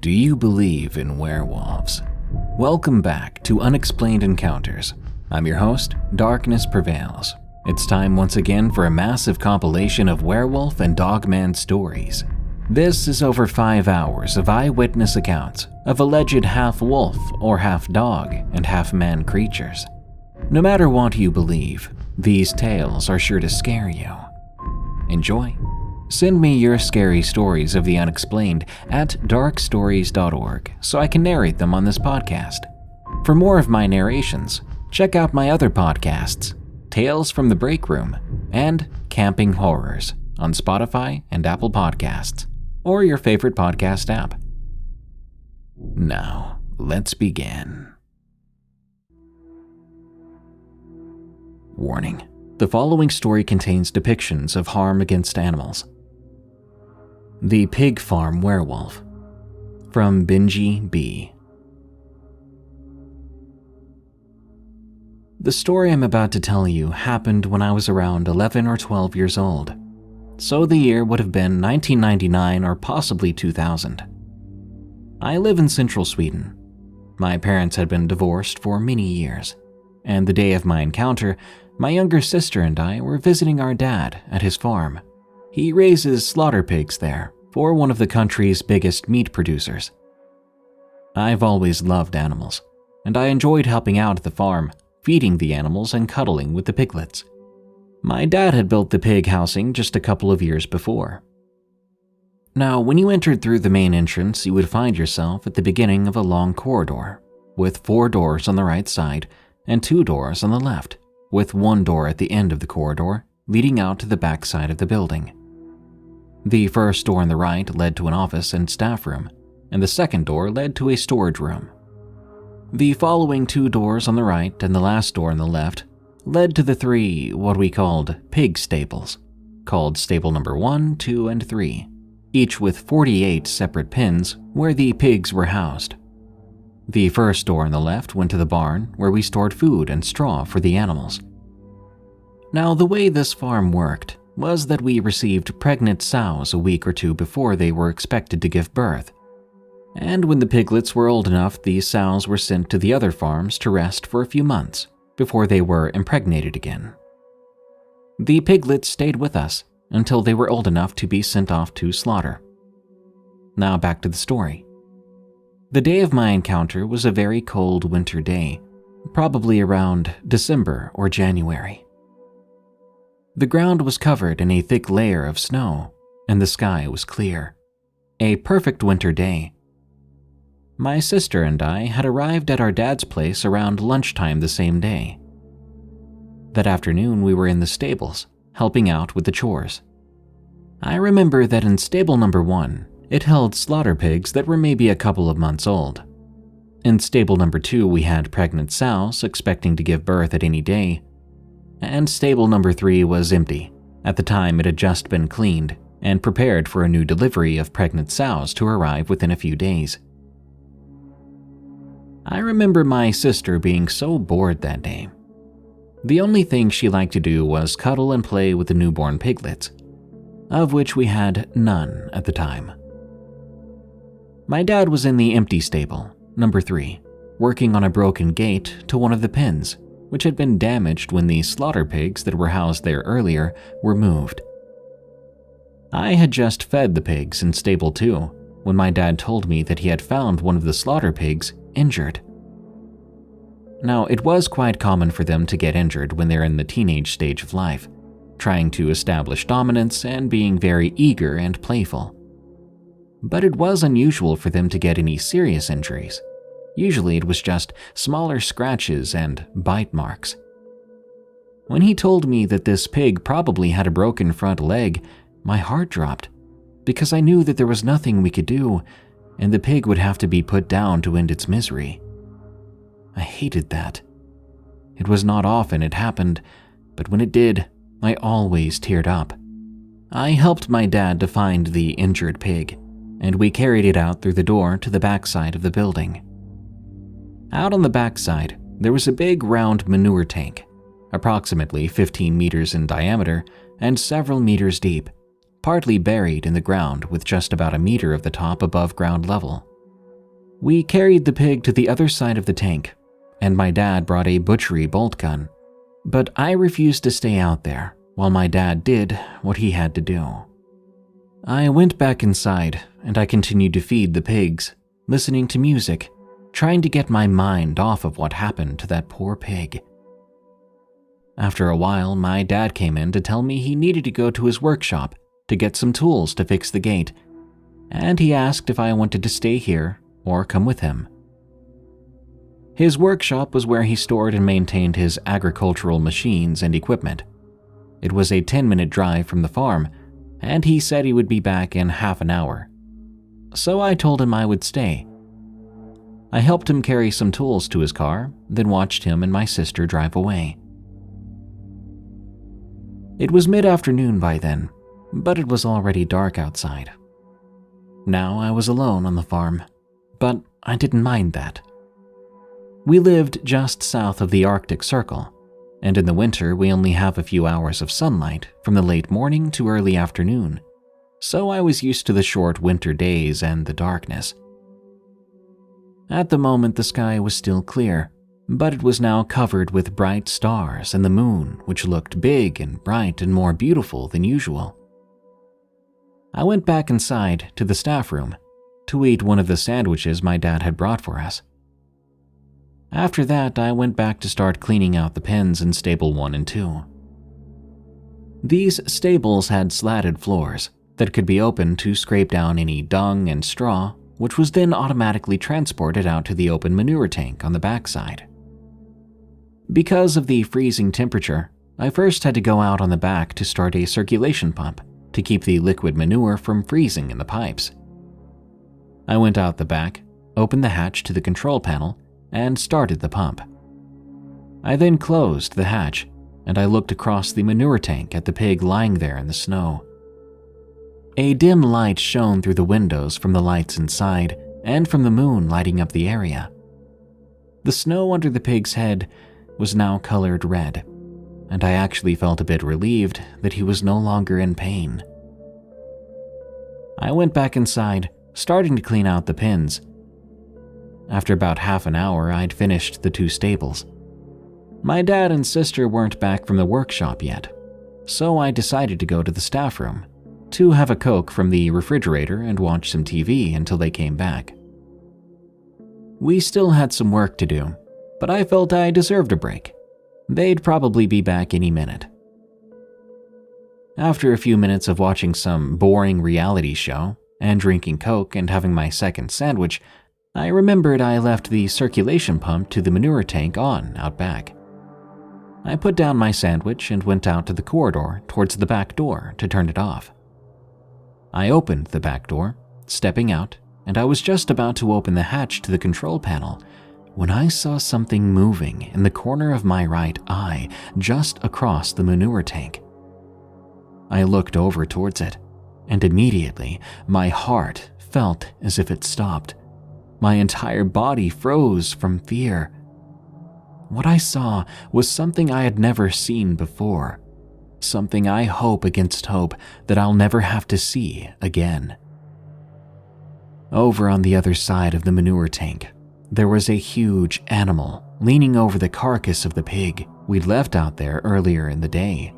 Do you believe in werewolves? Welcome back to Unexplained Encounters. I'm your host, Darkness Prevails. It's time once again for a massive compilation of werewolf and dogman stories. This is over 5 hours of eyewitness accounts of alleged half-wolf or half-dog and half-man creatures. No matter what you believe, these tales are sure to scare you. Enjoy. Send me your scary stories of the unexplained at darkstories.org so I can narrate them on this podcast. For more of my narrations, check out my other podcasts, Tales from the Break Room and Camping Horrors on Spotify and Apple Podcasts, or your favorite podcast app. Now, let's begin. Warning: the following story contains depictions of harm against animals. The Pig Farm Werewolf, from Benji B. The story I'm about to tell you happened when I was around 11 or 12 years old, so the year would have been 1999 or possibly 2000. I live in central Sweden. My parents had been divorced for many years, and the day of my encounter, my younger sister and I were visiting our dad at his farm. He raises slaughter pigs there for one of the country's biggest meat producers. I've always loved animals, and I enjoyed helping out at the farm, feeding the animals and cuddling with the piglets. My dad had built the pig housing just a couple of years before. Now, when you entered through the main entrance, you would find yourself at the beginning of a long corridor, with 4 doors on the right side and 2 doors on the left, with 1 door at the end of the corridor leading out to the back side of the building. The first door on the right led to an office and staff room, and the second door led to a storage room. The following 2 doors on the right and the last door on the left led to the 3 what we called pig stables, called stable number 1, 2, and 3, each with 48 separate pens where the pigs were housed. The first door on the left went to the barn where we stored food and straw for the animals. Now, the way this farm worked was that we received pregnant sows a week or 2 before they were expected to give birth. And when the piglets were old enough, these sows were sent to the other farms to rest for a few months before they were impregnated again. The piglets stayed with us until they were old enough to be sent off to slaughter. Now back to the story. The day of my encounter was a very cold winter day, probably around December or January. The ground was covered in a thick layer of snow, and the sky was clear. A perfect winter day. My sister and I had arrived at our dad's place around lunchtime the same day. That afternoon, we were in the stables, helping out with the chores. I remember that in stable number 1, it held slaughter pigs that were maybe a couple of months old. In stable number 2, we had pregnant sows expecting to give birth at any day. And stable number 3 was empty. At the time, it had just been cleaned and prepared for a new delivery of pregnant sows to arrive within a few days. I remember my sister being so bored that day. The only thing she liked to do was cuddle and play with the newborn piglets, of which we had none at the time. My dad was in the empty stable, number 3, working on a broken gate to one of the pens, which had been damaged when the slaughter pigs that were housed there earlier were moved. I had just fed the pigs in stable 2 when my dad told me that he had found one of the slaughter pigs injured. Now, it was quite common for them to get injured when they're in the teenage stage of life, trying to establish dominance and being very eager and playful. But it was unusual for them to get any serious injuries. Usually it was just smaller scratches and bite marks. When he told me that this pig probably had a broken front leg, my heart dropped, because I knew that there was nothing we could do, and the pig would have to be put down to end its misery. I hated that. It was not often it happened, but when it did, I always teared up. I helped my dad to find the injured pig, and we carried it out through the door to the backside of the building. Out on the backside, there was a big round manure tank, approximately 15 meters in diameter and several meters deep, partly buried in the ground with just about a meter of the top above ground level. We carried the pig to the other side of the tank, and my dad brought a butchery bolt gun, but I refused to stay out there while my dad did what he had to do. I went back inside and I continued to feed the pigs, listening to music, trying to get my mind off of what happened to that poor pig. After a while, my dad came in to tell me he needed to go to his workshop to get some tools to fix the gate, and he asked if I wanted to stay here or come with him. His workshop was where he stored and maintained his agricultural machines and equipment. It was a 10-minute drive from the farm, and he said he would be back in half an hour. So I told him I would stay. I helped him carry some tools to his car, then watched him and my sister drive away. It was mid-afternoon by then, but it was already dark outside. Now I was alone on the farm, but I didn't mind that. We lived just south of the Arctic Circle, and in the winter we only have a few hours of sunlight from the late morning to early afternoon, so I was used to the short winter days and the darkness. At the moment the sky was still clear, but it was now covered with bright stars and the moon, which looked big and bright and more beautiful than usual. I went back inside to the staff room to eat one of the sandwiches my dad had brought for us. After that, I went back to start cleaning out the pens in stable 1 and 2. These stables had slatted floors that could be opened to scrape down any dung and straw, which was then automatically transported out to the open manure tank on the backside. Because of the freezing temperature, I first had to go out on the back to start a circulation pump to keep the liquid manure from freezing in the pipes. I went out the back, opened the hatch to the control panel, and started the pump. I then closed the hatch, and I looked across the manure tank at the pig lying there in the snow. A dim light shone through the windows from the lights inside and from the moon lighting up the area. The snow under the pig's head was now colored red, and I actually felt a bit relieved that he was no longer in pain. I went back inside, starting to clean out the pens. After about half an hour, I'd finished the 2 stables. My dad and sister weren't back from the workshop yet, so I decided to go to the staff room to have a Coke from the refrigerator and watch some TV until they came back. We still had some work to do, but I felt I deserved a break. They'd probably be back any minute. After a few minutes of watching some boring reality show and drinking Coke and having my second sandwich, I remembered I left the circulation pump to the manure tank on out back. I put down my sandwich and went out to the corridor towards the back door to turn it off. I opened the back door, stepping out, and I was just about to open the hatch to the control panel when I saw something moving in the corner of my right eye just across the manure tank. I looked over towards it, and immediately my heart felt as if it stopped. My entire body froze from fear. What I saw was something I had never seen before, something I hope against hope that I'll never have to see again. Over on the other side of the manure tank, there was a huge animal leaning over the carcass of the pig we'd left out there earlier in the day.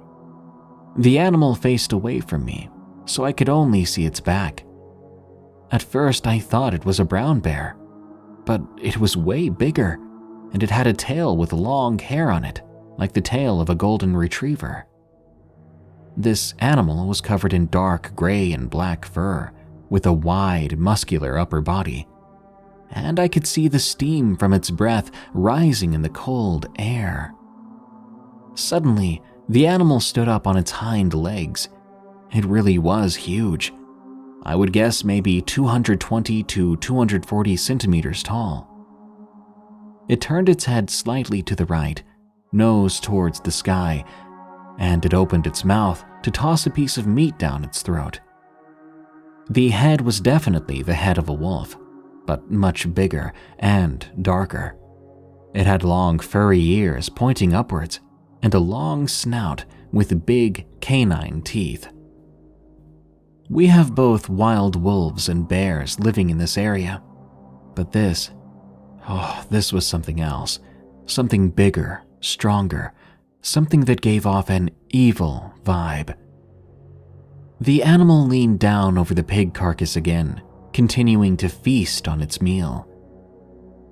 The animal faced away from me, so I could only see its back. At first I thought it was a brown bear, but it was way bigger, and it had a tail with long hair on it, like the tail of a golden retriever. This animal was covered in dark gray and black fur, with a wide, muscular upper body, and I could see the steam from its breath rising in the cold air. Suddenly, the animal stood up on its hind legs. It really was huge. I would guess maybe 220 to 240 centimeters tall. It turned its head slightly to the right, nose towards the sky, and it opened its mouth to toss a piece of meat down its throat. The head was definitely the head of a wolf, but much bigger and darker. It had long furry ears pointing upwards and a long snout with big canine teeth. We have both wild wolves and bears living in this area. But this was something else. Something bigger, stronger, something that gave off an evil vibe. The animal leaned down over the pig carcass again, continuing to feast on its meal.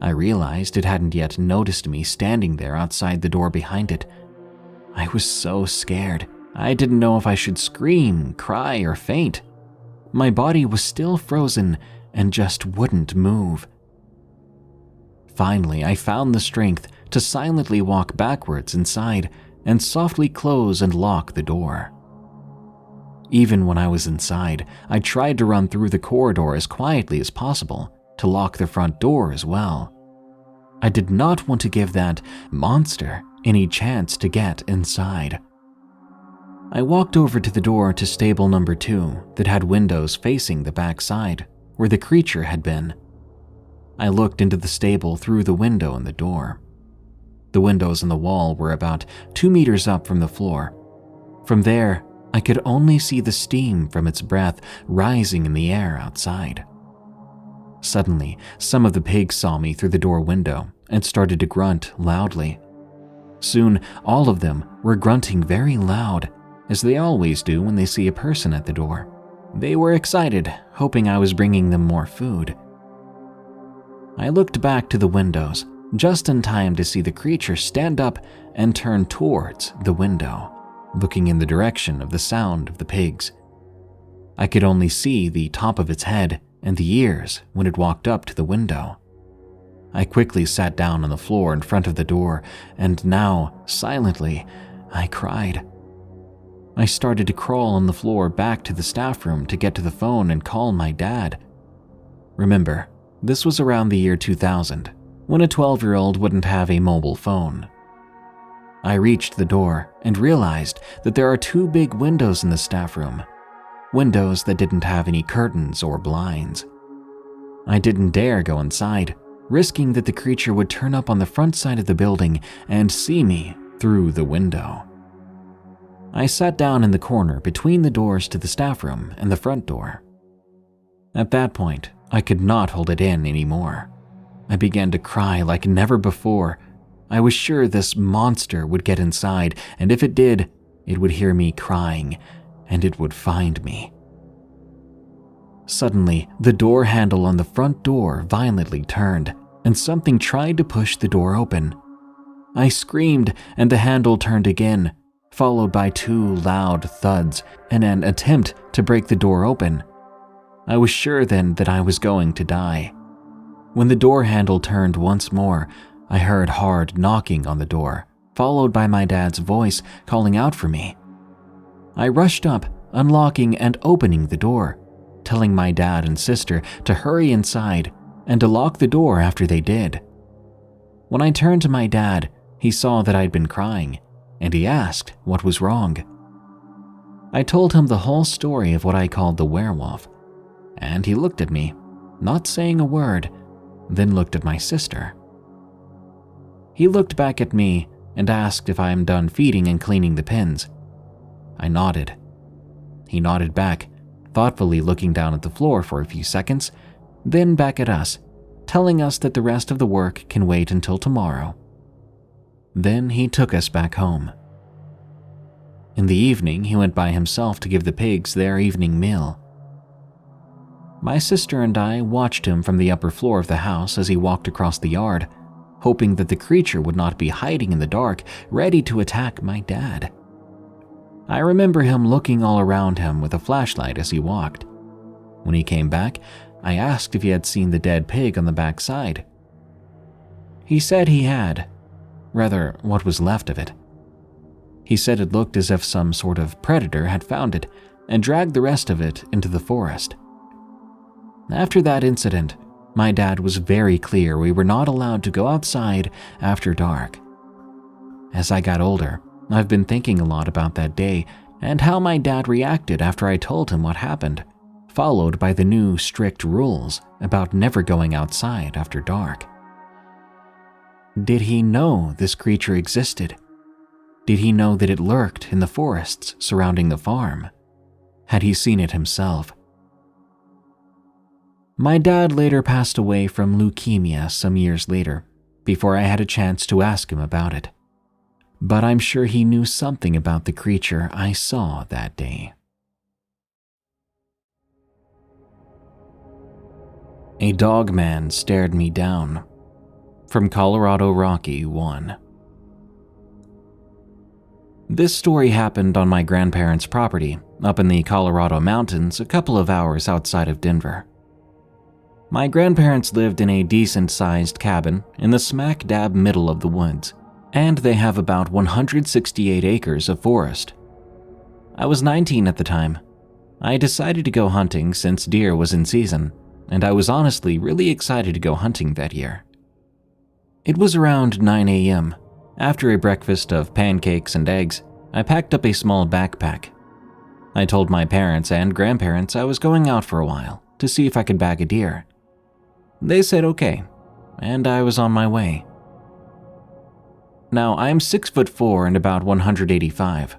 I realized it hadn't yet noticed me standing there outside the door behind it. I was so scared. I didn't know if I should scream, cry, or faint. My body was still frozen and just wouldn't move. Finally, I found the strength to silently walk backwards inside and softly close and lock the door. Even when I was inside, I tried to run through the corridor as quietly as possible to lock the front door as well. I did not want to give that monster any chance to get inside. I walked over to the door to stable number 2 that had windows facing the back side, where the creature had been. I looked into the stable through the window in the door. The windows in the wall were about 2 meters up from the floor. From there, I could only see the steam from its breath rising in the air outside. Suddenly, some of the pigs saw me through the door window and started to grunt loudly. Soon, all of them were grunting very loud, as they always do when they see a person at the door. They were excited, hoping I was bringing them more food. I looked back to the windows, just in time to see the creature stand up and turn towards the window, looking in the direction of the sound of the pigs. I could only see the top of its head and the ears when it walked up to the window. I quickly sat down on the floor in front of the door, and now, silently, I cried. I started to crawl on the floor back to the staff room to get to the phone and call my dad. Remember, this was around the year 2000, when a 12-year-old wouldn't have a mobile phone. I reached the door and realized that there are 2 big windows in the staff room, windows that didn't have any curtains or blinds. I didn't dare go inside, risking that the creature would turn up on the front side of the building and see me through the window. I sat down in the corner between the doors to the staff room and the front door. At that point, I could not hold it in anymore. I began to cry like never before. I was sure this monster would get inside, and if it did, it would hear me crying, and it would find me. Suddenly, the door handle on the front door violently turned, and something tried to push the door open. I screamed, and the handle turned again, followed by 2 loud thuds and an attempt to break the door open. I was sure then that I was going to die. When the door handle turned once more, I heard hard knocking on the door, followed by my dad's voice calling out for me. I rushed up, unlocking and opening the door, telling my dad and sister to hurry inside and to lock the door after they did. When I turned to my dad, he saw that I'd been crying, and he asked what was wrong. I told him the whole story of what I called the werewolf, and he looked at me, not saying a word, then looked at my sister. He looked back at me and asked if I am done feeding and cleaning the pens. I nodded. He nodded back, thoughtfully looking down at the floor for a few seconds, then back at us, telling us that the rest of the work can wait until tomorrow. Then he took us back home. In the evening, he went by himself to give the pigs their evening meal. My sister and I watched him from the upper floor of the house as he walked across the yard, hoping that the creature would not be hiding in the dark, ready to attack my dad. I remember him looking all around him with a flashlight as he walked. When he came back, I asked if he had seen the dead pig on the back side. He said he had. Rather, what was left of it. He said it looked as if some sort of predator had found it and dragged the rest of it into the forest. After that incident, my dad was very clear we were not allowed to go outside after dark. As I got older, I've been thinking a lot about that day and how my dad reacted after I told him what happened, followed by the new strict rules about never going outside after dark. Did he know this creature existed? Did he know that it lurked in the forests surrounding the farm? Had he seen it himself? My dad later passed away from leukemia some years later, before I had a chance to ask him about it. But I'm sure he knew something about the creature I saw that day. A dogman stared me down. From Colorado Rocky 1. This story happened on my grandparents' property, up in the Colorado mountains, a couple of hours outside of Denver. My grandparents lived in a decent-sized cabin in the smack dab middle of the woods, and they have about 168 acres of forest. I was 19 at the time. I decided to go hunting since deer was in season, and I was honestly really excited to go hunting that year. It was around 9 a.m. After a breakfast of pancakes and eggs, I packed up a small backpack. I told my parents and grandparents I was going out for a while to see if I could bag a deer. They said okay, and I was on my way. Now, I'm 6'4" and about 185.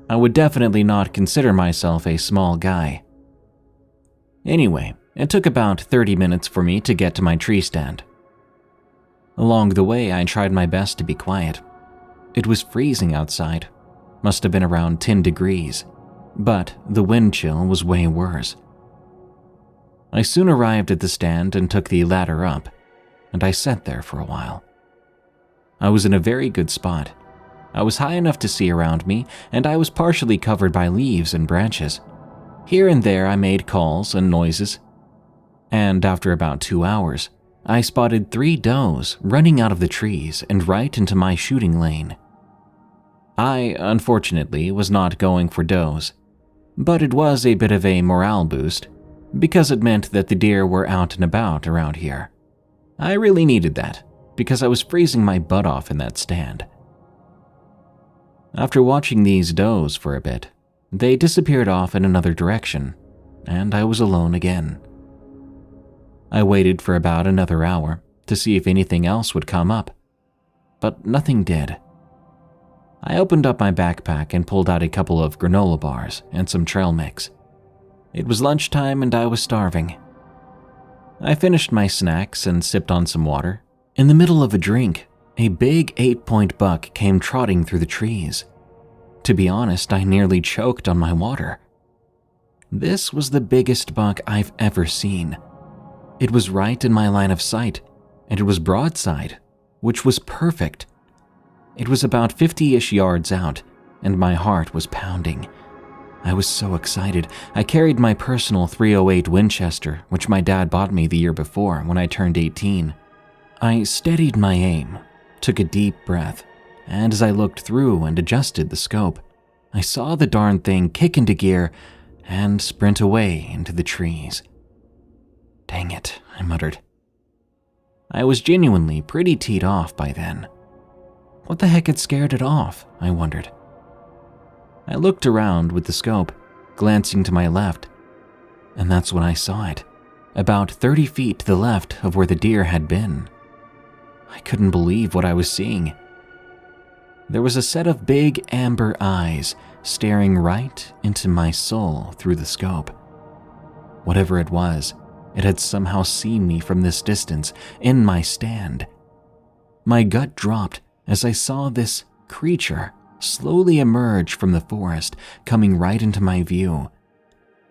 I would definitely not consider myself a small guy. Anyway, it took about 30 minutes for me to get to my tree stand. Along the way, I tried my best to be quiet. It was freezing outside, must have been around 10 degrees, but the wind chill was way worse. I soon arrived at the stand and took the ladder up, and I sat there for a while. I was in a very good spot. I was high enough to see around me, and I was partially covered by leaves and branches. Here and there I made calls and noises, and after about 2 hours, I spotted 3 does running out of the trees and right into my shooting lane. I, unfortunately, was not going for does, but it was a bit of a morale boost, because it meant that the deer were out and about around here. I really needed that, because I was freezing my butt off in that stand. After watching these does for a bit, they disappeared off in another direction, and I was alone again. I waited for about another hour to see if anything else would come up, but nothing did. I opened up my backpack and pulled out a couple of granola bars and some trail mix. It was lunchtime and I was starving. I finished my snacks and sipped on some water. In the middle of a drink, a big 8-point buck came trotting through the trees. To be honest, I nearly choked on my water. This was the biggest buck I've ever seen. It was right in my line of sight, and it was broadside, which was perfect. It was about 50-ish yards out, and my heart was pounding. I was so excited. I carried my personal .308 Winchester, which my dad bought me the year before when I turned 18. I steadied my aim, took a deep breath, and as I looked through and adjusted the scope, I saw the darn thing kick into gear and sprint away into the trees. Dang it, I muttered. I was genuinely pretty teed off by then. What the heck had scared it off, I wondered. I looked around with the scope, glancing to my left, and that's when I saw it, about 30 feet to the left of where the deer had been. I couldn't believe what I was seeing. There was a set of big amber eyes staring right into my soul through the scope. Whatever it was, it had somehow seen me from this distance, in my stand. My gut dropped as I saw this creature slowly emerge from the forest, coming right into my view.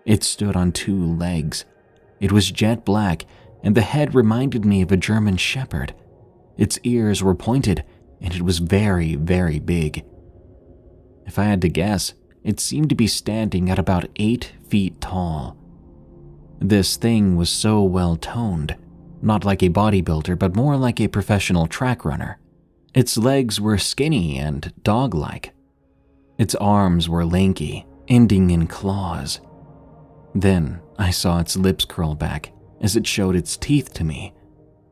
It stood on 2 legs. It was jet black, and the head reminded me of a German shepherd. Its ears were pointed, and it was very, very big. If I had to guess, it seemed to be standing at about 8 feet tall. This thing was so well toned, not like a bodybuilder, but more like a professional track runner. Its legs were skinny and dog-like. Its arms were lanky, ending in claws. Then I saw its lips curl back as it showed its teeth to me.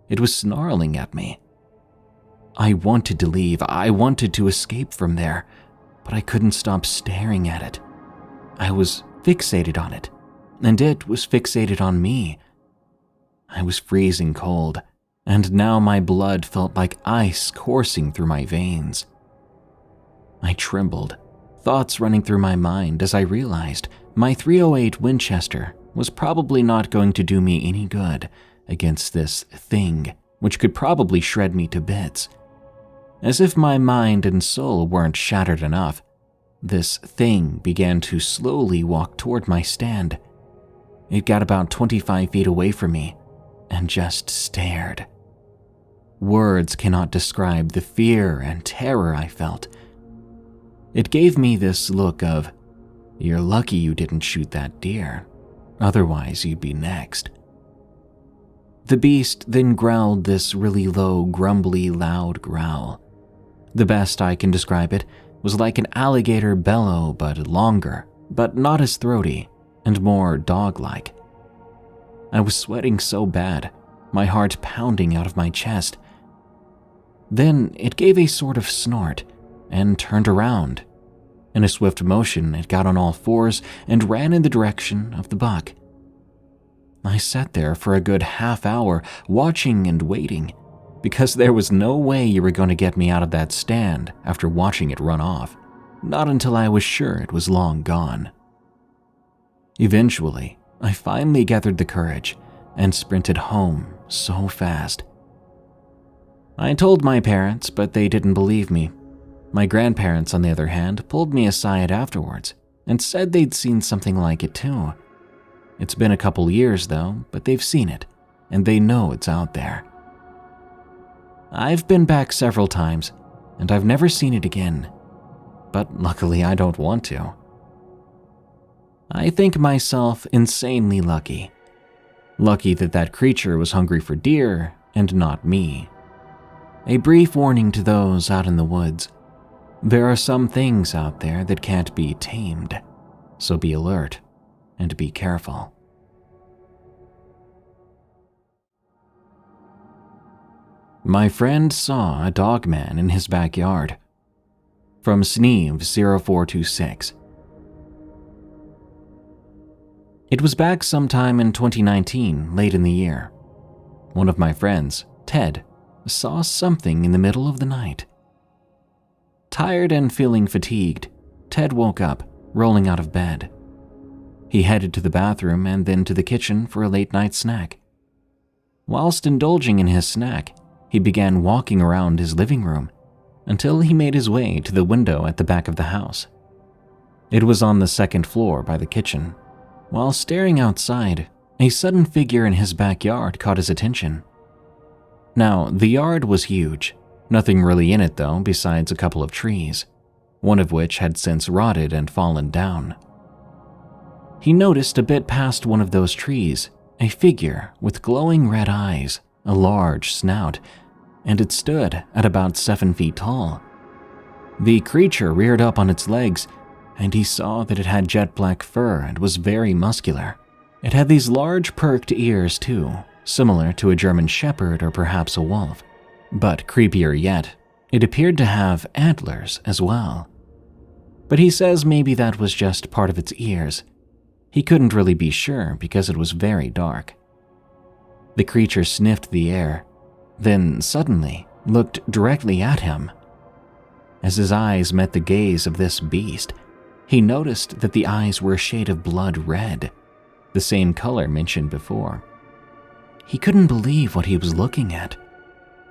It was snarling at me. I wanted to leave. I wanted to escape from there, but I couldn't stop staring at it. I was fixated on it, and it was fixated on me. I was freezing cold, and now my blood felt like ice coursing through my veins. I trembled, thoughts running through my mind as I realized my .308 Winchester was probably not going to do me any good against this thing, which could probably shred me to bits. As if my mind and soul weren't shattered enough, this thing began to slowly walk toward my stand. It got about 25 feet away from me and just stared. Words cannot describe the fear and terror I felt. It gave me this look of, "You're lucky you didn't shoot that deer, otherwise you'd be next." The beast then growled this really low, grumbly, loud growl. The best I can describe it was like an alligator bellow, but longer, but not as throaty, and more dog-like. I was sweating so bad, my heart pounding out of my chest. Then it gave a sort of snort and turned around. In a swift motion, it got on all fours and ran in the direction of the buck. I sat there for a good half hour, watching and waiting, because there was no way you were going to get me out of that stand after watching it run off, not until I was sure it was long gone. Eventually, I finally gathered the courage and sprinted home so fast. I told my parents, but they didn't believe me. My grandparents, on the other hand, pulled me aside afterwards and said they'd seen something like it too. It's been a couple years though, but they've seen it, and they know it's out there. I've been back several times, and I've never seen it again, but luckily I don't want to. I think myself insanely lucky. Lucky that that creature was hungry for deer and not me. A brief warning to those out in the woods. There are some things out there that can't be tamed, so be alert and be careful. My friend saw a dogman in his backyard. From Sneeve0426. It was back sometime in 2019, late in the year. One of my friends, Ted, saw something in the middle of the night. Tired and feeling fatigued, Ted woke up, rolling out of bed. He headed to the bathroom and then to the kitchen for a late-night snack. Whilst indulging in his snack, he began walking around his living room until he made his way to the window at the back of the house. It was on the second floor by the kitchen. While staring outside, a sudden figure in his backyard caught his attention. Now, the yard was huge. Nothing really in it though, besides a couple of trees, one of which had since rotted and fallen down. He noticed a bit past one of those trees, a figure with glowing red eyes, a large snout, and it stood at about 7 feet tall. The creature reared up on its legs, and he saw that it had jet black fur and was very muscular. It had these large perked ears too, similar to a German shepherd or perhaps a wolf. But creepier yet, it appeared to have antlers as well. But he says maybe that was just part of its ears. He couldn't really be sure because it was very dark. The creature sniffed the air, then suddenly looked directly at him. As his eyes met the gaze of this beast, he noticed that the eyes were a shade of blood red, the same color mentioned before. He couldn't believe what he was looking at.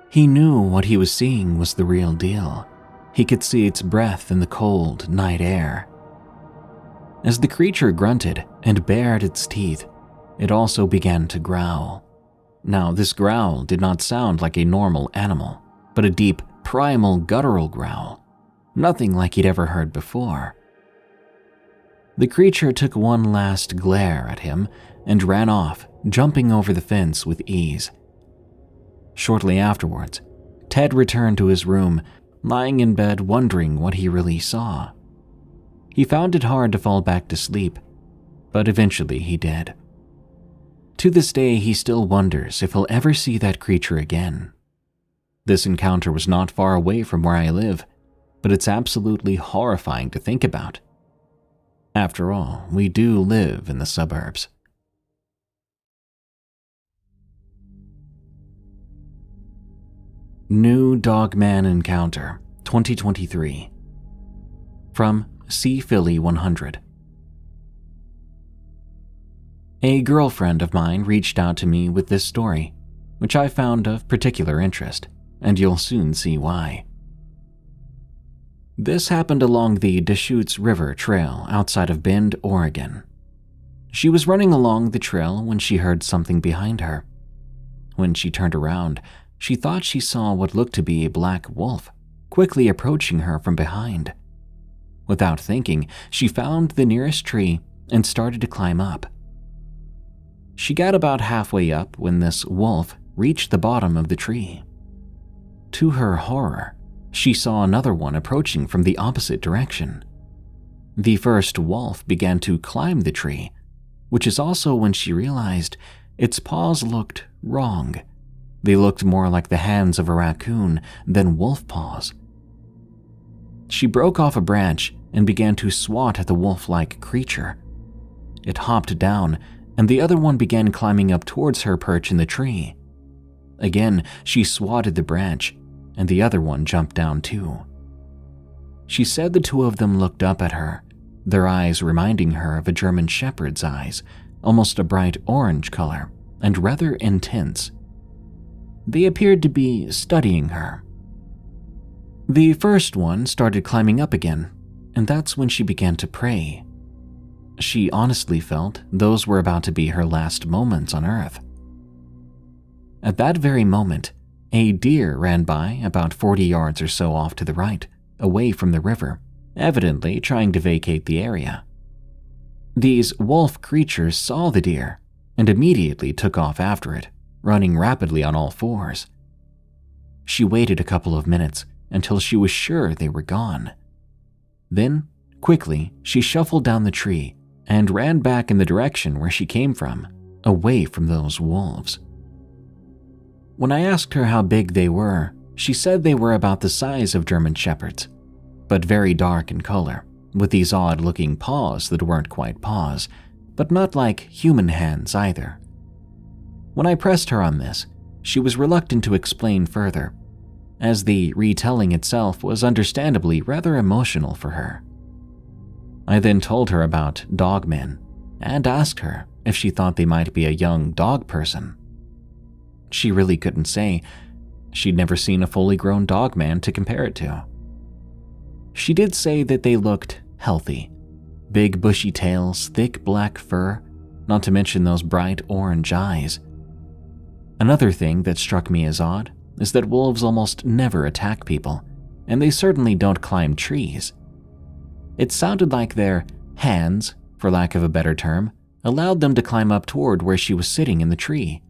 He knew what he was seeing was the real deal. He could see its breath in the cold night air. As the creature grunted and bared its teeth, it also began to growl. Now, this growl did not sound like a normal animal, but a deep, primal, guttural growl, nothing like he'd ever heard before. The creature took one last glare at him and ran off, jumping over the fence with ease. Shortly afterwards, Ted returned to his room, lying in bed wondering what he really saw. He found it hard to fall back to sleep, but eventually he did. To this day, he still wonders if he'll ever see that creature again. This encounter was not far away from where I live, but it's absolutely horrifying to think about. After all, we do live in the suburbs. New Dogman Encounter, 2023. From C. Philly 100. A girlfriend of mine reached out to me with this story, which I found of particular interest, and you'll soon see why. This happened along the Deschutes River Trail outside of Bend, Oregon. She was running along the trail when she heard something behind her. When she turned around, she thought she saw what looked to be a black wolf quickly approaching her from behind. Without thinking, she found the nearest tree and started to climb up. She got about halfway up when this wolf reached the bottom of the tree. To her horror, she saw another one approaching from the opposite direction. The first wolf began to climb the tree, which is also when she realized its paws looked wrong. They looked more like the hands of a raccoon than wolf paws. She broke off a branch and began to swat at the wolf-like creature. It hopped down, and the other one began climbing up towards her perch in the tree. Again, she swatted the branch, and the other one jumped down too. She said the two of them looked up at her, their eyes reminding her of a German shepherd's eyes, almost a bright orange color and rather intense. They appeared to be studying her. The first one started climbing up again, and that's when she began to pray. She honestly felt those were about to be her last moments on Earth. At that very moment, a deer ran by about 40 yards or so off to the right, away from the river, evidently trying to vacate the area. These wolf creatures saw the deer and immediately took off after it, running rapidly on all fours. She waited a couple of minutes until she was sure they were gone. Then, quickly, she shuffled down the tree and ran back in the direction where she came from, away from those wolves. When I asked her how big they were, she said they were about the size of German shepherds, but very dark in color, with these odd-looking paws that weren't quite paws, but not like human hands either. When I pressed her on this, she was reluctant to explain further, as the retelling itself was understandably rather emotional for her. I then told her about dogmen and asked her if she thought they might be a young dog person. She really couldn't say. She'd never seen a fully grown dogman to compare it to. She did say that they looked healthy. Big bushy tails, thick black fur, not to mention those bright orange eyes. Another thing that struck me as odd is that wolves almost never attack people, and they certainly don't climb trees. It sounded like their hands, for lack of a better term, allowed them to climb up toward where she was sitting in the tree.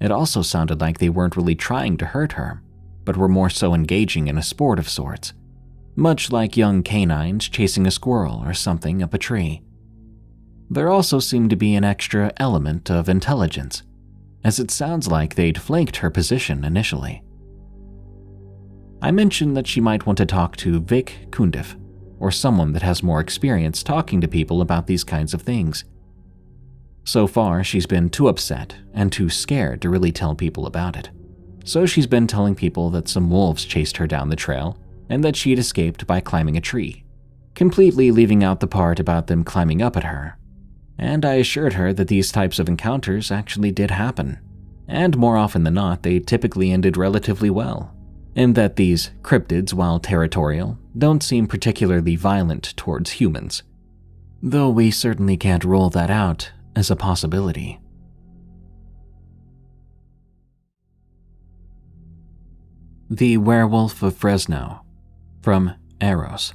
It also sounded like they weren't really trying to hurt her, but were more so engaging in a sport of sorts, much like young canines chasing a squirrel or something up a tree. There also seemed to be an extra element of intelligence, as it sounds like they'd flanked her position initially. I mentioned that she might want to talk to Vic Kundiff, or someone that has more experience talking to people about these kinds of things. So far, she's been too upset and too scared to really tell people about it. So she's been telling people that some wolves chased her down the trail and that she'd escaped by climbing a tree, completely leaving out the part about them climbing up at her. And I assured her that these types of encounters actually did happen, and more often than not, they typically ended relatively well, and that these cryptids, while territorial, don't seem particularly violent towards humans, though we certainly can't rule that out as a possibility. The Werewolf of Fresno, from Eros.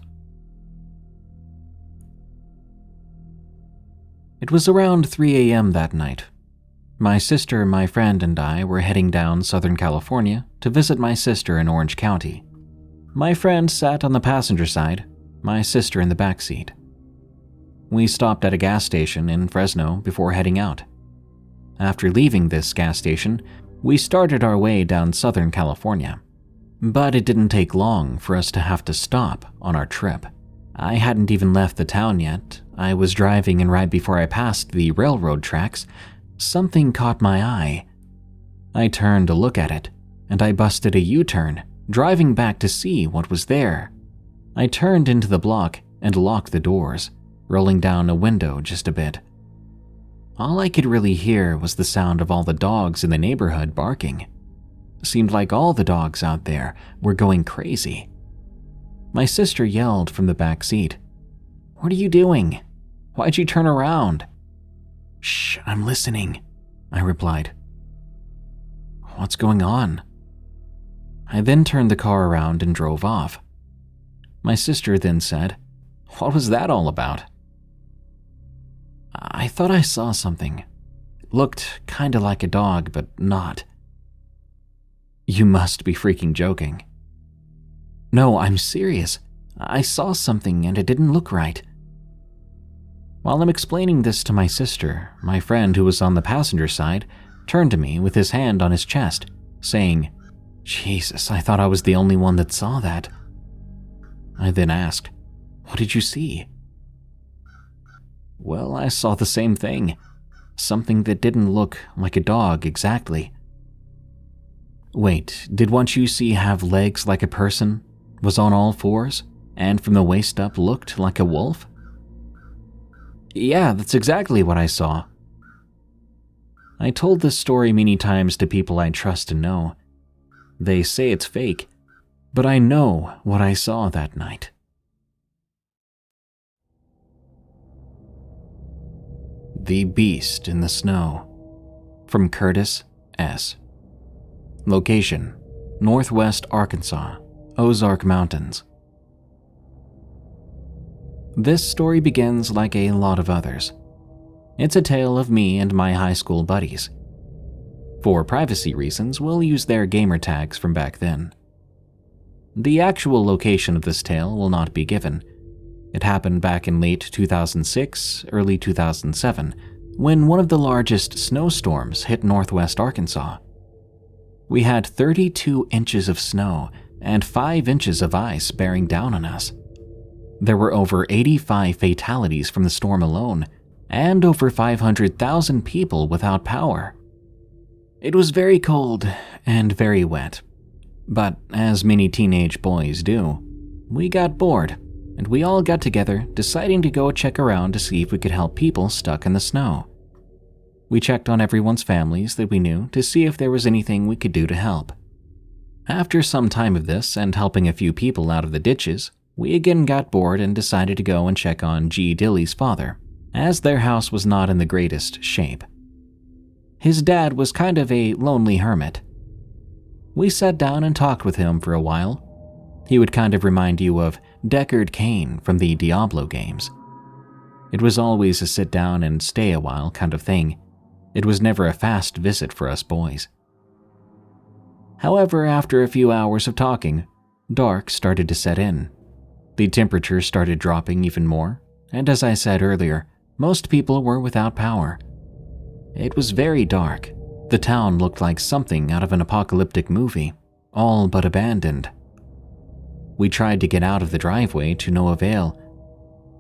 It was around 3 a.m. that night. My sister, my friend, and I were heading down Southern California to visit my sister in Orange County. My friend sat on the passenger side, my sister in the back seat. We stopped at a gas station in Fresno before heading out. After leaving this gas station, we started our way down Southern California. But it didn't take long for us to have to stop on our trip. I hadn't even left the town yet. I was driving, and right before I passed the railroad tracks, something caught my eye. I turned to look at it, and I busted a U-turn, driving back to see what was there. I turned into the block and locked the doors, rolling down a window just a bit. All I could really hear was the sound of all the dogs in the neighborhood barking. Seemed like all the dogs out there were going crazy. My sister yelled from the back seat, "What are you doing? Why'd you turn around?" "Shh, I'm listening," I replied. "What's going on?" I then turned the car around and drove off. My sister then said, "What was that all about?" "I thought I saw something. It looked kinda like a dog, but not." "You must be freaking joking." "No, I'm serious. I saw something and it didn't look right." While I'm explaining this to my sister, my friend who was on the passenger side turned to me with his hand on his chest, saying, "Jesus, I thought I was the only one that saw that." I then asked, "What did you see?" "Well, I saw the same thing. Something that didn't look like a dog exactly." "Wait, did what you see have legs like a person, was on all fours, and from the waist up looked like a wolf?" "Yeah, that's exactly what I saw." I told this story many times to people I trust and know. They say it's fake, but I know what I saw that night. The Beast in the Snow, from Curtis S. Location: Northwest Arkansas, Ozark Mountains. This story begins like a lot of others. It's a tale of me and my high school buddies. For privacy reasons, we'll use their gamer tags from back then. The actual location of this tale will not be given. It happened back in late 2006, early 2007, when one of the largest snowstorms hit northwest Arkansas. We had 32 inches of snow and 5 inches of ice bearing down on us. There were over 85 fatalities from the storm alone, and over 500,000 people without power. It was very cold and very wet, but as many teenage boys do, we got bored, and we all got together, deciding to go check around to see if we could help people stuck in the snow. We checked on everyone's families that we knew to see if there was anything we could do to help. After some time of this and helping a few people out of the ditches, we again got bored and decided to go and check on G. Dilly's father, as their house was not in the greatest shape. His dad was kind of a lonely hermit. We sat down and talked with him for a while. He would kind of remind you of Deckard Cain from the Diablo games. It was always a sit down and stay a while kind of thing. It was never a fast visit for us boys. However, after a few hours of talking, dark started to set in. The temperature started dropping even more, and as I said earlier, most people were without power. It was very dark. The town looked like something out of an apocalyptic movie, all but abandoned. We tried to get out of the driveway to no avail.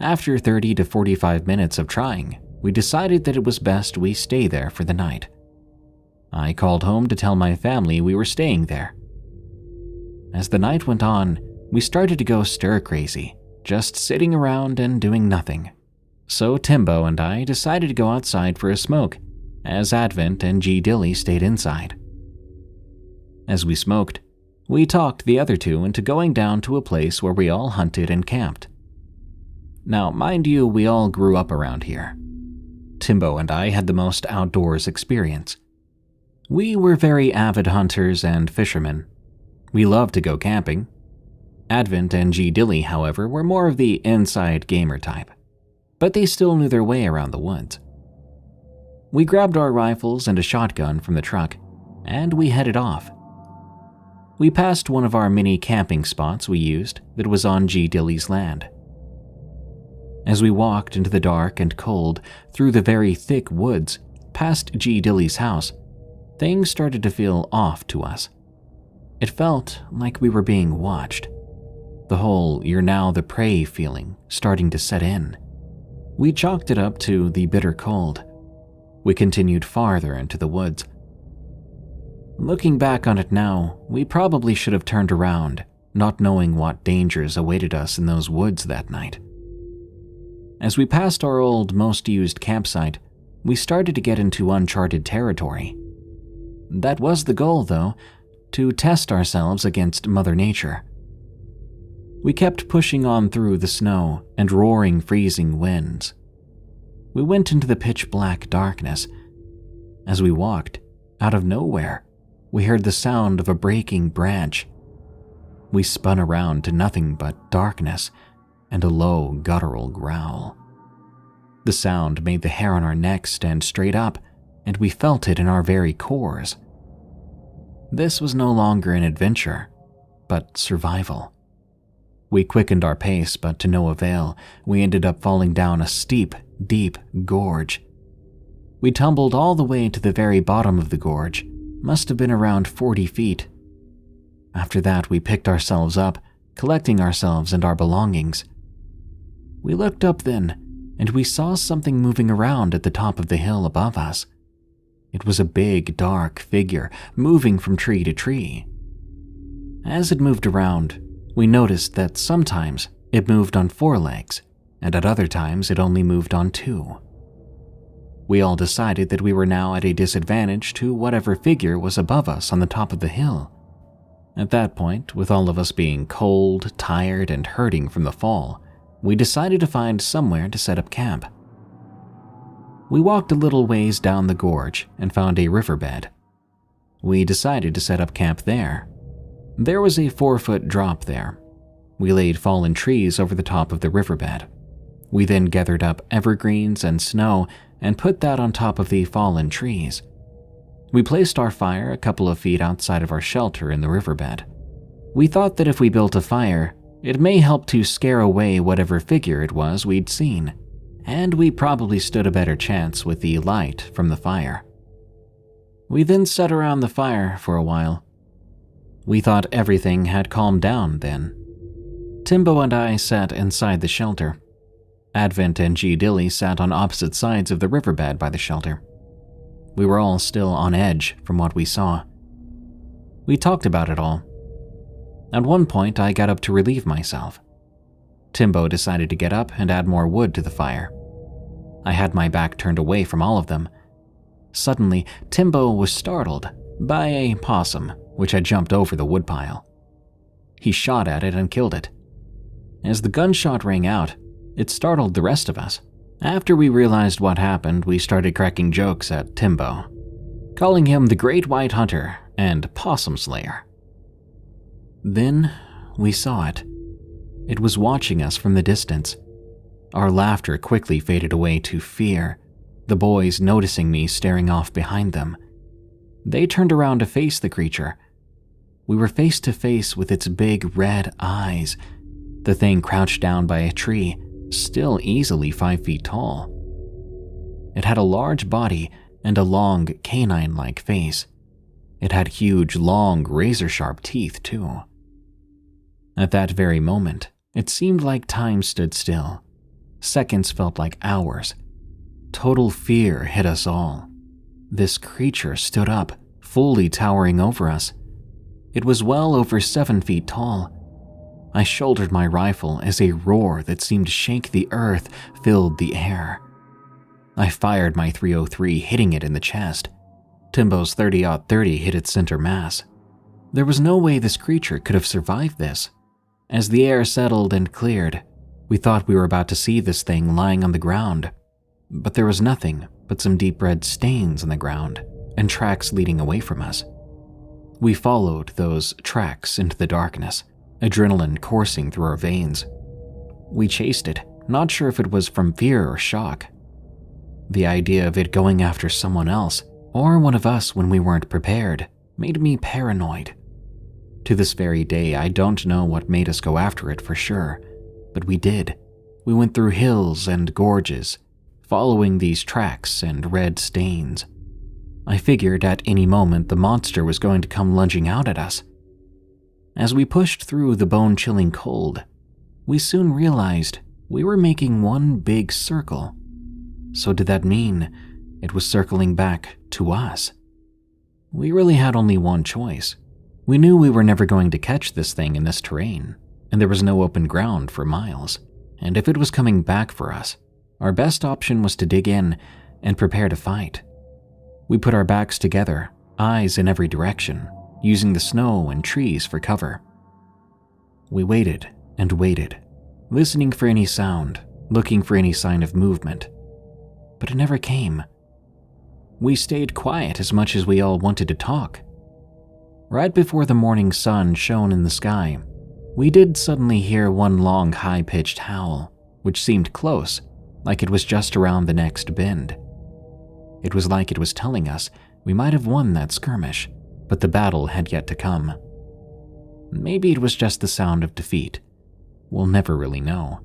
After 30 to 45 minutes of trying, we decided that it was best we stay there for the night. I called home to tell my family we were staying there. As the night went on, we started to go stir-crazy, just sitting around and doing nothing. So Timbo and I decided to go outside for a smoke, as Advent and G. Dilly stayed inside. As we smoked, we talked the other two into going down to a place where we all hunted and camped. Now, mind you, we all grew up around here. Timbo and I had the most outdoors experience. We were very avid hunters and fishermen. We loved to go camping. Advent and G. Dilly, however, were more of the inside gamer type, but they still knew their way around the woods. We grabbed our rifles and a shotgun from the truck, and we headed off. We passed one of our many camping spots we used that was on G. Dilly's land. As we walked into the dark and cold through the very thick woods past G. Dilly's house, things started to feel off to us. It felt like we were being watched. The whole "you're now the prey" feeling starting to set in. We chalked it up to the bitter cold. We continued farther into the woods. Looking back on it now, we probably should have turned around, not knowing what dangers awaited us in those woods that night. As we passed our old, most used campsite, We started to get into uncharted territory. That was the goal, though, to test ourselves against Mother Nature. We kept pushing on through the snow and roaring, freezing winds. We went into the pitch-black darkness. As we walked, out of nowhere, we heard the sound of a breaking branch. We spun around to nothing but darkness and a low, guttural growl. The sound made the hair on our necks stand straight up, and we felt it in our very cores. This was no longer an adventure, but survival. We quickened our pace, but to no avail. We ended up falling down a steep, deep gorge. We tumbled all the way to the very bottom of the gorge, must have been around 40 feet. After that, we picked ourselves up, collecting ourselves and our belongings. We looked up then, and we saw something moving around at the top of the hill above us. It was a big, dark figure moving from tree to tree. As it moved around, we noticed that sometimes it moved on 4 legs, and at other times it only moved on 2. We all decided that we were now at a disadvantage to whatever figure was above us on the top of the hill. At that point, with all of us being cold, tired, and hurting from the fall, we decided to find somewhere to set up camp. We walked a little ways down the gorge and found a riverbed. We decided to set up camp there. There was a 4-foot drop there. We laid fallen trees over the top of the riverbed. We then gathered up evergreens and snow and put that on top of the fallen trees. We placed our fire a couple of feet outside of our shelter in the riverbed. We thought that if we built a fire, it may help to scare away whatever figure it was we'd seen, and we probably stood a better chance with the light from the fire. We then sat around the fire for a while. We thought everything had calmed down then. Timbo and I sat inside the shelter. Advent and G. Dilly sat on opposite sides of the riverbed by the shelter. We were all still on edge from what we saw. We talked about it all. At one point, I got up to relieve myself. Timbo decided to get up and add more wood to the fire. I had my back turned away from all of them. Suddenly, Timbo was startled by a possum which had jumped over the woodpile. He shot at it and killed it. As the gunshot rang out, it startled the rest of us. After we realized what happened, we started cracking jokes at Timbo, calling him the Great White Hunter and Possum Slayer. Then we saw it. It was watching us from the distance. Our laughter quickly faded away to fear, the boys noticing me staring off behind them. They turned around to face the creature. We were face to face with its big red eyes. The thing crouched down by a tree, still easily 5 feet tall. It had a large body and a long canine-like face. It had huge, long, razor-sharp teeth, too. At that very moment, it seemed like time stood still. Seconds felt like hours. Total fear hit us all. This creature stood up, fully towering over us. It was well over 7 feet tall. I shouldered my rifle as a roar that seemed to shake the earth filled the air. I fired my .303, hitting it in the chest. Timbo's .30-30 hit its center mass. There was no way this creature could have survived this. As the air settled and cleared, we thought we were about to see this thing lying on the ground, but there was nothing but some deep red stains on the ground and tracks leading away from us. We followed those tracks into the darkness, adrenaline coursing through our veins. We chased it, not sure if it was from fear or shock. The idea of it going after someone else, or one of us when we weren't prepared, made me paranoid. To this very day, I don't know what made us go after it for sure, but we did. We went through hills and gorges, following these tracks and red stains. I figured at any moment the monster was going to come lunging out at us. As we pushed through the bone-chilling cold, we soon realized we were making one big circle. So did that mean it was circling back to us? We really had only one choice. We knew we were never going to catch this thing in this terrain, and there was no open ground for miles. And if it was coming back for us, our best option was to dig in and prepare to fight. We put our backs together, eyes in every direction, using the snow and trees for cover. We waited and waited, listening for any sound, looking for any sign of movement. But it never came. We stayed quiet as much as we all wanted to talk. Right before the morning sun shone in the sky, we did suddenly hear one long, high-pitched howl, which seemed close, like it was just around the next bend. It was like it was telling us we might have won that skirmish, but the battle had yet to come. Maybe it was just the sound of defeat. We'll never really know.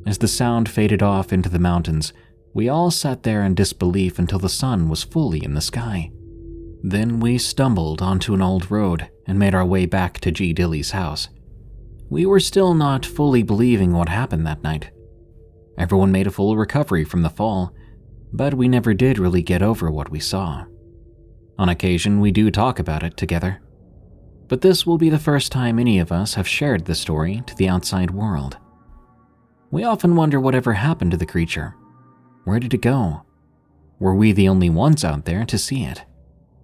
As the sound faded off into the mountains, we all sat there in disbelief until the sun was fully in the sky. Then we stumbled onto an old road and made our way back to G. Dilly's house. We were still not fully believing what happened that night. Everyone made a full recovery from the fall, but we never did really get over what we saw. On occasion, we do talk about it together. But this will be the first time any of us have shared the story to the outside world. We often wonder whatever happened to the creature. Where did it go? Were we the only ones out there to see it?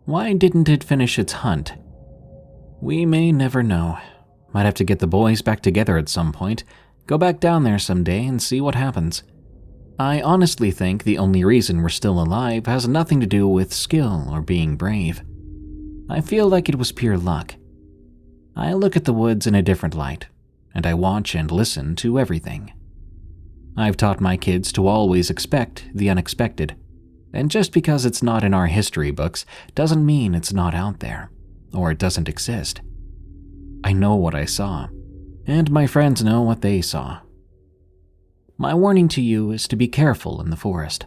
Why didn't it finish its hunt? We may never know. Might have to get the boys back together at some point, go back down there someday and see what happens. I honestly think the only reason we're still alive has nothing to do with skill or being brave. I feel like it was pure luck. I look at the woods in a different light, and I watch and listen to everything. I've taught my kids to always expect the unexpected, and just because it's not in our history books doesn't mean it's not out there, or it doesn't exist. I know what I saw, and my friends know what they saw. My warning to you is to be careful in the forest.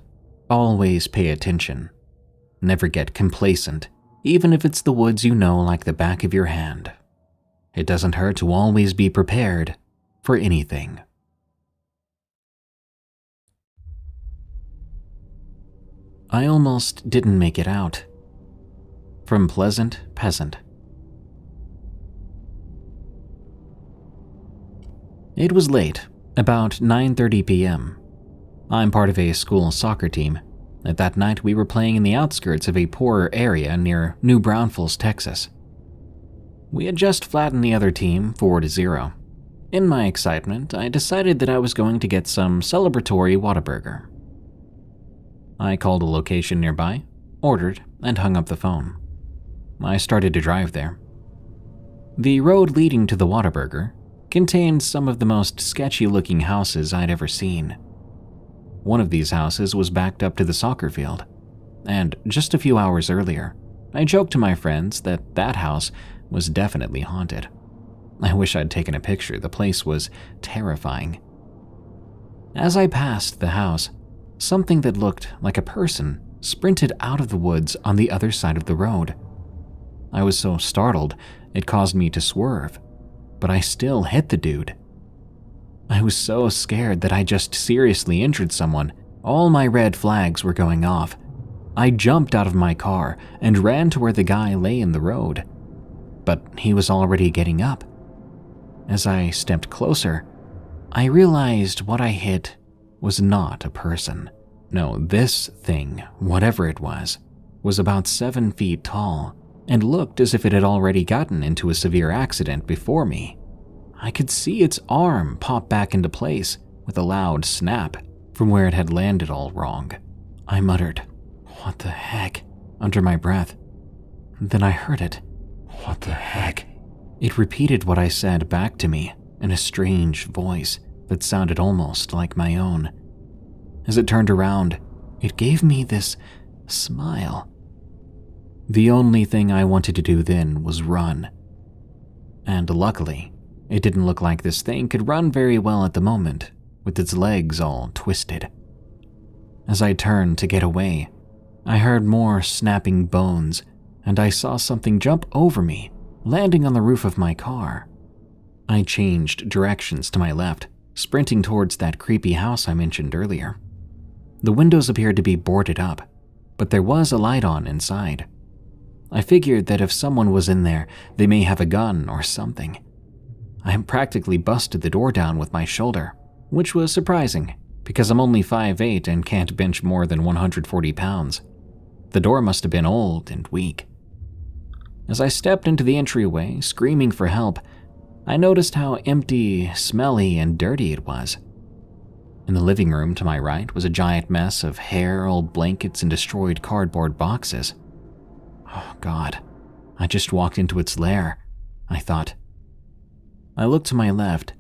Always pay attention. Never get complacent, even if it's the woods you know like the back of your hand. It doesn't hurt to always be prepared for anything. I almost didn't make it out. From Pleasant Peasant. It was late, about 9:30 p.m. I'm part of a school soccer team. At that night, we were playing in the outskirts of a poorer area near New Braunfels, Texas. We had just flattened the other team 4-0. In my excitement, I decided that I was going to get some celebratory Whataburger. I called a location nearby, ordered, and hung up the phone. I started to drive there. The road leading to the Whataburger contained some of the most sketchy-looking houses I'd ever seen. One of these houses was backed up to the soccer field, and just a few hours earlier, I joked to my friends that that house was definitely haunted. I wish I'd taken a picture. The place was terrifying. As I passed the house, something that looked like a person sprinted out of the woods on the other side of the road. I was so startled, it caused me to swerve, but I still hit the dude. I was so scared that I just seriously injured someone. All my red flags were going off. I jumped out of my car and ran to where the guy lay in the road, but he was already getting up. As I stepped closer, I realized what I hit was not a person. No, this thing, whatever it was about 7 feet tall and looked as if it had already gotten into a severe accident before me. I could see its arm pop back into place with a loud snap from where it had landed all wrong. I muttered, "What the heck?" under my breath. Then I heard it. "What the heck?" It repeated what I said back to me in a strange voice that sounded almost like my own. As it turned around, it gave me this smile. The only thing I wanted to do then was run. And luckily, it didn't look like this thing could run very well at the moment, with its legs all twisted. As I turned to get away, I heard more snapping bones, and I saw something jump over me, landing on the roof of my car. I changed directions to my left, sprinting towards that creepy house I mentioned earlier. The windows appeared to be boarded up, but there was a light on inside. I figured that if someone was in there, they may have a gun or something. I practically busted the door down with my shoulder, which was surprising, because I'm only 5'8" and can't bench more than 140 pounds. The door must have been old and weak. As I stepped into the entryway, screaming for help, I noticed how empty, smelly, and dirty it was. In the living room to my right was a giant mess of hair, old blankets, and destroyed cardboard boxes. Oh God, I just walked into its lair, I thought. I looked to my left.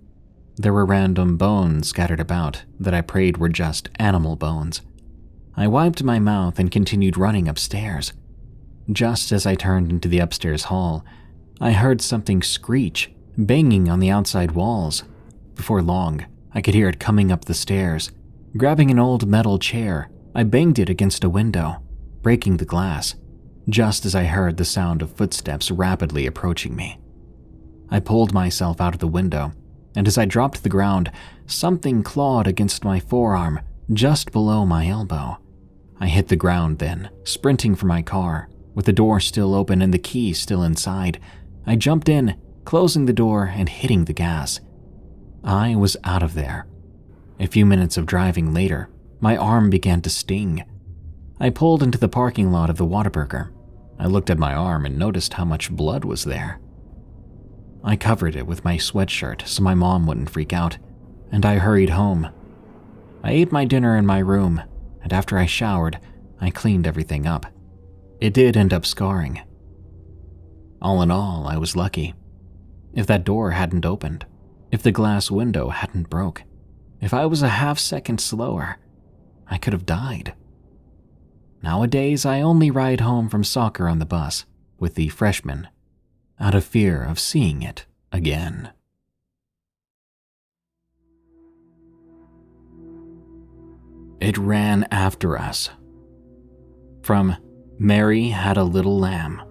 There were random bones scattered about that I prayed were just animal bones. I wiped my mouth and continued running upstairs. Just as I turned into the upstairs hall, I heard something screech, banging on the outside walls. Before long, I could hear it coming up the stairs. Grabbing an old metal chair, I banged it against a window, breaking the glass, just as I heard the sound of footsteps rapidly approaching me. I pulled myself out of the window, and as I dropped to the ground, something clawed against my forearm just below my elbow. I hit the ground then, sprinting for my car. With the door still open and the key still inside, I jumped in, closing the door and hitting the gas. I was out of there. A few minutes of driving later, my arm began to sting. I pulled into the parking lot of the Whataburger. I looked at my arm and noticed how much blood was there. I covered it with my sweatshirt so my mom wouldn't freak out, and I hurried home. I ate my dinner in my room, and after I showered, I cleaned everything up. It did end up scarring. All in all, I was lucky. If that door hadn't opened, if the glass window hadn't broke, if I was a half-second slower, I could have died. Nowadays, I only ride home from soccer on the bus with the freshmen, out of fear of seeing it again. It ran after us. From Mary Had a Little Lamb.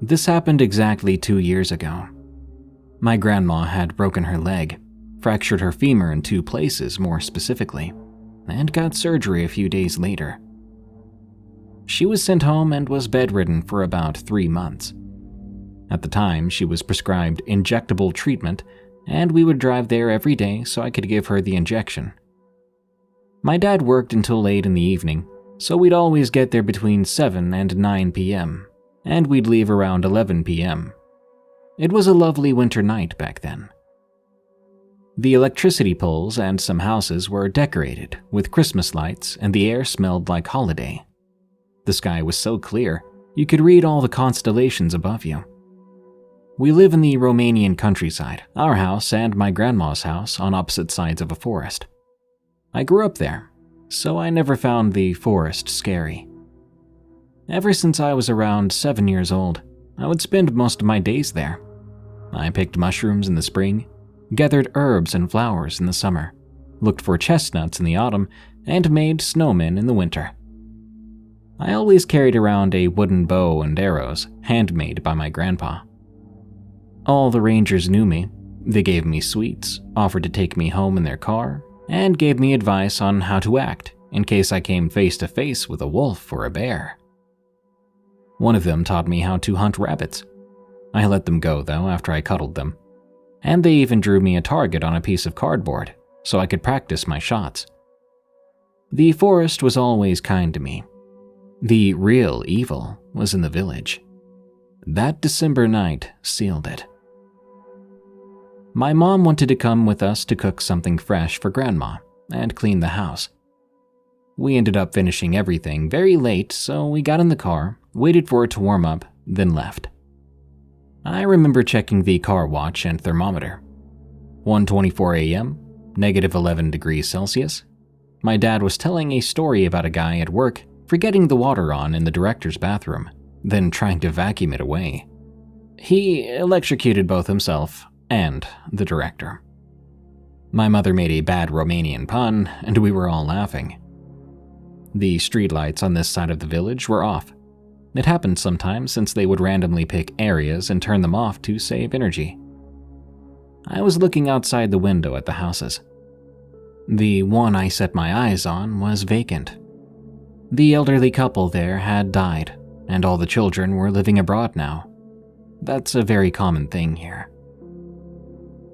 This happened exactly 2 years ago. My grandma had broken her leg, fractured her femur in 2 places more specifically, and got surgery a few days later. She was sent home and was bedridden for about 3 months. At the time, she was prescribed injectable treatment, and we would drive there every day so I could give her the injection. My dad worked until late in the evening, so we'd always get there between 7 and 9 p.m., and we'd leave around 11 p.m. It was a lovely winter night back then. The electricity poles and some houses were decorated with Christmas lights, and the air smelled like holiday. The sky was so clear, you could read all the constellations above you. We live in the Romanian countryside, our house and my grandma's house on opposite sides of a forest. I grew up there, so I never found the forest scary. Ever since I was around 7 years old, I would spend most of my days there. I picked mushrooms in the spring, gathered herbs and flowers in the summer, looked for chestnuts in the autumn, and made snowmen in the winter. I always carried around a wooden bow and arrows, handmade by my grandpa. All the rangers knew me. They gave me sweets, offered to take me home in their car, and gave me advice on how to act in case I came face to face with a wolf or a bear. One of them taught me how to hunt rabbits. I let them go, though, after I cuddled them. And they even drew me a target on a piece of cardboard so I could practice my shots. The forest was always kind to me. The real evil was in the village. That December night sealed it. My mom wanted to come with us to cook something fresh for Grandma and clean the house. We ended up finishing everything very late, so we got in the car, waited for it to warm up, then left. I remember checking the car watch and thermometer. 1:24 a.m., -11 degrees Celsius. My dad was telling a story about a guy at work forgetting the water on in the director's bathroom, then trying to vacuum it away. He electrocuted both himself and the director. My mother made a bad Romanian pun, and we were all laughing. The streetlights on this side of the village were off. It happened sometimes since they would randomly pick areas and turn them off to save energy. I was looking outside the window at the houses. The one I set my eyes on was vacant. The elderly couple there had died, and all the children were living abroad now. That's a very common thing here.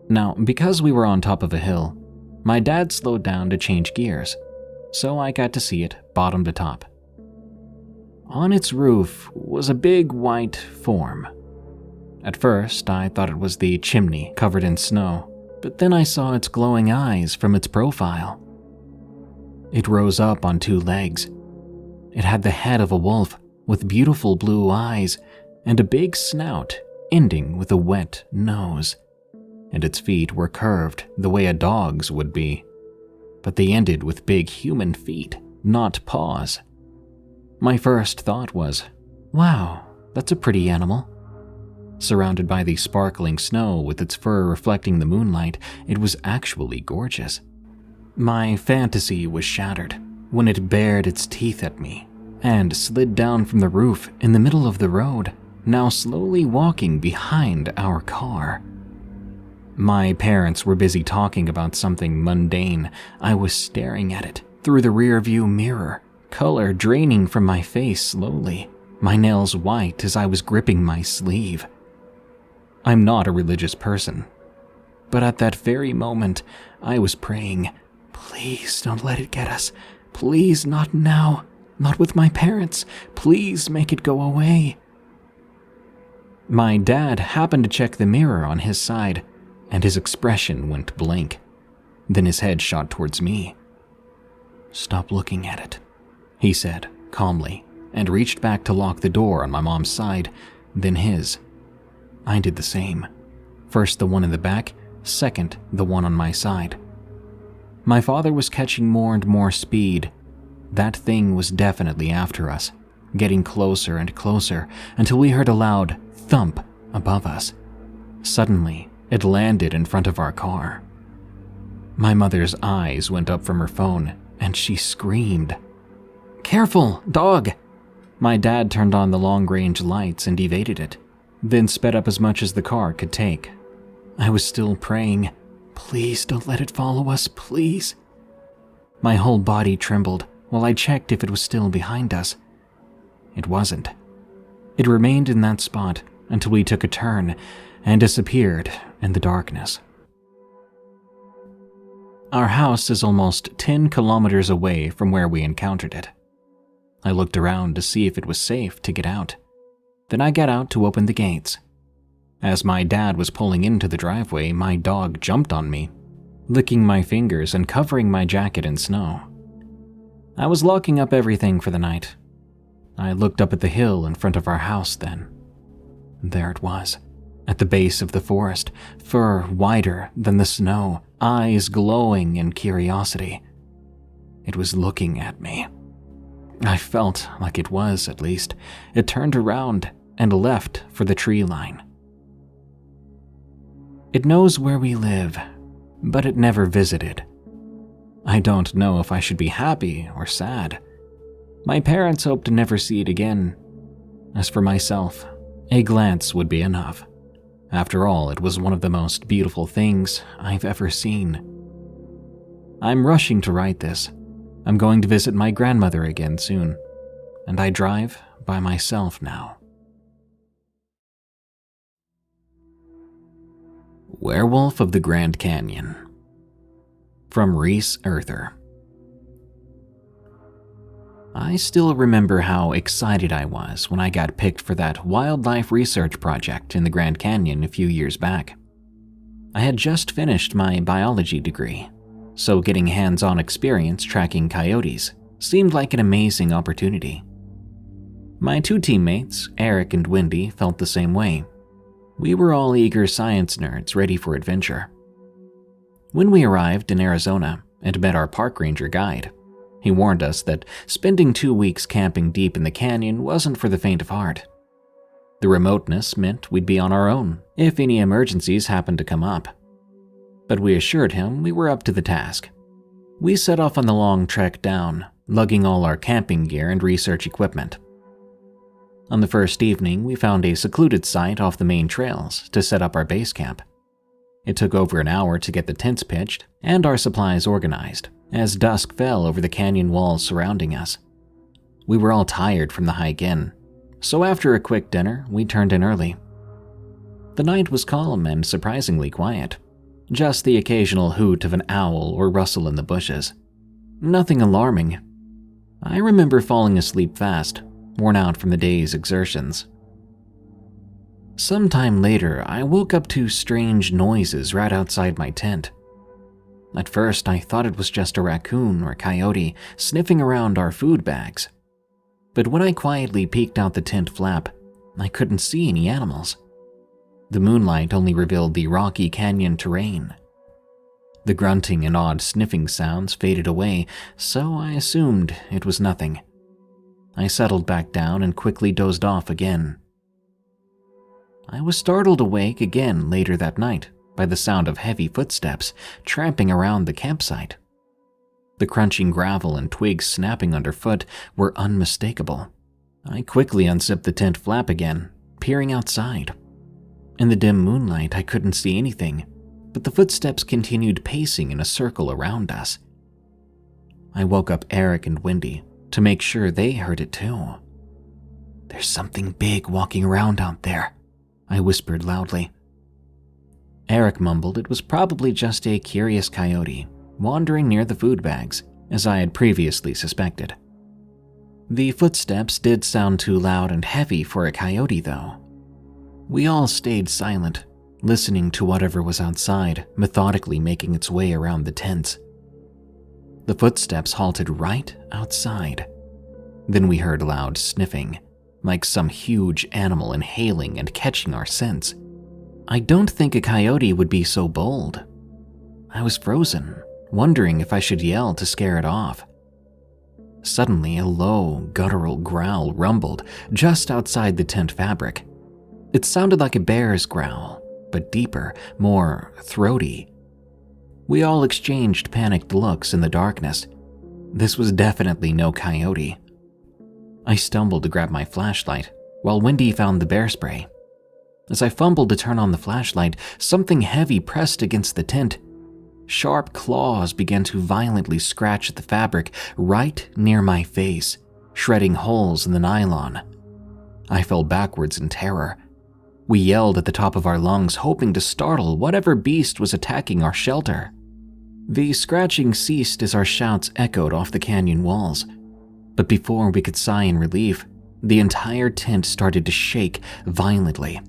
Now, because we were on top of a hill, my dad slowed down to change gears, so I got to see it bottom to top. On its roof was a big white form. At first, I thought it was the chimney covered in snow, but then I saw its glowing eyes from its profile. It rose up on two legs. It had the head of a wolf with beautiful blue eyes and a big snout ending with a wet nose, and its feet were curved the way a dog's would be, but they ended with big human feet, not paws. My first thought was, wow, that's a pretty animal. Surrounded by the sparkling snow with its fur reflecting the moonlight, it was actually gorgeous. My fantasy was shattered when it bared its teeth at me and slid down from the roof in the middle of the road, now slowly walking behind our car. My parents were busy talking about something mundane. I was staring at it through the rearview mirror, color draining from my face slowly, my nails white as I was gripping my sleeve. I'm not a religious person, but at that very moment, I was praying, please don't let it get us. Please not now, not with my parents. Please make it go away. My dad happened to check the mirror on his side, and his expression went blank. Then his head shot towards me. Stop looking at it, he said calmly, and reached back to lock the door on my mom's side, then his. I did the same. First the one in the back, second the one on my side. My father was catching more and more speed. That thing was definitely after us, getting closer and closer until we heard a loud thump above us. Suddenly, it landed in front of our car. My mother's eyes went up from her phone, and she screamed, "Careful, dog!" My dad turned on the long-range lights and evaded it, then sped up as much as the car could take. I was still praying, please don't let it follow us, please. My whole body trembled while I checked if it was still behind us. It wasn't. It remained in that spot until we took a turn and disappeared in the darkness. Our house is almost 10 kilometers away from where we encountered it. I looked around to see if it was safe to get out. Then I got out to open the gates. As my dad was pulling into the driveway, my dog jumped on me, licking my fingers and covering my jacket in snow. I was locking up everything for the night. I looked up at the hill in front of our house then. There it was, at the base of the forest, fur wider than the snow, eyes glowing in curiosity. It was looking at me. I felt like it was, at least. It turned around and left for the tree line. It knows where we live, but it never visited. I don't know if I should be happy or sad. My parents hope to never see it again. As for myself, a glance would be enough. After all, it was one of the most beautiful things I've ever seen. I'm rushing to write this. I'm going to visit my grandmother again soon, and I drive by myself now. Werewolf of the Grand Canyon, from Reese Earther. I still remember how excited I was when I got picked for that wildlife research project in the Grand Canyon a few years back. I had just finished my biology degree, so getting hands-on experience tracking coyotes seemed like an amazing opportunity. My two teammates, Eric and Wendy, felt the same way. We were all eager science nerds ready for adventure. When we arrived in Arizona and met our park ranger guide, he warned us that spending 2 weeks camping deep in the canyon wasn't for the faint of heart. The remoteness meant we'd be on our own if any emergencies happened to come up. But we assured him we were up to the task. We set off on the long trek down, lugging all our camping gear and research equipment. On the first evening, we found a secluded site off the main trails to set up our base camp. It took over an hour to get the tents pitched and our supplies organized, as dusk fell over the canyon walls surrounding us. We were all tired from the hike in, so after a quick dinner, we turned in early. The night was calm and surprisingly quiet. just the occasional hoot of an owl or rustle in the bushes. Nothing alarming. I remember falling asleep fast, worn out from the day's exertions. Sometime later, I woke up to strange noises right outside my tent. At first, I thought it was just a raccoon or coyote sniffing around our food bags. But when I quietly peeked out the tent flap, I couldn't see any animals. The moonlight only revealed the rocky canyon terrain. The grunting and odd sniffing sounds faded away, so I assumed it was nothing. I settled back down and quickly dozed off again. I was startled awake again later that night by the sound of heavy footsteps tramping around the campsite. The crunching gravel and twigs snapping underfoot were unmistakable. I quickly unzipped the tent flap again, peering outside. In the dim moonlight, I couldn't see anything, but the footsteps continued pacing in a circle around us. I woke up Eric and Wendy to make sure they heard it too. "There's something big walking around out there," I whispered loudly. Eric mumbled it was probably just a curious coyote wandering near the food bags, as I had previously suspected. The footsteps did sound too loud and heavy for a coyote, though. We all stayed silent, listening to whatever was outside, methodically making its way around the tents. The footsteps halted right outside. Then we heard loud sniffing, like some huge animal inhaling and catching our scents. I don't think a coyote would be so bold. I was frozen, wondering if I should yell to scare it off. Suddenly, a low, guttural growl rumbled just outside the tent fabric. It sounded like a bear's growl, but deeper, more throaty. We all exchanged panicked looks in the darkness. This was definitely no coyote. I stumbled to grab my flashlight, while Wendy found the bear spray. As I fumbled to turn on the flashlight, something heavy pressed against the tent. Sharp claws began to violently scratch at the fabric right near my face, shredding holes in the nylon. I fell backwards in terror. We yelled at the top of our lungs, hoping to startle whatever beast was attacking our shelter. The scratching ceased as our shouts echoed off the canyon walls. But before we could sigh in relief, the entire tent started to shake violently.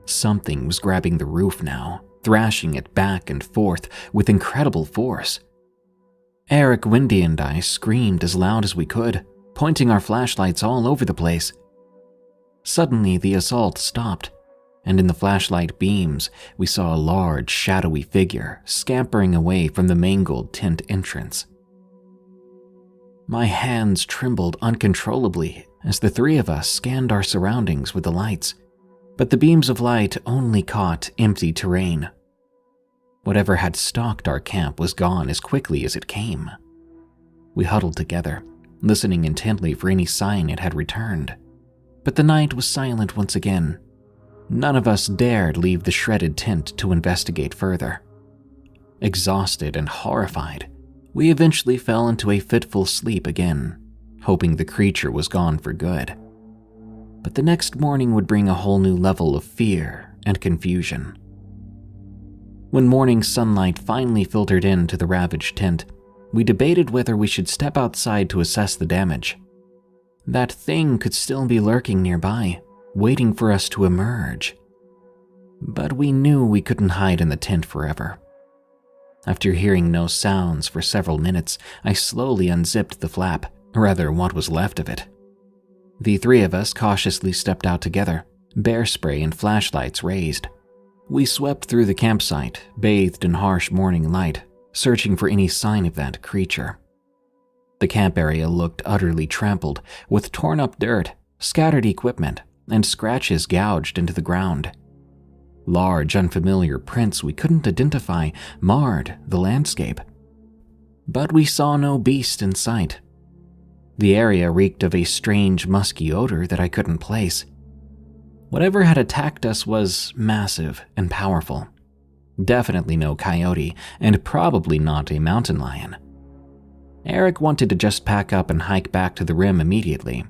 Something was grabbing the roof now, thrashing it back and forth with incredible force. Eric, Wendy, and I screamed as loud as we could, pointing our flashlights all over the place. Suddenly, the assault stopped, and in the flashlight beams, we saw a large, shadowy figure scampering away from the mangled tent entrance. My hands trembled uncontrollably as the three of us scanned our surroundings with the lights, but the beams of light only caught empty terrain. Whatever had stalked our camp was gone as quickly as it came. We huddled together, listening intently for any sign it had returned. But the night was silent once again. None of us dared leave the shredded tent to investigate further. Exhausted and horrified, we eventually fell into a fitful sleep again, hoping the creature was gone for good. But the next morning would bring a whole new level of fear and confusion. When morning sunlight finally filtered into the ravaged tent, we debated whether we should step outside to assess the damage. That thing could still be lurking nearby, waiting for us to emerge. But we knew we couldn't hide in the tent forever. After hearing no sounds for several minutes, I slowly unzipped the flap, or rather what was left of it. The three of us cautiously stepped out together, bear spray and flashlights raised. We swept through the campsite, bathed in harsh morning light, searching for any sign of that creature. The camp area looked utterly trampled, with torn up dirt, scattered equipment, and scratches gouged into the ground. Large, unfamiliar prints we couldn't identify marred the landscape. But we saw no beast in sight. The area reeked of a strange, musky odor that I couldn't place. Whatever had attacked us was massive and powerful. Definitely no coyote, and probably not a mountain lion. Eric wanted to just pack up and hike back to the rim immediately,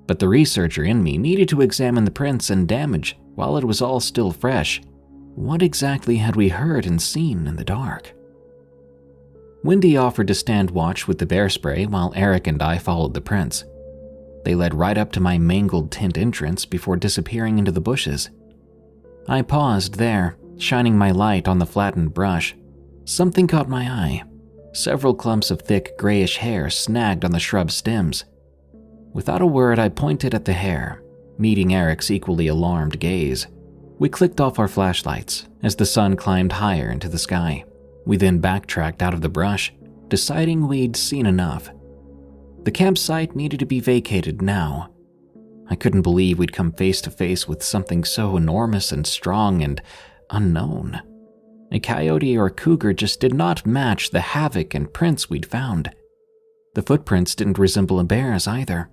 but the researcher in me needed to examine the prints and damage while it was all still fresh. What exactly had we heard and seen in the dark? Wendy offered to stand watch with the bear spray while Eric and I followed the prints. They led right up to my mangled tent entrance before disappearing into the bushes. I paused there, shining my light on the flattened brush. Something caught my eye. Several clumps of thick grayish hair snagged on the shrub stems. Without a word, I pointed at the hair, meeting Eric's equally alarmed gaze. We clicked off our flashlights as the sun climbed higher into the sky. We then backtracked out of the brush, deciding we'd seen enough. The campsite needed to be vacated now. I couldn't believe we'd come face to face with something so enormous and strong and unknown. A coyote or a cougar just did not match the havoc and prints we'd found. The footprints didn't resemble a bear's either.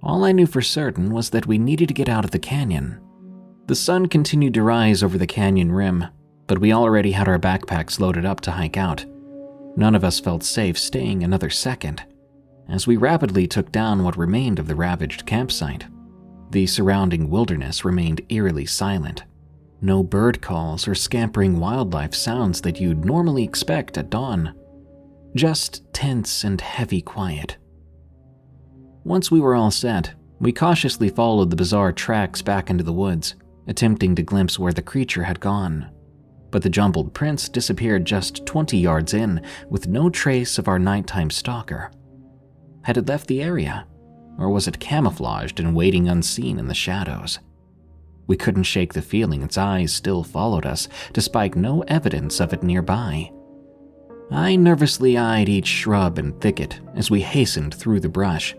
All I knew for certain was that we needed to get out of the canyon. The sun continued to rise over the canyon rim, but we already had our backpacks loaded up to hike out. None of us felt safe staying another second, as we rapidly took down what remained of the ravaged campsite. The surrounding wilderness remained eerily silent. No bird calls or scampering wildlife sounds that you'd normally expect at dawn. Just tense and heavy quiet. Once we were all set, we cautiously followed the bizarre tracks back into the woods, attempting to glimpse where the creature had gone. But the jumbled prints disappeared just 20 yards in, with no trace of our nighttime stalker. Had it left the area, or was it camouflaged and waiting unseen in the shadows? We couldn't shake the feeling its eyes still followed us, despite no evidence of it nearby. I nervously eyed each shrub and thicket as we hastened through the brush.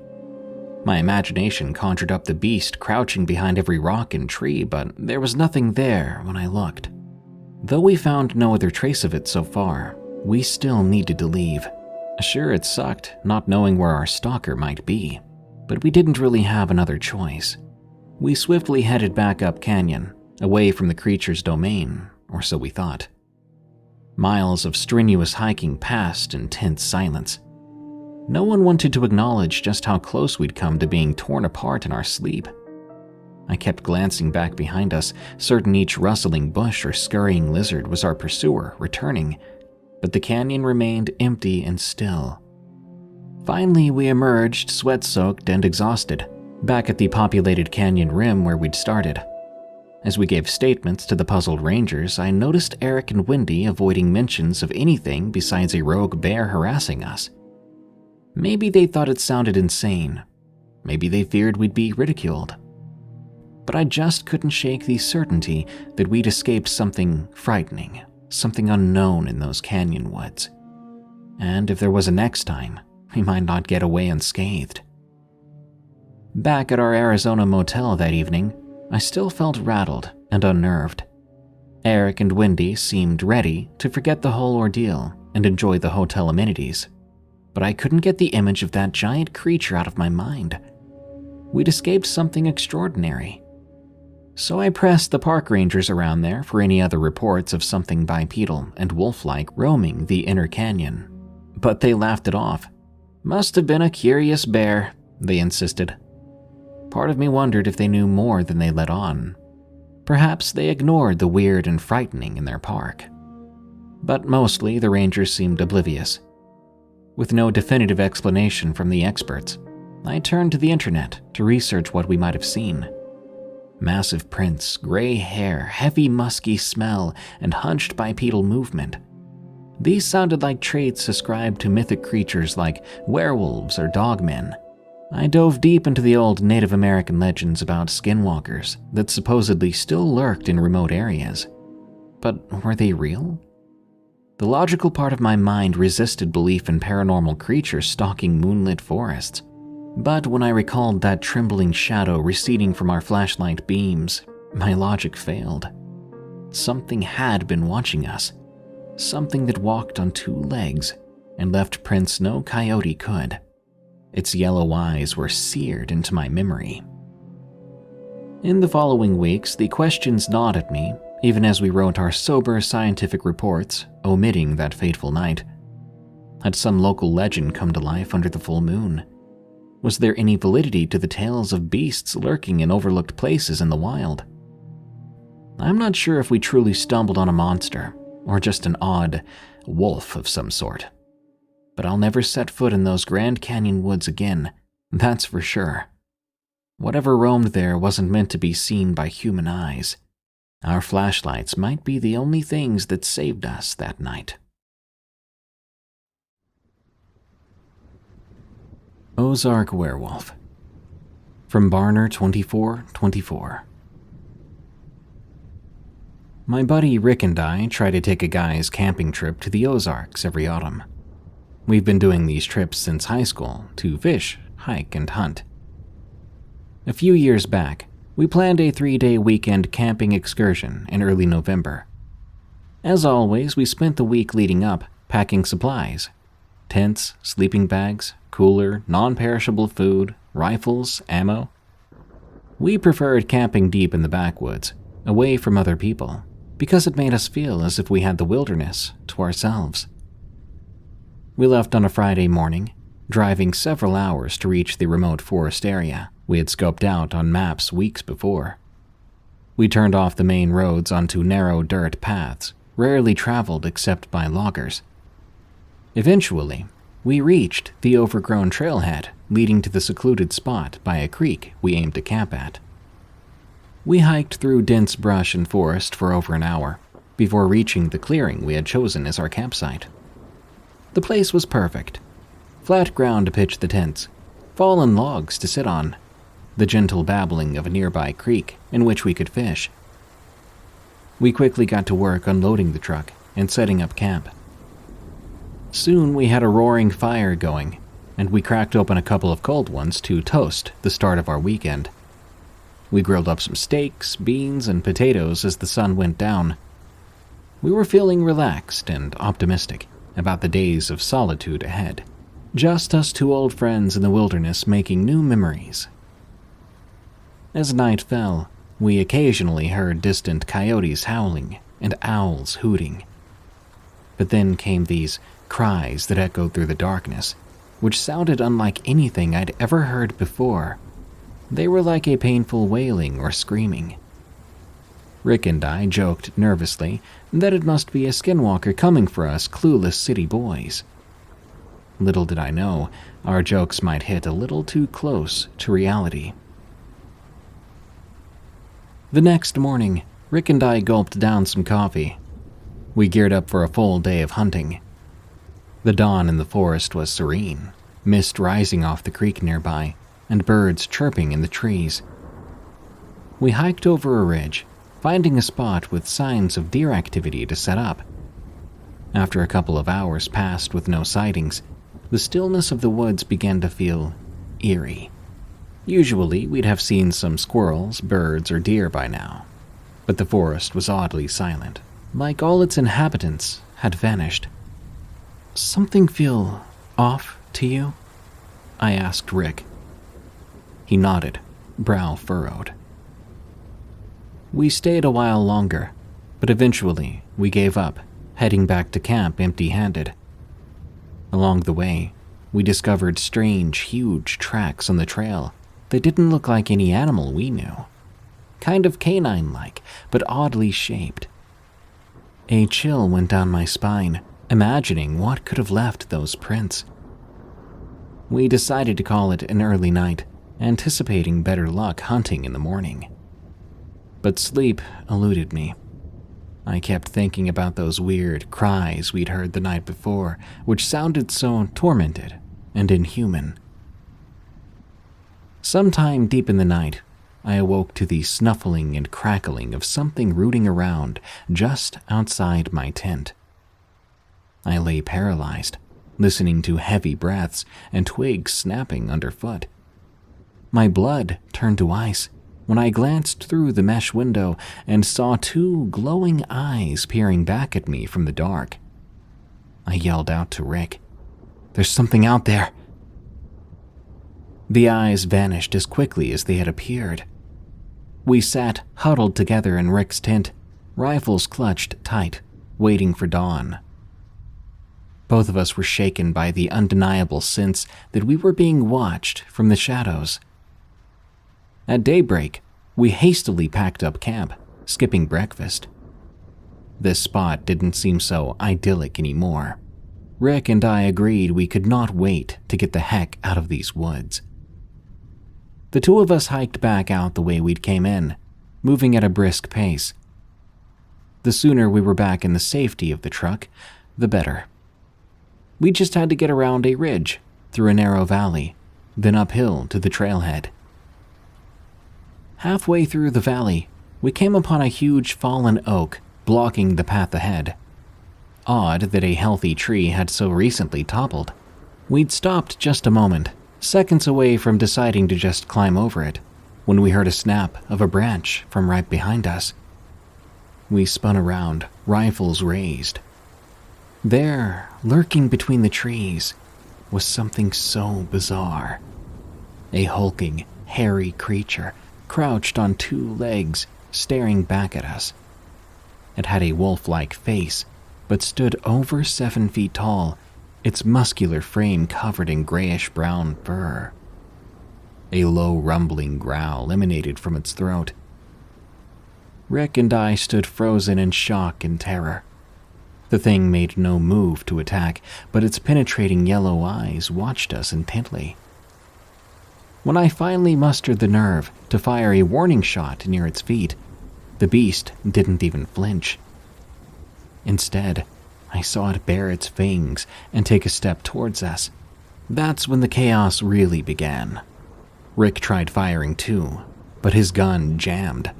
My imagination conjured up the beast crouching behind every rock and tree, but there was nothing there when I looked. Though we found no other trace of it so far, we still needed to leave. Sure, it sucked not knowing where our stalker might be, but we didn't really have another choice. We swiftly headed back up canyon, away from the creature's domain, or so we thought. Miles of strenuous hiking passed in tense silence. No one wanted to acknowledge just how close we'd come to being torn apart in our sleep. I kept glancing back behind us, certain each rustling bush or scurrying lizard was our pursuer returning, but the canyon remained empty and still. Finally, we emerged, sweat-soaked and exhausted, back at the populated canyon rim where we'd started. As we gave statements to the puzzled rangers, I noticed Eric and Wendy avoiding mentions of anything besides a rogue bear harassing us. Maybe they thought it sounded insane. Maybe they feared we'd be ridiculed. But I just couldn't shake the certainty that we'd escaped something frightening, something unknown in those canyon woods. And if there was a next time, we might not get away unscathed. Back at our Arizona motel that evening, I still felt rattled and unnerved. Eric and Wendy seemed ready to forget the whole ordeal and enjoy the hotel amenities, but I couldn't get the image of that giant creature out of my mind. We'd escaped something extraordinary. So I pressed the park rangers around there for any other reports of something bipedal and wolf-like roaming the inner canyon, but they laughed it off. Must have been a curious bear, they insisted. Part of me wondered if they knew more than they let on. Perhaps they ignored the weird and frightening in their park. But mostly the rangers seemed oblivious. With no definitive explanation from the experts, I turned to the internet to research what we might have seen. Massive prints, gray hair, heavy musky smell, and hunched bipedal movement. These sounded like traits ascribed to mythic creatures like werewolves or dogmen. I dove deep into the old Native American legends about skinwalkers that supposedly still lurked in remote areas. But were they real? The logical part of my mind resisted belief in paranormal creatures stalking moonlit forests. But when I recalled that trembling shadow receding from our flashlight beams, my logic failed. Something had been watching us. Something that walked on two legs and left prints no coyote could. Its yellow eyes were seared into my memory. In the following weeks, the questions gnawed at me, even as we wrote our sober scientific reports, omitting that fateful night. Had some local legend come to life under the full moon? Was there any validity to the tales of beasts lurking in overlooked places in the wild? I'm not sure if we truly stumbled on a monster, or just an odd wolf of some sort. But I'll never set foot in those Grand Canyon woods again, that's for sure. Whatever roamed there wasn't meant to be seen by human eyes. Our flashlights might be the only things that saved us that night. Ozark Werewolf. From Barner 2424. My buddy Rick and I try to take a guy's camping trip to the Ozarks every autumn. We've been doing these trips since high school to fish, hike, and hunt. A few years back, we planned a 3-day weekend camping excursion in early November. As always, we spent the week leading up packing supplies: tents, sleeping bags, cooler, non-perishable food, rifles, ammo. We preferred camping deep in the backwoods, away from other people, because it made us feel as if we had the wilderness to ourselves. We left on a Friday morning, driving several hours to reach the remote forest area we had scoped out on maps weeks before. We turned off the main roads onto narrow dirt paths, rarely traveled except by loggers. Eventually, we reached the overgrown trailhead leading to the secluded spot by a creek we aimed to camp at. We hiked through dense brush and forest for over an hour before reaching the clearing we had chosen as our campsite. The place was perfect. Flat ground to pitch the tents, fallen logs to sit on, the gentle babbling of a nearby creek in which we could fish. We quickly got to work unloading the truck and setting up camp. Soon we had a roaring fire going, and we cracked open a couple of cold ones to toast the start of our weekend. We grilled up some steaks, beans, and potatoes as the sun went down. We were feeling relaxed and optimistic about the days of solitude ahead. Just us two old friends in the wilderness making new memories. As night fell, we occasionally heard distant coyotes howling and owls hooting. But then came these cries that echoed through the darkness, which sounded unlike anything I'd ever heard before. They were like a painful wailing or screaming. Rick and I joked nervously that it must be a skinwalker coming for us clueless city boys. Little did I know, our jokes might hit a little too close to reality. The next morning, Rick and I gulped down some coffee. We geared up for a full day of hunting. The dawn in the forest was serene, mist rising off the creek nearby, and birds chirping in the trees. We hiked over a ridge, finding a spot with signs of deer activity to set up. After a couple of hours passed with no sightings, the stillness of the woods began to feel eerie. Usually, we'd have seen some squirrels, birds, or deer by now, but the forest was oddly silent, like all its inhabitants had vanished. "Something feel off to you?" I asked Rick. He nodded, brow furrowed. We stayed a while longer, but eventually we gave up, heading back to camp empty-handed. Along the way, we discovered strange, huge tracks on the trail that didn't look like any animal we knew. Kind of canine-like, but oddly shaped. A chill went down my spine, imagining what could have left those prints. We decided to call it an early night, anticipating better luck hunting in the morning. But sleep eluded me. I kept thinking about those weird cries we'd heard the night before, which sounded so tormented and inhuman. Sometime deep in the night, I awoke to the snuffling and crackling of something rooting around just outside my tent. I lay paralyzed, listening to heavy breaths and twigs snapping underfoot. My blood turned to ice when I glanced through the mesh window and saw two glowing eyes peering back at me from the dark. I yelled out to Rick, "There's something out there!" The eyes vanished as quickly as they had appeared. We sat huddled together in Rick's tent, rifles clutched tight, waiting for dawn. Both of us were shaken by the undeniable sense that we were being watched from the shadows. At daybreak, we hastily packed up camp, skipping breakfast. This spot didn't seem so idyllic anymore. Rick and I agreed we could not wait to get the heck out of these woods. The two of us hiked back out the way we'd came in, moving at a brisk pace. The sooner we were back in the safety of the truck, the better. We just had to get around a ridge, through a narrow valley, then uphill to the trailhead. Halfway through the valley, we came upon a huge fallen oak blocking the path ahead. Odd that a healthy tree had so recently toppled. We'd stopped just a moment, seconds away from deciding to just climb over it, when we heard a snap of a branch from right behind us. We spun around, rifles raised. There, lurking between the trees, was something so bizarre. A hulking, hairy creature crouched on two legs, staring back at us. It had a wolf-like face, but stood over 7 feet tall, its muscular frame covered in grayish-brown fur. A low rumbling growl emanated from its throat. Rick and I stood frozen in shock and terror. The thing made no move to attack, but its penetrating yellow eyes watched us intently. When I finally mustered the nerve to fire a warning shot near its feet, the beast didn't even flinch. Instead, I saw it bare its fangs and take a step towards us. That's when the chaos really began. Rick tried firing too, but his gun jammed.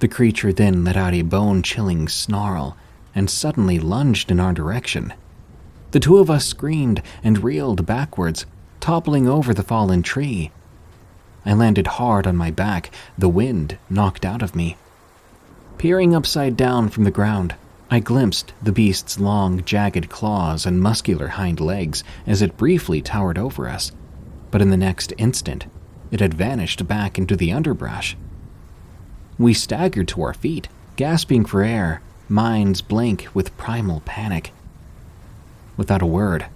The creature then let out a bone-chilling snarl and suddenly lunged in our direction. The two of us screamed and reeled backwards, toppling over the fallen tree. I landed hard on my back, the wind knocked out of me. Peering upside down from the ground, I glimpsed the beast's long, jagged claws and muscular hind legs as it briefly towered over us, but in the next instant, it had vanished back into the underbrush. We staggered to our feet, gasping for air, minds blank with primal panic. Without a word,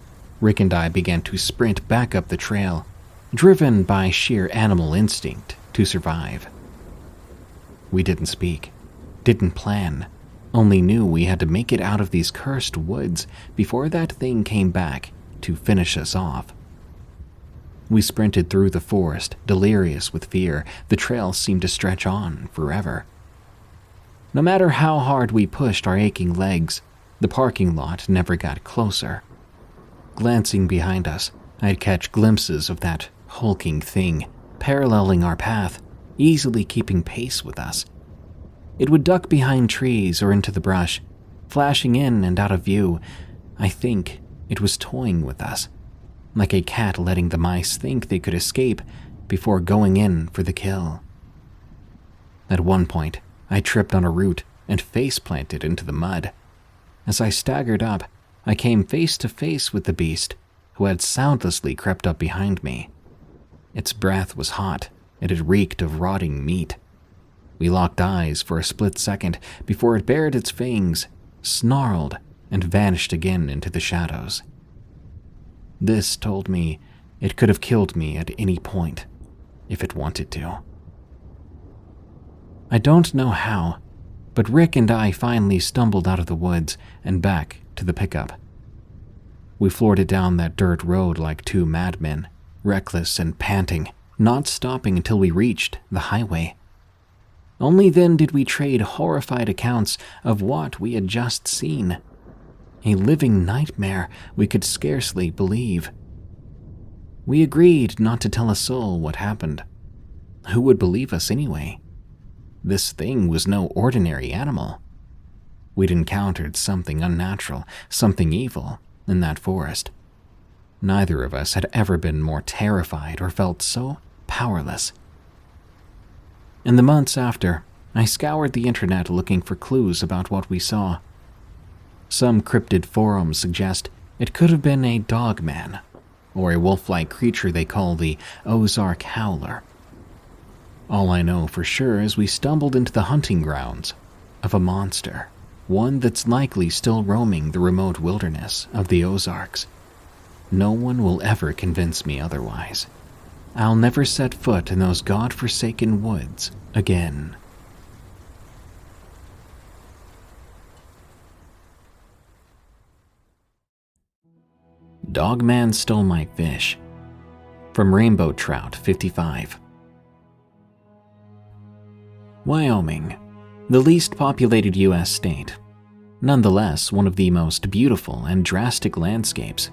Rick and I began to sprint back up the trail, driven by sheer animal instinct to survive. We didn't speak, didn't plan, only knew we had to make it out of these cursed woods before that thing came back to finish us off. We sprinted through the forest, delirious with fear. The trail seemed to stretch on forever. No matter how hard we pushed our aching legs, the parking lot never got closer. Glancing behind us, I'd catch glimpses of that hulking thing, paralleling our path, easily keeping pace with us. It would duck behind trees or into the brush, flashing in and out of view. I think it was toying with us, like a cat letting the mice think they could escape before going in for the kill. At one point, I tripped on a root and face-planted into the mud. As I staggered up, I came face to face with the beast, who had soundlessly crept up behind me. Its breath was hot, and it reeked of rotting meat. We locked eyes for a split second before it bared its fangs, snarled, and vanished again into the shadows. This told me it could have killed me at any point, if it wanted to. I don't know how, but Rick and I finally stumbled out of the woods and back to the pickup. We floored it down that dirt road like two madmen, reckless and panting, not stopping until we reached the highway. Only then did we trade horrified accounts of what we had just seen. A living nightmare we could scarcely believe. We agreed not to tell a soul what happened. Who would believe us anyway? This thing was no ordinary animal. We'd encountered something unnatural, something evil, in that forest. Neither of us had ever been more terrified or felt so powerless. In the months after, I scoured the internet looking for clues about what we saw. Some cryptid forums suggest it could have been a DOGMAN, or a wolf-like creature they call the Ozark Howler. All I know for sure is we stumbled into the hunting grounds of a monster, one that's likely still roaming the remote wilderness of the Ozarks. No one will ever convince me otherwise. I'll never set foot in those god-forsaken woods again. Dogman stole my fish. From Rainbow Trout 55. Wyoming, the least populated U.S. state. Nonetheless, one of the most beautiful and drastic landscapes.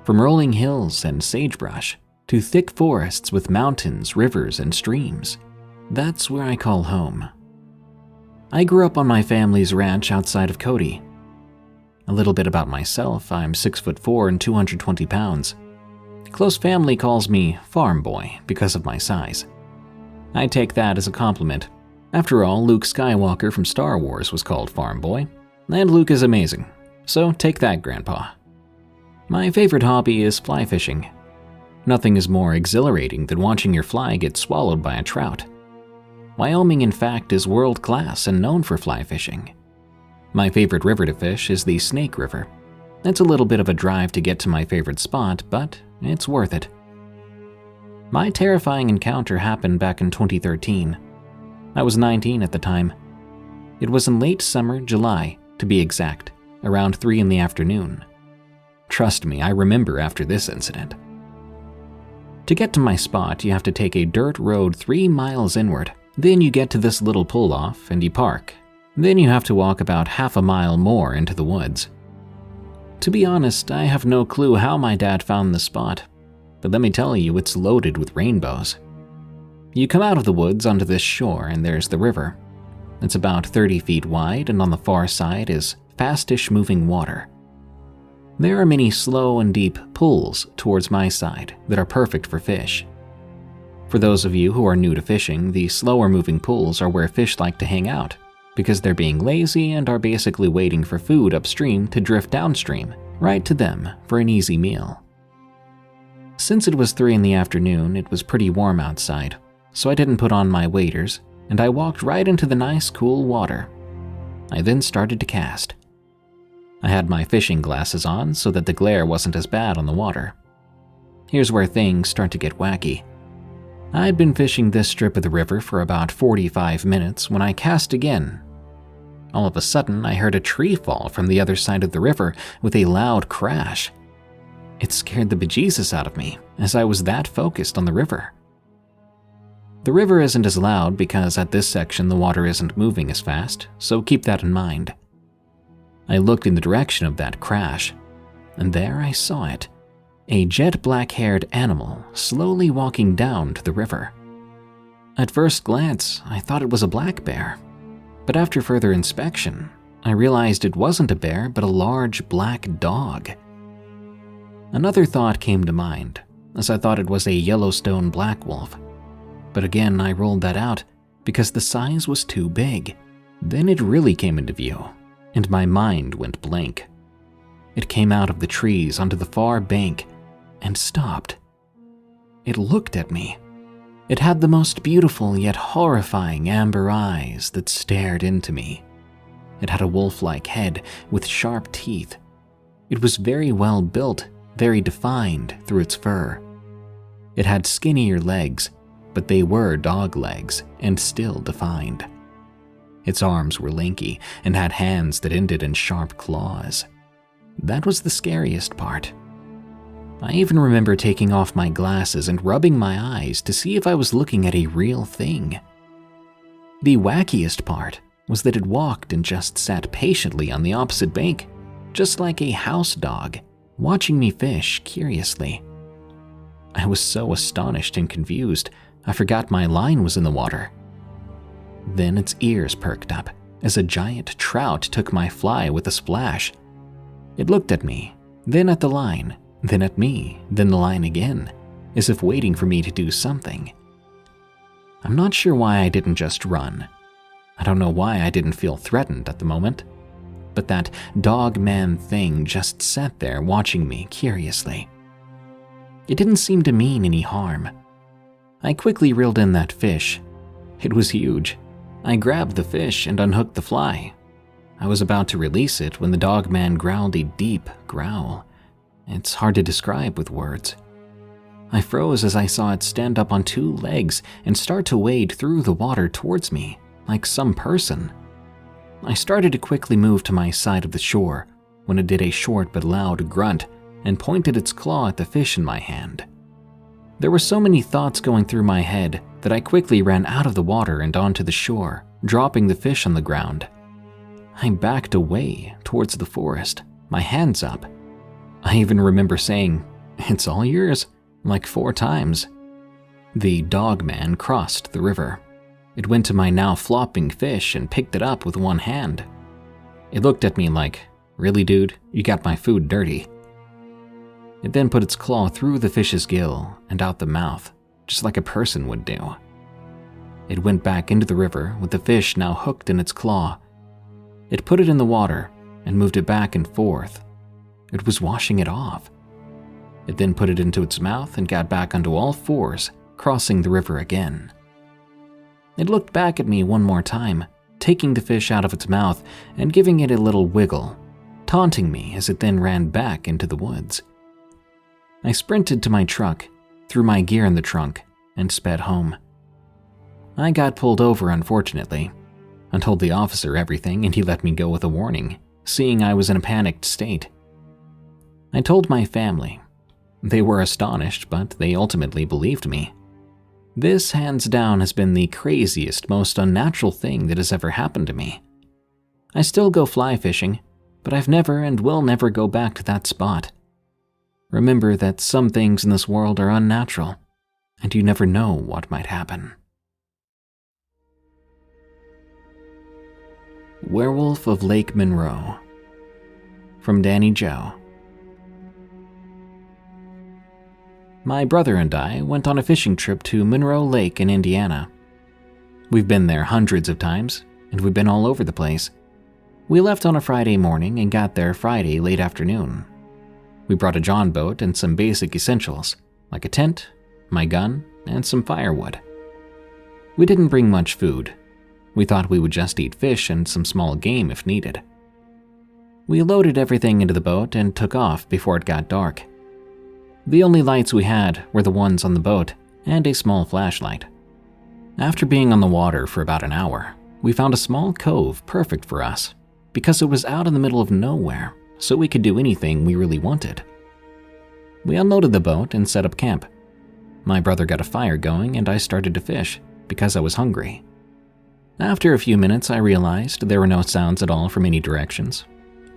From rolling hills and sagebrush to thick forests with mountains, rivers, and streams. That's where I call home. I grew up on my family's ranch outside of Cody. A little bit about myself: I'm 6'4" and 220 pounds. Close family calls me farm boy because of my size. I take that as a compliment. After all, Luke Skywalker from Star Wars was called farm boy, and Luke is amazing, so take that, Grandpa. My favorite hobby is fly fishing. Nothing is more exhilarating than watching your fly get swallowed by a trout. Wyoming, in fact, is world-class and known for fly fishing. My favorite river to fish is the Snake River. It's a little bit of a drive to get to my favorite spot, but it's worth it. My terrifying encounter happened back in 2013. I was 19 at the time. It was in late summer, July, to be exact, around 3 in the afternoon. Trust me, I remember after this incident. To get to my spot, you have to take a dirt road 3 miles inward. Then you get to this little pull-off and you park. Then you have to walk about half a mile more into the woods. To be honest, I have no clue how my dad found the spot, but let me tell you, it's loaded with rainbows. You come out of the woods onto this shore and there's the river. It's about 30 feet wide, and on the far side is fastish moving water. There are many slow and deep pulls towards my side that are perfect for fish. For those of you who are new to fishing, the slower moving pools are where fish like to hang out, because they're being lazy and are basically waiting for food upstream to drift downstream, right to them for an easy meal. Since it was 3 in the afternoon, it was pretty warm outside, so I didn't put on my waders, and I walked right into the nice cool water. I then started to cast. I had my fishing glasses on so that the glare wasn't as bad on the water. Here's where things start to get wacky. I'd been fishing this strip of the river for about 45 minutes when I cast again. All of a sudden, I heard a tree fall from the other side of the river with a loud crash. It scared the bejesus out of me, as I was that focused on the river. The river isn't as loud because at this section the water isn't moving as fast, so keep that in mind. I looked in the direction of that crash, and there I saw it. A jet black-haired animal slowly walking down to the river. At first glance, I thought it was a black bear, but after further inspection, I realized it wasn't a bear but a large black dog. Another thought came to mind, as I thought it was a Yellowstone black wolf, but again I ruled that out because the size was too big. Then it really came into view, and my mind went blank. It came out of the trees onto the far bank and stopped. It looked at me. It had the most beautiful yet horrifying amber eyes that stared into me. It had a wolf-like head with sharp teeth. It was very well built, very defined through its fur. It had skinnier legs, but they were dog legs and still defined. Its arms were lanky and had hands that ended in sharp claws. That was the scariest part. I even remember taking off my glasses and rubbing my eyes to see if I was looking at a real thing. The wackiest part was that it walked and just sat patiently on the opposite bank, just like a house dog, watching me fish curiously. I was so astonished and confused, I forgot my line was in the water. Then its ears perked up as a giant trout took my fly with a splash. It looked at me, then at the line, then at me, then the line again, as if waiting for me to do something. I'm not sure why I didn't just run. I don't know why I didn't feel threatened at the moment, but that dog-man thing just sat there watching me curiously. It didn't seem to mean any harm. I quickly reeled in that fish. It was huge. I grabbed the fish and unhooked the fly. I was about to release it when the dog-man growled a deep growl. It's hard to describe with words. I froze as I saw it stand up on 2 legs and start to wade through the water towards me, like some person. I started to quickly move to my side of the shore when it did a short but loud grunt and pointed its claw at the fish in my hand. There were so many thoughts going through my head that I quickly ran out of the water and onto the shore, dropping the fish on the ground. I backed away towards the forest, my hands up. I even remember saying, "It's all yours," like 4 times. The dogman crossed the river. It went to my now flopping fish and picked it up with one hand. It looked at me like, "Really, dude? You got my food dirty." It then put its claw through the fish's gill and out the mouth, just like a person would do. It went back into the river with the fish now hooked in its claw. It put it in the water and moved it back and forth. It was washing it off. It then put it into its mouth and got back onto all 4s, crossing the river again. It looked back at me one more time, taking the fish out of its mouth and giving it a little wiggle, taunting me as it then ran back into the woods. I sprinted to my truck, threw my gear in the trunk, and sped home. I got pulled over, unfortunately. I told the officer everything and he let me go with a warning, seeing I was in a panicked state. I told my family. They were astonished, but they ultimately believed me. This, hands down, has been the craziest, most unnatural thing that has ever happened to me. I still go fly fishing, but I've never and will never go back to that spot. Remember that some things in this world are unnatural, and you never know what might happen. Werewolf of Lake Monroe, from Danny Joe. My brother and I went on a fishing trip to Monroe Lake in Indiana. We've been there hundreds of times, and we've been all over the place. We left on a Friday morning and got there Friday late afternoon. We brought a John boat and some basic essentials, like a tent, my gun, and some firewood. We didn't bring much food. We thought we would just eat fish and some small game if needed. We loaded everything into the boat and took off before it got dark. The only lights we had were the ones on the boat and a small flashlight. After being on the water for about an hour, we found a small cove perfect for us because it was out in the middle of nowhere, so we could do anything we really wanted. We unloaded the boat and set up camp. My brother got a fire going and I started to fish because I was hungry. After a few minutes, I realized there were no sounds at all from any directions,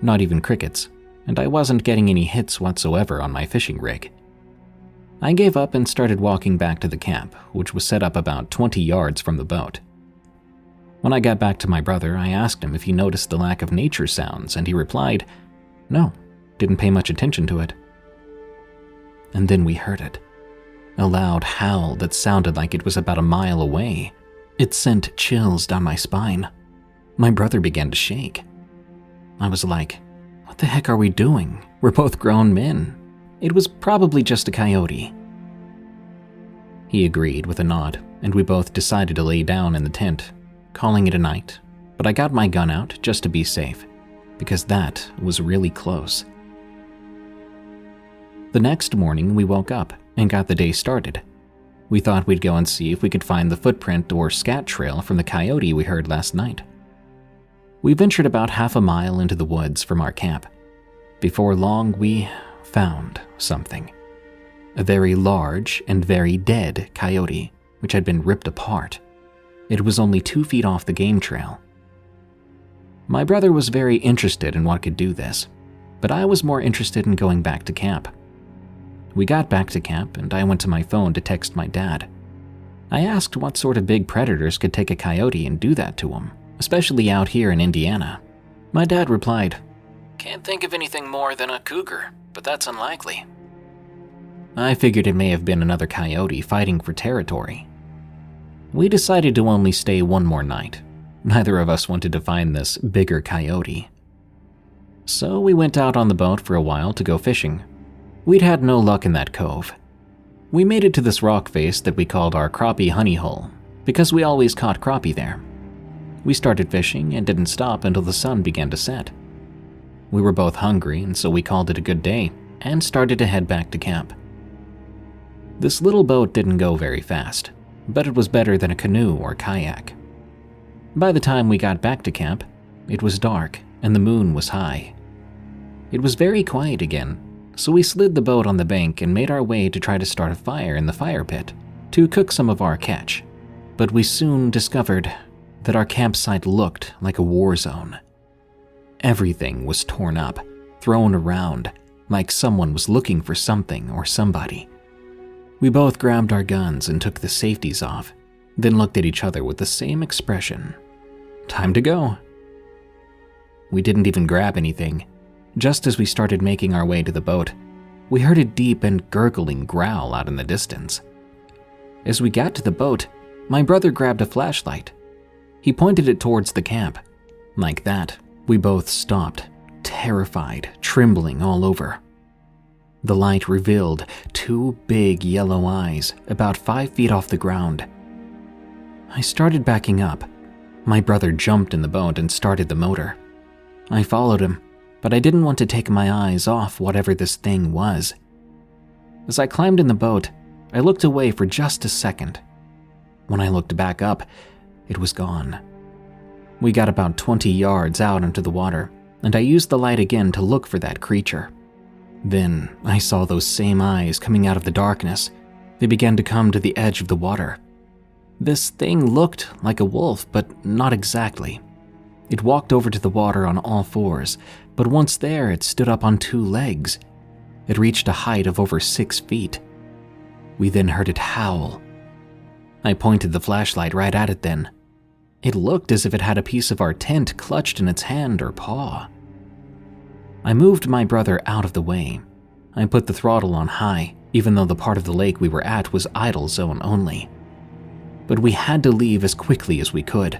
not even crickets, and I wasn't getting any hits whatsoever on my fishing rig. I gave up and started walking back to the camp, which was set up about 20 yards from the boat. When I got back to my brother, I asked him if he noticed the lack of nature sounds, and he replied, "No, didn't pay much attention to it." And then we heard it. A loud howl that sounded like it was about a mile away. It sent chills down my spine. My brother began to shake. I was like, "What the heck are we doing? We're both grown men. It was probably just a coyote." He agreed with a nod, and we both decided to lay down in the tent, calling it a night, but I got my gun out just to be safe, because that was really close. The next morning, we woke up and got the day started. We thought we'd go and see if we could find the footprint or scat trail from the coyote we heard last night. We ventured about half a mile into the woods from our camp. Before long, we found something. A very large and very dead coyote, which had been ripped apart. It was only 2 feet off the game trail. My brother was very interested in what could do this, but I was more interested in going back to camp. We got back to camp and I went to my phone to text my dad. I asked what sort of big predators could take a coyote and do that to him, especially out here in Indiana. My dad replied, "Can't think of anything more than a cougar, but that's unlikely." I figured it may have been another coyote fighting for territory. We decided to only stay one more night. Neither of us wanted to find this bigger coyote. So we went out on the boat for a while to go fishing. We'd had no luck in that cove. We made it to this rock face that we called our crappie honey hole, because we always caught crappie there. We started fishing and didn't stop until the sun began to set. We were both hungry, and so we called it a good day and started to head back to camp. This little boat didn't go very fast, but it was better than a canoe or kayak. By the time we got back to camp, it was dark and the moon was high. It was very quiet again, So we slid the boat on the bank and made our way to try to start a fire in the fire pit to cook some of our catch. But we soon discovered that our campsite looked like a war zone. Everything was torn up, thrown around, like someone was looking for something or somebody. We both grabbed our guns and took the safeties off, then looked at each other with the same expression. Time to go. We didn't even grab anything. Just as we started making our way to the boat, we heard a deep and gurgling growl out in the distance. As we got to the boat, my brother grabbed a flashlight. He pointed it towards the camp. Like that, we both stopped, terrified, trembling all over. The light revealed 2 big yellow eyes about 5 feet off the ground. I started backing up. My brother jumped in the boat and started the motor. I followed him, but I didn't want to take my eyes off whatever this thing was. As I climbed in the boat, I looked away for just a second. When I looked back up, it was gone. We got about 20 yards out into the water, and I used the light again to look for that creature. Then I saw those same eyes coming out of the darkness. They began to come to the edge of the water. This thing looked like a wolf, but not exactly. It walked over to the water on all 4s, but once there, it stood up on 2 legs. It reached a height of over 6 feet. We then heard it howl. I pointed the flashlight right at it then. It looked as if it had a piece of our tent clutched in its hand or paw. I moved my brother out of the way. I put the throttle on high, even though the part of the lake we were at was idle zone only. But we had to leave as quickly as we could.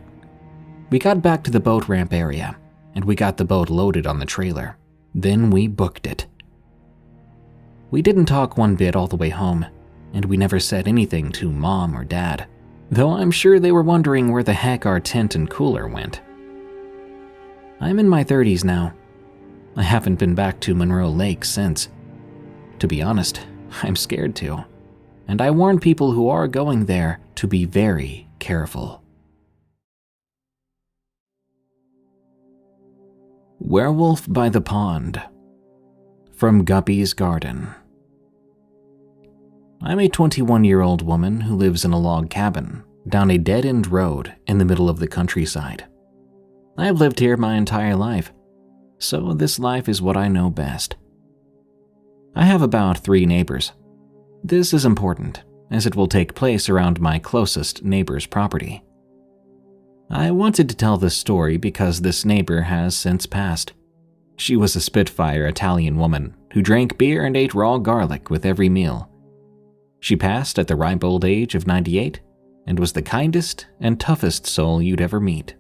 We got back to the boat ramp area, and we got the boat loaded on the trailer. Then we booked it. We didn't talk one bit all the way home, and we never said anything to Mom or Dad, though I'm sure they were wondering where the heck our tent and cooler went. I'm in my 30s now. I haven't been back to Monroe Lake since. To be honest, I'm scared to, and I warn people who are going there to be very careful. Werewolf by the Pond, from Guppy's Garden. I'm a 21-year-old woman who lives in a log cabin down a dead-end road in the middle of the countryside. I have lived here my entire life, so this life is what I know best. I have about 3 neighbors. This is important, as it will take place around my closest neighbor's property. I wanted to tell this story because this neighbor has since passed. She was a Spitfire Italian woman who drank beer and ate raw garlic with every meal. She passed at the ripe old age of 98 and was the kindest and toughest soul you'd ever meet.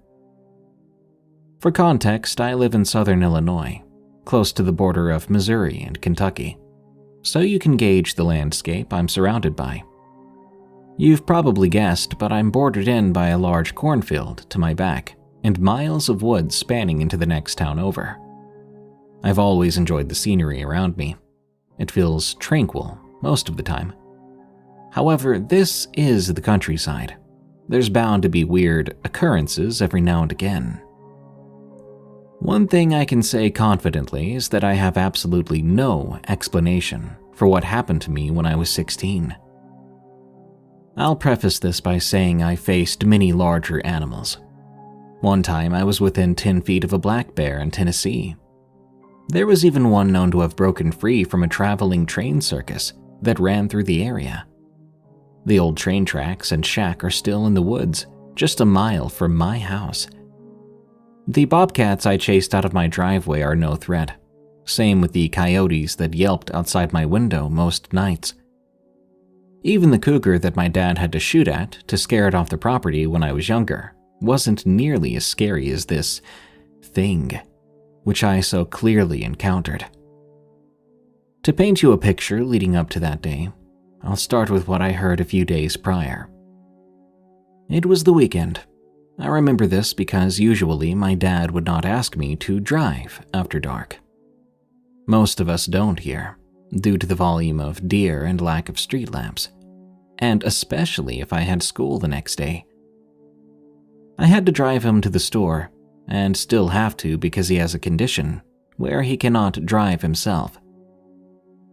For context, I live in southern Illinois, close to the border of Missouri and Kentucky, so you can gauge the landscape I'm surrounded by. You've probably guessed, but I'm bordered in by a large cornfield to my back and miles of woods spanning into the next town over. I've always enjoyed the scenery around me. It feels tranquil most of the time. However, this is the countryside. There's bound to be weird occurrences every now and again. One thing I can say confidently is that I have absolutely no explanation for what happened to me when I was 16. I'll preface this by saying I faced many larger animals. One time I was within 10 feet of a black bear in Tennessee. There was even one known to have broken free from a traveling train circus that ran through the area. The old train tracks and shack are still in the woods, just a mile from my house. The bobcats I chased out of my driveway are no threat. Same with the coyotes that yelped outside my window most nights. Even the cougar that my dad had to shoot at to scare it off the property when I was younger wasn't nearly as scary as this thing, which I so clearly encountered. To paint you a picture leading up to that day, I'll start with what I heard a few days prior. It was the weekend. I remember this because usually my dad would not ask me to drive after dark. Most of us don't here, due to the volume of deer and lack of street lamps, and especially if I had school the next day. I had to drive him to the store, and still have to because he has a condition where he cannot drive himself.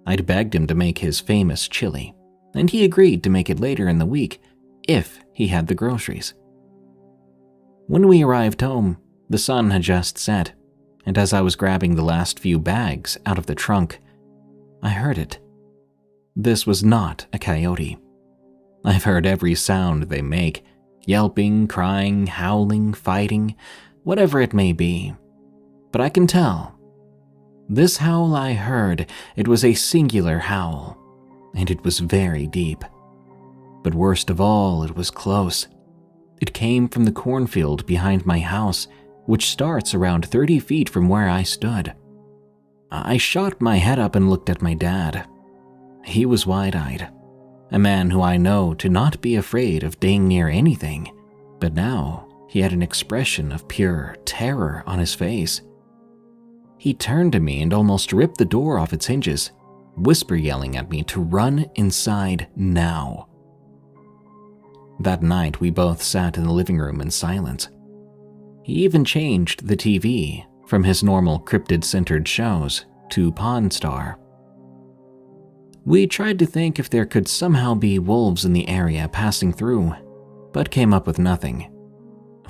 I'd begged him to make his famous chili, and he agreed to make it later in the week if he had the groceries. When we arrived home, the sun had just set, and as I was grabbing the last few bags out of the trunk, I heard it. This was not a coyote. I've heard every sound they make, yelping, crying, howling, fighting, whatever it may be. But I can tell. This howl I heard, it was a singular howl, and it was very deep. But worst of all, it was close. It came from the cornfield behind my house, which starts around 30 feet from where I stood. I shot my head up and looked at my dad. He was wide-eyed, a man who I know to not be afraid of dang near anything, but now he had an expression of pure terror on his face. He turned to me and almost ripped the door off its hinges, whisper yelling at me to run inside now. That night, we both sat in the living room in silence. He even changed the TV from his normal cryptid-centered shows to Pawn Star. We tried to think if there could somehow be wolves in the area passing through, but came up with nothing.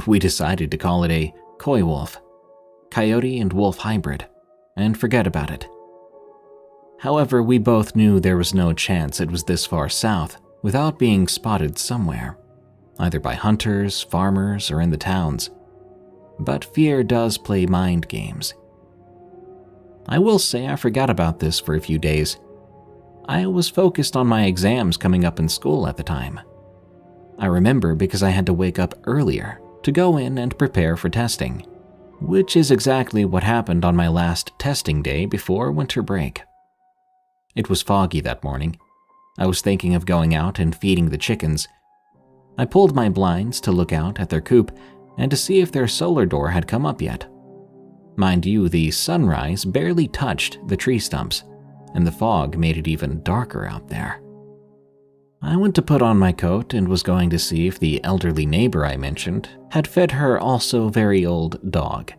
We decided to call it a coy wolf, coyote and wolf hybrid, and forget about it. However, we both knew there was no chance it was this far south without being spotted somewhere, either by hunters, farmers, or in the towns. But fear does play mind games. I will say I forgot about this for a few days. I was focused on my exams coming up in school at the time. I remember because I had to wake up earlier to go in and prepare for testing, which is exactly what happened on my last testing day before winter break. It was foggy that morning. I was thinking of going out and feeding the chickens. I pulled my blinds to look out at their coop and to see if their solar door had come up yet. Mind you, the sunrise barely touched the tree stumps, and the fog made it even darker out there. I went to put on my coat and was going to see if the elderly neighbor I mentioned had fed her also very old dog.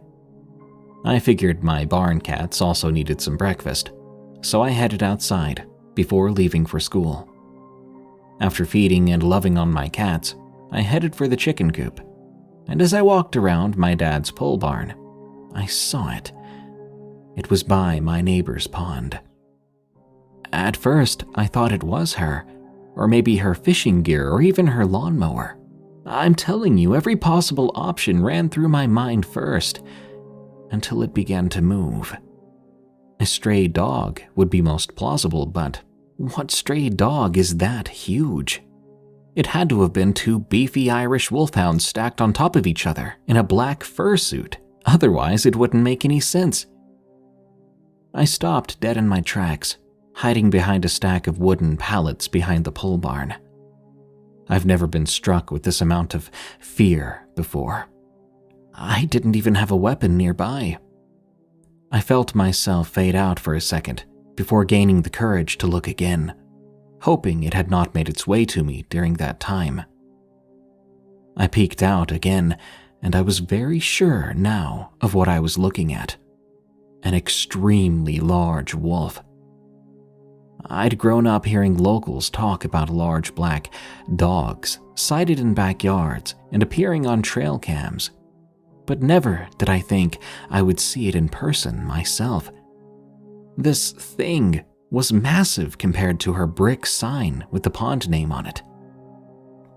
I figured my barn cats also needed some breakfast, so I headed outside before leaving for school. After feeding and loving on my cats, I headed for the chicken coop, and as I walked around my dad's pole barn, I saw it. It was by my neighbor's pond. At first, I thought it was her, or maybe her fishing gear, or even her lawnmower. I'm telling you, every possible option ran through my mind first, until it began to move. A stray dog would be most plausible, but what stray dog is that huge? It had to have been two beefy Irish wolfhounds stacked on top of each other in a black fursuit, otherwise it wouldn't make any sense. I stopped dead in my tracks, hiding behind a stack of wooden pallets behind the pole barn. I've never been struck with this amount of fear before. I didn't even have a weapon nearby. I felt myself fade out for a second before gaining the courage to look again, hoping it had not made its way to me during that time. I peeked out again, and I was very sure now of what I was looking at. An extremely large wolf. I'd grown up hearing locals talk about large black dogs sighted in backyards and appearing on trail cams, but never did I think I would see it in person myself. This thing was massive compared to her brick sign with the pond name on it.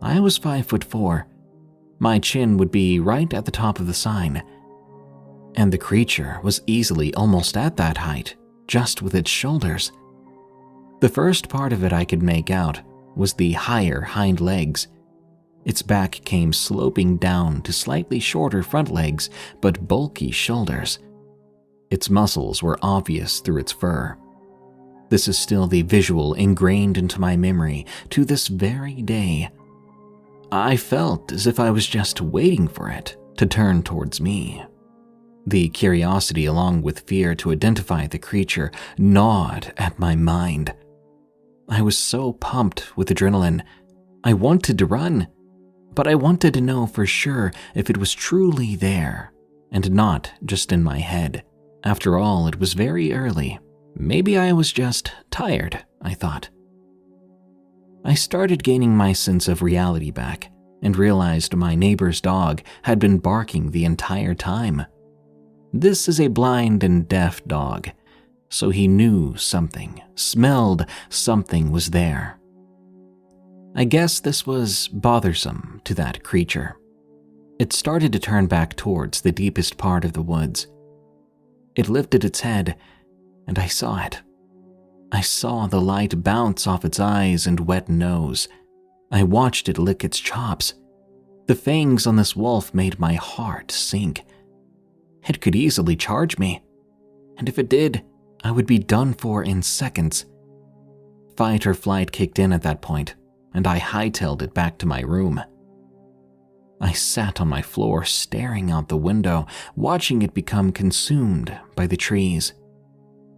I was 5'4". My chin would be right at the top of the sign, and the creature was easily almost at that height, just with its shoulders. The first part of it I could make out was the higher hind legs. Its back came sloping down to slightly shorter front legs, but bulky shoulders. Its muscles were obvious through its fur. This is still the visual ingrained into my memory to this very day. I felt as if I was just waiting for it to turn towards me. The curiosity along with fear to identify the creature gnawed at my mind. I was so pumped with adrenaline. I wanted to run, but I wanted to know for sure if it was truly there and not just in my head. After all, it was very early, Maybe I was just tired, I thought. I started gaining my sense of reality back and realized my neighbor's dog had been barking the entire time. This is a blind and deaf dog, so he knew something, smelled something was there. I guess this was bothersome to that creature. It started to turn back towards the deepest part of the woods. It lifted its head, and I saw it. I saw the light bounce off its eyes and wet nose. I watched it lick its chops. The fangs on this wolf made my heart sink. It could easily charge me, and if it did, I would be done for in seconds. Fight or flight kicked in at that point, and I hightailed it back to my room. I sat on my floor staring out the window, watching it become consumed by the trees.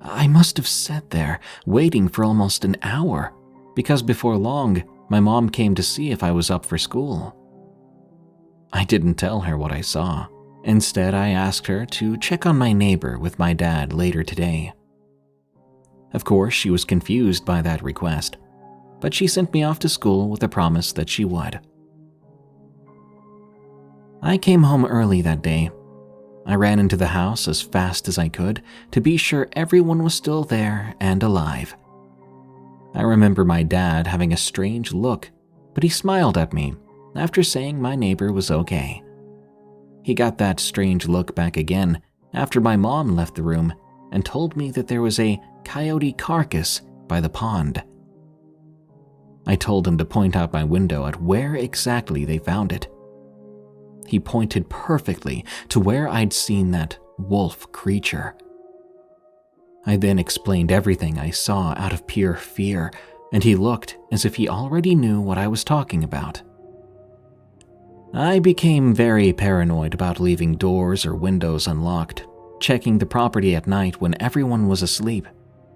I must have sat there, waiting for almost an hour, because before long, my mom came to see if I was up for school. I didn't tell her what I saw. Instead, I asked her to check on my neighbor with my dad later today. Of course, she was confused by that request, but she sent me off to school with a promise that she would. I came home early that day. I ran into the house as fast as I could to be sure everyone was still there and alive. I remember my dad having a strange look, but he smiled at me after saying my neighbor was okay. He got that strange look back again after my mom left the room and told me that there was a coyote carcass by the pond. I told him to point out my window at where exactly they found it. He pointed perfectly to where I'd seen that wolf creature. I then explained everything I saw out of pure fear, and he looked as if he already knew what I was talking about. I became very paranoid about leaving doors or windows unlocked, checking the property at night when everyone was asleep,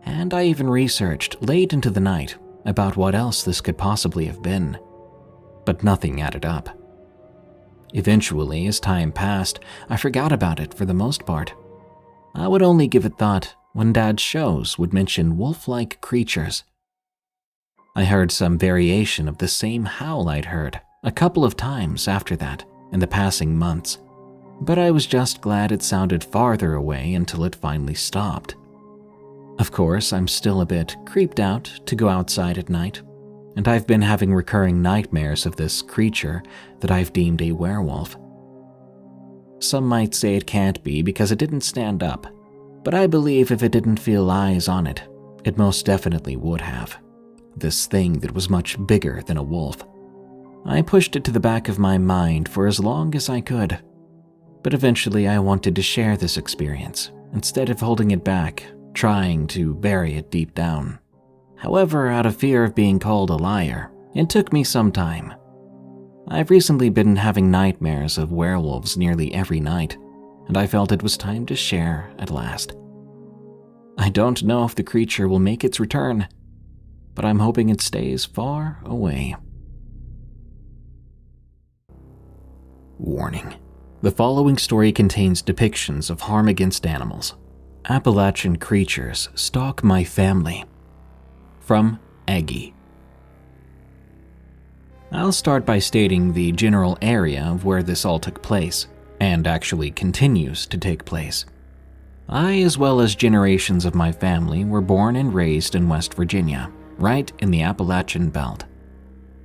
and I even researched late into the night about what else this could possibly have been, but nothing added up. Eventually, as time passed, I forgot about it for the most part. I would only give it thought when Dad's shows would mention wolf-like creatures. I heard some variation of the same howl I'd heard a couple of times after that in the passing months, but I was just glad it sounded farther away until it finally stopped. Of course, I'm still a bit creeped out to go outside at night, and I've been having recurring nightmares of this creature that I've deemed a werewolf. Some might say it can't be because it didn't stand up, but I believe if it didn't feel eyes on it, it most definitely would have. This thing that was much bigger than a wolf. I pushed it to the back of my mind for as long as I could, but eventually I wanted to share this experience instead of holding it back, trying to bury it deep down. However, out of fear of being called a liar, it took me some time. I've recently been having nightmares of werewolves nearly every night, and I felt it was time to share at last. I don't know if the creature will make its return, but I'm hoping it stays far away. Warning: the following story contains depictions of harm against animals. Appalachian creatures stalk my family. From Aggie. I'll start by stating the general area of where this all took place, and actually continues to take place. I, as well as generations of my family, were born and raised in West Virginia, right in the Appalachian Belt.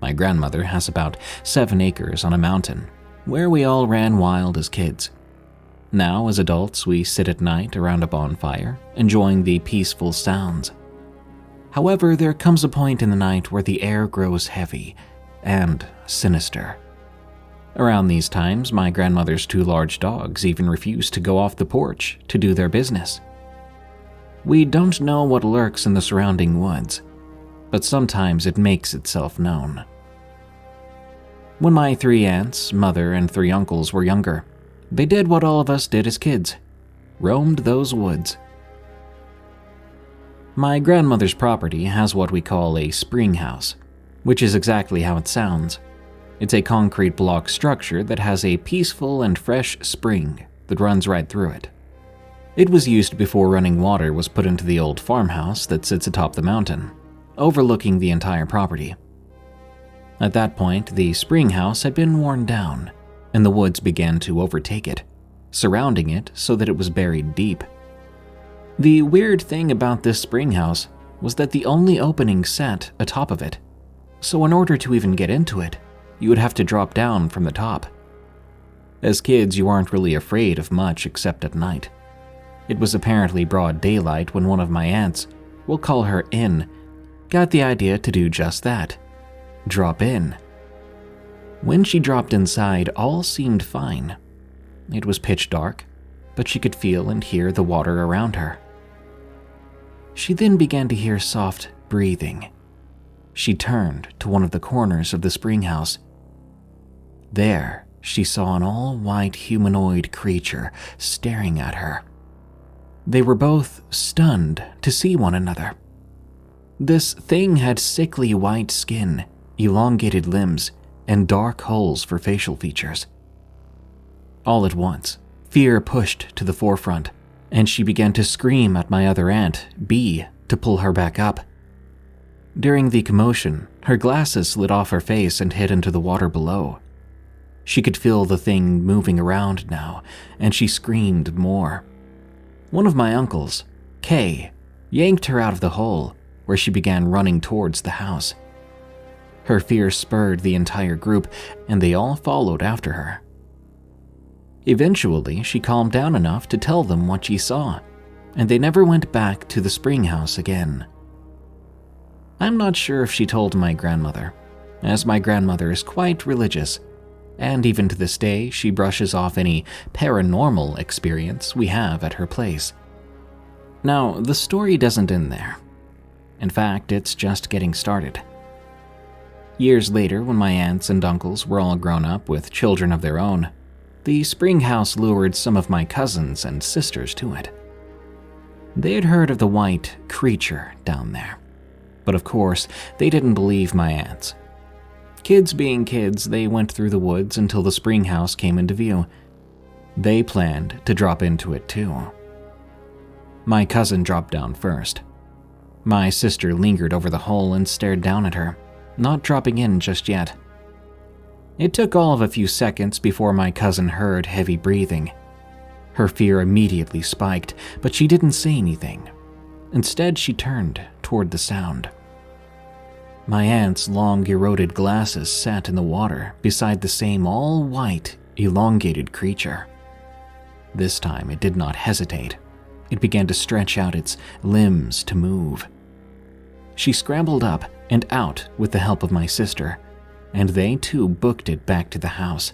My grandmother has about 7 acres on a mountain, where we all ran wild as kids. Now, as adults, we sit at night around a bonfire, enjoying the peaceful sounds. However, there comes a point in the night where the air grows heavy and sinister. Around these times, my grandmother's 2 large dogs even refuse to go off the porch to do their business. We don't know what lurks in the surrounding woods, but sometimes it makes itself known. When my 3 aunts, mother, and 3 uncles were younger, they did what all of us did as kids: roamed those woods. My grandmother's property has what we call a spring house, which is exactly how it sounds. It's a concrete block structure that has a peaceful and fresh spring that runs right through it. It was used before running water was put into the old farmhouse that sits atop the mountain, overlooking the entire property. At that point, the spring house had been worn down, and the woods began to overtake it, surrounding it so that it was buried deep. The weird thing about this spring house was that the only opening sat atop of it, so in order to even get into it, you would have to drop down from the top. As kids, you aren't really afraid of much except at night. It was apparently broad daylight when one of my aunts, we'll call her In, got the idea to do just that. Drop in. When she dropped inside, all seemed fine. It was pitch dark, but she could feel and hear the water around her. She then began to hear soft breathing. She turned to one of the corners of the spring house. There, she saw an all-white humanoid creature staring at her. They were both stunned to see one another. This thing had sickly white skin, elongated limbs, and dark holes for facial features. All at once, fear pushed to the forefront, and she began to scream at my other aunt, B, to pull her back up. During the commotion, her glasses slid off her face and hit into the water below. She could feel the thing moving around now, and she screamed more. One of my uncles, K, yanked her out of the hole, where she began running towards the house. Her fear spurred the entire group, and they all followed after her. Eventually, she calmed down enough to tell them what she saw, and they never went back to the spring house again. I'm not sure if she told my grandmother, as my grandmother is quite religious, and even to this day, she brushes off any paranormal experience we have at her place. Now, the story doesn't end there. In fact, it's just getting started. Years later, when my aunts and uncles were all grown up with children of their own, the spring house lured some of my cousins and sisters to it. They had heard of the white creature down there, but of course, they didn't believe my aunts. Kids being kids, they went through the woods until the spring house came into view. They planned to drop into it too. My cousin dropped down first. My sister lingered over the hole and stared down at her, not dropping in just yet. It took all of a few seconds before my cousin heard heavy breathing. Her fear immediately spiked, but she didn't say anything. Instead, she turned toward the sound. My aunt's long, eroded glasses sat in the water beside the same all-white, elongated creature. This time, it did not hesitate. It began to stretch out its limbs to move. She scrambled up and out with the help of my sister, and they too booked it back to the house.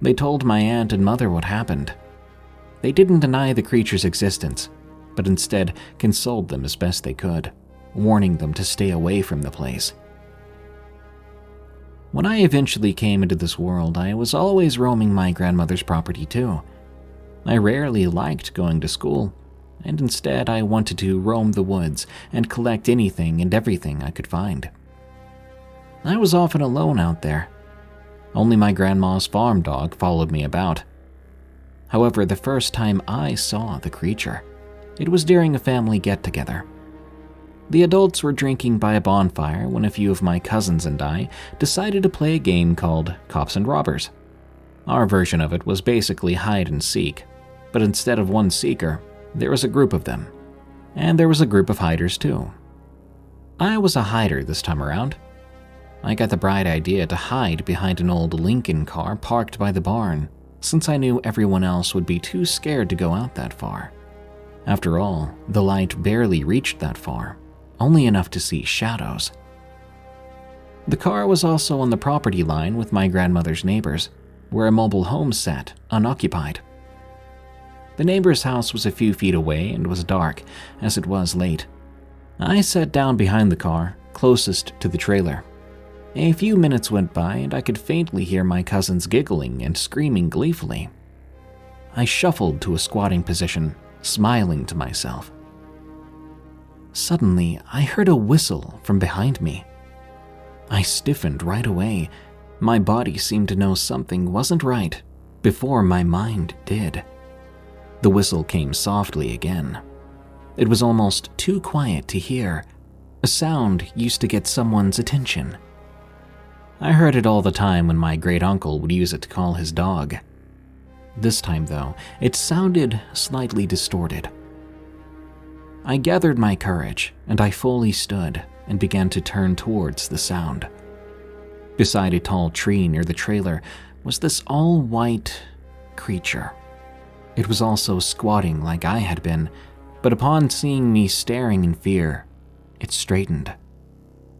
They told my aunt and mother what happened. They didn't deny the creature's existence, but instead consoled them as best they could, warning them to stay away from the place. When I eventually came into this world, I was always roaming my grandmother's property too. I rarely liked going to school, and instead I wanted to roam the woods and collect anything and everything I could find. I was often alone out there. Only my grandma's farm dog followed me about. However, the first time I saw the creature, it was during a family get-together. The adults were drinking by a bonfire when a few of my cousins and I decided to play a game called Cops and Robbers. Our version of it was basically hide and seek, but instead of one seeker, there was a group of them. And there was a group of hiders too. I was a hider this time around. I got the bright idea to hide behind an old Lincoln car parked by the barn, since I knew everyone else would be too scared to go out that far. After all, the light barely reached that far, only enough to see shadows. The car was also on the property line with my grandmother's neighbors, where a mobile home sat, unoccupied. The neighbor's house was a few feet away and was dark, as it was late. I sat down behind the car, closest to the trailer. A few minutes went by and I could faintly hear my cousins giggling and screaming gleefully. I shuffled to a squatting position, smiling to myself. Suddenly, I heard a whistle from behind me. I stiffened right away. My body seemed to know something wasn't right before my mind did. The whistle came softly again. It was almost too quiet to hear. A sound used to get someone's attention. I heard it all the time when my great-uncle would use it to call his dog. This time, though, it sounded slightly distorted. I gathered my courage, and I fully stood and began to turn towards the sound. Beside a tall tree near the trailer was this all-white creature. It was also squatting like I had been, but upon seeing me staring in fear, it straightened.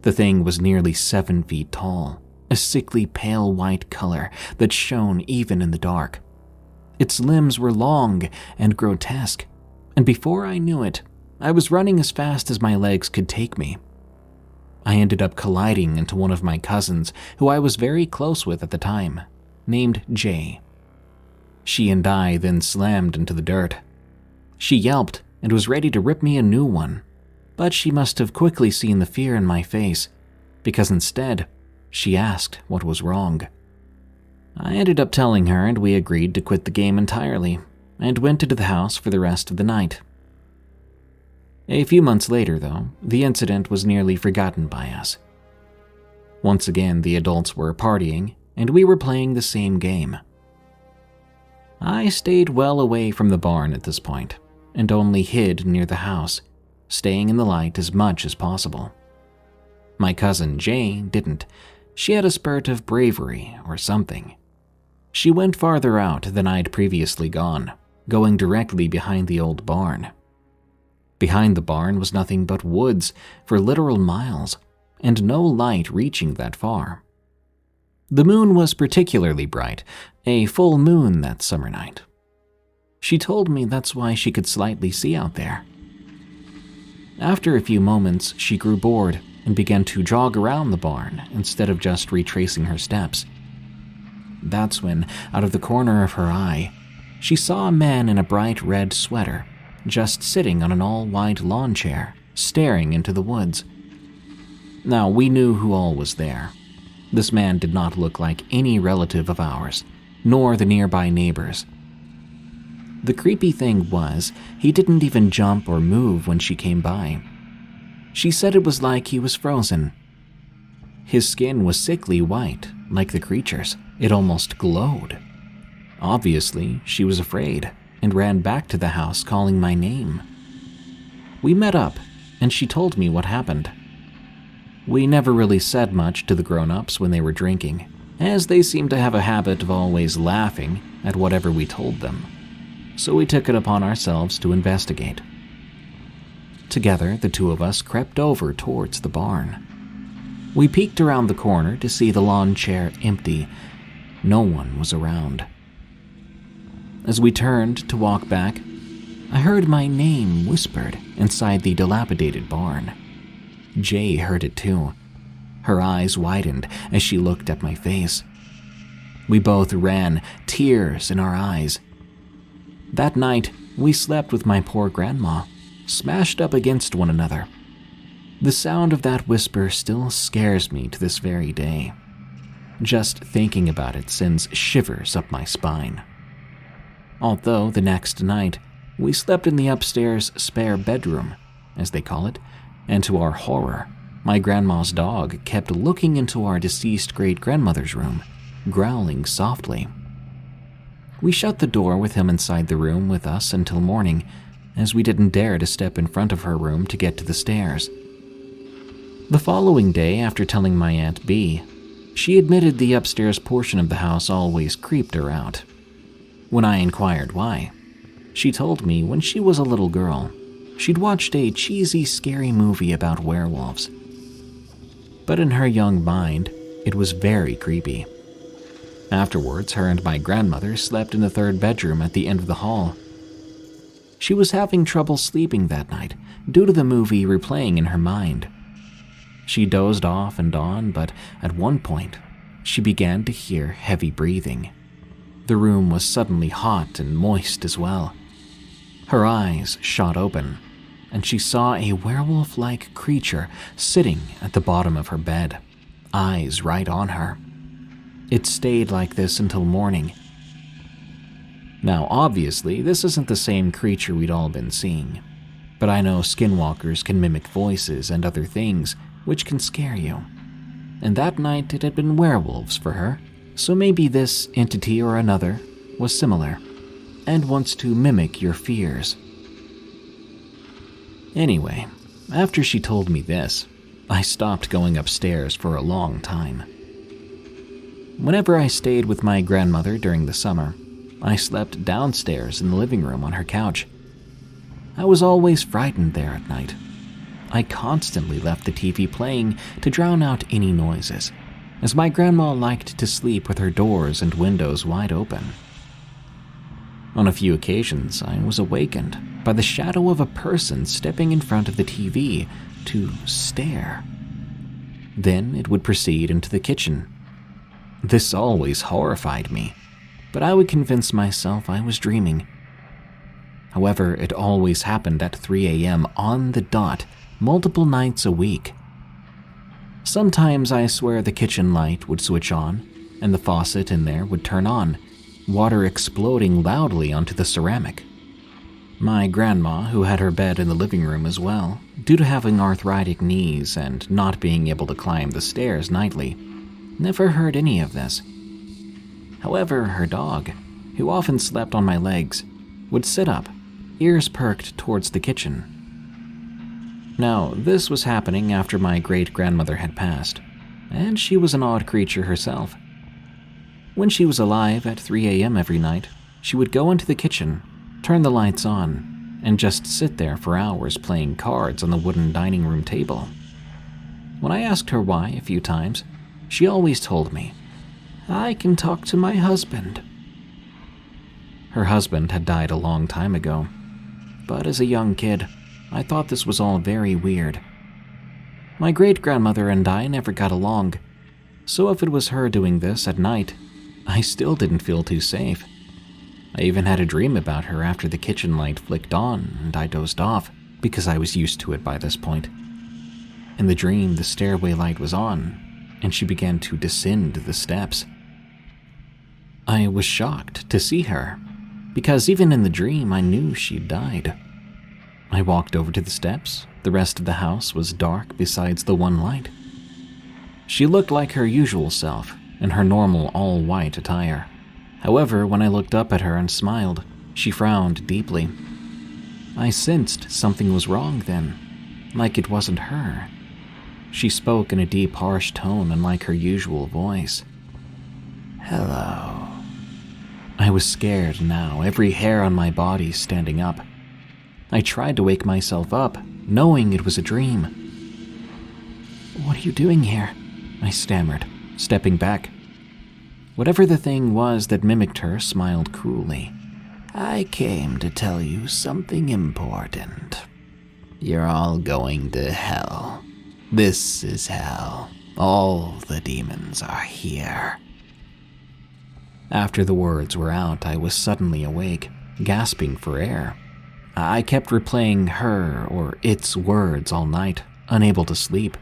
The thing was nearly 7 feet tall, a sickly pale white color that shone even in the dark. Its limbs were long and grotesque, and before I knew it, I was running as fast as my legs could take me. I ended up colliding into one of my cousins, who I was very close with at the time, named Jay. She and I then slammed into the dirt. She yelped and was ready to rip me a new one, but she must have quickly seen the fear in my face, because instead, she asked what was wrong. I ended up telling her, and we agreed to quit the game entirely, and went into the house for the rest of the night. A few months later, though, the incident was nearly forgotten by us. Once again, the adults were partying, and we were playing the same game. I stayed well away from the barn at this point, and only hid near the house, staying in the light as much as possible. My cousin Jay didn't. She had a spurt of bravery or something. She went farther out than I'd previously gone, going directly behind the old barn. Behind the barn was nothing but woods for literal miles, and no light reaching that far. The moon was particularly bright, a full moon that summer night. She told me that's why she could slightly see out there. After a few moments, she grew bored and began to jog around the barn instead of just retracing her steps. That's when, out of the corner of her eye, she saw a man in a bright red sweater just sitting on an all-white lawn chair, staring into the woods. Now, we knew who all was there. This man did not look like any relative of ours, nor the nearby neighbors. The creepy thing was, he didn't even jump or move when she came by. She said it was like he was frozen. His skin was sickly white, like the creature's. It almost glowed. Obviously, she was afraid and ran back to the house calling my name. We met up, and she told me what happened. We never really said much to the grown-ups when they were drinking, as they seemed to have a habit of always laughing at whatever we told them, so we took it upon ourselves to investigate. Together, the two of us crept over towards the barn. We peeked around the corner to see the lawn chair empty. No one was around. As we turned to walk back, I heard my name whispered inside the dilapidated barn. Jay heard it too. Her eyes widened as she looked at my face. We both ran, tears in our eyes. That night, we slept with my poor grandma, smashed up against one another. The sound of that whisper still scares me to this very day. Just thinking about it sends shivers up my spine. Although the next night, we slept in the upstairs spare bedroom, as they call it, and to our horror, my grandma's dog kept looking into our deceased great-grandmother's room, growling softly. We shut the door with him inside the room with us until morning, as we didn't dare to step in front of her room to get to the stairs. The following day, after telling my Aunt B, she admitted the upstairs portion of the house always creeped her out. When I inquired why, she told me when she was a little girl, she'd watched a cheesy, scary movie about werewolves. But in her young mind, it was very creepy. Afterwards, her and my grandmother slept in the third bedroom at the end of the hall. She was having trouble sleeping that night due to the movie replaying in her mind. She dozed off and on, but at one point, she began to hear heavy breathing. The room was suddenly hot and moist as well. Her eyes shot open, and she saw a werewolf-like creature sitting at the bottom of her bed, eyes right on her. It stayed like this until morning. Now, obviously, this isn't the same creature we'd all been seeing, but I know skinwalkers can mimic voices and other things, which can scare you. And that night it had been werewolves for her, so maybe this entity or another was similar, and wants to mimic your fears. Anyway, after she told me this, I stopped going upstairs for a long time. Whenever I stayed with my grandmother during the summer, I slept downstairs in the living room on her couch. I was always frightened there at night. I constantly left the TV playing to drown out any noises, as my grandma liked to sleep with her doors and windows wide open. On a few occasions, I was awakened by the shadow of a person stepping in front of the TV to stare. Then it would proceed into the kitchen. This always horrified me, but I would convince myself I was dreaming. However, it always happened at 3 a.m. on the dot, multiple nights a week. Sometimes I swear the kitchen light would switch on, and the faucet in there would turn on, water exploding loudly onto the ceramic. My grandma, who had her bed in the living room as well, due to having arthritic knees and not being able to climb the stairs nightly, never heard any of this. However, her dog, who often slept on my legs, would sit up, ears perked towards the kitchen. Now, this was happening after my great-grandmother had passed, and she was an odd creature herself. When she was alive at 3 a.m. every night, she would go into the kitchen, turn the lights on, and just sit there for hours playing cards on the wooden dining room table. When I asked her why a few times, she always told me, "I can talk to my husband." Her husband had died a long time ago, but as a young kid, I thought this was all very weird. My great-grandmother and I never got along, so if it was her doing this at night, I still didn't feel too safe. I even had a dream about her after the kitchen light flicked on and I dozed off because I was used to it by this point. In the dream, the stairway light was on, and she began to descend the steps. I was shocked to see her, because even in the dream I knew she'd died. I walked over to the steps. The rest of the house was dark besides the one light. She looked like her usual self in her normal all-white attire. However, when I looked up at her and smiled, she frowned deeply. I sensed something was wrong then, like it wasn't her. She spoke in a deep, harsh tone unlike her usual voice. "Hello." I was scared now, every hair on my body standing up. I tried to wake myself up, knowing it was a dream. "What are you doing here?" I stammered, stepping back. Whatever the thing was that mimicked her smiled cruelly. "I came to tell you something important. You're all going to hell. This is hell. All the demons are here." After the words were out, I was suddenly awake, gasping for air. I kept replaying her or its words all night, unable to sleep.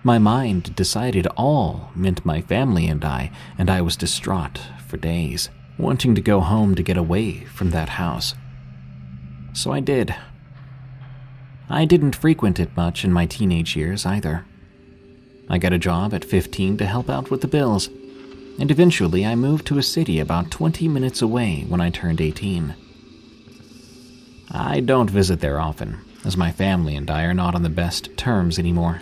My mind decided all meant my family and I was distraught for days, wanting to go home to get away from that house. So I did. I didn't frequent it much in my teenage years either. I got a job at 15 to help out with the bills, and eventually I moved to a city about 20 minutes away when I turned 18. I don't visit there often, as my family and I are not on the best terms anymore.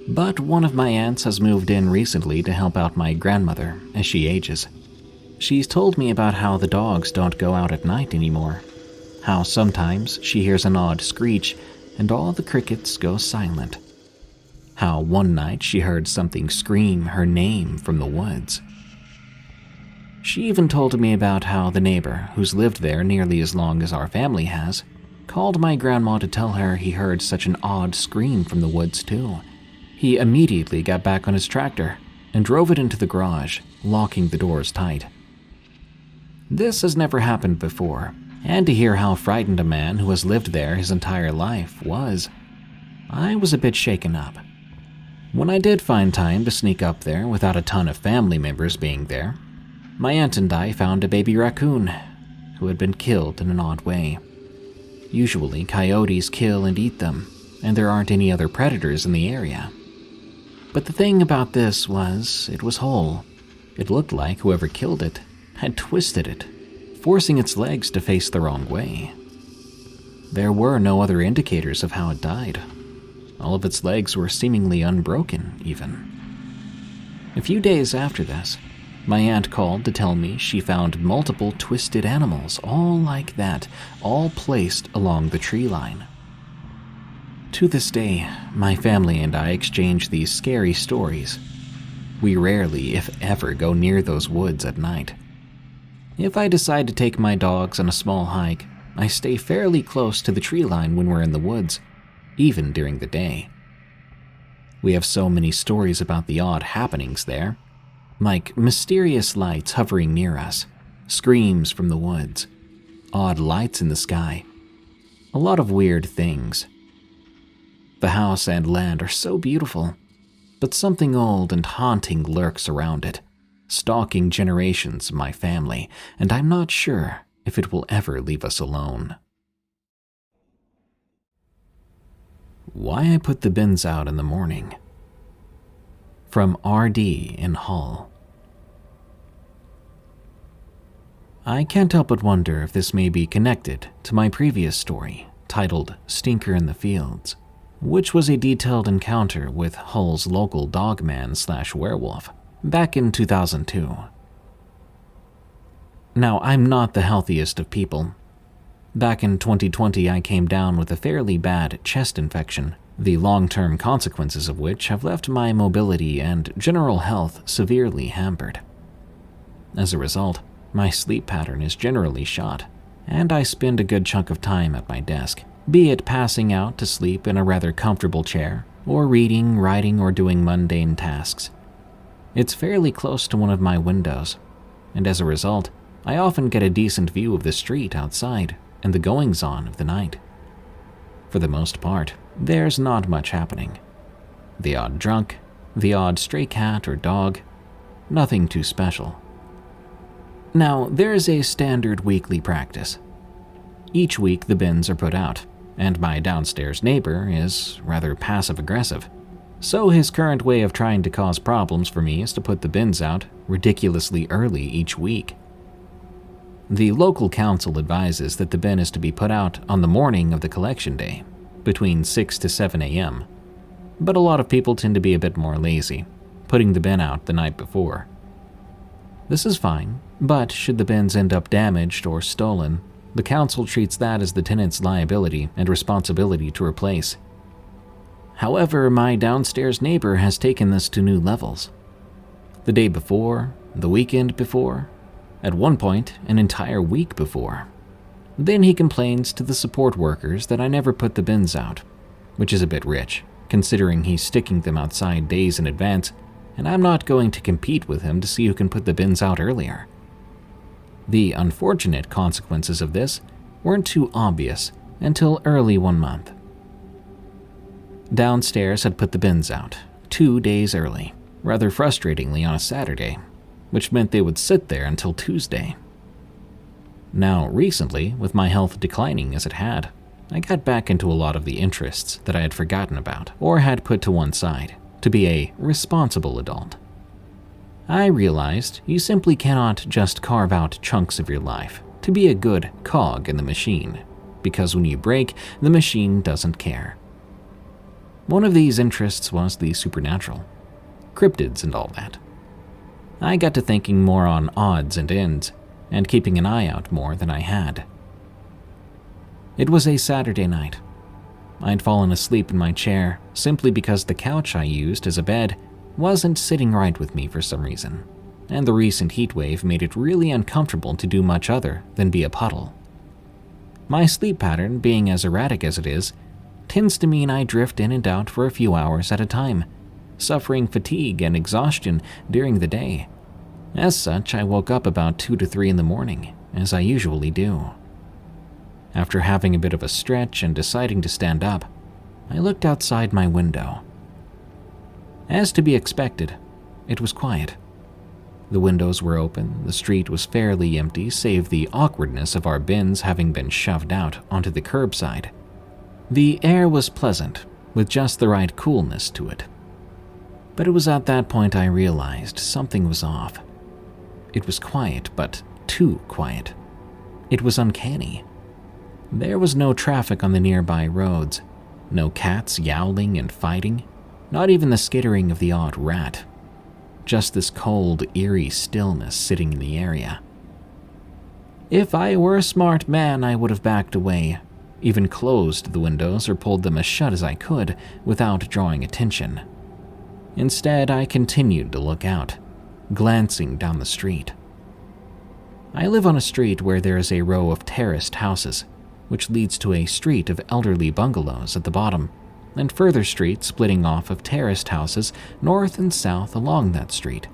But one of my aunts has moved in recently to help out my grandmother as she ages. She's told me about how the dogs don't go out at night anymore, how sometimes she hears an odd screech and all the crickets go silent, how one night she heard something scream her name from the woods. She even told me about how the neighbor, who's lived there nearly as long as our family has, called my grandma to tell her he heard such an odd scream from the woods too. He immediately got back on his tractor and drove it into the garage, locking the doors tight. This has never happened before, and to hear how frightened a man who has lived there his entire life was, I was a bit shaken up. When I did find time to sneak up there without a ton of family members being there, my aunt and I found a baby raccoon, who had been killed in an odd way. Usually, coyotes kill and eat them, and there aren't any other predators in the area. But the thing about this was, it was whole. It looked like whoever killed it had twisted it, forcing its legs to face the wrong way. There were no other indicators of how it died. All of its legs were seemingly unbroken, even. A few days after this, my aunt called to tell me she found multiple twisted animals, all like that, all placed along the tree line. To this day, my family and I exchange these scary stories. We rarely, if ever, go near those woods at night. If I decide to take my dogs on a small hike, I stay fairly close to the tree line when we're in the woods, even during the day. We have so many stories about the odd happenings there, like mysterious lights hovering near us, screams from the woods, odd lights in the sky, a lot of weird things. The house and land are so beautiful, but something old and haunting lurks around it, stalking generations of my family, and I'm not sure if it will ever leave us alone. Why I put the bins out in the morning. From RD in Hull. I can't help but wonder if this may be connected to my previous story, titled Stinker in the Fields, which was a detailed encounter with Hull's local dogman/werewolf back in 2002. Now, I'm not the healthiest of people. Back in 2020, I came down with a fairly bad chest infection, the long-term consequences of which have left my mobility and general health severely hampered. As a result, my sleep pattern is generally shot, and I spend a good chunk of time at my desk, be it passing out to sleep in a rather comfortable chair, or reading, writing, or doing mundane tasks. It's fairly close to one of my windows, and as a result, I often get a decent view of the street outside and the goings-on of the night. For the most part, there's not much happening. The odd drunk, the odd stray cat or dog, nothing too special. Now, there is a standard weekly practice. Each week the bins are put out, and my downstairs neighbor is rather passive-aggressive, so his current way of trying to cause problems for me is to put the bins out ridiculously early each week. The local council advises that the bin is to be put out on the morning of the collection day, between 6 to 7 a.m., but a lot of people tend to be a bit more lazy, putting the bin out the night before. This is fine, but should the bins end up damaged or stolen, the council treats that as the tenant's liability and responsibility to replace. However, my downstairs neighbor has taken this to new levels. The day before, the weekend before, at one point, an entire week before. Then he complains to the support workers that I never put the bins out, which is a bit rich, considering he's sticking them outside days in advance, and I'm not going to compete with him to see who can put the bins out earlier. The unfortunate consequences of this weren't too obvious until early one month. Downstairs had put the bins out 2 days early, rather frustratingly on a Saturday, which meant they would sit there until Tuesday. Now, recently, with my health declining as it had, I got back into a lot of the interests that I had forgotten about or had put to one side to be a responsible adult. I realized you simply cannot just carve out chunks of your life to be a good cog in the machine, because when you break, the machine doesn't care. One of these interests was the supernatural, cryptids and all that. I got to thinking more on odds and ends, and keeping an eye out more than I had. It was a Saturday night. I'd fallen asleep in my chair simply because the couch I used as a bed wasn't sitting right with me for some reason, and the recent heat wave made it really uncomfortable to do much other than be a puddle. My sleep pattern, being as erratic as it is, tends to mean I drift in and out for a few hours at a time, suffering fatigue and exhaustion during the day. As such, I woke up about 2 to 3 in the morning, as I usually do. After having a bit of a stretch and deciding to stand up, I looked outside my window. As to be expected, it was quiet. The windows were open, the street was fairly empty save the awkwardness of our bins having been shoved out onto the curbside. The air was pleasant, with just the right coolness to it. But it was at that point I realized something was off. It was quiet, but too quiet. It was uncanny. There was no traffic on the nearby roads, no cats yowling and fighting, not even the skittering of the odd rat. Just this cold, eerie stillness sitting in the area. If I were a smart man, I would have backed away, even closed the windows or pulled them as shut as I could without drawing attention. Instead, I continued to look out, glancing down the street. I live on a street where there is a row of terraced houses, which leads to a street of elderly bungalows at the bottom, and further streets splitting off of terraced houses north and south along that street.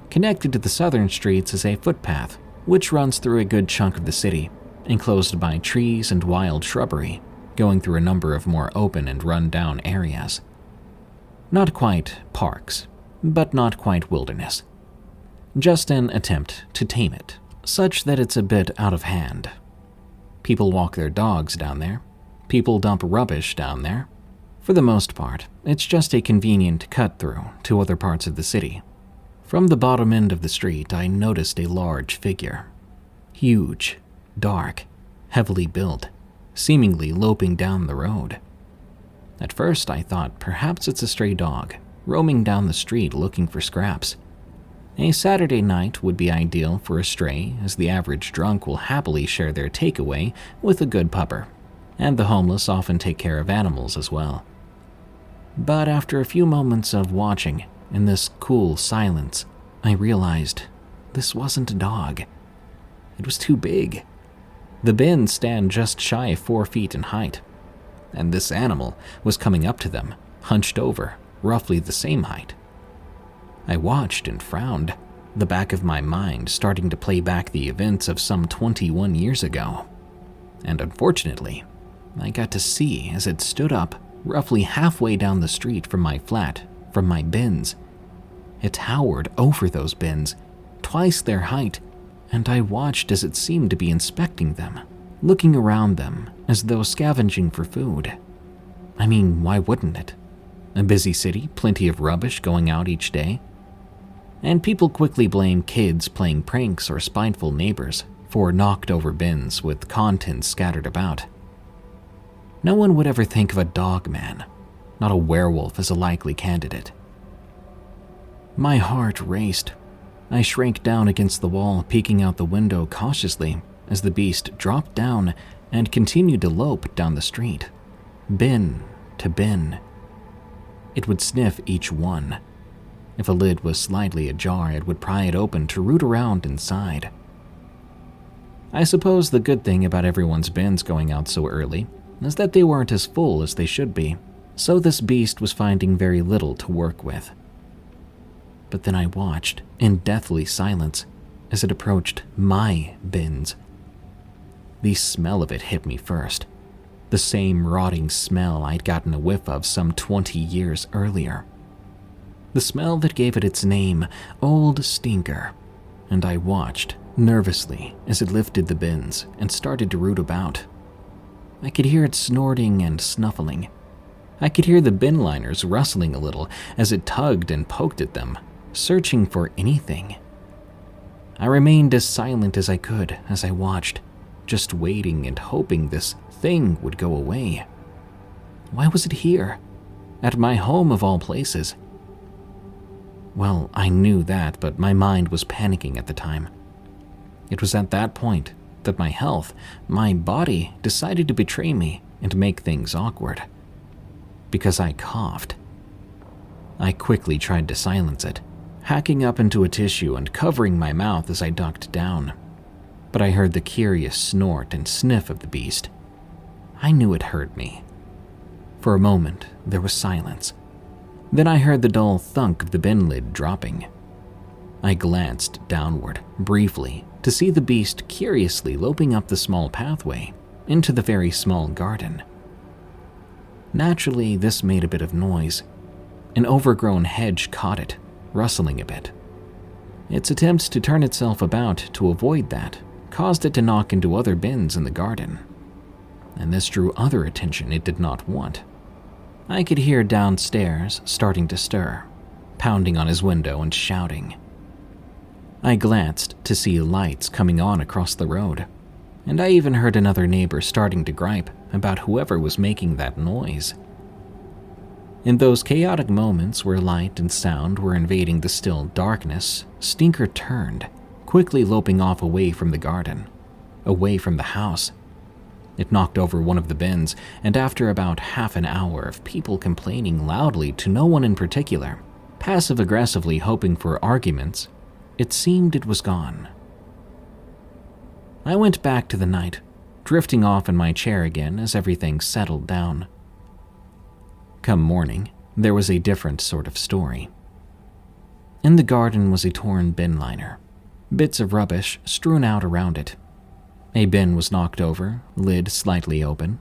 Connected to the southern streets is a footpath, which runs through a good chunk of the city, enclosed by trees and wild shrubbery, going through a number of more open and run-down areas. Not quite parks, but not quite wilderness. Just an attempt to tame it, such that it's a bit out of hand. People walk their dogs down there. People dump rubbish down there. For the most part, it's just a convenient cut-through to other parts of the city. From the bottom end of the street, I noticed a large figure. Huge, dark, heavily built, seemingly loping down the road. At first, I thought perhaps it's a stray dog, roaming down the street looking for scraps. A Saturday night would be ideal for a stray, as the average drunk will happily share their takeaway with a good pupper, and the homeless often take care of animals as well. But after a few moments of watching, in this cool silence, I realized this wasn't a dog. It was too big. The bins stand just shy of 4 feet in height, and this animal was coming up to them, hunched over, roughly the same height. I watched and frowned, the back of my mind starting to play back the events of some 21 years ago. And unfortunately, I got to see as it stood up roughly halfway down the street from my flat, from my bins. It towered over those bins, twice their height, and I watched as it seemed to be inspecting them, looking around them as though scavenging for food. I mean, why wouldn't it? A busy city, plenty of rubbish going out each day. And people quickly blame kids playing pranks or spiteful neighbors for knocked over bins with contents scattered about. No one would ever think of a dogman, not a werewolf as a likely candidate. My heart raced. I shrank down against the wall, peeking out the window cautiously as the beast dropped down and continued to lope down the street, bin to bin. It would sniff each one. If a lid was slightly ajar, it would pry it open to root around inside. I suppose the good thing about everyone's bins going out so early is that they weren't as full as they should be, so this beast was finding very little to work with. But then I watched, in deathly silence, as it approached my bins. The smell of it hit me first, the same rotting smell I'd gotten a whiff of some 20 years earlier. The smell that gave it its name, Old Stinker, and I watched nervously as it lifted the bins and started to root about. I could hear it snorting and snuffling. I could hear the bin liners rustling a little as it tugged and poked at them, searching for anything. I remained as silent as I could as I watched, just waiting and hoping this thing would go away. Why was it here? At my home of all places? Well, I knew that, but my mind was panicking at the time. It was at that point that my health, my body, decided to betray me and make things awkward. Because I coughed. I quickly tried to silence it, hacking up into a tissue and covering my mouth as I ducked down. But I heard the curious snort and sniff of the beast. I knew it heard me. For a moment, there was silence. Then I heard the dull thunk of the bin lid dropping. I glanced downward, briefly, to see the beast curiously loping up the small pathway into the very small garden. Naturally, this made a bit of noise. An overgrown hedge caught it, rustling a bit. Its attempts to turn itself about to avoid that caused it to knock into other bins in the garden, and this drew other attention it did not want. I could hear downstairs starting to stir, pounding on his window and shouting. I glanced to see lights coming on across the road, and I even heard another neighbor starting to gripe about whoever was making that noise. In those chaotic moments where light and sound were invading the still darkness, Stinker turned, quickly loping off away from the garden, away from the house. It knocked over one of the bins, and after about half an hour of people complaining loudly to no one in particular, passive-aggressively hoping for arguments, it seemed it was gone. I went back to the night, drifting off in my chair again as everything settled down. Come morning, there was a different sort of story. In the garden was a torn bin liner, bits of rubbish strewn out around it. A bin was knocked over, lid slightly open.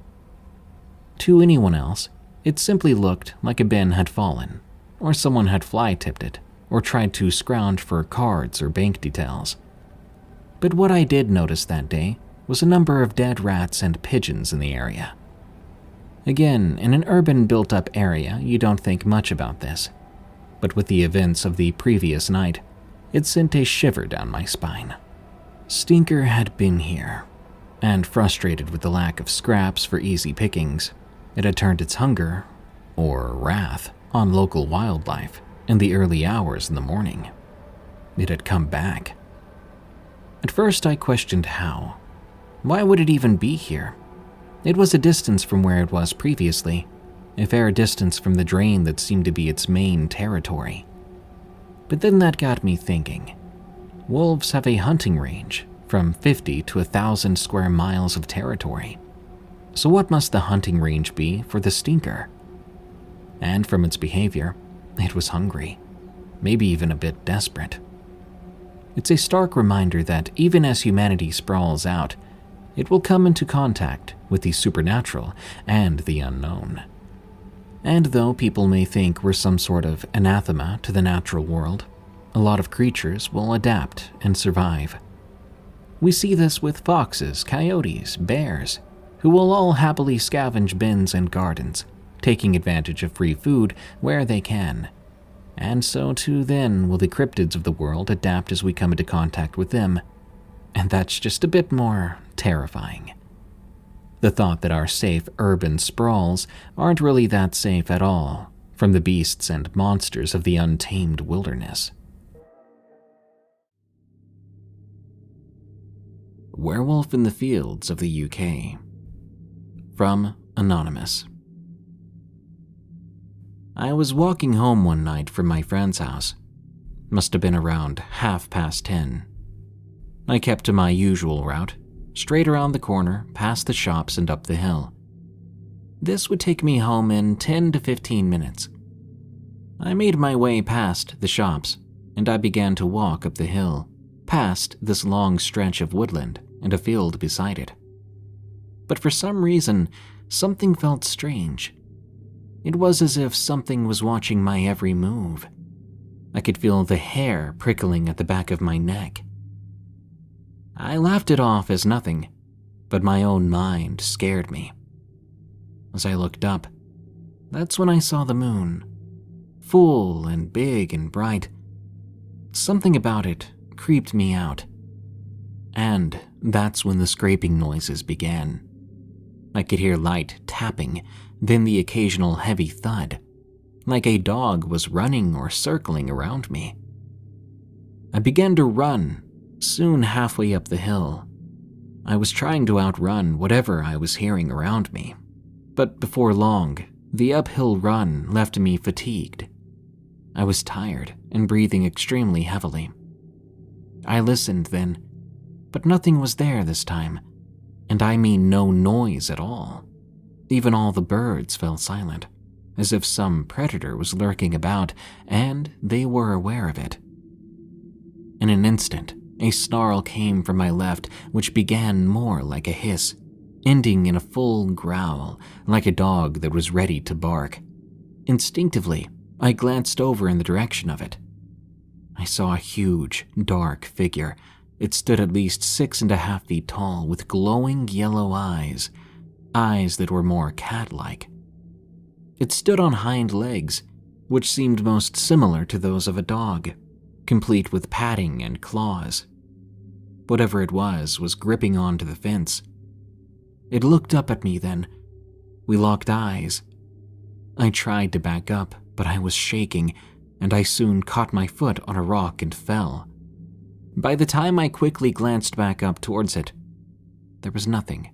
To anyone else, it simply looked like a bin had fallen, or someone had fly-tipped it, or tried to scrounge for cards or bank details. But what I did notice that day was a number of dead rats and pigeons in the area. Again, in an urban built-up area, you don't think much about this, but with the events of the previous night, it sent a shiver down my spine. Stinker had been here, and frustrated with the lack of scraps for easy pickings, it had turned its hunger, or wrath, on local wildlife in the early hours in the morning. It had come back. At first I questioned how. Why would it even be here? It was a distance from where it was previously, a fair distance from the drain that seemed to be its main territory. But then that got me thinking. Wolves have a hunting range from 50 to 1,000 square miles of territory. So what must the hunting range be for the Stinker? And from its behavior, it was hungry, maybe even a bit desperate. It's a stark reminder that even as humanity sprawls out, it will come into contact with the supernatural and the unknown. And though people may think we're some sort of anathema to the natural world, a lot of creatures will adapt and survive. We see this with foxes, coyotes, bears, who will all happily scavenge bins and gardens, taking advantage of free food where they can. And so too then will the cryptids of the world adapt as we come into contact with them. And that's just a bit more terrifying. The thought that our safe urban sprawls aren't really that safe at all from the beasts and monsters of the untamed wilderness. Werewolf in the Fields of the UK. From Anonymous. I was walking home one night from my friend's house. Must have been around 10:30. I kept to my usual route, straight around the corner, past the shops and up the hill. This would take me home in 10 to 15 minutes. I made my way past the shops, and I began to walk up the hill, past this long stretch of woodland and a field beside it. But for some reason, something felt strange. It was as if something was watching my every move. I could feel the hair prickling at the back of my neck. I laughed it off as nothing, but my own mind scared me. As I looked up, that's when I saw the moon, full and big and bright. Something about it creeped me out. And that's when the scraping noises began. I could hear light tapping, then the occasional heavy thud, like a dog was running or circling around me. I began to run, soon halfway up the hill. I was trying to outrun whatever I was hearing around me, but before long, the uphill run left me fatigued. I was tired and breathing extremely heavily. I listened then, but nothing was there this time, and I mean no noise at all. Even all the birds fell silent, as if some predator was lurking about and they were aware of it. In an instant, a snarl came from my left, which began more like a hiss, ending in a full growl, like a dog that was ready to bark. Instinctively, I glanced over in the direction of it. I saw a huge, dark figure. It stood at least 6.5 feet tall with glowing yellow eyes that were more cat-like. It stood on hind legs, which seemed most similar to those of a dog, complete with padding and claws. Whatever it was gripping onto the fence. It looked up at me then. We locked eyes. I tried to back up, but I was shaking, and I soon caught my foot on a rock and fell. By the time I quickly glanced back up towards it, there was nothing.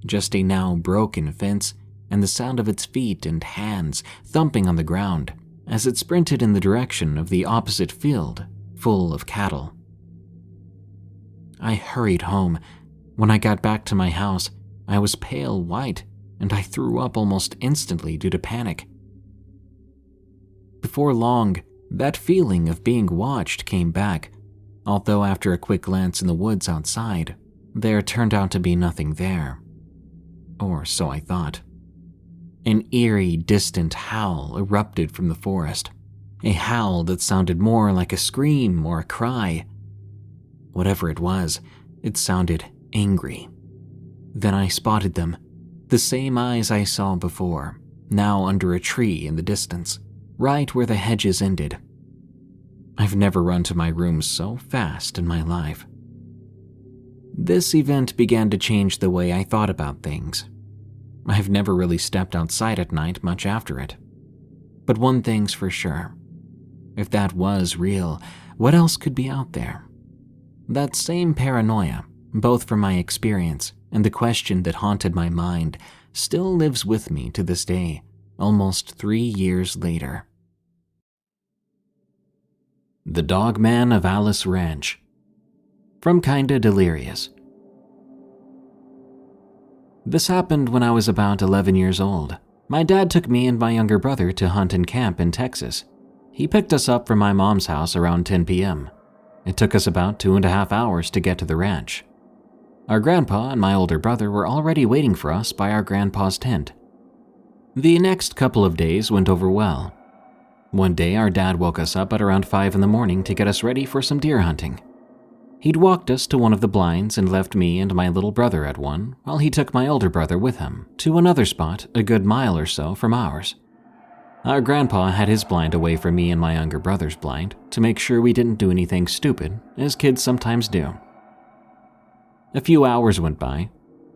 Just a now broken fence and the sound of its feet and hands thumping on the ground as it sprinted in the direction of the opposite field full of cattle. I hurried home. When I got back to my house, I was pale white and I threw up almost instantly due to panic. Before long, that feeling of being watched came back, although after a quick glance in the woods outside, there turned out to be nothing there. Or so I thought. An eerie, distant howl erupted from the forest, a howl that sounded more like a scream or a cry. Whatever it was, it sounded angry. Then I spotted them, the same eyes I saw before, now under a tree in the distance, right where the hedges ended. I've never run to my room so fast in my life. This event began to change the way I thought about things. I've never really stepped outside at night much after it. But one thing's for sure. If that was real, what else could be out there? That same paranoia, both from my experience and the question that haunted my mind, still lives with me to this day, almost 3 years later. The Dogman of Alice Ranch. From Kinda Delirious. This happened when I was about 11 years old. My dad took me and my younger brother to hunt and camp in Texas. He picked us up from my mom's house around 10 p.m. It took us about 2.5 hours to get to the ranch. Our grandpa and my older brother were already waiting for us by our grandpa's tent. The next couple of days went over well. One day our dad woke us up at around 5 in the morning to get us ready for some deer hunting. He'd walked us to one of the blinds and left me and my little brother at one, while he took my older brother with him to another spot a good mile or so from ours. Our grandpa had his blind away from me and my younger brother's blind to make sure we didn't do anything stupid, as kids sometimes do. A few hours went by.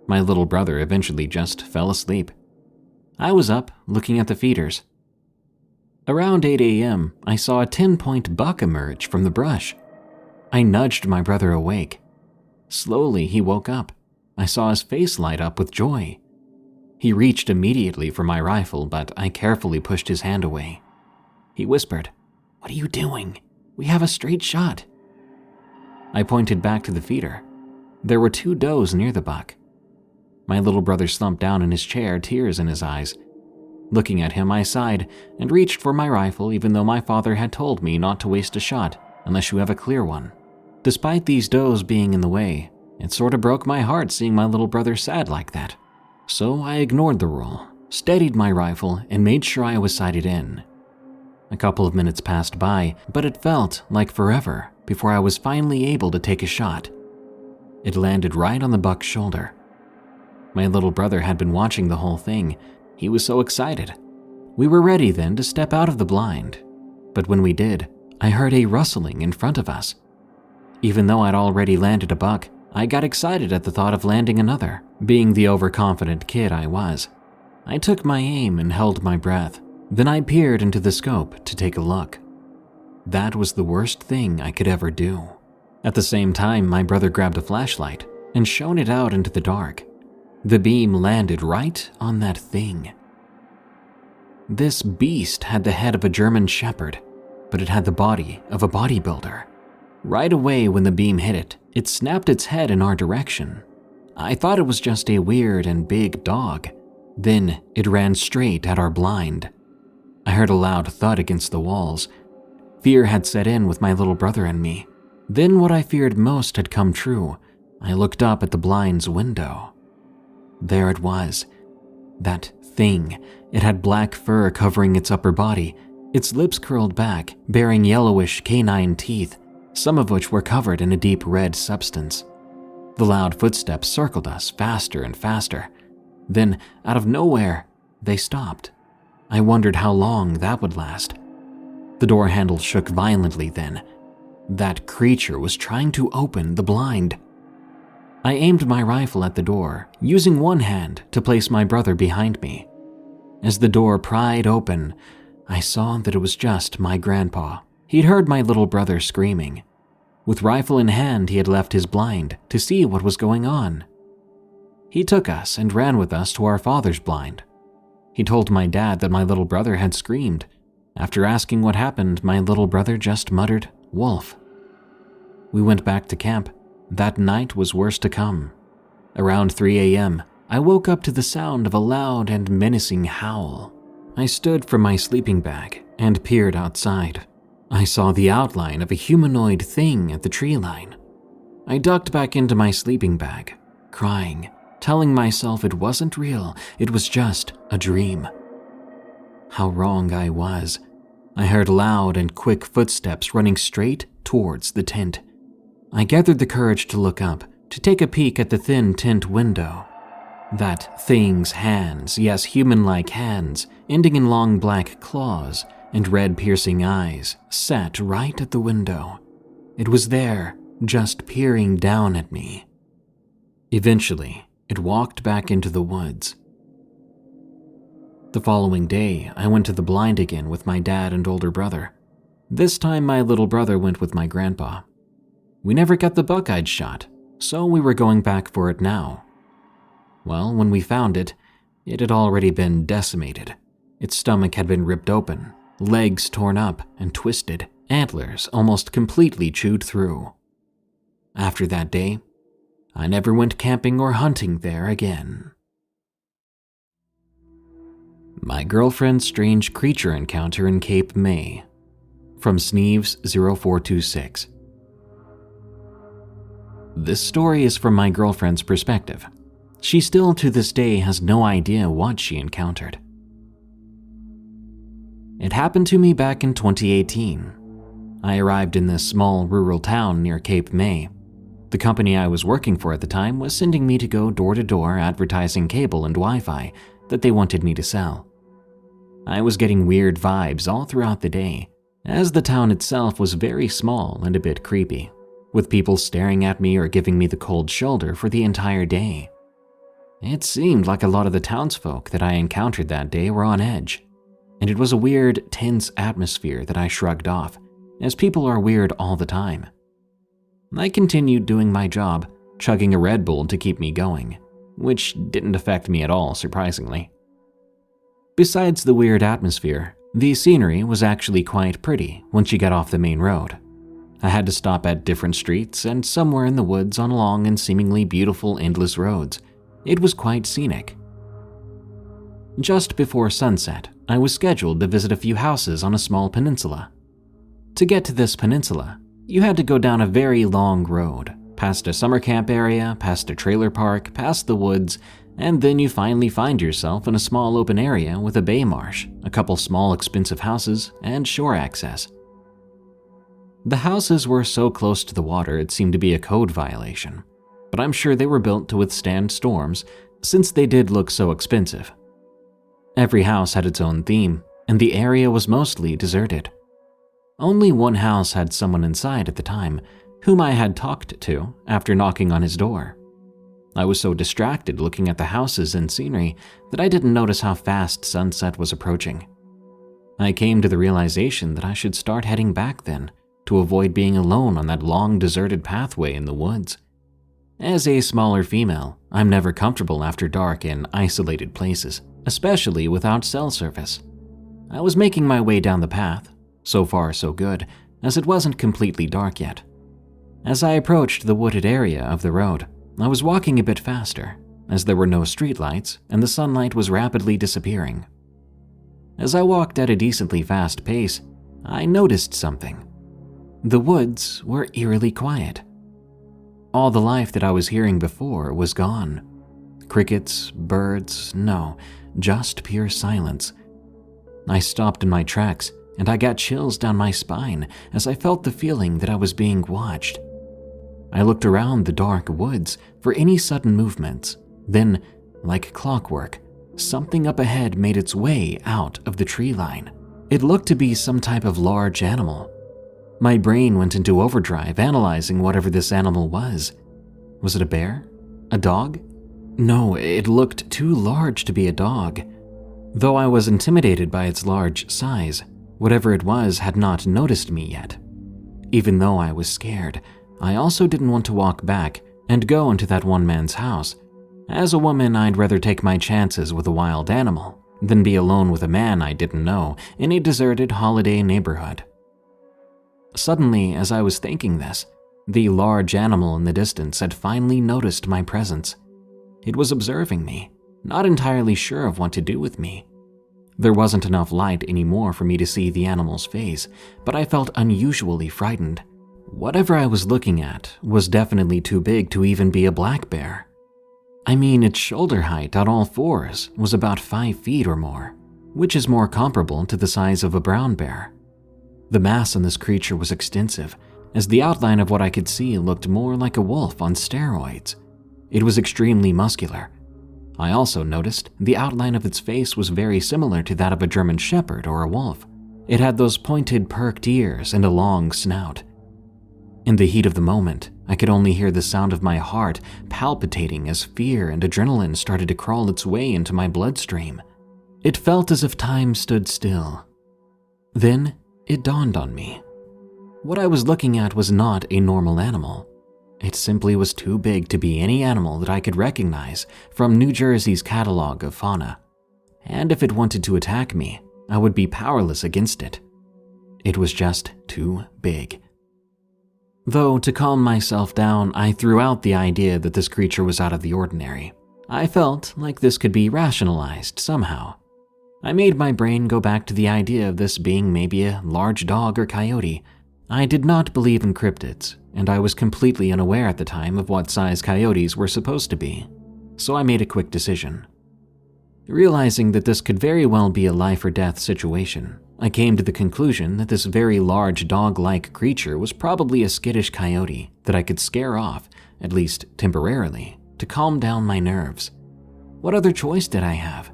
My little brother eventually just fell asleep. I was up, looking at the feeders. Around 8 a.m., I saw a 10-point buck emerge from the brush. I nudged my brother awake. Slowly, he woke up. I saw his face light up with joy. He reached immediately for my rifle, but I carefully pushed his hand away. He whispered, "What are you doing? We have a straight shot." I pointed back to the feeder. There were 2 does near the buck. My little brother slumped down in his chair, tears in his eyes. Looking at him, I sighed and reached for my rifle, even though my father had told me not to waste a shot unless you have a clear one. Despite these does being in the way, it sort of broke my heart seeing my little brother sad like that. So I ignored the rule, steadied my rifle, and made sure I was sighted in. A couple of minutes passed by, but it felt like forever before I was finally able to take a shot. It landed right on the buck's shoulder. My little brother had been watching the whole thing. He was so excited. We were ready then to step out of the blind. But when we did, I heard a rustling in front of us. Even though I'd already landed a buck, I got excited at the thought of landing another, being the overconfident kid I was. I took my aim and held my breath. Then I peered into the scope to take a look. That was the worst thing I could ever do. At the same time, my brother grabbed a flashlight and shone it out into the dark. The beam landed right on that thing. This beast had the head of a German shepherd, but it had the body of a bodybuilder. Right away when the beam hit it, it snapped its head in our direction. I thought it was just a weird and big dog. Then it ran straight at our blind. I heard a loud thud against the walls. Fear had set in with my little brother and me. Then what I feared most had come true. I looked up at the blind's window. There it was. That thing. It had black fur covering its upper body. Its lips curled back, bearing yellowish canine teeth, some of which were covered in a deep red substance. The loud footsteps circled us faster and faster. Then, out of nowhere, they stopped. I wondered how long that would last. The door handle shook violently then. That creature was trying to open the blind. I aimed my rifle at the door, using one hand to place my brother behind me. As the door pried open, I saw that it was just my grandpa. He'd heard my little brother screaming. With rifle in hand, he had left his blind to see what was going on. He took us and ran with us to our father's blind. He told my dad that my little brother had screamed. After asking what happened, my little brother just muttered, "Wolf." We went back to camp. That night was worse to come. Around 3 a.m., I woke up to the sound of a loud and menacing howl. I stood from my sleeping bag and peered outside. I saw the outline of a humanoid thing at the tree line. I ducked back into my sleeping bag, crying, telling myself it wasn't real, it was just a dream. How wrong I was. I heard loud and quick footsteps running straight towards the tent. I gathered the courage to look up, to take a peek at the thin tent window. That thing's hands, yes, human-like hands, ending in long black claws and red piercing eyes, sat right at the window. It was there, just peering down at me. Eventually, it walked back into the woods. The following day, I went to the blind again with my dad and older brother. This time, my little brother went with my grandpa. We never got the buck I'd shot, so we were going back for it now. Well, when we found it, it had already been decimated. Its stomach had been ripped open, legs torn up and twisted, antlers almost completely chewed through. After that day, I never went camping or hunting there again. My girlfriend's strange creature encounter in Cape May. From Sneeves 0426. This story is from my girlfriend's perspective. She still to this day has no idea what she encountered. It happened to me back in 2018. I arrived in this small rural town near Cape May. The company I was working for at the time was sending me to go door to door advertising cable and Wi-Fi that they wanted me to sell. I was getting weird vibes all throughout the day, as the town itself was very small and a bit creepy, with people staring at me or giving me the cold shoulder for the entire day. It seemed like a lot of the townsfolk that I encountered that day were on edge, and it was a weird, tense atmosphere that I shrugged off, as people are weird all the time. I continued doing my job, chugging a Red Bull to keep me going, which didn't affect me at all, surprisingly. Besides the weird atmosphere, the scenery was actually quite pretty once you got off the main road. I had to stop at different streets and somewhere in the woods on long and seemingly beautiful endless roads. It was quite scenic. Just before sunset, I was scheduled to visit a few houses on a small peninsula. To get to this peninsula, you had to go down a very long road, past a summer camp area, past a trailer park, past the woods, and then you finally find yourself in a small open area with a bay marsh, a couple small expensive houses, and shore access. The houses were so close to the water it seemed to be a code violation, but I'm sure they were built to withstand storms since they did look so expensive. Every house had its own theme, and the area was mostly deserted. Only one house had someone inside at the time, whom I had talked to after knocking on his door. I was so distracted looking at the houses and scenery that I didn't notice how fast sunset was approaching. I came to the realization that I should start heading back then, to avoid being alone on that long deserted pathway in the woods. As a smaller female, I'm never comfortable after dark in isolated places, especially without cell service. I was making my way down the path. So far, so good, as it wasn't completely dark yet. As I approached the wooded area of the road, I was walking a bit faster, as there were no streetlights and the sunlight was rapidly disappearing. As I walked at a decently fast pace, I noticed something. The woods were eerily quiet. All the life that I was hearing before was gone. Crickets, birds, no, just pure silence. I stopped in my tracks and I got chills down my spine as I felt the feeling that I was being watched. I looked around the dark woods for any sudden movements. Then, like clockwork, something up ahead made its way out of the tree line. It looked to be some type of large animal. My brain went into overdrive analyzing whatever this animal was. Was it a bear? A dog? No, it looked too large to be a dog. Though I was intimidated by its large size, whatever it was had not noticed me yet. Even though I was scared, I also didn't want to walk back and go into that one man's house. As a woman, I'd rather take my chances with a wild animal than be alone with a man I didn't know in a deserted holiday neighborhood. Suddenly, as I was thinking this, the large animal in the distance had finally noticed my presence. It was observing me, not entirely sure of what to do with me. There wasn't enough light anymore for me to see the animal's face, but I felt unusually frightened. Whatever I was looking at was definitely too big to even be a black bear. I mean, its shoulder height on all fours was about 5 feet or more, which is more comparable to the size of a brown bear. The mass on this creature was extensive, as the outline of what I could see looked more like a wolf on steroids. It was extremely muscular. I also noticed the outline of its face was very similar to that of a German shepherd or a wolf. It had those pointed, perked ears and a long snout. In the heat of the moment, I could only hear the sound of my heart palpitating as fear and adrenaline started to crawl its way into my bloodstream. It felt as if time stood still. Then it dawned on me. What I was looking at was not a normal animal. It simply was too big to be any animal that I could recognize from New Jersey's catalog of fauna. And if it wanted to attack me, I would be powerless against it. It was just too big. Though, to calm myself down, I threw out the idea that this creature was out of the ordinary. I felt like this could be rationalized somehow. I made my brain go back to the idea of this being maybe a large dog or coyote. I did not believe in cryptids, and I was completely unaware at the time of what size coyotes were supposed to be, so I made a quick decision. Realizing that this could very well be a life or death situation, I came to the conclusion that this very large dog-like creature was probably a skittish coyote that I could scare off, at least temporarily, to calm down my nerves. What other choice did I have?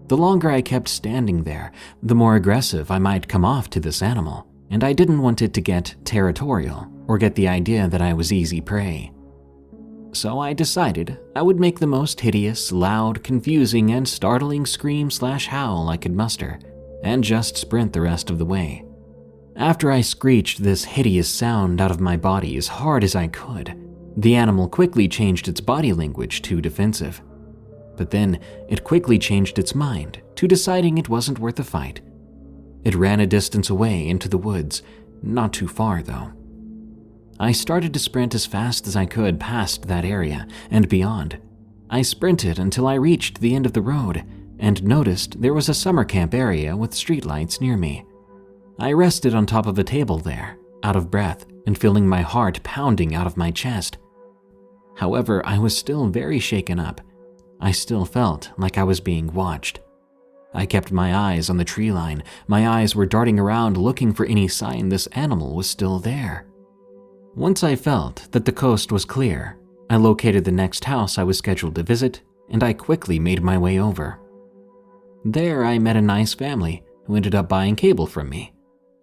The longer I kept standing there, the more aggressive I might come off to this animal, and I didn't want it to get territorial or get the idea that I was easy prey. So I decided I would make the most hideous, loud, confusing, and startling scream/howl I could muster, and just sprint the rest of the way. After I screeched this hideous sound out of my body as hard as I could, the animal quickly changed its body language to defensive. But then it quickly changed its mind to deciding it wasn't worth a fight. It ran a distance away into the woods, not too far though. I started to sprint as fast as I could past that area and beyond. I sprinted until I reached the end of the road and noticed there was a summer camp area with streetlights near me. I rested on top of a table there, out of breath and feeling my heart pounding out of my chest. However, I was still very shaken up. I still felt like I was being watched. I kept my eyes on the tree line. My eyes were darting around looking for any sign this animal was still there. Once I felt that the coast was clear, I located the next house I was scheduled to visit, and I quickly made my way over. There I met a nice family who ended up buying cable from me,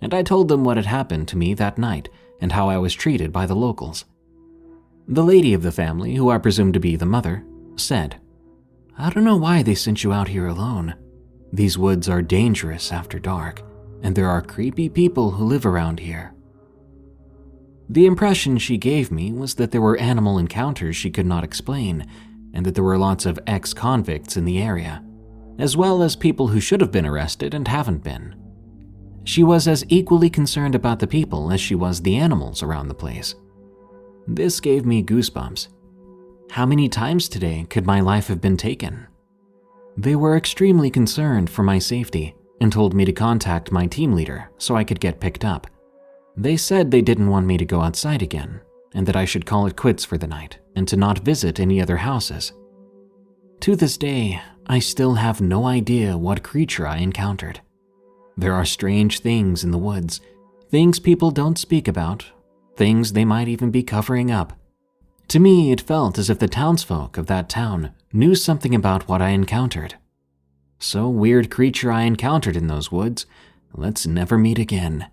and I told them what had happened to me that night and how I was treated by the locals. The lady of the family, who I presumed to be the mother, said, "I don't know why they sent you out here alone. These woods are dangerous after dark, and there are creepy people who live around here." The impression she gave me was that there were animal encounters she could not explain, and that there were lots of ex-convicts in the area, as well as people who should have been arrested and haven't been. She was as equally concerned about the people as she was the animals around the place. This gave me goosebumps. How many times today could my life have been taken? They were extremely concerned for my safety and told me to contact my team leader so I could get picked up. They said they didn't want me to go outside again and that I should call it quits for the night and to not visit any other houses. To this day, I still have no idea what creature I encountered. There are strange things in the woods, things people don't speak about, things they might even be covering up. To me, it felt as if the townsfolk of that town knew something about what I encountered. So, weird creature I encountered in those woods, let's never meet again.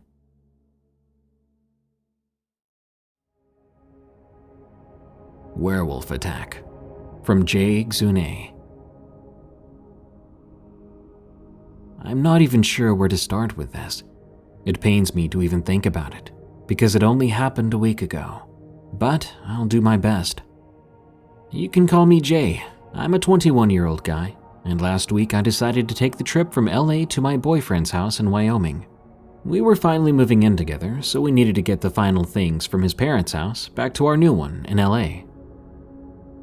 Werewolf Attack from J. Xune. I'm not even sure where to start with this. It pains me to even think about it, because it only happened a week ago. But I'll do my best. You can call me Jay. I'm a 21-year-old guy, and last week I decided to take the trip from LA to my boyfriend's house in Wyoming. We were finally moving in together, so we needed to get the final things from his parents' house back to our new one in LA.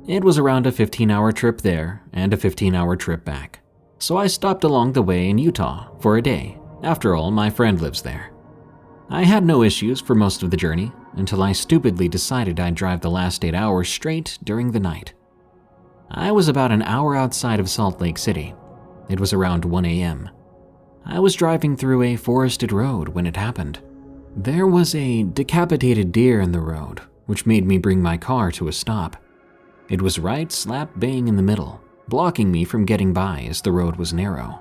It was around a 15-hour trip there and a 15-hour trip back, so I stopped along the way in Utah for a day. After all, my friend lives there. I had no issues for most of the journey until I stupidly decided I'd drive the last 8 hours straight during the night. I was about an hour outside of Salt Lake City. It was around 1 a.m. I was driving through a forested road when it happened. There was a decapitated deer in the road, which made me bring my car to a stop. It was right slap bang in the middle, blocking me from getting by as the road was narrow.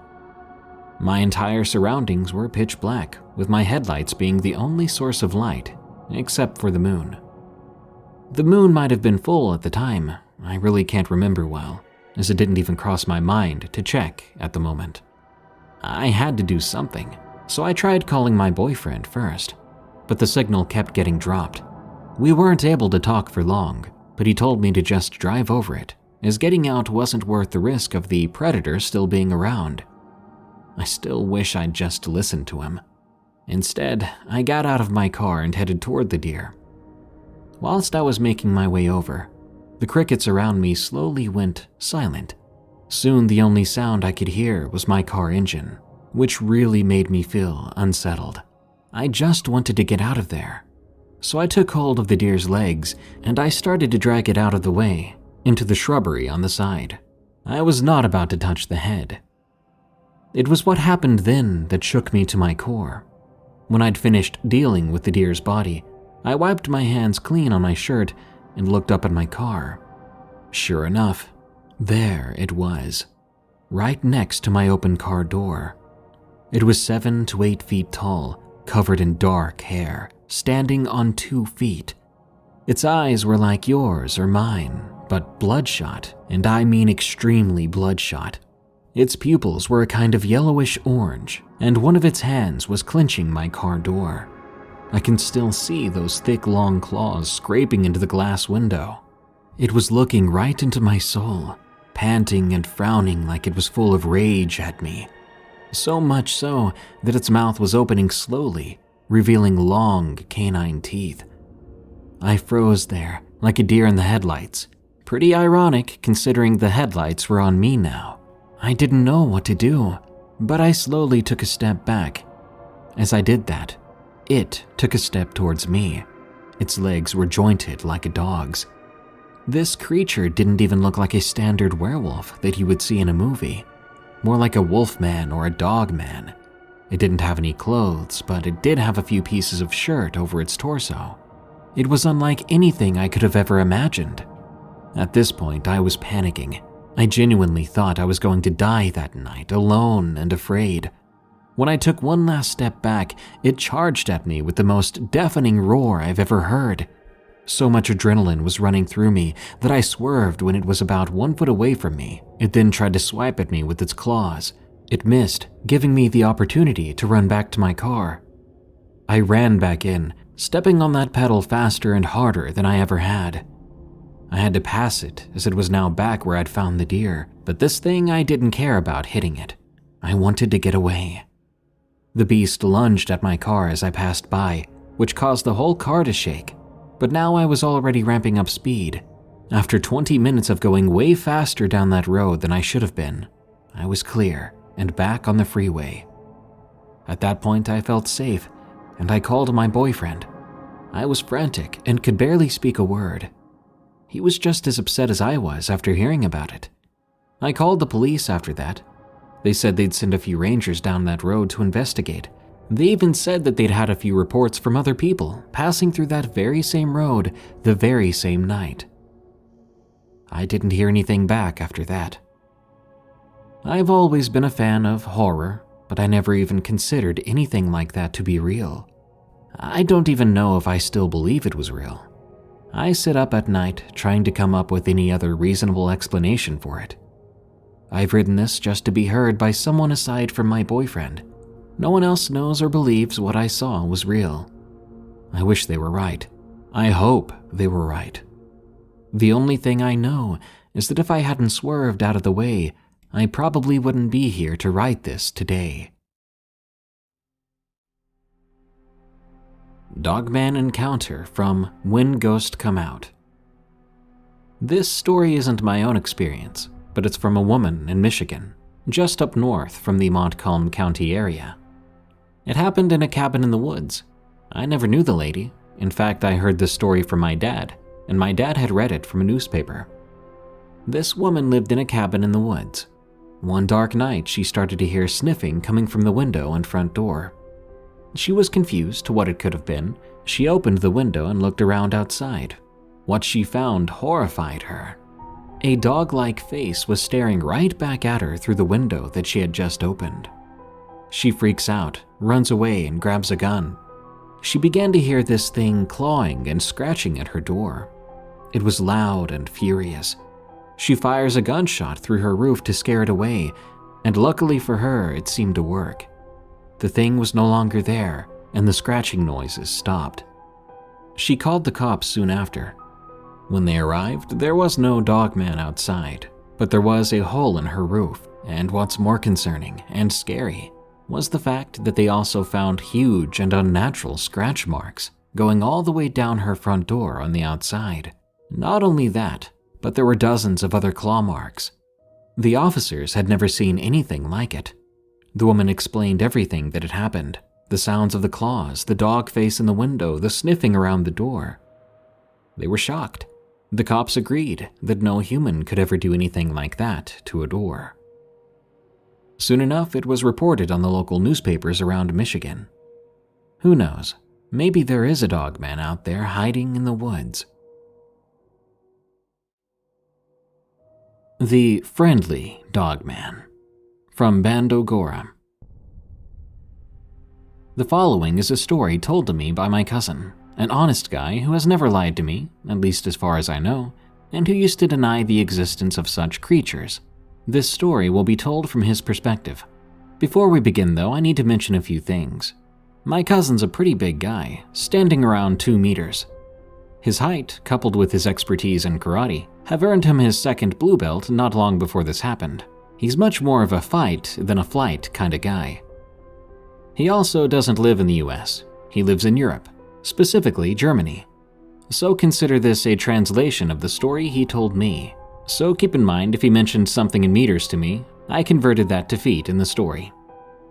My entire surroundings were pitch black, with my headlights being the only source of light, except for the moon. The moon might have been full at the time. I really can't remember well, as it didn't even cross my mind to check at the moment. I had to do something, so I tried calling my boyfriend first, but the signal kept getting dropped. We weren't able to talk for long, but he told me to just drive over it, as getting out wasn't worth the risk of the predator still being around. I still wish I'd just listened to him. Instead, I got out of my car and headed toward the deer. Whilst I was making my way over, the crickets around me slowly went silent. Soon the only sound I could hear was my car engine, which really made me feel unsettled. I just wanted to get out of there. So I took hold of the deer's legs and I started to drag it out of the way, into the shrubbery on the side. I was not about to touch the head. It was what happened then that shook me to my core. When I'd finished dealing with the deer's body, I wiped my hands clean on my shirt and looked up at my car. Sure enough, there it was, right next to my open car door. It was 7 to 8 feet tall, covered in dark hair, standing on 2 feet. Its eyes were like yours or mine, but bloodshot, and I mean extremely bloodshot. Its pupils were a kind of yellowish orange, and one of its hands was clenching my car door. I can still see those thick, long claws scraping into the glass window. It was looking right into my soul, panting and frowning like it was full of rage at me. So much so that its mouth was opening slowly, revealing long canine teeth. I froze there, like a deer in the headlights. Pretty ironic considering the headlights were on me now. I didn't know what to do, but I slowly took a step back. As I did that, it took a step towards me. Its legs were jointed like a dog's. This creature didn't even look like a standard werewolf that you would see in a movie. More like a wolf man or a dog man. It didn't have any clothes, but it did have a few pieces of shirt over its torso. It was unlike anything I could have ever imagined. At this point, I was panicking. I genuinely thought I was going to die that night, alone and afraid. When I took one last step back, it charged at me with the most deafening roar I've ever heard. So much adrenaline was running through me that I swerved when it was about 1 foot away from me. It then tried to swipe at me with its claws. It missed, giving me the opportunity to run back to my car. I ran back in, stepping on that pedal faster and harder than I ever had. I had to pass it, as it was now back where I'd found the deer, but this thing I didn't care about hitting it. I wanted to get away. The beast lunged at my car as I passed by, which caused the whole car to shake, but now I was already ramping up speed. After 20 minutes of going way faster down that road than I should have been, I was clear and back on the freeway. At that point, I felt safe, and I called my boyfriend. I was frantic and could barely speak a word. He was just as upset as I was after hearing about it. I called the police after that. They said they'd send a few rangers down that road to investigate. They even said that they'd had a few reports from other people passing through that very same road the very same night. I didn't hear anything back after that. I've always been a fan of horror, but I never even considered anything like that to be real. I don't even know if I still believe it was real. I sit up at night trying to come up with any other reasonable explanation for it. I've written this just to be heard by someone aside from my boyfriend. No one else knows or believes what I saw was real. I wish they were right. I hope they were right. The only thing I know is that if I hadn't swerved out of the way, I probably wouldn't be here to write this today. Dogman Encounter from When Ghosts Come Out. This story isn't my own experience, but it's from a woman in Michigan, just up north from the Montcalm County area. It happened in a cabin in the woods. I never knew the lady. In fact, I heard this story from my dad, and my dad had read it from a newspaper. This woman lived in a cabin in the woods. One dark night, she started to hear sniffing coming from the window and front door. She was confused to what it could have been. She opened the window and looked around outside. What she found horrified her. A dog-like face was staring right back at her through the window that she had just opened. She freaks out, runs away, and grabs a gun. She began to hear this thing clawing and scratching at her door. It was loud and furious. She fires a gunshot through her roof to scare it away, and luckily for her, it seemed to work. The thing was no longer there, and the scratching noises stopped. She called the cops soon after. When they arrived, there was no dogman outside, but there was a hole in her roof, and what's more concerning and scary was the fact that they also found huge and unnatural scratch marks going all the way down her front door on the outside. Not only that, but there were dozens of other claw marks. The officers had never seen anything like it. The woman explained everything that had happened, the sounds of the claws, the dog face in the window, the sniffing around the door. They were shocked. The cops agreed that no human could ever do anything like that to a door. Soon enough, it was reported on the local newspapers around Michigan. Who knows, maybe there is a dogman out there hiding in the woods. The Friendly Dogman from Bandogora. The following is a story told to me by my cousin, an honest guy who has never lied to me, at least as far as I know, and who used to deny the existence of such creatures. This story will be told from his perspective. Before we begin though, I need to mention a few things. My cousin's a pretty big guy, standing around 2 meters. His height, coupled with his expertise in karate, have earned him his second blue belt not long before this happened. He's much more of a fight than a flight kind of guy. He also doesn't live in the US. He lives in Europe, specifically Germany. So consider this a translation of the story he told me. So keep in mind if he mentioned something in meters to me, I converted that to feet in the story.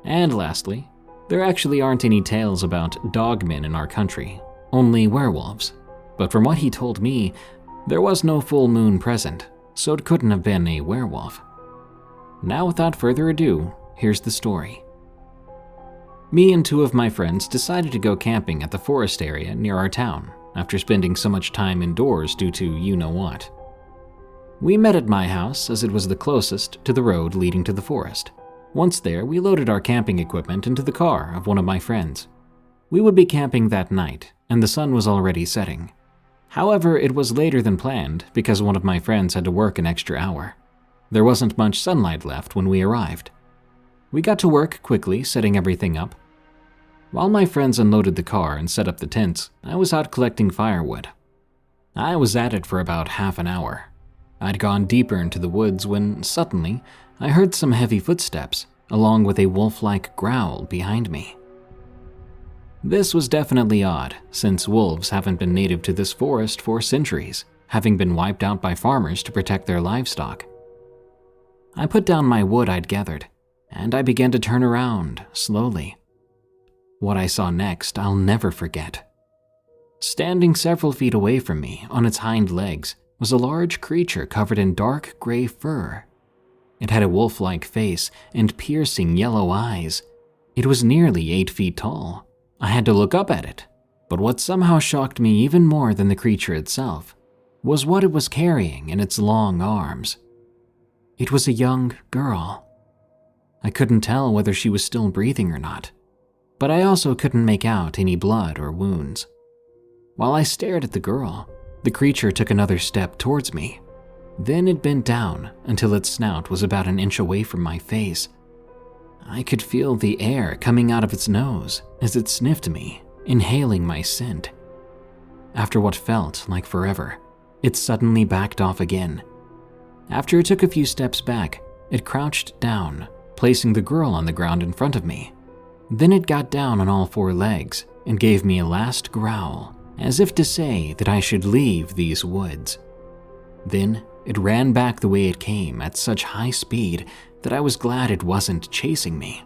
And lastly, there actually aren't any tales about dogmen in our country, only werewolves. But from what he told me, there was no full moon present, so it couldn't have been a werewolf. Now without further ado, here's the story. Me and 2 of my friends decided to go camping at the forest area near our town after spending so much time indoors due to you-know-what. We met at my house as it was the closest to the road leading to the forest. Once there, we loaded our camping equipment into the car of one of my friends. We would be camping that night, and the sun was already setting. However, it was later than planned because one of my friends had to work an extra hour. There wasn't much sunlight left when we arrived. We got to work quickly setting everything up. While my friends unloaded the car and set up the tents, I was out collecting firewood. I was at it for about half an hour. I'd gone deeper into the woods when, suddenly, I heard some heavy footsteps, along with a wolf-like growl behind me. This was definitely odd, since wolves haven't been native to this forest for centuries, having been wiped out by farmers to protect their livestock. I put down my wood I'd gathered, and I began to turn around, slowly. What I saw next I'll never forget. Standing several feet away from me, on its hind legs, was a large creature covered in dark gray fur. It had a wolf-like face and piercing yellow eyes. It was nearly 8 feet tall. I had to look up at it. But what somehow shocked me even more than the creature itself was what it was carrying in its long arms. It was a young girl. I couldn't tell whether she was still breathing or not, but I also couldn't make out any blood or wounds. While I stared at the girl, the creature took another step towards me. Then it bent down until its snout was about an inch away from my face. I could feel the air coming out of its nose as it sniffed me, inhaling my scent. After what felt like forever, it suddenly backed off again. After it took a few steps back, it crouched down, placing the girl on the ground in front of me. Then it got down on all 4 legs and gave me a last growl, as if to say that I should leave these woods. Then it ran back the way it came at such high speed that I was glad it wasn't chasing me.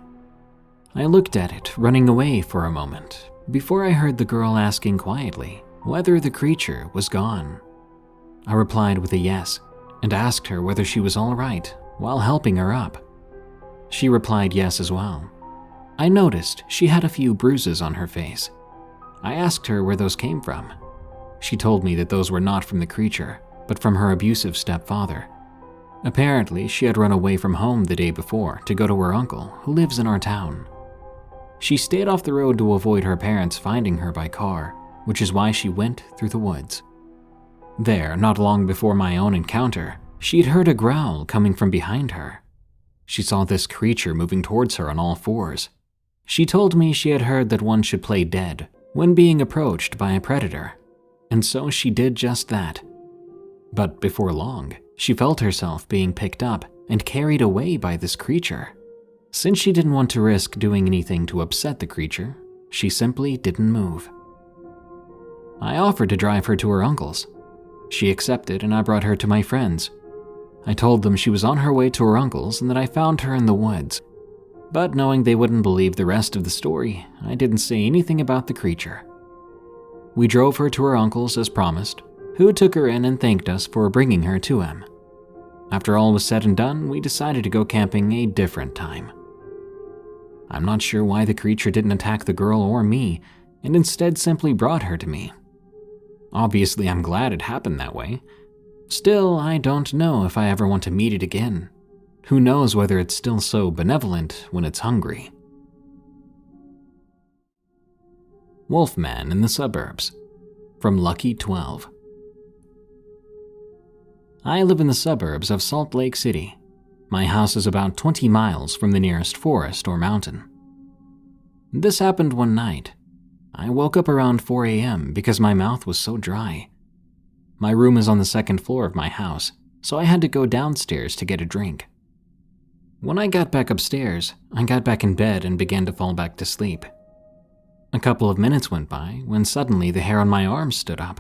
I looked at it running away for a moment before I heard the girl asking quietly whether the creature was gone. I replied with a yes and asked her whether she was all right while helping her up. She replied yes as well. I noticed she had a few bruises on her face. I asked her where those came from. She told me that those were not from the creature, but from her abusive stepfather. Apparently, she had run away from home the day before to go to her uncle, who lives in our town. She stayed off the road to avoid her parents finding her by car, which is why she went through the woods. There, not long before my own encounter, she'd heard a growl coming from behind her. She saw this creature moving towards her on all 4s. She told me she had heard that one should play dead when being approached by a predator, and so she did just that. But before long, she felt herself being picked up and carried away by this creature. Since she didn't want to risk doing anything to upset the creature, she simply didn't move. I offered to drive her to her uncle's. She accepted and I brought her to my friends. I told them she was on her way to her uncle's and that I found her in the woods. But knowing they wouldn't believe the rest of the story, I didn't say anything about the creature. We drove her to her uncle's as promised, who took her in and thanked us for bringing her to him. After all was said and done, we decided to go camping a different time. I'm not sure why the creature didn't attack the girl or me, and instead simply brought her to me. Obviously, I'm glad it happened that way. Still, I don't know if I ever want to meet it again. Who knows whether it's still so benevolent when it's hungry. Wolfman in the Suburbs, from Lucky 12. I live in the suburbs of Salt Lake City. My house is about 20 miles from the nearest forest or mountain. This happened one night. I woke up around 4 a.m. because my mouth was so dry. My room is on the 2nd floor of my house, so I had to go downstairs to get a drink. When I got back upstairs, I got back in bed and began to fall back to sleep. A couple of minutes went by when suddenly the hair on my arm stood up.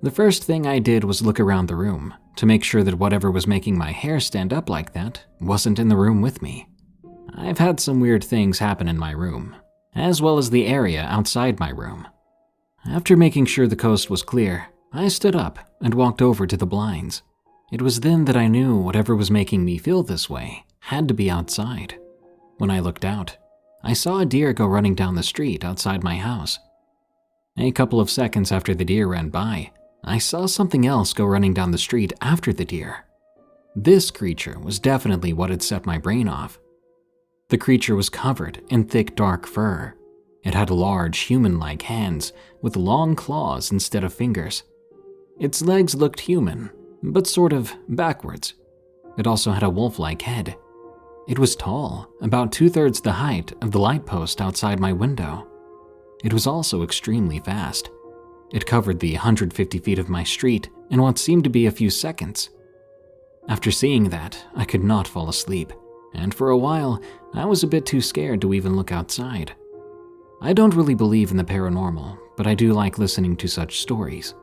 The first thing I did was look around the room to make sure that whatever was making my hair stand up like that wasn't in the room with me. I've had some weird things happen in my room, as well as the area outside my room. After making sure the coast was clear, I stood up and walked over to the blinds. It was then that I knew whatever was making me feel this way had to be outside. When I looked out, I saw a deer go running down the street outside my house. A couple of seconds after the deer ran by, I saw something else go running down the street after the deer. This creature was definitely what had set my brain off. The creature was covered in thick dark fur. It had large human-like hands with long claws instead of fingers. Its legs looked human, but sort of backwards. It also had a wolf-like head. It was tall, about 2/3 the height of the light post outside my window. It was also extremely fast. It covered the 150 feet of my street in what seemed to be a few seconds. After seeing that, I could not fall asleep, and for a while, I was a bit too scared to even look outside. I don't really believe in the paranormal, but I do like listening to such stories.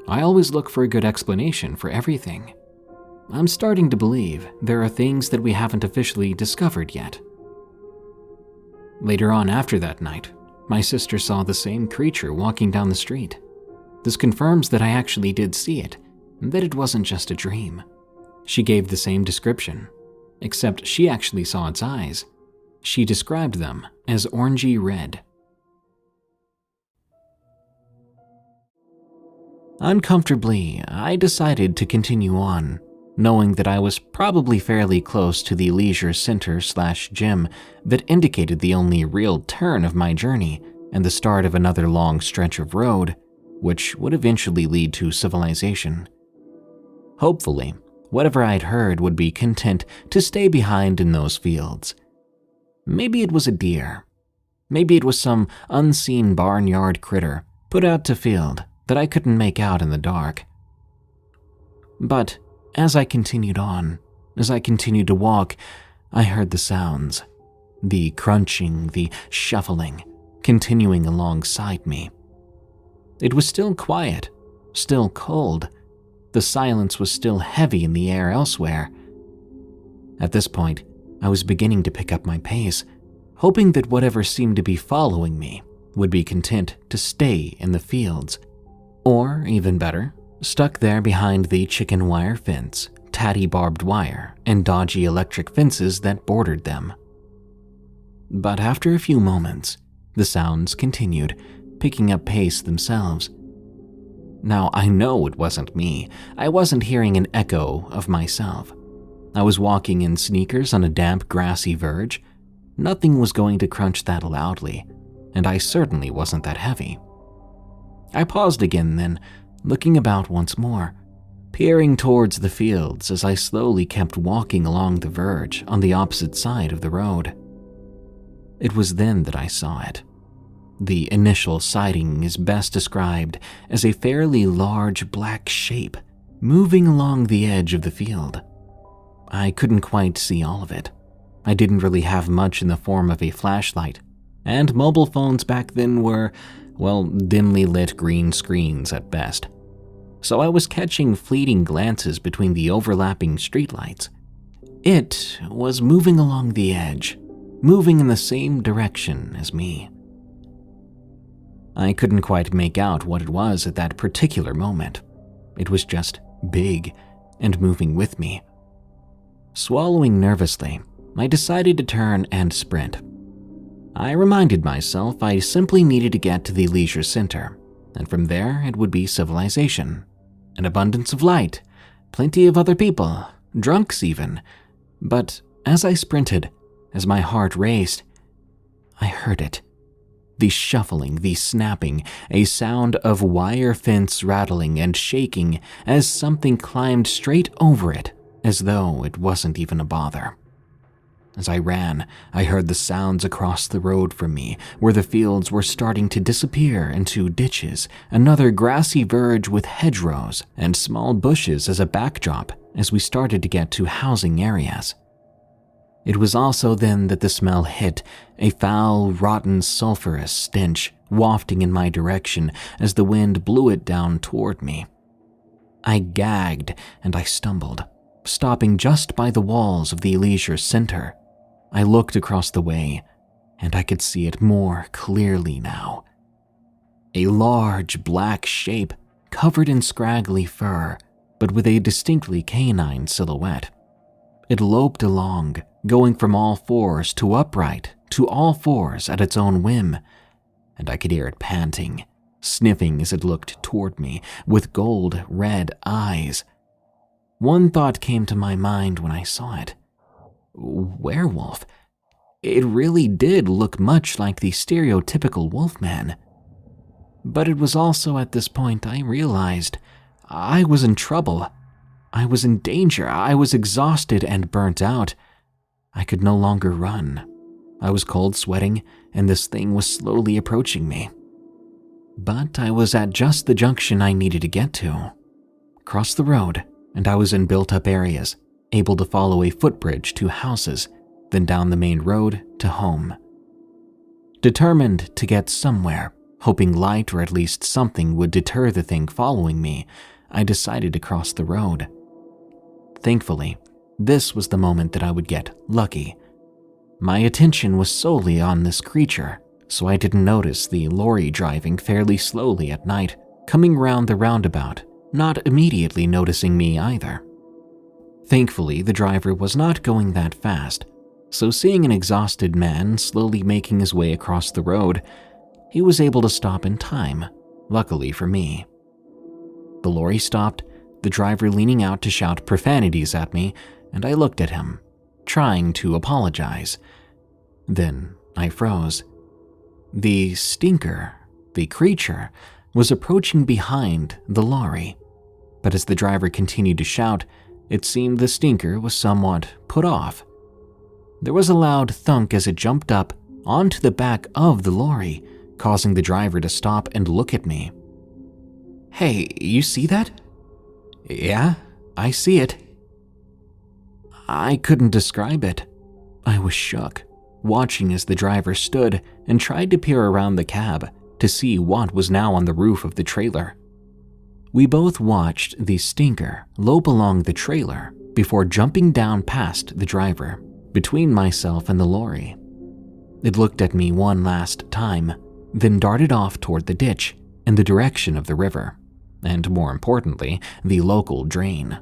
I always look for a good explanation for everything. I'm starting to believe there are things that we haven't officially discovered yet. Later on after that night, my sister saw the same creature walking down the street. This confirms that I actually did see it, and that it wasn't just a dream. She gave the same description, except she actually saw its eyes. She described them as orangey red. Uncomfortably, I decided to continue on, knowing that I was probably fairly close to the leisure center/gym that indicated the only real turn of my journey and the start of another long stretch of road, which would eventually lead to civilization. Hopefully, whatever I'd heard would be content to stay behind in those fields. Maybe it was a deer. Maybe it was some unseen barnyard critter put out to field that I couldn't make out in the dark. But as I continued on, as I continued to walk, I heard the sounds, the crunching, the shuffling, continuing alongside me. It was still quiet, still cold. The silence was still heavy in the air elsewhere. At this point, I was beginning to pick up my pace, hoping that whatever seemed to be following me would be content to stay in the fields. Or, even better, stuck there behind the chicken wire fence, tatty barbed wire, and dodgy electric fences that bordered them. But after a few moments, the sounds continued, picking up pace themselves. Now, I know it wasn't me. I wasn't hearing an echo of myself. I was walking in sneakers on a damp, grassy verge. Nothing was going to crunch that loudly, and I certainly wasn't that heavy. I paused again then, looking about once more, peering towards the fields as I slowly kept walking along the verge on the opposite side of the road. It was then that I saw it. The initial sighting is best described as a fairly large black shape moving along the edge of the field. I couldn't quite see all of it. I didn't really have much in the form of a flashlight, and mobile phones back then were, well, dimly lit green screens at best. So I was catching fleeting glances between the overlapping streetlights. It was moving along the edge, moving in the same direction as me. I couldn't quite make out what it was at that particular moment. It was just big and moving with me. Swallowing nervously, I decided to turn and sprint. I reminded myself I simply needed to get to the leisure center, and from there it would be civilization. An abundance of light, plenty of other people, drunks even. But as I sprinted, as my heart raced, I heard it. The shuffling, the snapping, a sound of wire fence rattling and shaking as something climbed straight over it, as though it wasn't even a bother. As I ran, I heard the sounds across the road from me, where the fields were starting to disappear into ditches, another grassy verge with hedgerows and small bushes as a backdrop as we started to get to housing areas. It was also then that the smell hit, a foul, rotten, sulfurous stench wafting in my direction as the wind blew it down toward me. I gagged and I stumbled, stopping just by the walls of the leisure center. I looked across the way, and I could see it more clearly now. A large black shape covered in scraggly fur, but with a distinctly canine silhouette. It loped along, going from all fours to upright to all fours at its own whim, and I could hear it panting, sniffing as it looked toward me with gold red eyes. One thought came to my mind when I saw it. Werewolf. It really did look much like the stereotypical wolfman. But it was also at this point I realized I was in trouble. I was in danger. I was exhausted and burnt out. I could no longer run. I was cold sweating, and this thing was slowly approaching me. But I was at just the junction I needed to get to. Cross the road, and I was in built-up areas, able to follow a footbridge to houses, then down the main road to home. Determined to get somewhere, hoping light or at least something would deter the thing following me, I decided to cross the road. Thankfully, this was the moment that I would get lucky. My attention was solely on this creature, so I didn't notice the lorry driving fairly slowly at night, coming round the roundabout, not immediately noticing me either. Thankfully, the driver was not going that fast, so seeing an exhausted man slowly making his way across the road, he was able to stop in time, luckily for me. The lorry stopped, the driver leaning out to shout profanities at me, and I looked at him, trying to apologize. Then I froze. The stinker, the creature, was approaching behind the lorry, but as the driver continued to shout, it seemed the stinker was somewhat put off. There was a loud thunk as it jumped up onto the back of the lorry, causing the driver to stop and look at me. "Hey, you see that?" "Yeah, I see it." I couldn't describe it. I was shook, watching as the driver stood and tried to peer around the cab to see what was now on the roof of the trailer. We both watched the stinker lope along the trailer before jumping down past the driver, between myself and the lorry. It looked at me one last time, then darted off toward the ditch in the direction of the river, and more importantly, the local drain.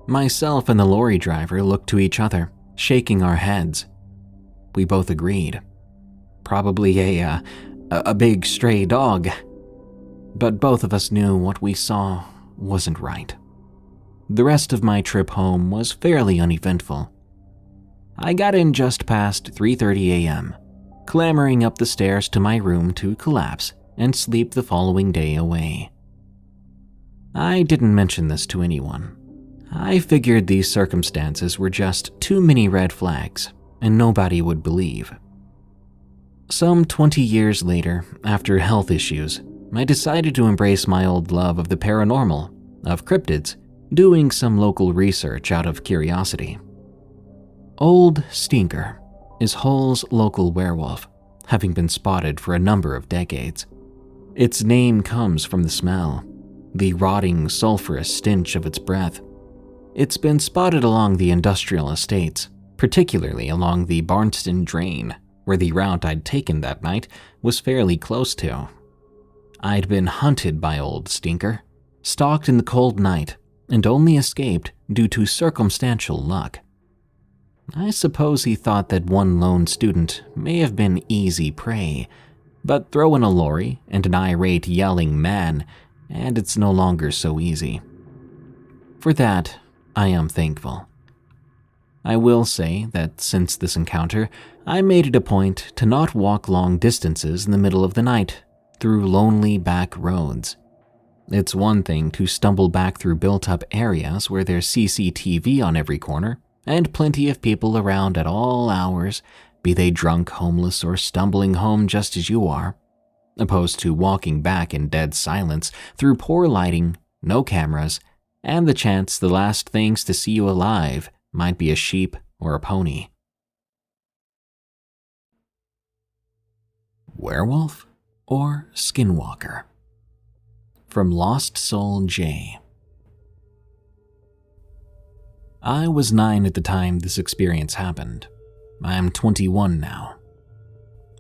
Myself and the lorry driver looked to each other, shaking our heads. We both agreed. Probably a big stray dog. But both of us knew what we saw wasn't right. The rest of my trip home was fairly uneventful. I got in just past 3:30 a.m., clambering up the stairs to my room to collapse and sleep the following day away. I didn't mention this to anyone. I figured these circumstances were just too many red flags, and nobody would believe. Some 20 years later, after health issues, I decided to embrace my old love of the paranormal, of cryptids, doing some local research out of curiosity. Old Stinker is Hull's local werewolf, having been spotted for a number of decades. Its name comes from the smell, the rotting, sulfurous stench of its breath. It's been spotted along the industrial estates, particularly along the Barnston Drain, where the route I'd taken that night was fairly close to. I'd been hunted by Old Stinker, stalked in the cold night, and only escaped due to circumstantial luck. I suppose he thought that one lone student may have been easy prey, but throw in a lorry and an irate yelling man, and it's no longer so easy. For that, I am thankful. I will say that since this encounter, I made it a point to not walk long distances in the middle of the night through lonely back roads. It's one thing to stumble back through built-up areas where there's CCTV on every corner and plenty of people around at all hours, be they drunk, homeless, or stumbling home just as you are, opposed to walking back in dead silence through poor lighting, no cameras, and the chance the last things to see you alive might be a sheep or a pony. Werewolf or Skinwalker? From Lost Soul J. I was 9 at the time this experience happened. I am 21 now.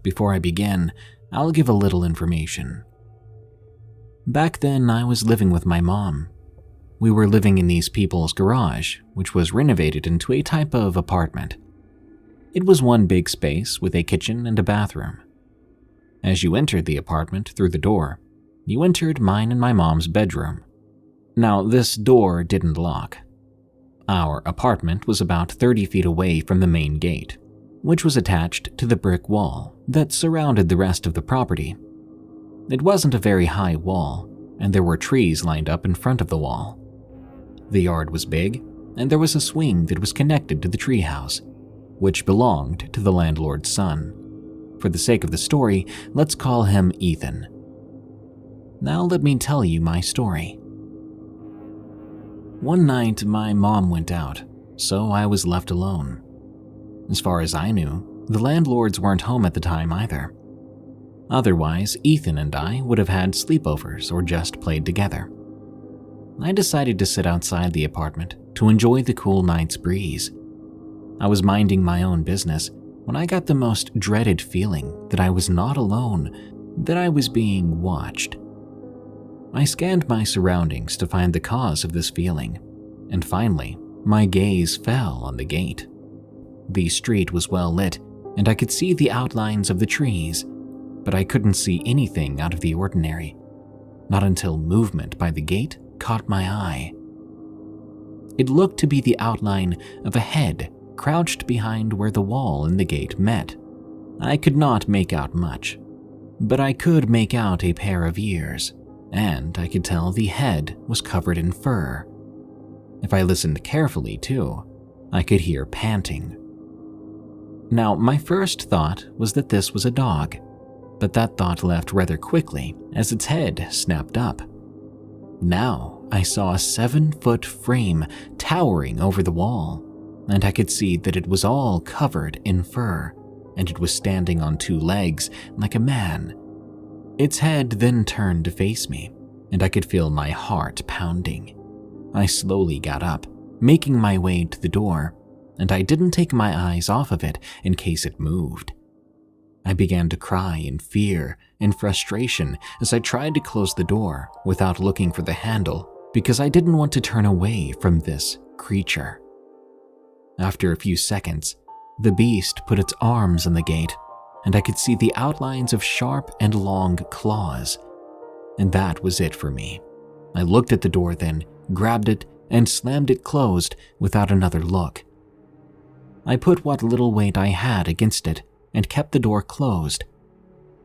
Before I begin, I'll give a little information. Back then, I was living with my mom. We were living in these people's garage, which was renovated into a type of apartment. It was one big space with a kitchen and a bathroom. As you entered the apartment through the door, you entered mine and my mom's bedroom. Now, this door didn't lock. Our apartment was about 30 feet away from the main gate, which was attached to the brick wall that surrounded the rest of the property. It wasn't a very high wall, and there were trees lined up in front of the wall. The yard was big, and there was a swing that was connected to the treehouse, which belonged to the landlord's son. For the sake of the story, let's call him Ethan. Now let me tell you my story. One night, my mom went out, so I was left alone. As far as I knew, the landlords weren't home at the time either. Otherwise, Ethan and I would have had sleepovers or just played together. I decided to sit outside the apartment to enjoy the cool night's breeze. I was minding my own business when I got the most dreaded feeling that I was not alone, that I was being watched. I scanned my surroundings to find the cause of this feeling, and finally, my gaze fell on the gate. The street was well lit, and I could see the outlines of the trees, but I couldn't see anything out of the ordinary, not until movement by the gate caught my eye. It looked to be the outline of a head crouched behind where the wall and the gate met. I could not make out much, but I could make out a pair of ears, and I could tell the head was covered in fur. If I listened carefully, too, I could hear panting. Now, my first thought was that this was a dog, but that thought left rather quickly as its head snapped up. Now, I saw a 7-foot frame towering over the wall, and I could see that it was all covered in fur, and it was standing on 2 legs like a man. Its head then turned to face me, and I could feel my heart pounding. I slowly got up, making my way to the door, and I didn't take my eyes off of it in case it moved. I began to cry in fear and frustration as I tried to close the door without looking for the handle because I didn't want to turn away from this creature. After a few seconds, the beast put its arms on the gate, and I could see the outlines of sharp and long claws. And that was it for me. I looked at the door then, grabbed it, and slammed it closed without another look. I put what little weight I had against it and kept the door closed.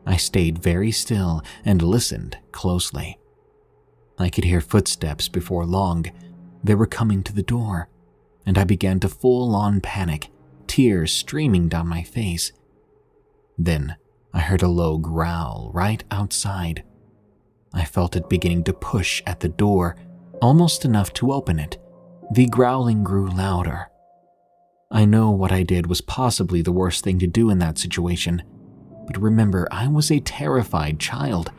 I stayed very still and listened closely. I could hear footsteps before long. They were coming to the door, and I began to full-on panic, tears streaming down my face. Then I heard a low growl right outside. I felt it beginning to push at the door, almost enough to open it. The growling grew louder. I know what I did was possibly the worst thing to do in that situation, but remember, I was a terrified child.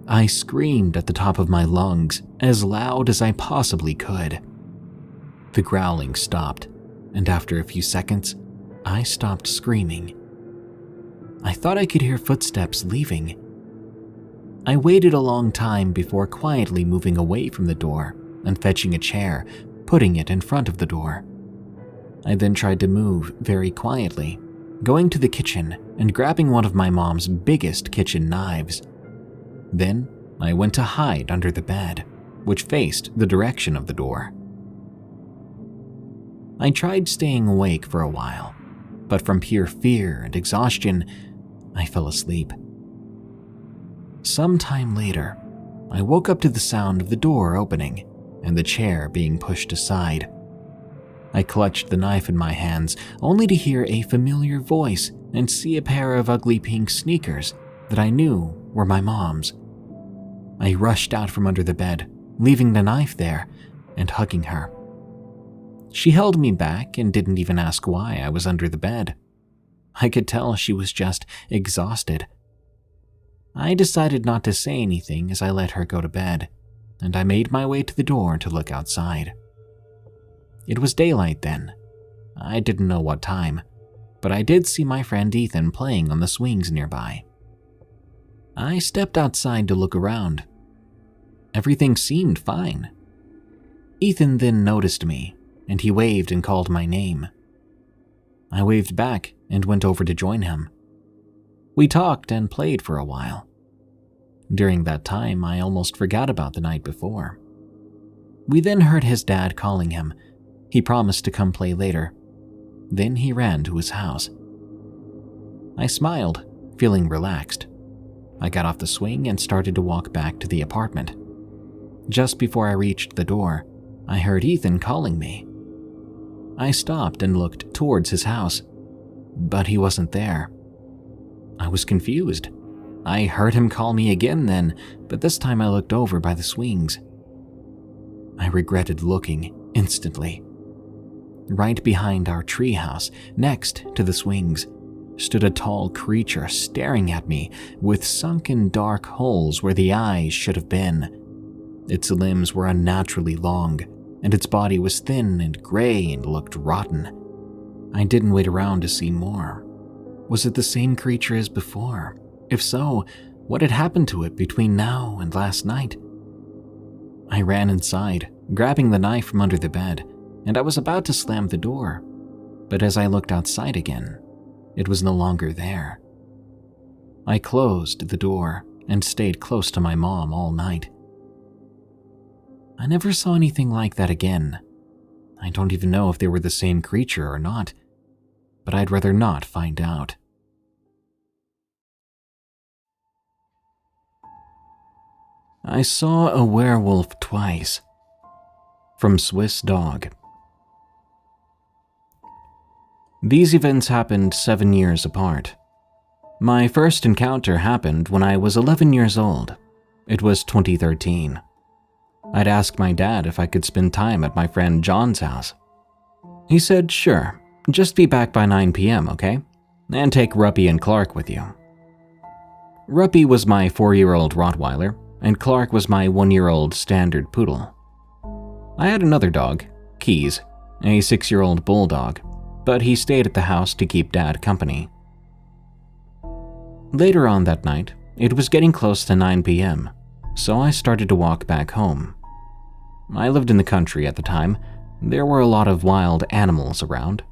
I screamed at the top of my lungs, as loud as I possibly could. The growling stopped, and after a few seconds, I stopped screaming. I thought I could hear footsteps leaving. I waited a long time before quietly moving away from the door and fetching a chair, putting it in front of the door. I then tried to move very quietly, going to the kitchen and grabbing one of my mom's biggest kitchen knives. Then I went to hide under the bed, which faced the direction of the door. I tried staying awake for a while, but from pure fear and exhaustion, I fell asleep. Some time later, I woke up to the sound of the door opening and the chair being pushed aside. I clutched the knife in my hands, only to hear a familiar voice and see a pair of ugly pink sneakers that I knew were my mom's. I rushed out from under the bed, leaving the knife there and hugging her. She held me back and didn't even ask why I was under the bed. I could tell she was just exhausted. I decided not to say anything as I let her go to bed, and I made my way to the door to look outside. It was daylight then. I didn't know what time, but I did see my friend Ethan playing on the swings nearby. I stepped outside to look around. Everything seemed fine. Ethan then noticed me, and he waved and called my name. I waved back and went over to join him. We talked and played for a while. During that time, I almost forgot about the night before. We then heard his dad calling him. He promised to come play later. Then he ran to his house. I smiled, feeling relaxed. I got off the swing and started to walk back to the apartment. Just before I reached the door, I heard Ethan calling me. I stopped and looked towards his house, but he wasn't there. I was confused. I heard him call me again then, but this time I looked over by the swings. I regretted looking instantly. Right behind our treehouse, next to the swings, stood a tall creature staring at me with sunken dark holes where the eyes should have been. Its limbs were unnaturally long, and its body was thin and gray and looked rotten. I didn't wait around to see more. Was it the same creature as before? If so, what had happened to it between now and last night? I ran inside, grabbing the knife from under the bed, and I was about to slam the door. But as I looked outside again, it was no longer there. I closed the door and stayed close to my mom all night. I never saw anything like that again. I don't even know if they were the same creature or not, but I'd rather not find out. I saw a werewolf twice. From Swiss Dog. These events happened 7 years apart. My first encounter happened when I was 11 years old. It was 2013. I'd asked my dad if I could spend time at my friend John's house. He said, sure, just be back by 9 p.m., okay? And take Ruppy and Clark with you. Ruppy was my 4-year-old Rottweiler, and Clark was my 1-year-old standard poodle. I had another dog, Keys, a 6-year-old bulldog, but he stayed at the house to keep Dad company. Later on that night, it was getting close to 9 p.m., so I started to walk back home. I lived in the country at the time. There were a lot of wild animals around.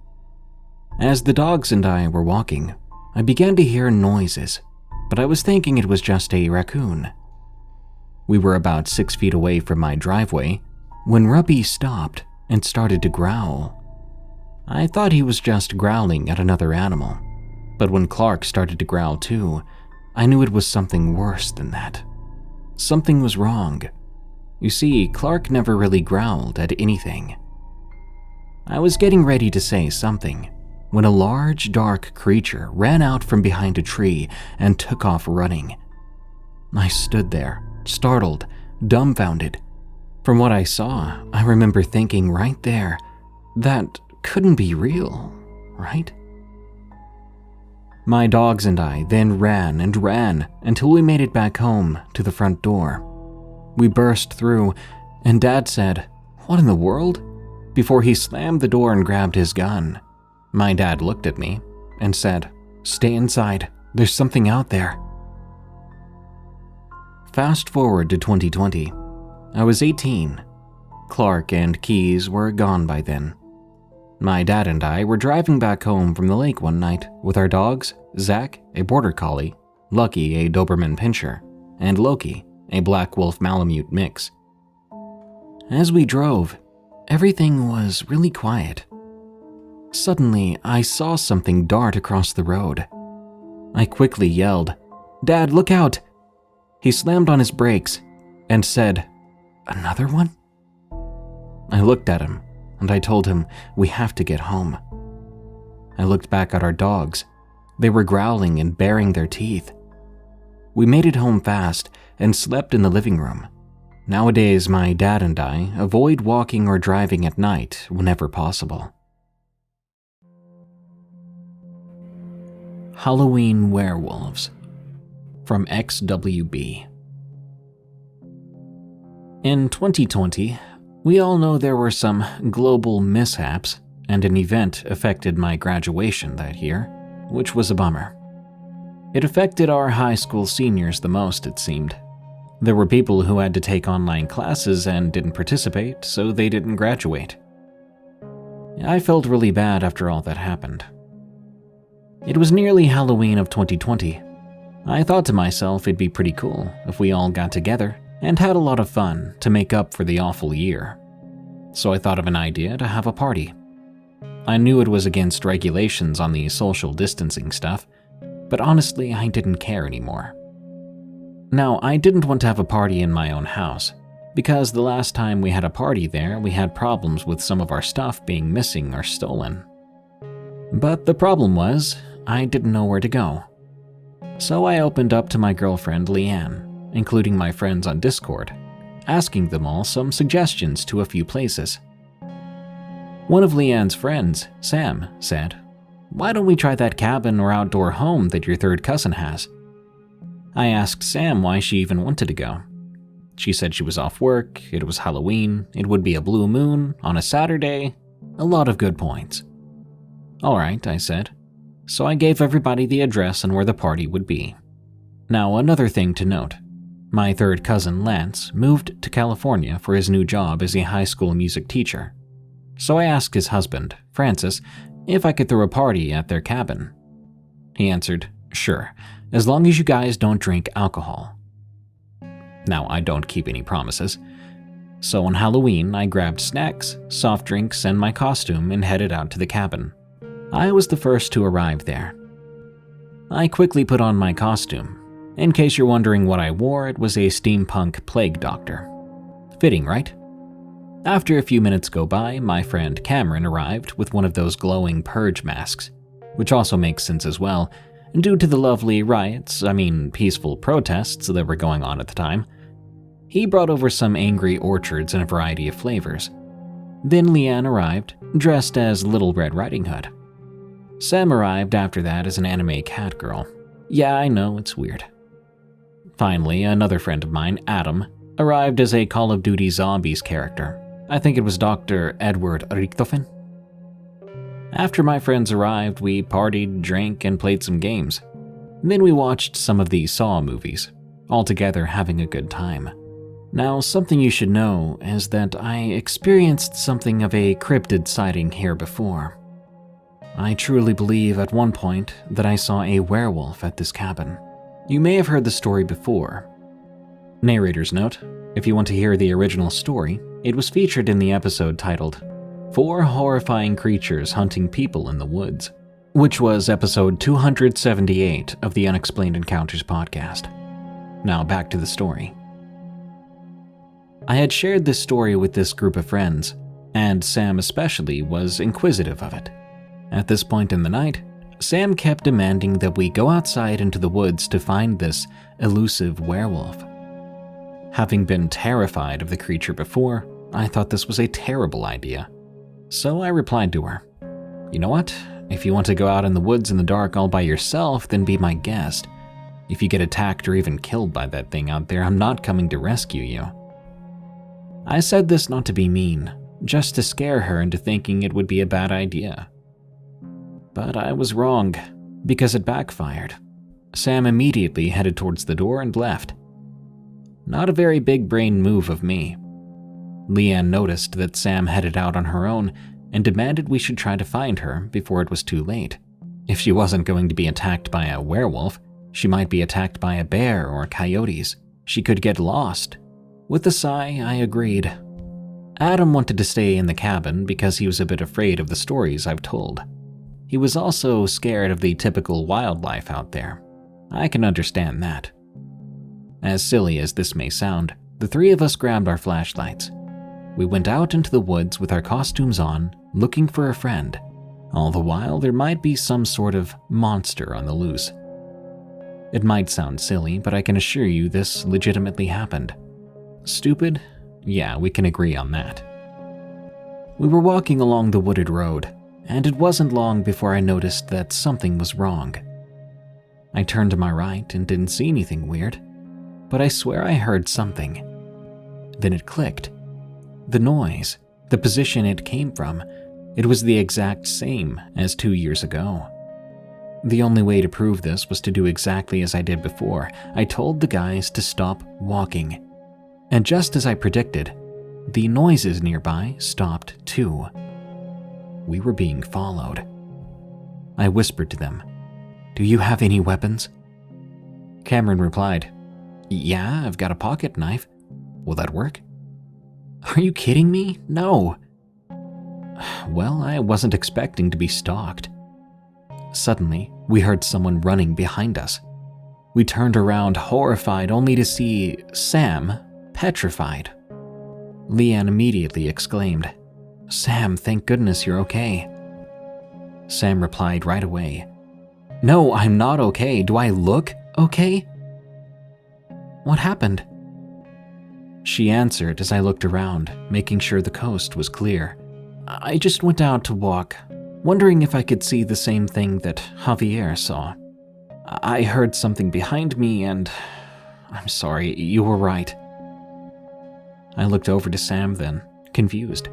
As the dogs and I were walking, I began to hear noises, but I was thinking it was just a raccoon. We were about 6 feet away from my driveway when Ruppy stopped and started to growl. I thought he was just growling at another animal, but when Clark started to growl too, I knew it was something worse than that. Something was wrong. You see, Clark never really growled at anything. I was getting ready to say something when a large, dark creature ran out from behind a tree and took off running. I stood there, startled, dumbfounded. From what I saw, I remember thinking right there, that couldn't be real, right? My dogs and I then ran and ran until we made it back home to the front door. We burst through, and Dad said, "What in the world?" before he slammed the door and grabbed his gun. My dad looked at me and said, "Stay inside, there's something out there." Fast forward to 2020. I was 18. Clark and Keys were gone by then. My dad and I were driving back home from the lake one night with our dogs, Zach, a border collie, Lucky, a Doberman pinscher, and Loki, a black wolf Malamute mix. As we drove, everything was really quiet. Suddenly, I saw something dart across the road. I quickly yelled, "Dad, look out!" He slammed on his brakes and said, "Another one?" I looked at him and I told him we have to get home. I looked back at our dogs. They were growling and baring their teeth. We made it home fast and slept in the living room. Nowadays, my dad and I avoid walking or driving at night whenever possible. Halloween Werewolves from XWB. In 2020, we all know there were some global mishaps, and an event affected my graduation that year, which was a bummer. It affected our high school seniors the most, it seemed. There were people who had to take online classes and didn't participate, so they didn't graduate. I felt really bad after all that happened. It was nearly Halloween of 2020. I thought to myself it'd be pretty cool if we all got together and had a lot of fun to make up for the awful year. So I thought of an idea to have a party. I knew it was against regulations on the social distancing stuff, but honestly, I didn't care anymore. Now, I didn't want to have a party in my own house, because the last time we had a party there, we had problems with some of our stuff being missing or stolen. But the problem was, I didn't know where to go. So I opened up to my girlfriend Leanne, including my friends on Discord, asking them all some suggestions to a few places. One of Leanne's friends, Sam, said, "Why don't we try that cabin or outdoor home that your third cousin has?" I asked Sam why she even wanted to go. She said she was off work, it was Halloween, it would be a blue moon on a Saturday, a lot of good points. "Alright," I said. So I gave everybody the address and where the party would be. Now, another thing to note. My third cousin, Lance, moved to California for his new job as a high school music teacher. So I asked his husband, Francis, if I could throw a party at their cabin. He answered, sure, as long as you guys don't drink alcohol. Now, I don't keep any promises. So on Halloween, I grabbed snacks, soft drinks, and my costume and headed out to the cabin. I was the first to arrive there. I quickly put on my costume. In case you're wondering what I wore, it was a steampunk plague doctor. Fitting, right? After a few minutes go by, my friend Cameron arrived with one of those glowing purge masks, which also makes sense as well, due to the lovely peaceful protests that were going on at the time. He brought over some angry orchards in a variety of flavors. Then Leanne arrived, dressed as Little Red Riding Hood. Sam arrived after that as an anime cat girl. Yeah, I know, it's weird. Finally, another friend of mine, Adam, arrived as a Call of Duty Zombies character. I think it was Dr. Edward Richtofen. After my friends arrived, we partied, drank, and played some games. Then we watched some of the Saw movies, all together having a good time. Now, something you should know is that I experienced something of a cryptid sighting here before. I truly believe at one point that I saw a werewolf at this cabin. You may have heard the story before. Narrator's note, if you want to hear the original story, it was featured in the episode titled 4 Horrifying Creatures Hunting People in the Woods, which was episode 278 of the Unexplained Encounters podcast. Now back to the story. I had shared this story with this group of friends, and Sam especially was inquisitive of it. At this point in the night, Sam kept demanding that we go outside into the woods to find this elusive werewolf. Having been terrified of the creature before, I thought this was a terrible idea. So I replied to her, you know what? If you want to go out in the woods in the dark all by yourself, then be my guest. If you get attacked or even killed by that thing out there, I'm not coming to rescue you. I said this not to be mean, just to scare her into thinking it would be a bad idea. But I was wrong, because it backfired. Sam immediately headed towards the door and left. Not a very big brain move of me. Leanne noticed that Sam headed out on her own and demanded we should try to find her before it was too late. If she wasn't going to be attacked by a werewolf, she might be attacked by a bear or coyotes. She could get lost. With a sigh, I agreed. Adam wanted to stay in the cabin because he was a bit afraid of the stories I've told. He was also scared of the typical wildlife out there. I can understand that. As silly as this may sound, the three of us grabbed our flashlights. We went out into the woods with our costumes on, looking for a friend. All the while, there might be some sort of monster on the loose. It might sound silly, but I can assure you this legitimately happened. Stupid? Yeah, we can agree on that. We were walking along the wooded road, and it wasn't long before I noticed that something was wrong. I turned to my right and didn't see anything weird, but I swear I heard something. Then it clicked. The noise, the position it came from, it was the exact same as 2 years ago. The only way to prove this was to do exactly as I did before. I told the guys to stop walking. And just as I predicted, the noises nearby stopped too. We were being followed. I whispered to them, "Do you have any weapons?" Cameron replied, "Yeah, I've got a pocket knife. Will that work?" "Are you kidding me? No." Well, I wasn't expecting to be stalked. Suddenly, we heard someone running behind us. We turned around, horrified, only to see Sam, petrified. Leanne immediately exclaimed, "Sam, thank goodness you're okay." Sam replied right away, "No, I'm not okay. Do I look okay?" "What happened?" She answered as I looked around, making sure the coast was clear. "I just went out to walk, wondering if I could see the same thing that Javier saw. I heard something behind me and I'm sorry, you were right." I looked over to Sam then, confused.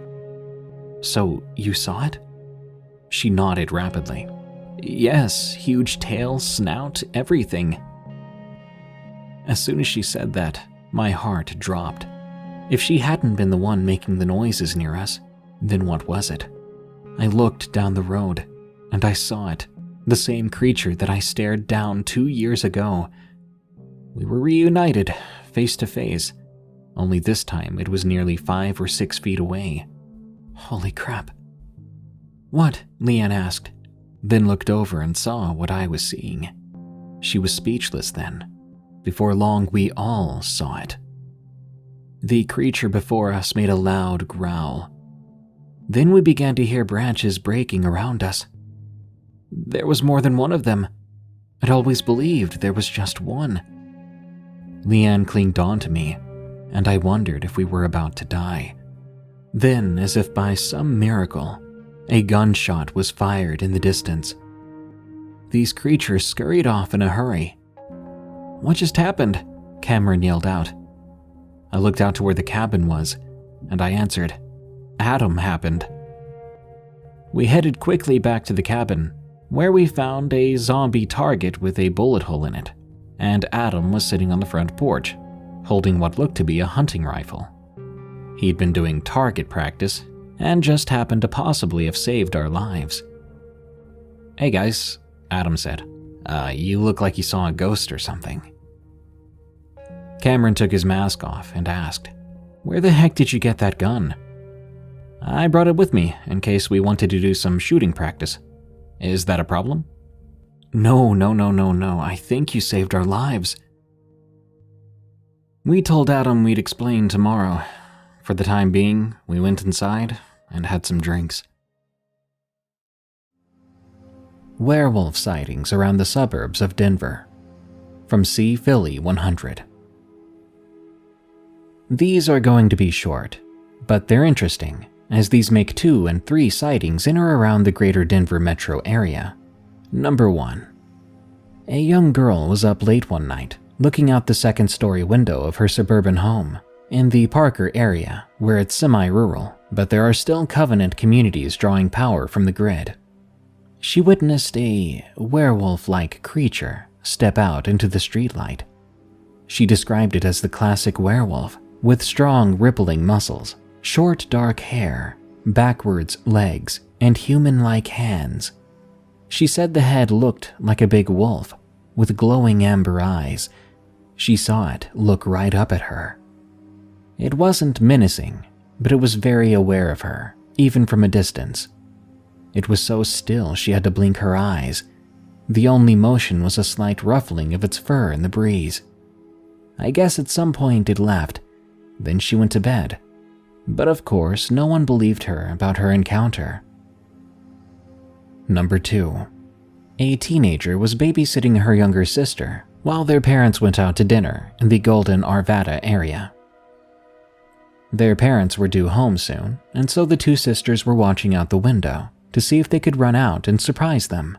"So, you saw it?" She nodded rapidly. "Yes, huge tail, snout, everything." As soon as she said that, my heart dropped. If she hadn't been the one making the noises near us, then what was it? I looked down the road, and I saw it, the same creature that I stared down 2 years ago. We were reunited, face to face, only this time it was nearly 5 or 6 feet away. Holy crap. What? Leanne asked, then looked over and saw what I was seeing. She was speechless then. Before long, we all saw it. The creature before us made a loud growl. Then we began to hear branches breaking around us. There was more than one of them. I'd always believed there was just one. Leanne clinged on to me, and I wondered if we were about to die. Then, as if by some miracle, a gunshot was fired in the distance. These creatures scurried off in a hurry. "What just happened?" Cameron yelled out. I looked out to where the cabin was, and I answered, "Adam happened." We headed quickly back to the cabin, where we found a zombie target with a bullet hole in it, and Adam was sitting on the front porch, holding what looked to be a hunting rifle. He'd been doing target practice, and just happened to possibly have saved our lives. "Hey guys," Adam said, "you look like you saw a ghost or something." Cameron took his mask off and asked, "Where the heck did you get that gun?" "I brought it with me in case we wanted to do some shooting practice. Is that a problem?" No, I think you saved our lives." We told Adam we'd explain tomorrow. For the time being, we went inside and had some drinks. Werewolf sightings around the suburbs of Denver. From C. Philly 100. These are going to be short, but they're interesting, as these make 2 and 3 sightings in or around the greater Denver metro area. Number 1. A young girl was up late one night, looking out the second-story window of her suburban home, in the Parker area, where it's semi-rural, but there are still Covenant communities drawing power from the grid. She witnessed a werewolf-like creature step out into the streetlight. She described it as the classic werewolf, with strong, rippling muscles, short, dark hair, backwards legs, and human-like hands. She said the head looked like a big wolf, with glowing amber eyes. She saw it look right up at her. It wasn't menacing, but it was very aware of her, even from a distance. It was so still she had to blink her eyes. The only motion was a slight ruffling of its fur in the breeze. I guess at some point it left. Then she went to bed. But of course, no one believed her about her encounter. Number 2. A teenager was babysitting her younger sister while their parents went out to dinner in the Golden Arvada area. Their parents were due home soon, and so the 2 sisters were watching out the window to see if they could run out and surprise them.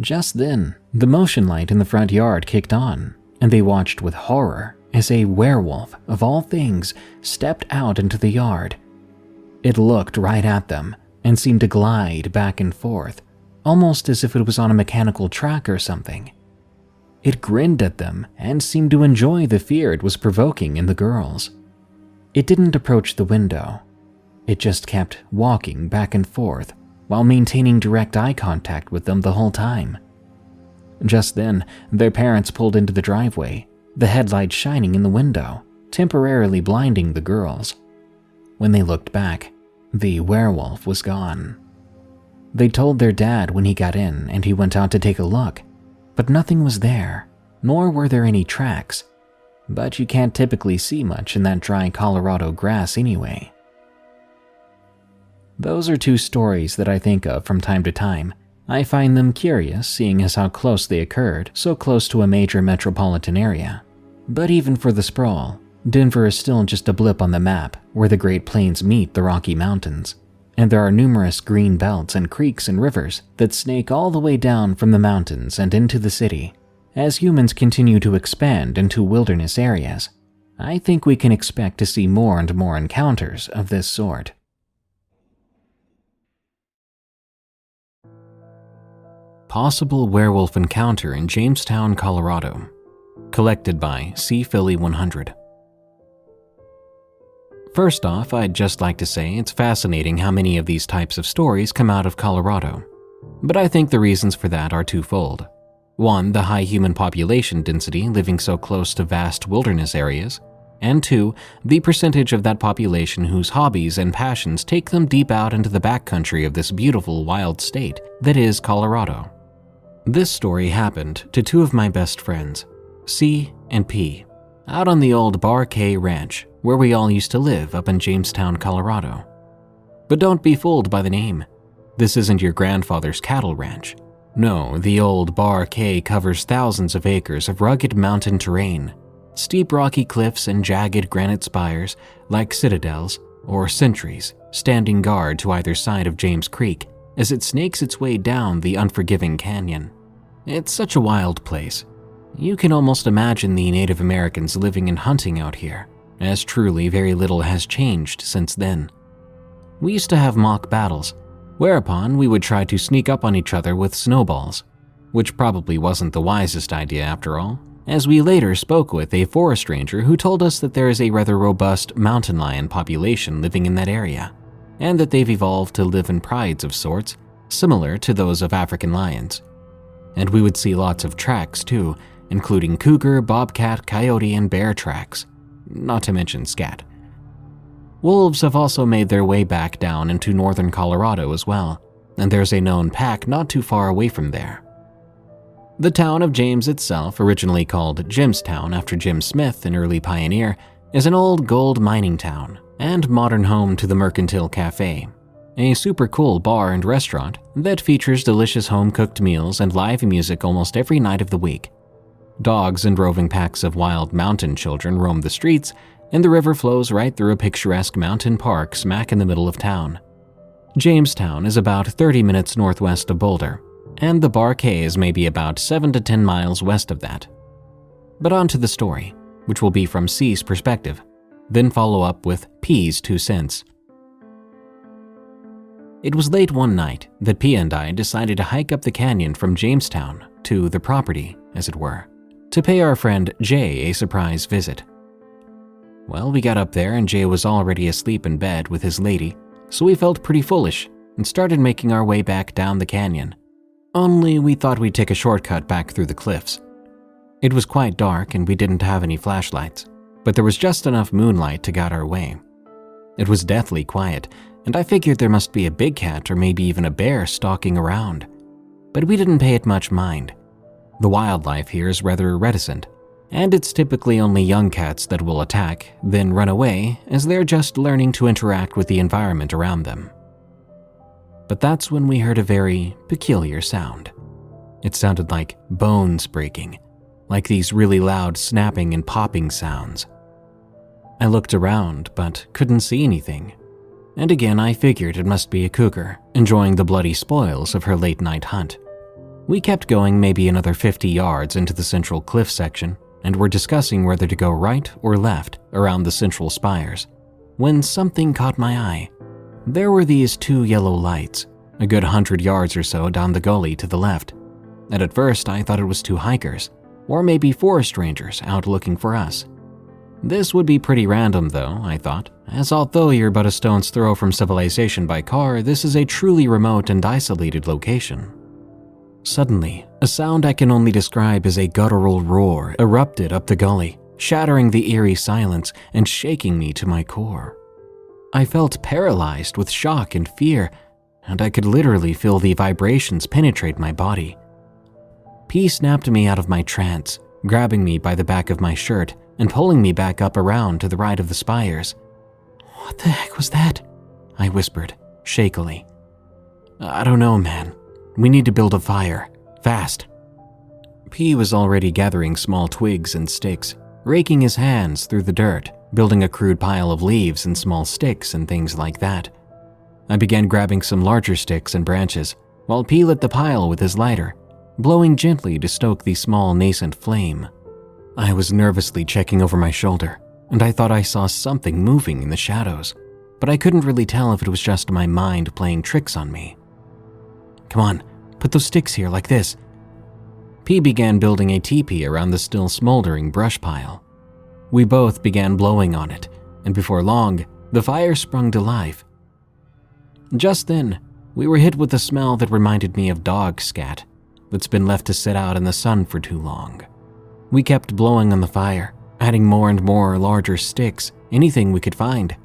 Just then, the motion light in the front yard kicked on, and they watched with horror as a werewolf, of all things, stepped out into the yard. It looked right at them and seemed to glide back and forth, almost as if it was on a mechanical track or something. It grinned at them and seemed to enjoy the fear it was provoking in the girls. It didn't approach the window. It just kept walking back and forth while maintaining direct eye contact with them the whole time. Just then, their parents pulled into the driveway, the headlight shining in the window, temporarily blinding the girls. When they looked back, the werewolf was gone. They told their dad when he got in and he went out to take a look, but nothing was there, nor were there any tracks. But you can't typically see much in that dry Colorado grass anyway. Those are 2 stories that I think of from time to time. I find them curious, seeing as how close they occurred, so close to a major metropolitan area. But even for the sprawl, Denver is still just a blip on the map where the Great Plains meet the Rocky Mountains, and there are numerous green belts and creeks and rivers that snake all the way down from the mountains and into the city. As humans continue to expand into wilderness areas, I think we can expect to see more and more encounters of this sort. Possible werewolf encounter in Jamestown, Colorado. collected by C. Philly 100. First off, I'd just like to say it's fascinating how many of these types of stories come out of Colorado. But I think the reasons for that are twofold. One, the high human population density living so close to vast wilderness areas, and two, the percentage of that population whose hobbies and passions take them deep out into the backcountry of this beautiful wild state that is Colorado. This story happened to two of my best friends, C and P, out on the old Bar K Ranch, where we all used to live up in Jamestown, Colorado. But don't be fooled by the name. This isn't your grandfather's cattle ranch. No, the old Bar K covers thousands of acres of rugged mountain terrain, steep rocky cliffs and jagged granite spires like citadels or sentries standing guard to either side of James Creek as it snakes its way down the unforgiving canyon. It's such a wild place. You can almost imagine the Native Americans living and hunting out here, as truly very little has changed since then. We used to have mock battles, whereupon we would try to sneak up on each other with snowballs, which probably wasn't the wisest idea after all, as we later spoke with a forest ranger who told us that there is a rather robust mountain lion population living in that area, and that they've evolved to live in prides of sorts, similar to those of African lions. And we would see lots of tracks too, including cougar, bobcat, coyote, and bear tracks, not to mention scat. Wolves have also made their way back down into northern Colorado as well, and there's a known pack not too far away from there. The town of James itself, originally called Jimstown after Jim Smith, an early pioneer, is an old gold mining town and modern home to the Mercantile Cafe, a super cool bar and restaurant that features delicious home-cooked meals and live music almost every night of the week. Dogs and roving packs of wild mountain children roam the streets, and the river flows right through a picturesque mountain park smack in the middle of town. Jamestown is about 30 minutes northwest of Boulder, and the Bar K is maybe about 7 to 10 miles west of that. But on to the story, which will be from C's perspective, then follow up with P's 2 cents. It was late one night that P and I decided to hike up the canyon from Jamestown to the property, as it were, to pay our friend Jay a surprise visit. Well, we got up there and Jay was already asleep in bed with his lady, so we felt pretty foolish and started making our way back down the canyon. Only we thought we'd take a shortcut back through the cliffs. It was quite dark and we didn't have any flashlights, but there was just enough moonlight to guide our way. It was deathly quiet, and I figured there must be a big cat or maybe even a bear stalking around. But we didn't pay it much mind. The wildlife here is rather reticent, and it's typically only young cats that will attack, then run away, as they're just learning to interact with the environment around them. But that's when we heard a very peculiar sound. It sounded like bones breaking, like these really loud snapping and popping sounds. I looked around, but couldn't see anything. And again, I figured it must be a cougar, enjoying the bloody spoils of her late-night hunt. We kept going maybe another 50 yards into the central cliff section, and were discussing whether to go right or left around the central spires, when something caught my eye. There were these 2 yellow lights, a good 100 yards or so down the gully to the left, and at first I thought it was 2 hikers, or maybe forest rangers out looking for us. This would be pretty random though, I thought, as although you're but a stone's throw from civilization by car, this is a truly remote and isolated location. Suddenly, a sound I can only describe as a guttural roar erupted up the gully, shattering the eerie silence and shaking me to my core. I felt paralyzed with shock and fear, and I could literally feel the vibrations penetrate my body. P snapped me out of my trance, grabbing me by the back of my shirt and pulling me back up around to the right of the spires. "What the heck was that?" I whispered, shakily. "I don't know, man. We need to build a fire, fast." P was already gathering small twigs and sticks, raking his hands through the dirt, building a crude pile of leaves and small sticks and things like that. I began grabbing some larger sticks and branches, while P lit the pile with his lighter, blowing gently to stoke the small nascent flame. I was nervously checking over my shoulder, and I thought I saw something moving in the shadows, but I couldn't really tell if it was just my mind playing tricks on me. "Come on, put those sticks here like this." P began building a teepee around the still smoldering brush pile. We both began blowing on it, and before long, the fire sprung to life. Just then, we were hit with a smell that reminded me of dog scat that's been left to sit out in the sun for too long. We kept blowing on the fire, adding more and more larger sticks, anything we could find.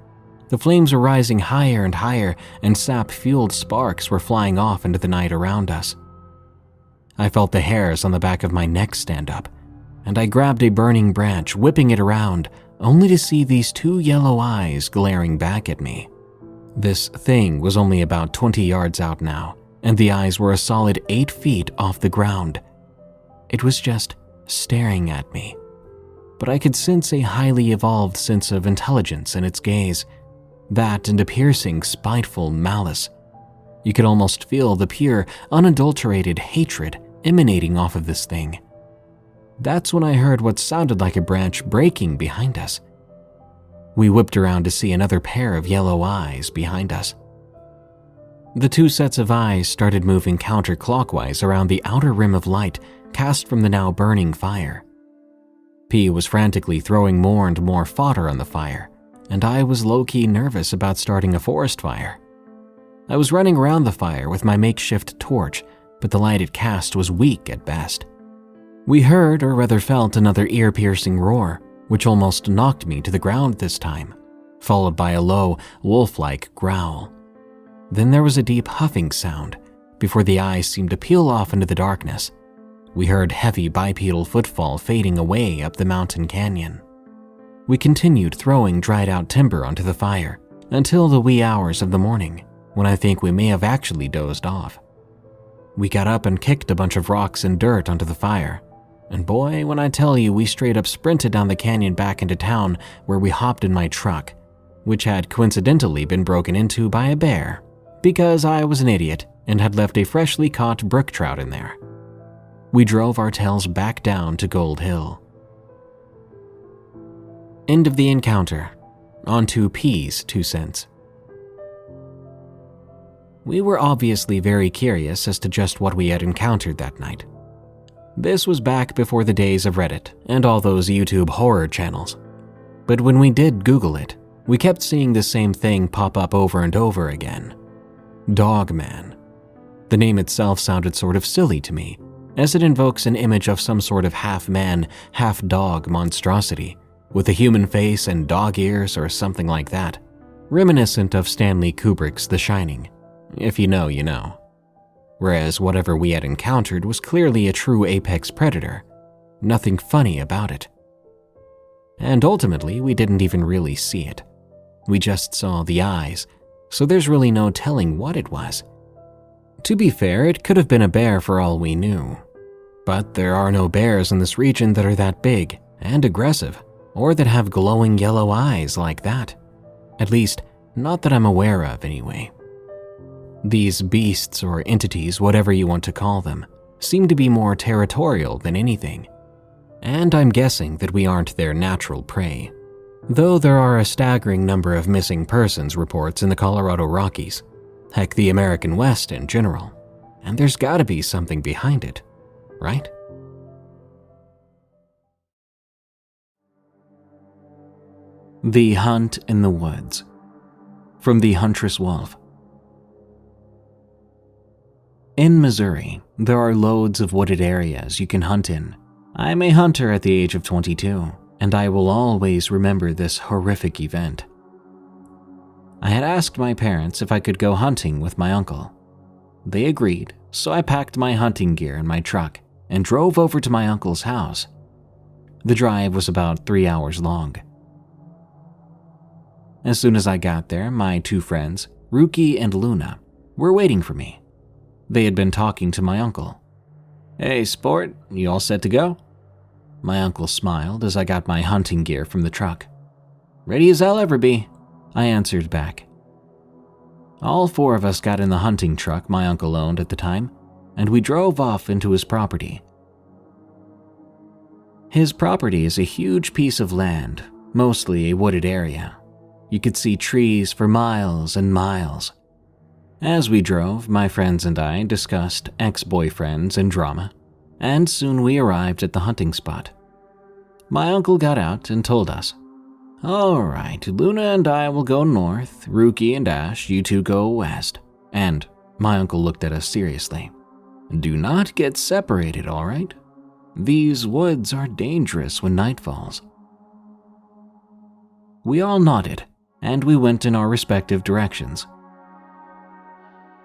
The flames were rising higher and higher, and sap-fueled sparks were flying off into the night around us. I felt the hairs on the back of my neck stand up, and I grabbed a burning branch, whipping it around, only to see these two yellow eyes glaring back at me. This thing was only about 20 yards out now, and the eyes were a solid 8 feet off the ground. It was just staring at me. But I could sense a highly evolved sense of intelligence in its gaze, that and a piercing, spiteful malice. You could almost feel the pure, unadulterated hatred emanating off of this thing. That's when I heard what sounded like a branch breaking behind us. We whipped around to see another pair of yellow eyes behind us. The two sets of eyes started moving counterclockwise around the outer rim of light cast from the now burning fire. P was frantically throwing more and more fodder on the fire, and I was low-key nervous about starting a forest fire. I was running around the fire with my makeshift torch, but the light it cast was weak at best. We heard, or rather felt, another ear-piercing roar, which almost knocked me to the ground this time, followed by a low, wolf-like growl. Then there was a deep huffing sound, before the eyes seemed to peel off into the darkness. We heard heavy bipedal footfall fading away up the mountain canyon. We continued throwing dried-out timber onto the fire until the wee hours of the morning, when I think we may have actually dozed off. We got up and kicked a bunch of rocks and dirt onto the fire, and boy, when I tell you, we straight up sprinted down the canyon back into town, where we hopped in my truck, which had coincidentally been broken into by a bear, because I was an idiot and had left a freshly caught brook trout in there. We drove our tails back down to Gold Hill. End of the encounter. On to P's 2 cents. We were obviously very curious as to just what we had encountered that night. This was back before the days of Reddit and all those YouTube horror channels. But when we did Google it, we kept seeing the same thing pop up over and over again. DOGMAN. The name itself sounded sort of silly to me, as it invokes an image of some sort of half-man, half-dog monstrosity, with a human face and dog ears or something like that, reminiscent of Stanley Kubrick's The Shining. If you know, you know. Whereas whatever we had encountered was clearly a true apex predator. Nothing funny about it. And ultimately, we didn't even really see it. We just saw the eyes, so there's really no telling what it was. To be fair, it could have been a bear for all we knew. But there are no bears in this region that are that big and aggressive, or that have glowing yellow eyes like that. At least, not that I'm aware of anyway. These beasts or entities, whatever you want to call them, seem to be more territorial than anything. And I'm guessing that we aren't their natural prey. Though there are a staggering number of missing persons reports in the Colorado Rockies, heck, the American West in general, and there's gotta be something behind it, right? The Hunt in the Woods. From the Huntress Wolf. In Missouri, there are loads of wooded areas you can hunt in. I'm a hunter at the age of 22, and I will always remember this horrific event. I had asked my parents if I could go hunting with my uncle. They agreed, so I packed my hunting gear in my truck and drove over to my uncle's house. The drive was about 3 hours long. As soon as I got there, my 2 friends, Ruki and Luna, were waiting for me. They had been talking to my uncle. "Hey, sport, you all set to go?" My uncle smiled as I got my hunting gear from the truck. "Ready as I'll ever be," I answered back. All 4 of us got in the hunting truck my uncle owned at the time, and we drove off into his property. His property is a huge piece of land, mostly a wooded area. You could see trees for miles and miles. As we drove, my friends and I discussed ex-boyfriends and drama, and soon we arrived at the hunting spot. My uncle got out and told us, "All right, Luna and I will go north, Rookie and Ash, you two go west." And my uncle looked at us seriously. "Do not get separated, all right? These woods are dangerous when night falls." We all nodded, and we went in our respective directions.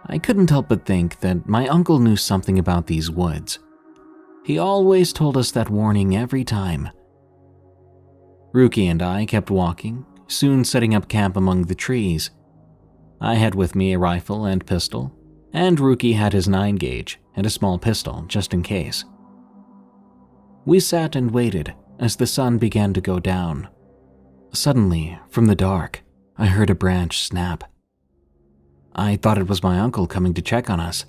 I couldn't help but think that my uncle knew something about these woods. He always told us that warning every time. Rookie and I kept walking, soon setting up camp among the trees. I had with me a rifle and pistol, and Rookie had his 9-gauge and a small pistol just in case. We sat and waited as the sun began to go down. Suddenly, from the dark, I heard a branch snap. I thought it was my uncle coming to check on us,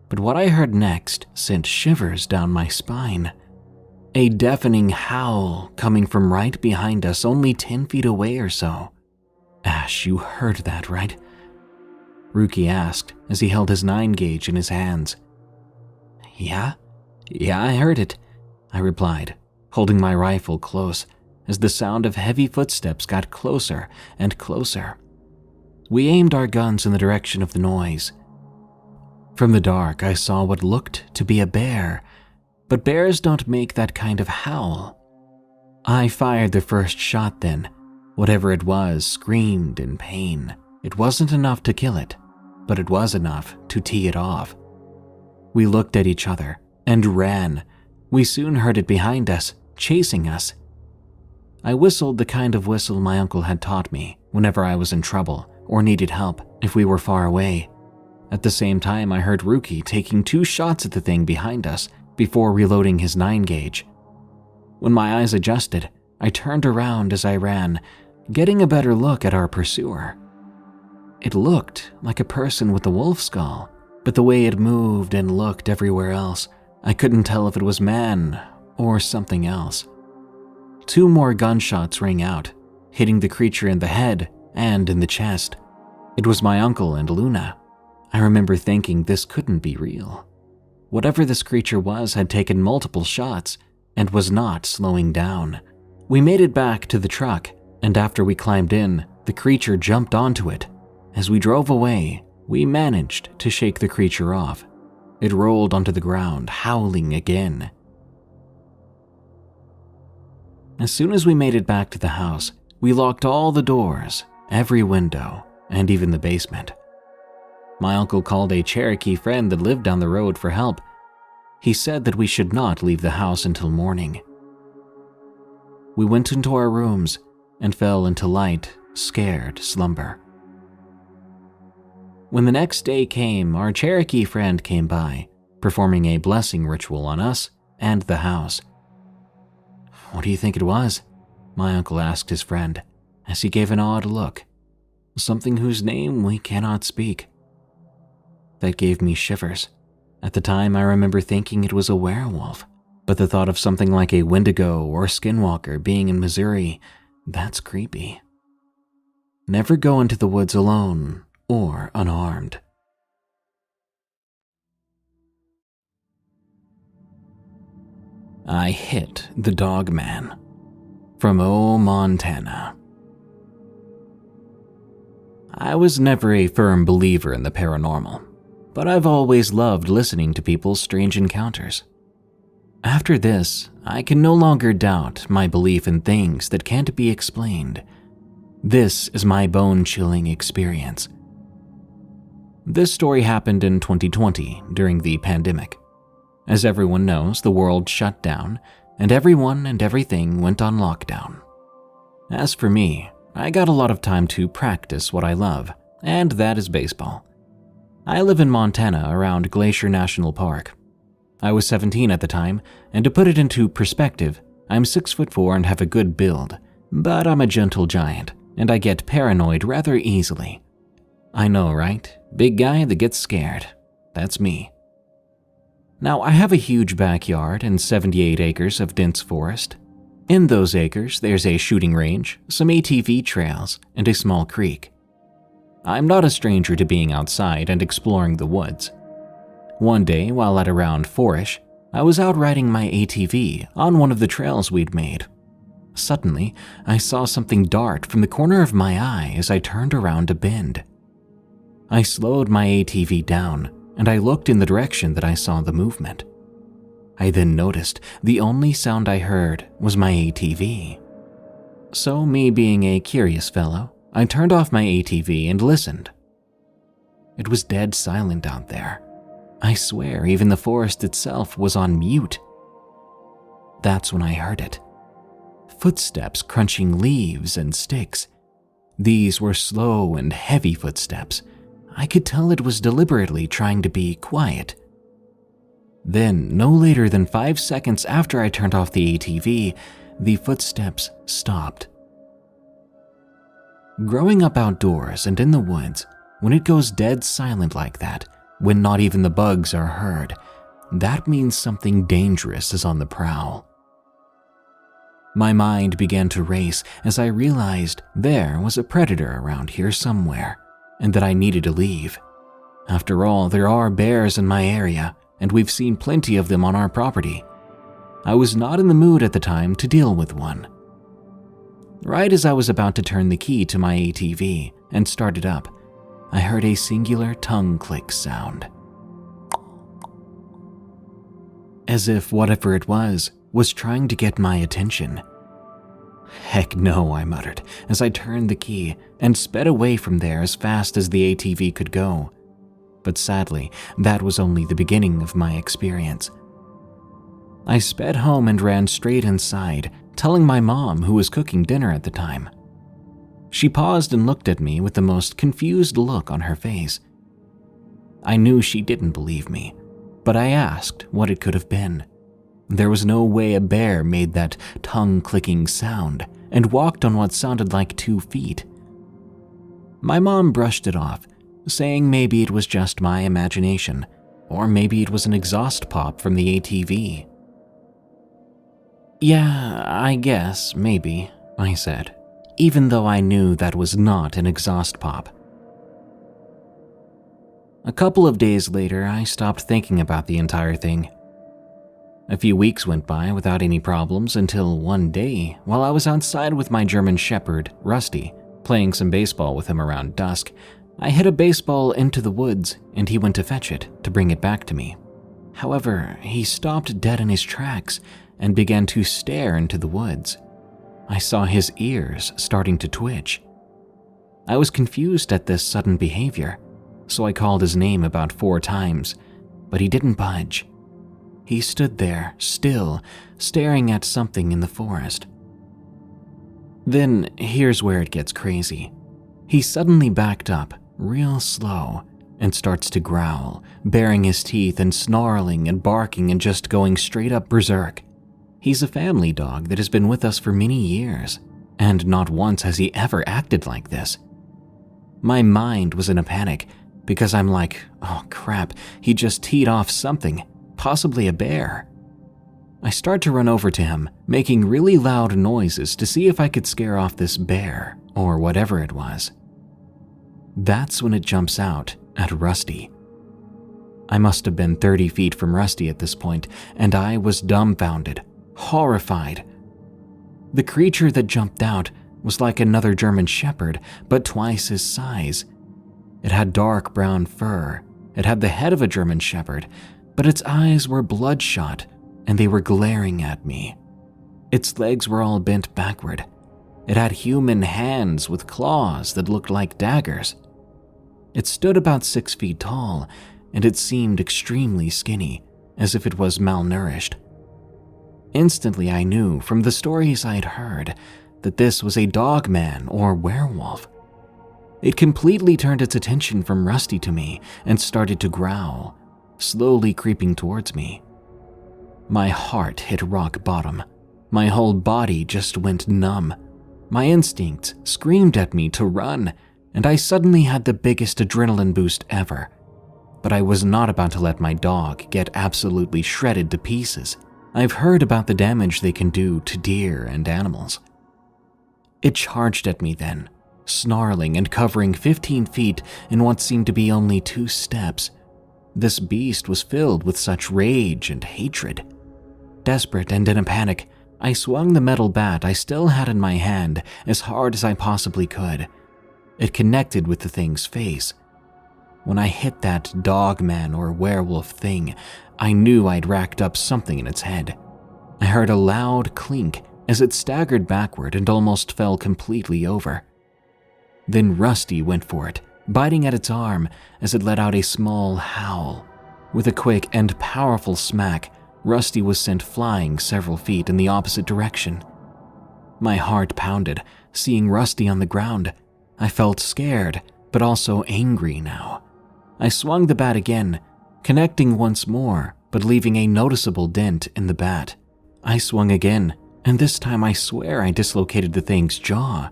but what I heard next sent shivers down my spine. A deafening howl coming from right behind us, only 10 feet away or so. "Ash, you heard that, right?" Rookie asked as he held his 9-gauge in his hands. Yeah, I heard it," I replied, holding my rifle close as the sound of heavy footsteps got closer and closer. We aimed our guns in the direction of the noise. From the dark, I saw what looked to be a bear, but bears don't make that kind of howl. I fired the first shot then. Whatever it was screamed in pain. It wasn't enough to kill it, but it was enough to tee it off. We looked at each other and ran. We soon heard it behind us, chasing us. I whistled the kind of whistle my uncle had taught me whenever I was in trouble or needed help if we were far away. At the same time, I heard Rookie taking 2 shots at the thing behind us before reloading his 9-gauge. When my eyes adjusted, I turned around as I ran, getting a better look at our pursuer. It looked like a person with a wolf skull, but the way it moved and looked everywhere else, I couldn't tell if it was man or something else. 2 more gunshots rang out, hitting the creature in the head and in the chest. It was my uncle and Luna. I remember thinking this couldn't be real. Whatever this creature was had taken multiple shots and was not slowing down. We made it back to the truck, and after we climbed in, the creature jumped onto it. As we drove away, we managed to shake the creature off. It rolled onto the ground, howling again. As soon as we made it back to the house, we locked all the doors, every window, and even the basement. My uncle called a Cherokee friend that lived down the road for help. He said that we should not leave the house until morning. We went into our rooms and fell into light, scared slumber. When the next day came, our Cherokee friend came by, performing a blessing ritual on us and the house. "What do you think it was?" my uncle asked his friend, as he gave an odd look. "Something whose name we cannot speak." That gave me shivers. At the time, I remember thinking it was a werewolf, but the thought of something like a Wendigo or skinwalker being in Missouri, that's creepy. Never go into the woods alone or unarmed. I hit the Dogman. From Montana. I was never a firm believer in the paranormal, but I've always loved listening to people's strange encounters. After this, I can no longer doubt my belief in things that can't be explained. This is my bone-chilling experience. This story happened in 2020 during the pandemic. As everyone knows, the world shut down, and everyone and everything went on lockdown. As for me, I got a lot of time to practice what I love, and that is baseball. I live in Montana around Glacier National Park. I was 17 at the time, and to put it into perspective, I'm 6'4" and have a good build, but I'm a gentle giant, and I get paranoid rather easily. I know, right? Big guy that gets scared. That's me. Now, I have a huge backyard and 78 acres of dense forest. In those acres, there's a shooting range, some ATV trails, and a small creek. I'm not a stranger to being outside and exploring the woods. One day, while at around 4ish, I was out riding my ATV on one of the trails we'd made. Suddenly, I saw something dart from the corner of my eye as I turned around a bend. I slowed my ATV down, and I looked in the direction that I saw the movement. I then noticed the only sound I heard was my ATV. So, me being a curious fellow, I turned off my ATV and listened. It was dead silent out there. I swear even the forest itself was on mute. That's when I heard it. Footsteps crunching leaves and sticks. These were slow and heavy footsteps. I could tell it was deliberately trying to be quiet. Then, no later than 5 seconds after I turned off the ATV, the footsteps stopped. Growing up outdoors and in the woods, when it goes dead silent like that, when not even the bugs are heard, that means something dangerous is on the prowl. My mind began to race as I realized there was a predator around here somewhere, and that I needed to leave. After all, there are bears in my area, and we've seen plenty of them on our property. I was not in the mood at the time to deal with one. Right as I was about to turn the key to my ATV and start it up, I heard a singular tongue click sound. As if whatever it was trying to get my attention. Heck no, I muttered as I turned the key and sped away from there as fast as the ATV could go. But sadly, that was only the beginning of my experience. I sped home and ran straight inside, telling my mom, who was cooking dinner at the time. She paused and looked at me with the most confused look on her face. I knew she didn't believe me, but I asked what it could have been. There was no way a bear made that tongue-clicking sound and walked on what sounded like 2 feet. My mom brushed it off, saying maybe it was just my imagination, or maybe it was an exhaust pop from the ATV. Yeah, I guess, maybe, I said, even though I knew that was not an exhaust pop. A couple of days later, I stopped thinking about the entire thing. A few weeks went by without any problems until one day, while I was outside with my German Shepherd, Rusty, playing some baseball with him around dusk, I hit a baseball into the woods and he went to fetch it to bring it back to me. However, he stopped dead in his tracks and began to stare into the woods. I saw his ears starting to twitch. I was confused at this sudden behavior, so I called his name about 4 times, but he didn't budge. He stood there, still, staring at something in the forest. Then, here's where it gets crazy. He suddenly backed up, real slow, and starts to growl, baring his teeth and snarling and barking and just going straight up berserk. He's a family dog that has been with us for many years, and not once has he ever acted like this. My mind was in a panic, because I'm like, oh crap, he just teed off something, possibly a bear. I start to run over to him, making really loud noises to see if I could scare off this bear, or whatever it was. That's when it jumps out at Rusty. I must have been 30 feet from Rusty at this point, and I was dumbfounded, horrified. The creature that jumped out was like another German Shepherd, but twice his size. It had dark brown fur. It had the head of a German Shepherd, but its eyes were bloodshot, and they were glaring at me. Its legs were all bent backward. It had human hands with claws that looked like daggers. It stood about 6 feet tall, and it seemed extremely skinny, as if it was malnourished. Instantly I knew from the stories I'd heard that this was a dogman or werewolf. It completely turned its attention from Rusty to me and started to growl, slowly creeping towards me. My heart hit rock bottom. My whole body just went numb. My instincts screamed at me to run, and I suddenly had the biggest adrenaline boost ever. But I was not about to let my dog get absolutely shredded to pieces. I've heard about the damage they can do to deer and animals. It charged at me then, snarling and covering 15 feet in what seemed to be only 2 steps. This beast was filled with such rage and hatred. Desperate and in a panic, I swung the metal bat I still had in my hand as hard as I possibly could. It connected with the thing's face. When I hit that dogman or werewolf thing, I knew I'd racked up something in its head. I heard a loud clink as it staggered backward and almost fell completely over. Then Rusty went for it, biting at its arm as it let out a small howl. With a quick and powerful smack, Rusty was sent flying several feet in the opposite direction. My heart pounded, seeing Rusty on the ground. I felt scared, but also angry now. I swung the bat again, connecting once more, but leaving a noticeable dent in the bat. I swung again, and this time I swear I dislocated the thing's jaw.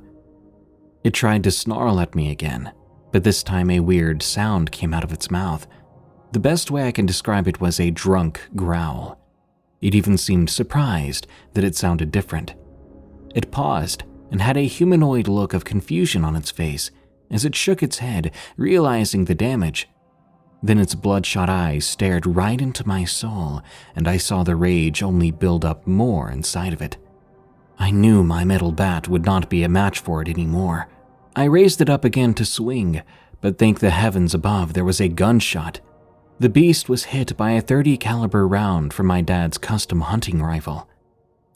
It tried to snarl at me again, but this time a weird sound came out of its mouth. The best way I can describe it was a drunk growl. It even seemed surprised that it sounded different. It paused and had a humanoid look of confusion on its face as it shook its head, realizing the damage. Then its bloodshot eyes stared right into my soul, and I saw the rage only build up more inside of it. I knew my metal bat would not be a match for it anymore. I raised it up again to swing, but thank the heavens above there was a gunshot. The beast was hit by a .30 caliber round from my dad's custom hunting rifle.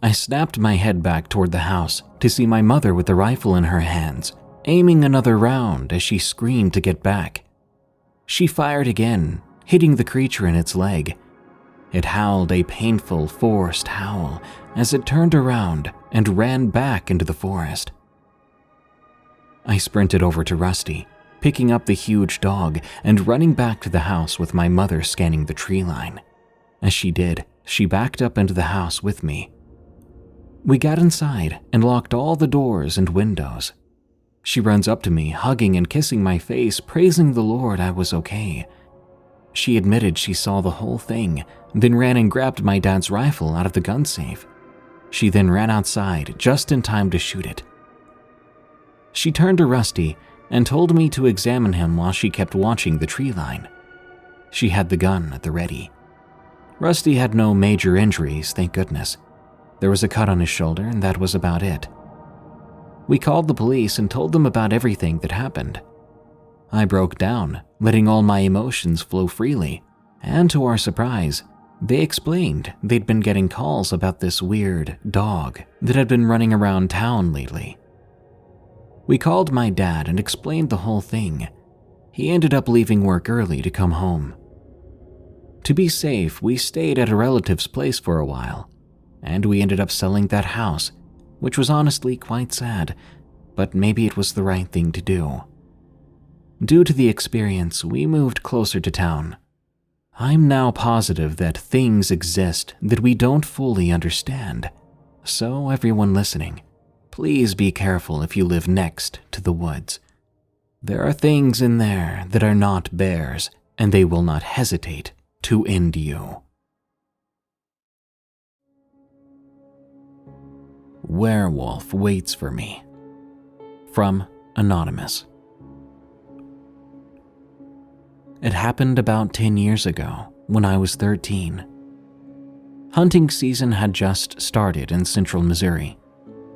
I snapped my head back toward the house to see my mother with the rifle in her hands, aiming another round as she screamed to get back. She fired again, hitting the creature in its leg. It howled a painful, forced howl as it turned around and ran back into the forest. I sprinted over to Rusty, picking up the huge dog and running back to the house with my mother scanning the tree line. As she did, she backed up into the house with me. We got inside and locked all the doors and windows. She runs up to me, hugging and kissing my face, praising the Lord I was okay. She admitted she saw the whole thing, then ran and grabbed my dad's rifle out of the gun safe. She then ran outside just in time to shoot it. She turned to Rusty and told me to examine him while she kept watching the tree line. She had the gun at the ready. Rusty had no major injuries, thank goodness. There was a cut on his shoulder, and that was about it. We called the police and told them about everything that happened. I broke down, letting all my emotions flow freely, and to our surprise, they explained they'd been getting calls about this weird dog that had been running around town lately. We called my dad and explained the whole thing. He ended up leaving work early to come home. To be safe, we stayed at a relative's place for a while, and we ended up selling that house, which was honestly quite sad, but maybe it was the right thing to do. Due to the experience, we moved closer to town. I'm now positive that things exist that we don't fully understand. So everyone listening, please be careful if you live next to the woods. There are things in there that are not bears, and they will not hesitate to end you. Werewolf waits for me. From Anonymous. It happened about 10 years ago when I was 13. Hunting season had just started in central Missouri.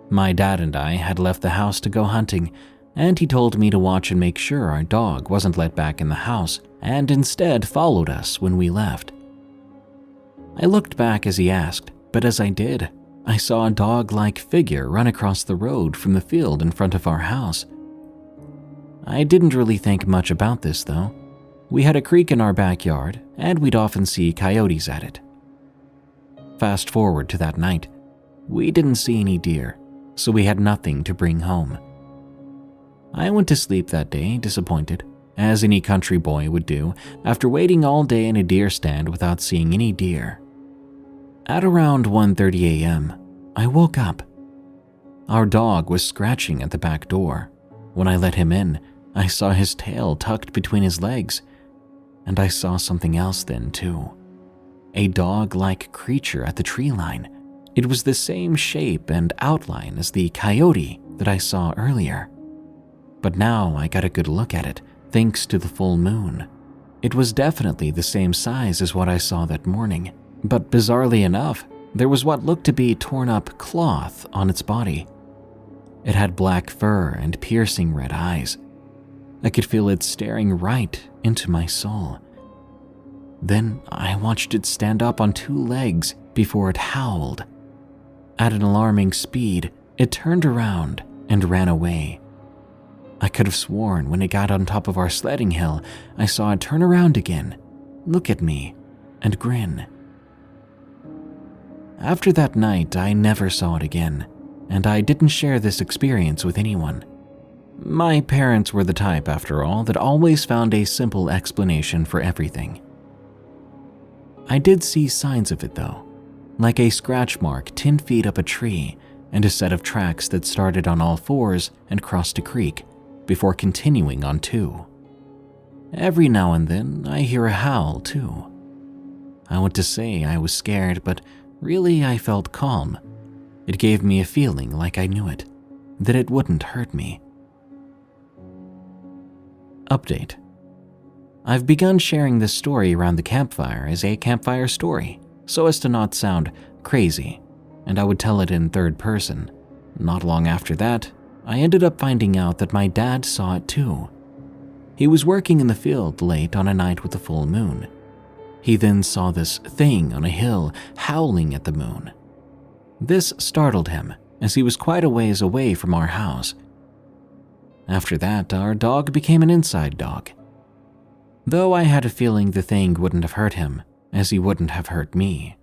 My dad and I had left the house to go hunting, and he told me to watch and make sure our dog wasn't let back in the house and instead followed us when we left. I looked back as he asked, but as I did, I saw a dog-like figure run across the road from the field in front of our house. I didn't really think much about this though. We had a creek in our backyard, and we'd often see coyotes at it. Fast forward to that night, we didn't see any deer, so we had nothing to bring home. I went to sleep that day disappointed, as any country boy would do after waiting all day in a deer stand without seeing any deer. At around 1:30 a.m., I woke up. Our dog was scratching at the back door. When I let him in, I saw his tail tucked between his legs, and I saw something else then too. A dog-like creature at the tree line. It was the same shape and outline as the coyote that I saw earlier. But now I got a good look at it, thanks to the full moon. It was definitely the same size as what I saw that morning, but bizarrely enough, there was what looked to be torn up cloth on its body. It had black fur and piercing red eyes. I could feel it staring right into my soul. Then I watched it stand up on two legs before it howled. At an alarming speed, it turned around and ran away. I could have sworn when it got on top of our sledding hill, I saw it turn around again, look at me, and grin. After that night, I never saw it again, and I didn't share this experience with anyone. My parents were the type, after all, that always found a simple explanation for everything. I did see signs of it though, like a scratch mark 10 feet up a tree and a set of tracks that started on all fours and crossed a creek before continuing on two. Every now and then, I hear a howl too. I want to say I was scared, but really I felt calm. It gave me a feeling like I knew it, that it wouldn't hurt me. Update. I've begun sharing this story around the campfire as a campfire story, so as to not sound crazy, and I would tell it in third person. Not long after that, I ended up finding out that my dad saw it too. He was working in the field late on a night with a full moon. He then saw this thing on a hill howling at the moon. This startled him, as he was quite a ways away from our house. After that, our dog became an inside dog. Though I had a feeling the thing wouldn't have hurt him, as he wouldn't have hurt me.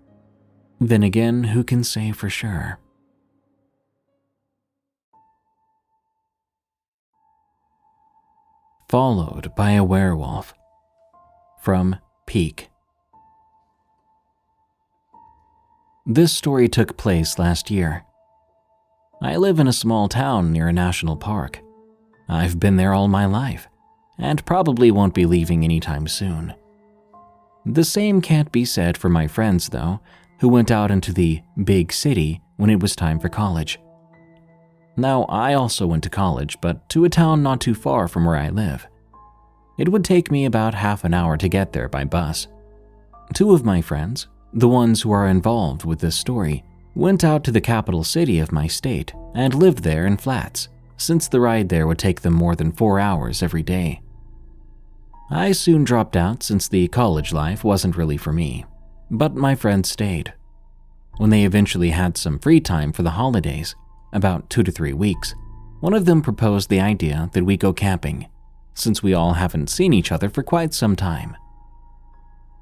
Then again, who can say for sure? Followed by a werewolf. From Peak. This story took place last year. I live in a small town near a national park. I've been there all my life, and probably won't be leaving anytime soon. The same can't be said for my friends, though, who went out into the big city when it was time for college. Now, I also went to college, but to a town not too far from where I live. It would take me about half an hour to get there by bus. Two of my friends, the ones who are involved with this story, went out to the capital city of my state and lived there in flats, since the ride there would take them more than 4 hours every day. I soon dropped out since the college life wasn't really for me, but my friends stayed. When they eventually had some free time for the holidays, about 2 to 3 weeks, one of them proposed the idea that we go camping, since we all haven't seen each other for quite some time.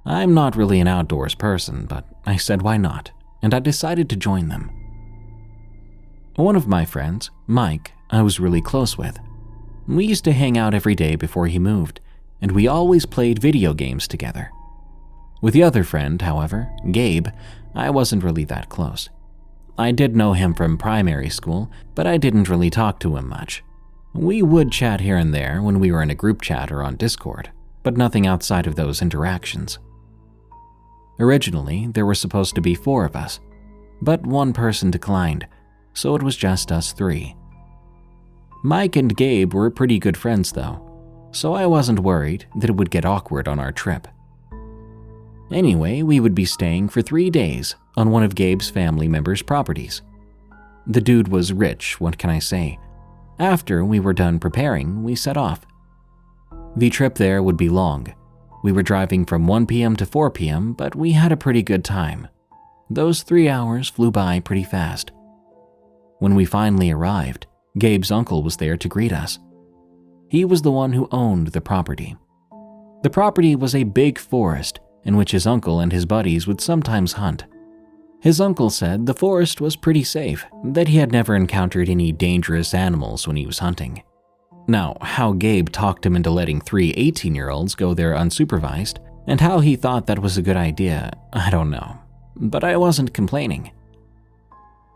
I'm not really an outdoors person, but I said why not, and I decided to join them. One of my friends, Mike, I was really close with. We used to hang out every day before he moved, and we always played video games together. With the other friend, however, Gabe, I wasn't really that close. I did know him from primary school, but I didn't really talk to him much. We would chat here and there when we were in a group chat or on Discord, but nothing outside of those interactions. Originally, there were supposed to be 4 of us, but one person declined, so it was just us 3. Mike and Gabe were pretty good friends though, so I wasn't worried that it would get awkward on our trip. Anyway, we would be staying for 3 days on one of Gabe's family members' properties. The dude was rich, what can I say? After we were done preparing, we set off. The trip there would be long. We were driving from 1 p.m. to 4 p.m., but we had a pretty good time. Those 3 hours flew by pretty fast. When we finally arrived, Gabe's uncle was there to greet us. He was the one who owned the property. The property was a big forest in which his uncle and his buddies would sometimes hunt. His uncle said the forest was pretty safe, that he had never encountered any dangerous animals when he was hunting. Now, how Gabe talked him into letting 3 18-year-olds go there unsupervised, and how he thought that was a good idea, I don't know. But I wasn't complaining.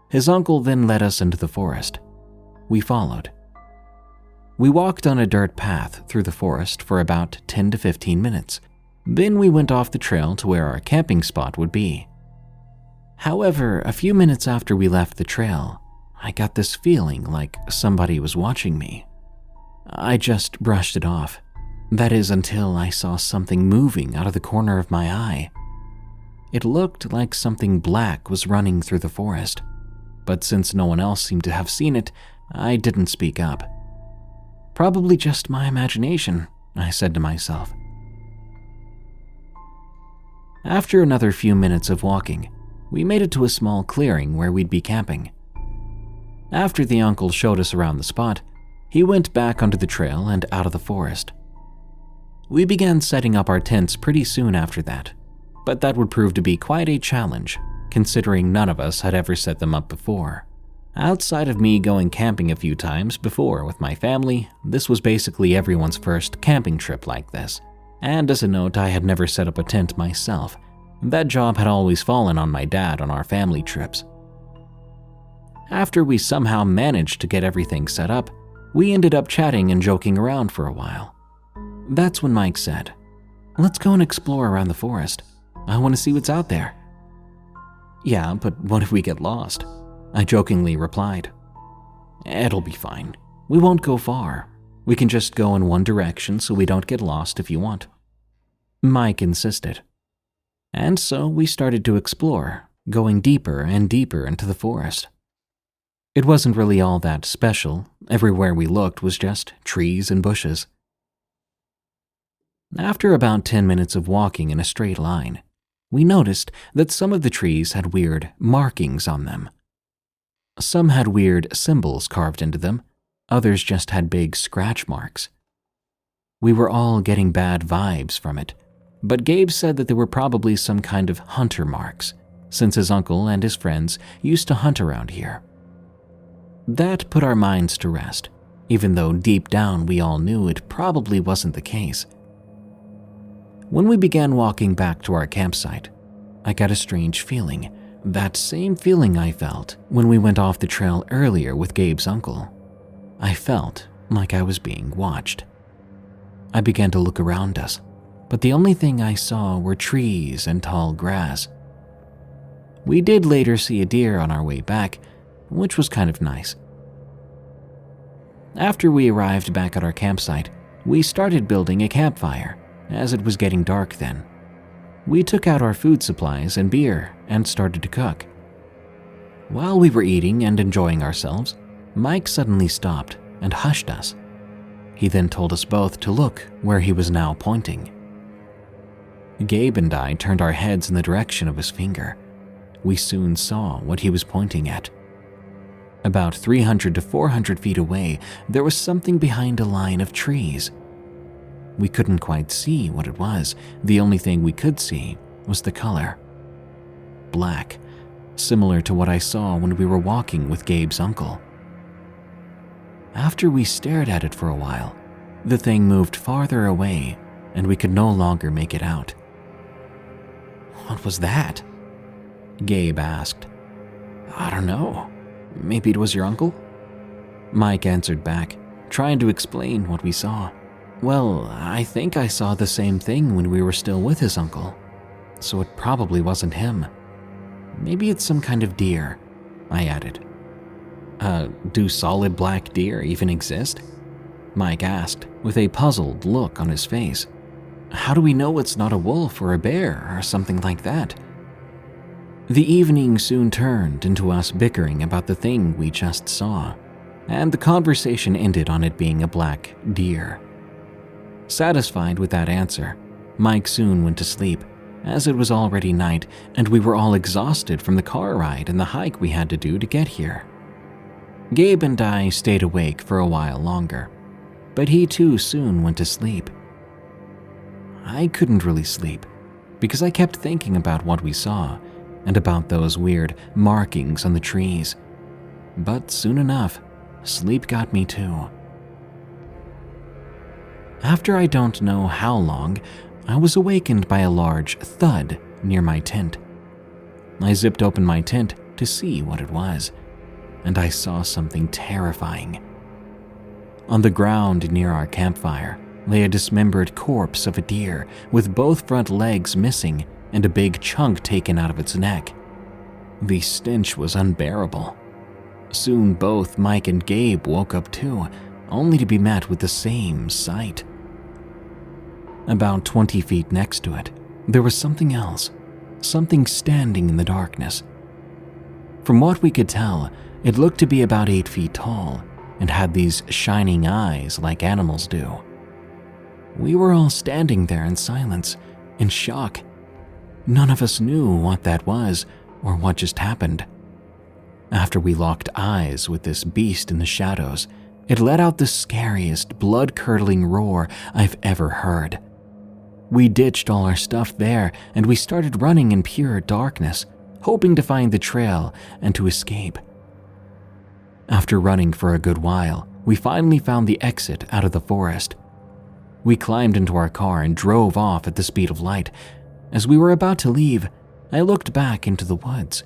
His uncle then led us into the forest. We followed. We walked on a dirt path through the forest for about 10 to 15 minutes. Then we went off the trail to where our camping spot would be. However, a few minutes after we left the trail, I got this feeling like somebody was watching me. I just brushed it off. That is, until I saw something moving out of the corner of my eye. It looked like something black was running through the forest, but since no one else seemed to have seen it, I didn't speak up. Probably just my imagination, I said to myself. After another few minutes of walking, we made it to a small clearing where we'd be camping. After the uncle showed us around the spot, he went back onto the trail and out of the forest. We began setting up our tents pretty soon after that, but that would prove to be quite a challenge, considering none of us had ever set them up before. Outside of me going camping a few times before with my family, this was basically everyone's first camping trip like this. And as a note, I had never set up a tent myself. That job had always fallen on my dad on our family trips. After we somehow managed to get everything set up, we ended up chatting and joking around for a while. That's when Mike said, "Let's go and explore around the forest. I want to see what's out there." "Yeah, but what if we get lost?" I jokingly replied. "It'll be fine. We won't go far. We can just go in one direction so we don't get lost if you want." Mike insisted. And so we started to explore, going deeper and deeper into the forest. It wasn't really all that special. Everywhere we looked was just trees and bushes. After about 10 minutes of walking in a straight line, we noticed that some of the trees had weird markings on them. Some had weird symbols carved into them, others just had big scratch marks. We were all getting bad vibes from it, but Gabe said that they were probably some kind of hunter marks, since his uncle and his friends used to hunt around here. That put our minds to rest, even though deep down we all knew it probably wasn't the case. When we began walking back to our campsite, I got a strange feeling, that same feeling I felt when we went off the trail earlier with Gabe's uncle. I felt like I was being watched. I began to look around us, but the only thing I saw were trees and tall grass. We did later see a deer on our way back, which was kind of nice. After we arrived back at our campsite, we started building a campfire, as it was getting dark then. We took out our food supplies and beer and started to cook. While we were eating and enjoying ourselves, Mike suddenly stopped and hushed us. He then told us both to look where he was now pointing. Gabe and I turned our heads in the direction of his finger. We soon saw what he was pointing at. About 300 to 400 feet away, there was something behind a line of trees. We couldn't quite see what it was. The only thing we could see was the color. Black, similar to what I saw when we were walking with Gabe's uncle. After we stared at it for a while, the thing moved farther away and we could no longer make it out. "What was that?" Gabe asked. "I don't know. Maybe it was your uncle?" Mike answered back, trying to explain what we saw. "Well, I think I saw the same thing when we were still with his uncle, so it probably wasn't him. Maybe it's some kind of deer," I added. Do solid black deer even exist?" Mike asked, with a puzzled look on his face. "How do we know it's not a wolf or a bear or something like that?" The evening soon turned into us bickering about the thing we just saw, and the conversation ended on it being a black deer. Satisfied with that answer, Mike soon went to sleep, as it was already night and we were all exhausted from the car ride and the hike we had to do to get here. Gabe and I stayed awake for a while longer, but he too soon went to sleep. I couldn't really sleep, because I kept thinking about what we saw and about those weird markings on the trees. But soon enough, sleep got me too. After I don't know how long, I was awakened by a large thud near my tent. I zipped open my tent to see what it was, and I saw something terrifying. On the ground near our campfire lay a dismembered corpse of a deer with both front legs missing and a big chunk taken out of its neck. The stench was unbearable. Soon both Mike and Gabe woke up too, only to be met with the same sight. About 20 feet next to it, there was something else, something standing in the darkness. From what we could tell, it looked to be about 8 feet tall and had these shining eyes like animals do. We were all standing there in silence, in shock. None of us knew what that was or what just happened. After we locked eyes with this beast in the shadows, it let out the scariest, blood-curdling roar I've ever heard. We ditched all our stuff there and we started running in pure darkness, hoping to find the trail and to escape. After running for a good while, we finally found the exit out of the forest. We climbed into our car and drove off at the speed of light. As we were about to leave, I looked back into the woods.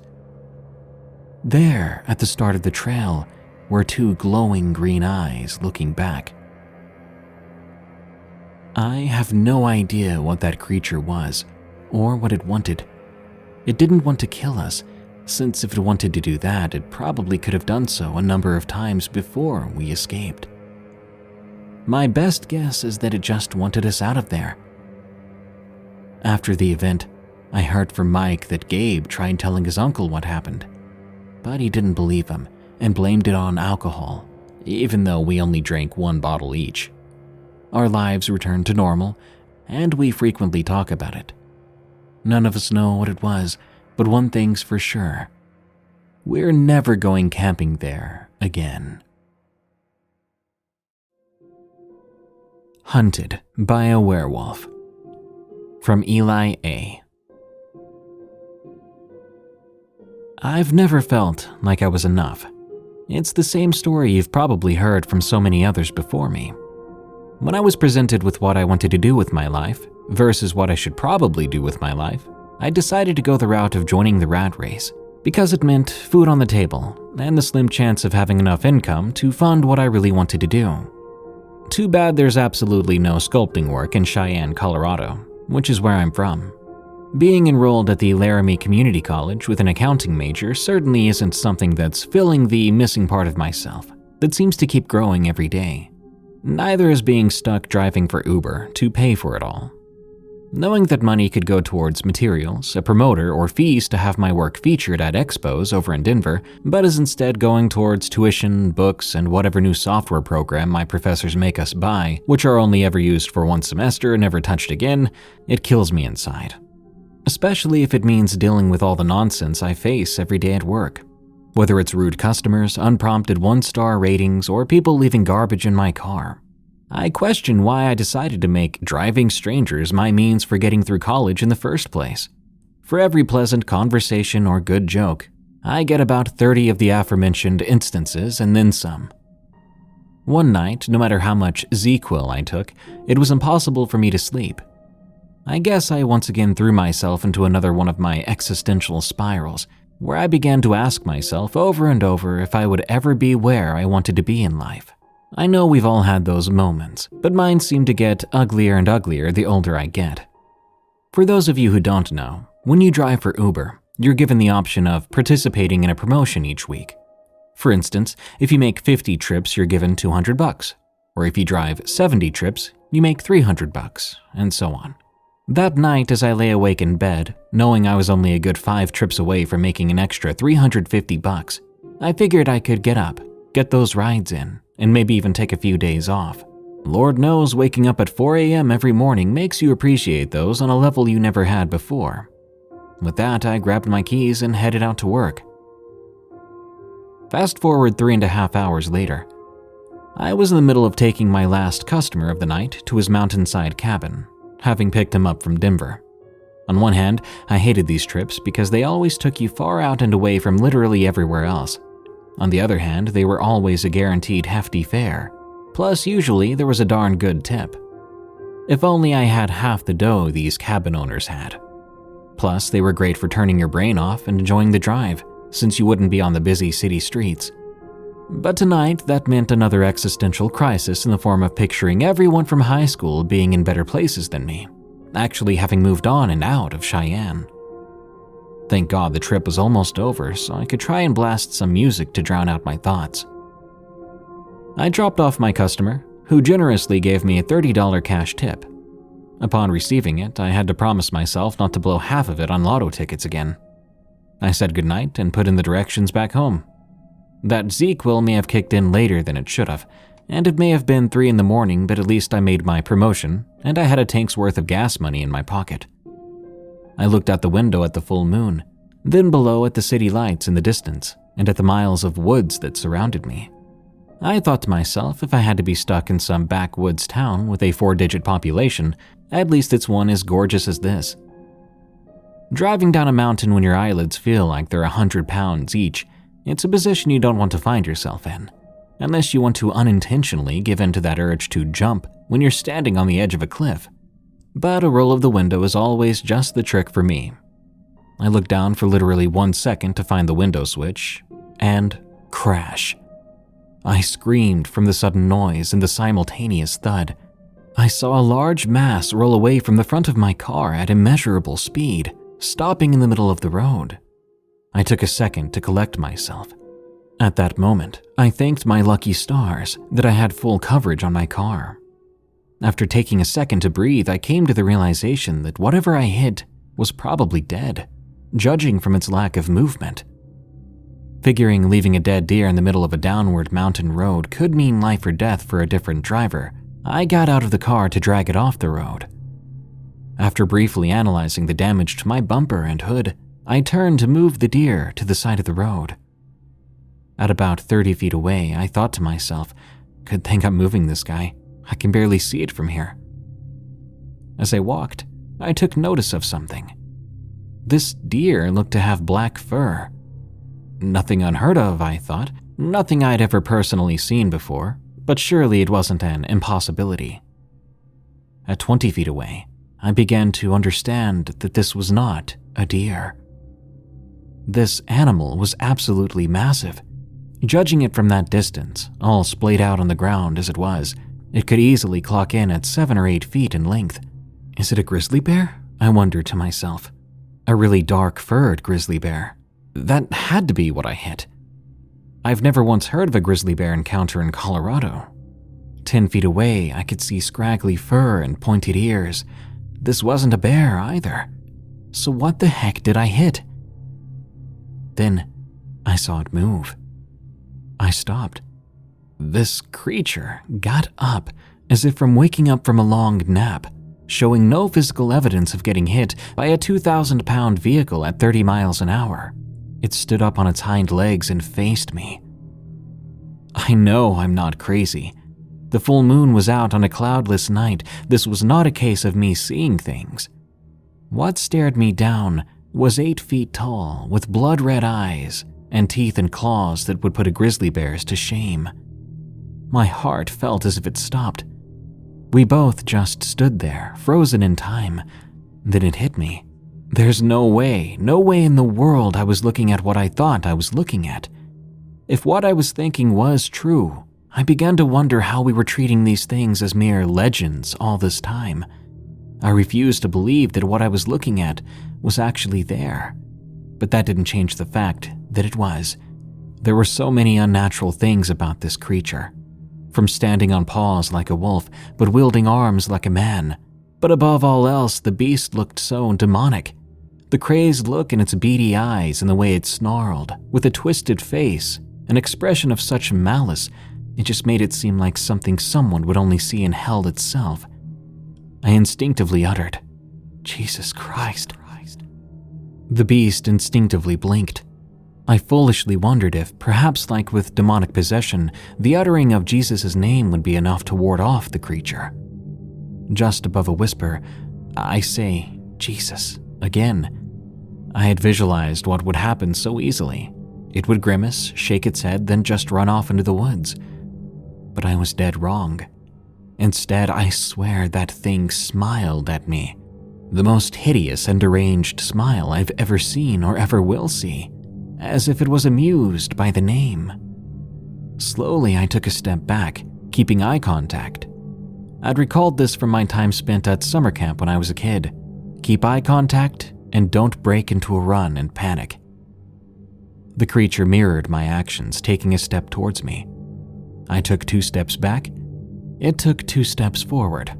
There, at the start of the trail, were 2 glowing green eyes looking back. I have no idea what that creature was, or what it wanted. It didn't want to kill us, since if it wanted to do that, it probably could have done so a number of times before we escaped. My best guess is that it just wanted us out of there. After the event, I heard from Mike that Gabe tried telling his uncle what happened, but he didn't believe him and blamed it on alcohol, even though we only drank 1 bottle each. Our lives returned to normal, and we frequently talk about it. None of us know what it was, but one thing's for sure. We're never going camping there again. Hunted by a Werewolf. From Eli A. I've never felt like I was enough. It's the same story you've probably heard from so many others before me. When I was presented with what I wanted to do with my life versus what I should probably do with my life, I decided to go the route of joining the rat race because it meant food on the table and the slim chance of having enough income to fund what I really wanted to do. Too bad there's absolutely no sculpting work in Cheyenne, Colorado, which is where I'm from. Being enrolled at the Laramie Community College with an accounting major certainly isn't something that's filling the missing part of myself that seems to keep growing every day. Neither is being stuck driving for Uber to pay for it all. Knowing that money could go towards materials, a promoter, or fees to have my work featured at expos over in Denver, but is instead going towards tuition, books, and whatever new software program my professors make us buy, which are only ever used for 1 semester and never touched again, it kills me inside. Especially if it means dealing with all the nonsense I face every day at work. Whether it's rude customers, unprompted 1-star ratings, or people leaving garbage in my car. I question why I decided to make driving strangers my means for getting through college in the first place. For every pleasant conversation or good joke, I get about 30 of the aforementioned instances and then some. One night, no matter how much ZQuil I took, it was impossible for me to sleep. I guess I once again threw myself into another one of my existential spirals, where I began to ask myself over and over if I would ever be where I wanted to be in life. I know we've all had those moments, but mine seem to get uglier and uglier the older I get. For those of you who don't know, when you drive for Uber, you're given the option of participating in a promotion each week. For instance, if you make 50 trips, you're given $200, or if you drive 70 trips, you make $300, and so on. That night, as I lay awake in bed, knowing I was only a good 5 trips away from making an extra $350, I figured I could get up, get those rides in, and maybe even take a few days off. Lord knows waking up at 4 a.m. every morning makes you appreciate those on a level you never had before. With that, I grabbed my keys and headed out to work. Fast forward 3.5 hours later. I was in the middle of taking my last customer of the night to his mountainside cabin, having picked him up from Denver. On one hand, I hated these trips because they always took you far out and away from literally everywhere else. On the other hand, they were always a guaranteed hefty fare. Plus, usually there was a darn good tip. If only I had half the dough these cabin owners had. Plus, they were great for turning your brain off and enjoying the drive, since you wouldn't be on the busy city streets. But tonight, that meant another existential crisis in the form of picturing everyone from high school being in better places than me, actually having moved on and out of Cheyenne. Thank God the trip was almost over, so I could try and blast some music to drown out my thoughts. I dropped off my customer, who generously gave me a $30 cash tip. Upon receiving it, I had to promise myself not to blow half of it on lotto tickets again. I said goodnight and put in the directions back home. That Z-Quil may have kicked in later than it should have, and it may have been 3 in the morning, but at least I made my promotion, and I had a tank's worth of gas money in my pocket. I looked out the window at the full moon, then below at the city lights in the distance, and at the miles of woods that surrounded me. I thought to myself, if I had to be stuck in some backwoods town with a 4-digit population, at least it's one as gorgeous as this. Driving down a mountain when your eyelids feel like they're 100 pounds each, it's a position you don't want to find yourself in, unless you want to unintentionally give in to that urge to jump when you're standing on the edge of a cliff. But a roll of the window is always just the trick for me. I looked down for literally 1 second to find the window switch, and crash. I screamed from the sudden noise and the simultaneous thud. I saw a large mass roll away from the front of my car at immeasurable speed, stopping in the middle of the road. I took a second to collect myself. At that moment, I thanked my lucky stars that I had full coverage on my car. After taking a second to breathe, I came to the realization that whatever I hit was probably dead, judging from its lack of movement. Figuring leaving a dead deer in the middle of a downward mountain road could mean life or death for a different driver, I got out of the car to drag it off the road. After briefly analyzing the damage to my bumper and hood, I turned to move the deer to the side of the road. At about 30 feet away, I thought to myself, good thing I'm moving this guy. I can barely see it from here. As I walked, I took notice of something. This deer looked to have black fur. Nothing unheard of, I thought. Nothing I'd ever personally seen before, but surely it wasn't an impossibility. At 20 feet away, I began to understand that this was not a deer. This animal was absolutely massive. Judging it from that distance, all splayed out on the ground as it was, it could easily clock in at 7 or 8 feet in length. Is it a grizzly bear? I wondered to myself. A really dark-furred grizzly bear. That had to be what I hit. I've never once heard of a grizzly bear encounter in Colorado. 10 feet away, I could see scraggly fur and pointed ears. This wasn't a bear either. So what the heck did I hit? Then I saw it move. I stopped. This creature got up as if from waking up from a long nap, showing no physical evidence of getting hit by a 2,000-pound vehicle at 30 miles an hour. It stood up on its hind legs and faced me. I know I'm not crazy. The full moon was out on a cloudless night. This was not a case of me seeing things. What stared me down was 8 feet tall, with blood-red eyes and teeth and claws that would put a grizzly bear's to shame. My heart felt as if it stopped. We both just stood there, frozen in time. Then it hit me. There's no way in the world I was looking at what I thought I was looking at. If what I was thinking was true, I began to wonder how we were treating these things as mere legends all this time. I refused to believe that what I was looking at was actually there. But that didn't change the fact that it was. There were so many unnatural things about this creature. From standing on paws like a wolf, but wielding arms like a man. But above all else, the beast looked so demonic. The crazed look in its beady eyes and the way it snarled, with a twisted face, an expression of such malice, it just made it seem like something someone would only see in hell itself. I instinctively uttered, Jesus Christ. The beast instinctively blinked. I foolishly wondered if, perhaps like with demonic possession, the uttering of Jesus' name would be enough to ward off the creature. Just above a whisper, I say, Jesus, again. I had visualized what would happen so easily. It would grimace, shake its head, then just run off into the woods. But I was dead wrong. Instead, I swear that thing smiled at me. The most hideous and deranged smile I've ever seen or ever will see, as if it was amused by the name. Slowly, I took a step back, keeping eye contact. I'd recalled this from my time spent at summer camp when I was a kid. Keep eye contact and don't break into a run and panic. The creature mirrored my actions, taking a step towards me. I took 2 steps back. It took 2 steps forward.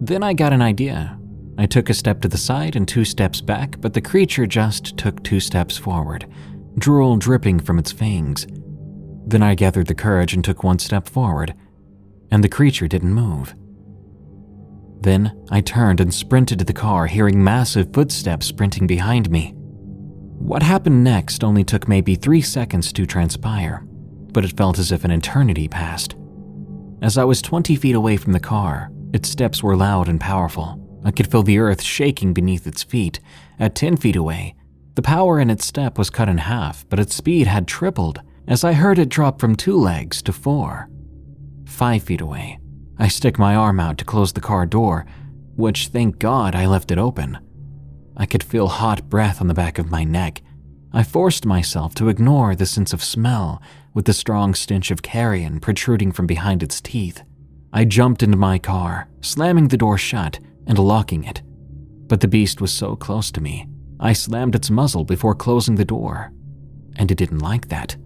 Then I got an idea. I took a step to the side and 2 steps back, but the creature just took 2 steps forward, drool dripping from its fangs. Then I gathered the courage and took 1 step forward, and the creature didn't move. Then I turned and sprinted to the car, hearing massive footsteps sprinting behind me. What happened next only took maybe 3 seconds to transpire, but it felt as if an eternity passed. As I was 20 feet away from the car, its steps were loud and powerful. I could feel the earth shaking beneath its feet. At 10 feet away, the power in its step was cut in half, but its speed had tripled as I heard it drop from 2 legs to 4. 5 feet away, I stick my arm out to close the car door, which thank God I left it open. I could feel hot breath on the back of my neck. I forced myself to ignore the sense of smell with the strong stench of carrion protruding from behind its teeth. I jumped into my car, slamming the door shut and locking it. But the beast was so close to me, I slammed its muzzle before closing the door. And it didn't like that.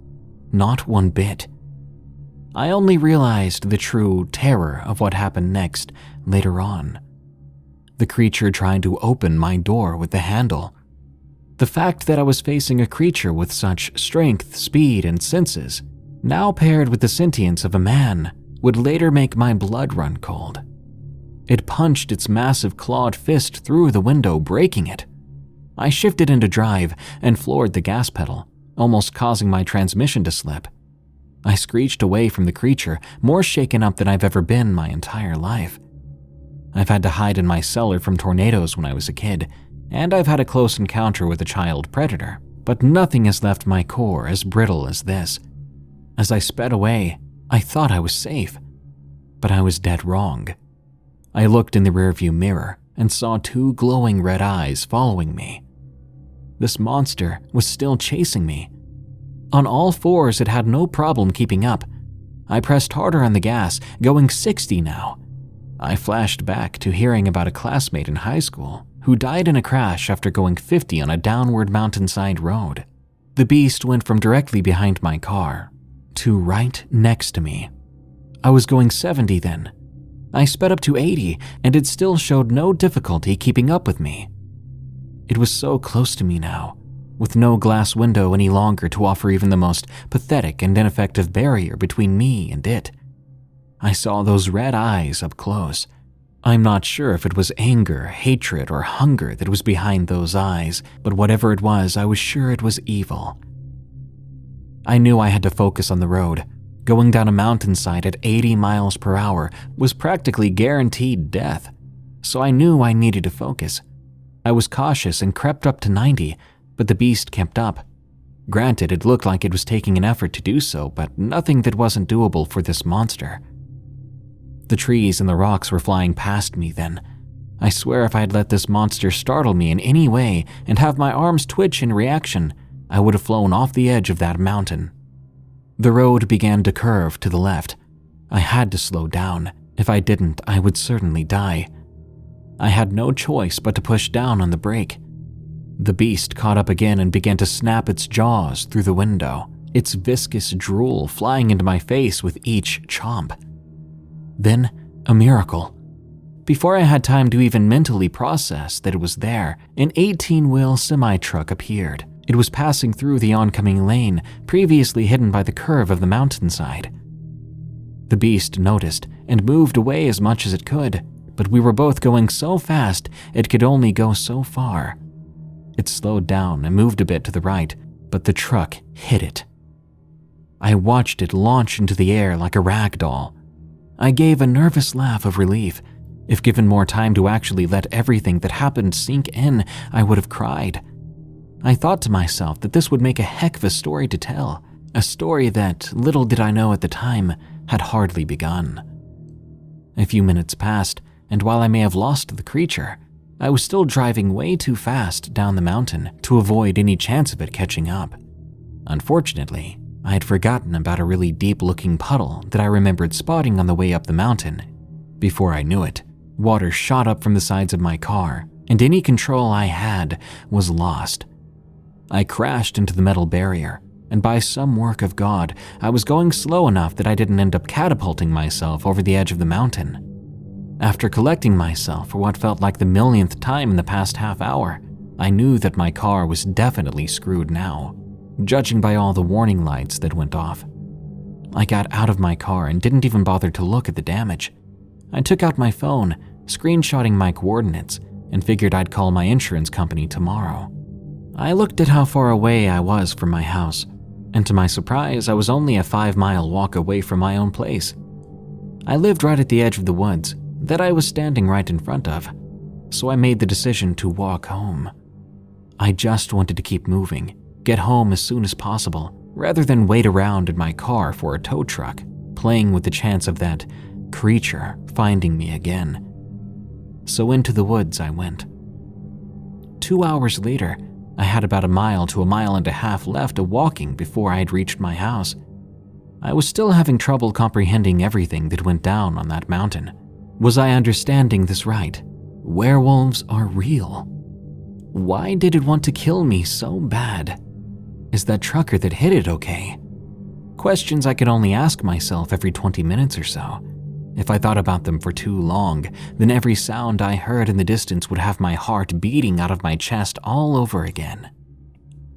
Not one bit. I only realized the true terror of what happened next later on. The creature tried to open my door with the handle. The fact that I was facing a creature with such strength, speed, and senses, now paired with the sentience of a man, would later make my blood run cold. It punched its massive clawed fist through the window, breaking it. I shifted into drive and floored the gas pedal, almost causing my transmission to slip. I screeched away from the creature, more shaken up than I've ever been my entire life. I've had to hide in my cellar from tornadoes when I was a kid, and I've had a close encounter with a child predator, but nothing has left my core as brittle as this. As I sped away, I thought I was safe, but I was dead wrong. I looked in the rearview mirror and saw 2 glowing red eyes following me. This monster was still chasing me. On all 4s, it had no problem keeping up. I pressed harder on the gas, going 60 now. I flashed back to hearing about a classmate in high school who died in a crash after going 50 on a downward mountainside road. The beast went from directly behind my car to right next to me. I was going 70 then. I sped up to 80, and it still showed no difficulty keeping up with me. It was so close to me now, with no glass window any longer to offer even the most pathetic and ineffective barrier between me and it. I saw those red eyes up close. I'm not sure if it was anger, hatred, or hunger that was behind those eyes, but whatever it was, I was sure it was evil. I knew I had to focus on the road. Going down a mountainside at 80 miles per hour was practically guaranteed death, so I knew I needed to focus. I was cautious and crept up to 90, but the beast kept up. Granted, it looked like it was taking an effort to do so, but nothing that wasn't doable for this monster. The trees and the rocks were flying past me then. I swear if I had let this monster startle me in any way and have my arms twitch in reaction, I would have flown off the edge of that mountain. The road began to curve to the left. I had to slow down. If I didn't, I would certainly die. I had no choice but to push down on the brake. The beast caught up again and began to snap its jaws through the window, its viscous drool flying into my face with each chomp. Then, a miracle. Before I had time to even mentally process that it was there, an 18-wheel semi-truck appeared. It was passing through the oncoming lane, previously hidden by the curve of the mountainside. The beast noticed and moved away as much as it could, but we were both going so fast it could only go so far. It slowed down and moved a bit to the right, but the truck hit it. I watched it launch into the air like a rag doll. I gave a nervous laugh of relief. If given more time to actually let everything that happened sink in, I would have cried. I thought to myself that this would make a heck of a story to tell, a story that, little did I know at the time, had hardly begun. A few minutes passed, and while I may have lost the creature, I was still driving way too fast down the mountain to avoid any chance of it catching up. Unfortunately, I had forgotten about a really deep-looking puddle that I remembered spotting on the way up the mountain. Before I knew it, water shot up from the sides of my car, and any control I had was lost. I crashed into the metal barrier, and by some work of God, I was going slow enough that I didn't end up catapulting myself over the edge of the mountain. After collecting myself for what felt like the millionth time in the past half hour, I knew that my car was definitely screwed now, judging by all the warning lights that went off. I got out of my car and didn't even bother to look at the damage. I took out my phone, screenshotting my coordinates, and figured I'd call my insurance company tomorrow. I looked at how far away I was from my house, and to my surprise, I was only a 5-mile walk away from my own place. I lived right at the edge of the woods that I was standing right in front of, so I made the decision to walk home. I just wanted to keep moving, get home as soon as possible, rather than wait around in my car for a tow truck, playing with the chance of that creature finding me again. So into the woods I went. 2 hours later, I had about a mile to a mile and a half left of walking before I had reached my house. I was still having trouble comprehending everything that went down on that mountain. Was I understanding this right? Werewolves are real. Why did it want to kill me so bad? Is that trucker that hit it okay? Questions I could only ask myself every 20 minutes or so. If I thought about them for too long, then every sound I heard in the distance would have my heart beating out of my chest all over again.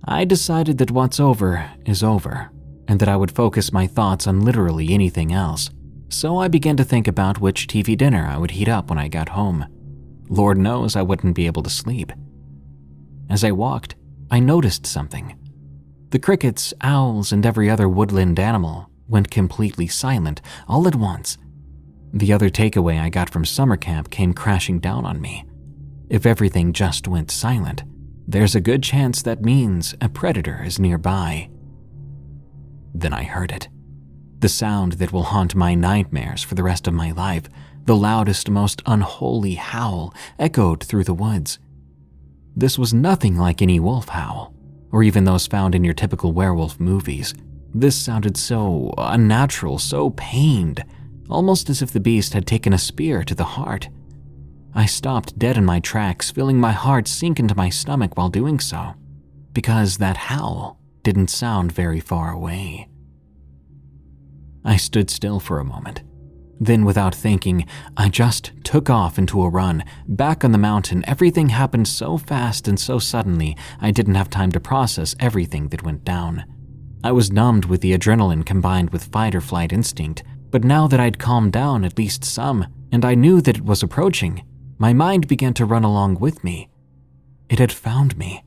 I decided that what's over is over, and that I would focus my thoughts on literally anything else. So I began to think about which TV dinner I would heat up when I got home. Lord knows I wouldn't be able to sleep. As I walked, I noticed something. The crickets, owls, and every other woodland animal went completely silent all at once. The other takeaway I got from summer camp came crashing down on me. If everything just went silent, there's a good chance that means a predator is nearby. Then I heard it. The sound that will haunt my nightmares for the rest of my life, the loudest, most unholy howl echoed through the woods. This was nothing like any wolf howl, or even those found in your typical werewolf movies. This sounded so unnatural, so pained, almost as if the beast had taken a spear to the heart. I stopped dead in my tracks, feeling my heart sink into my stomach while doing so, because that howl didn't sound very far away. I stood still for a moment. Then, without thinking, I just took off into a run. Back on the mountain, everything happened so fast and so suddenly, I didn't have time to process everything that went down. I was numbed with the adrenaline combined with fight-or-flight instinct, but now that I'd calmed down at least some, and I knew that it was approaching, my mind began to run along with me. It had found me.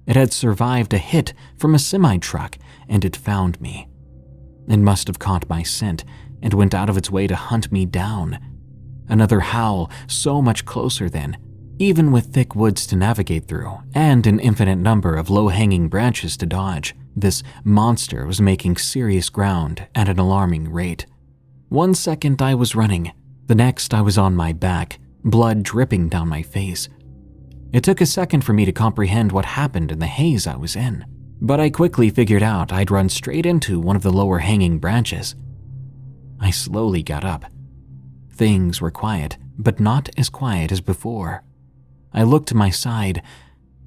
It had survived a hit from a semi-truck, and it found me. It must have caught my scent and went out of its way to hunt me down. Another howl, so much closer then, even with thick woods to navigate through and an infinite number of low-hanging branches to dodge. This monster was making serious ground at an alarming rate. 1 second I was running, the next I was on my back, blood dripping down my face. It took a second for me to comprehend what happened in the haze I was in, but I quickly figured out I'd run straight into one of the lower hanging branches. I slowly got up. Things were quiet, but not as quiet as before. I looked to my side.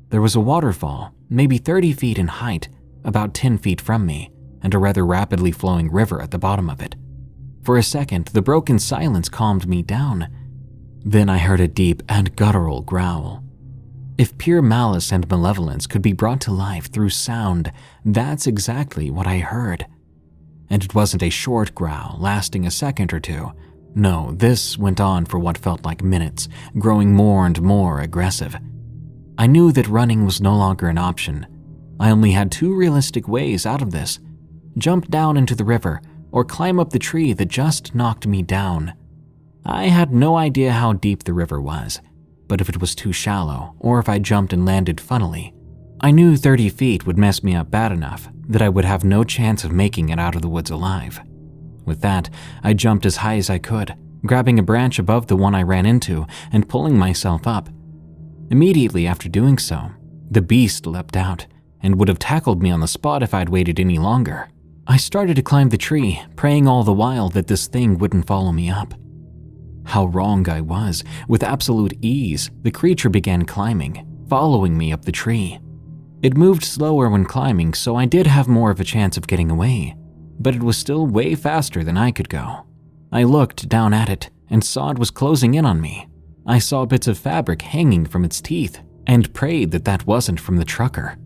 There was a waterfall, maybe 30 feet in height, about 10 feet from me, and a rather rapidly flowing river at the bottom of it. For a second, the broken silence calmed me down. Then I heard a deep and guttural growl. If pure malice and malevolence could be brought to life through sound, that's exactly what I heard. And it wasn't a short growl lasting a second or two. No, this went on for what felt like minutes, growing more and more aggressive. I knew that running was no longer an option. I only had 2 realistic ways out of this: jump down into the river or climb up the tree that just knocked me down. I had no idea how deep the river was, but if it was too shallow or if I jumped and landed funnily, I knew 30 feet would mess me up bad enough that I would have no chance of making it out of the woods alive. With that, I jumped as high as I could, grabbing a branch above the one I ran into and pulling myself up. Immediately after doing so, the beast leapt out and would have tackled me on the spot if I'd waited any longer. I started to climb the tree, praying all the while that this thing wouldn't follow me up. How wrong I was. With absolute ease, the creature began climbing, following me up the tree. It moved slower when climbing, so I did have more of a chance of getting away, but it was still way faster than I could go. I looked down at it, and saw it was closing in on me. I saw bits of fabric hanging from its teeth and prayed that that wasn't from the trucker.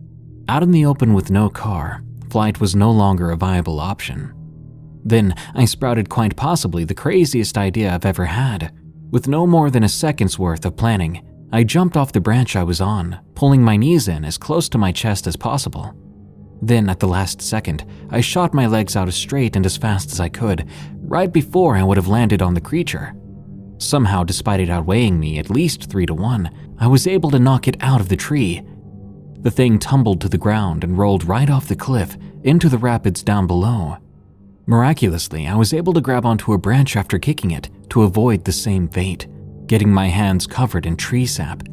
Out in the open with no car, flight was no longer a viable option. Then I sprouted quite possibly the craziest idea I've ever had. With no more than a second's worth of planning, I jumped off the branch I was on, pulling my knees in as close to my chest as possible. Then at the last second, I shot my legs out as straight and as fast as I could, right before I would have landed on the creature. Somehow, despite it outweighing me at least 3-1, I was able to knock it out of the tree. The thing tumbled to the ground and rolled right off the cliff into the rapids down below. Miraculously, I was able to grab onto a branch after kicking it to avoid the same fate, getting my hands covered in tree sap.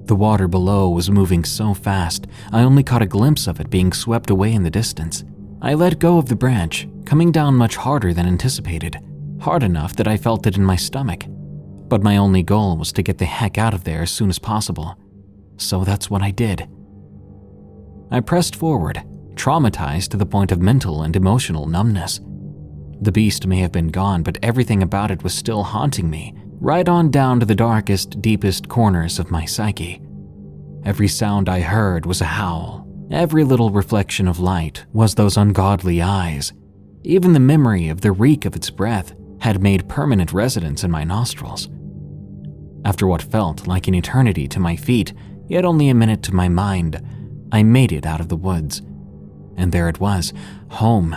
The water below was moving so fast, I only caught a glimpse of it being swept away in the distance. I let go of the branch, coming down much harder than anticipated, hard enough that I felt it in my stomach. But my only goal was to get the heck out of there as soon as possible. So that's what I did. I pressed forward, traumatized to the point of mental and emotional numbness. The beast may have been gone, but everything about it was still haunting me, right on down to the darkest, deepest corners of my psyche. Every sound I heard was a howl. Every little reflection of light was those ungodly eyes. Even the memory of the reek of its breath had made permanent residence in my nostrils. After what felt like an eternity to my feet, yet only a minute to my mind, I made it out of the woods. And there it was, home.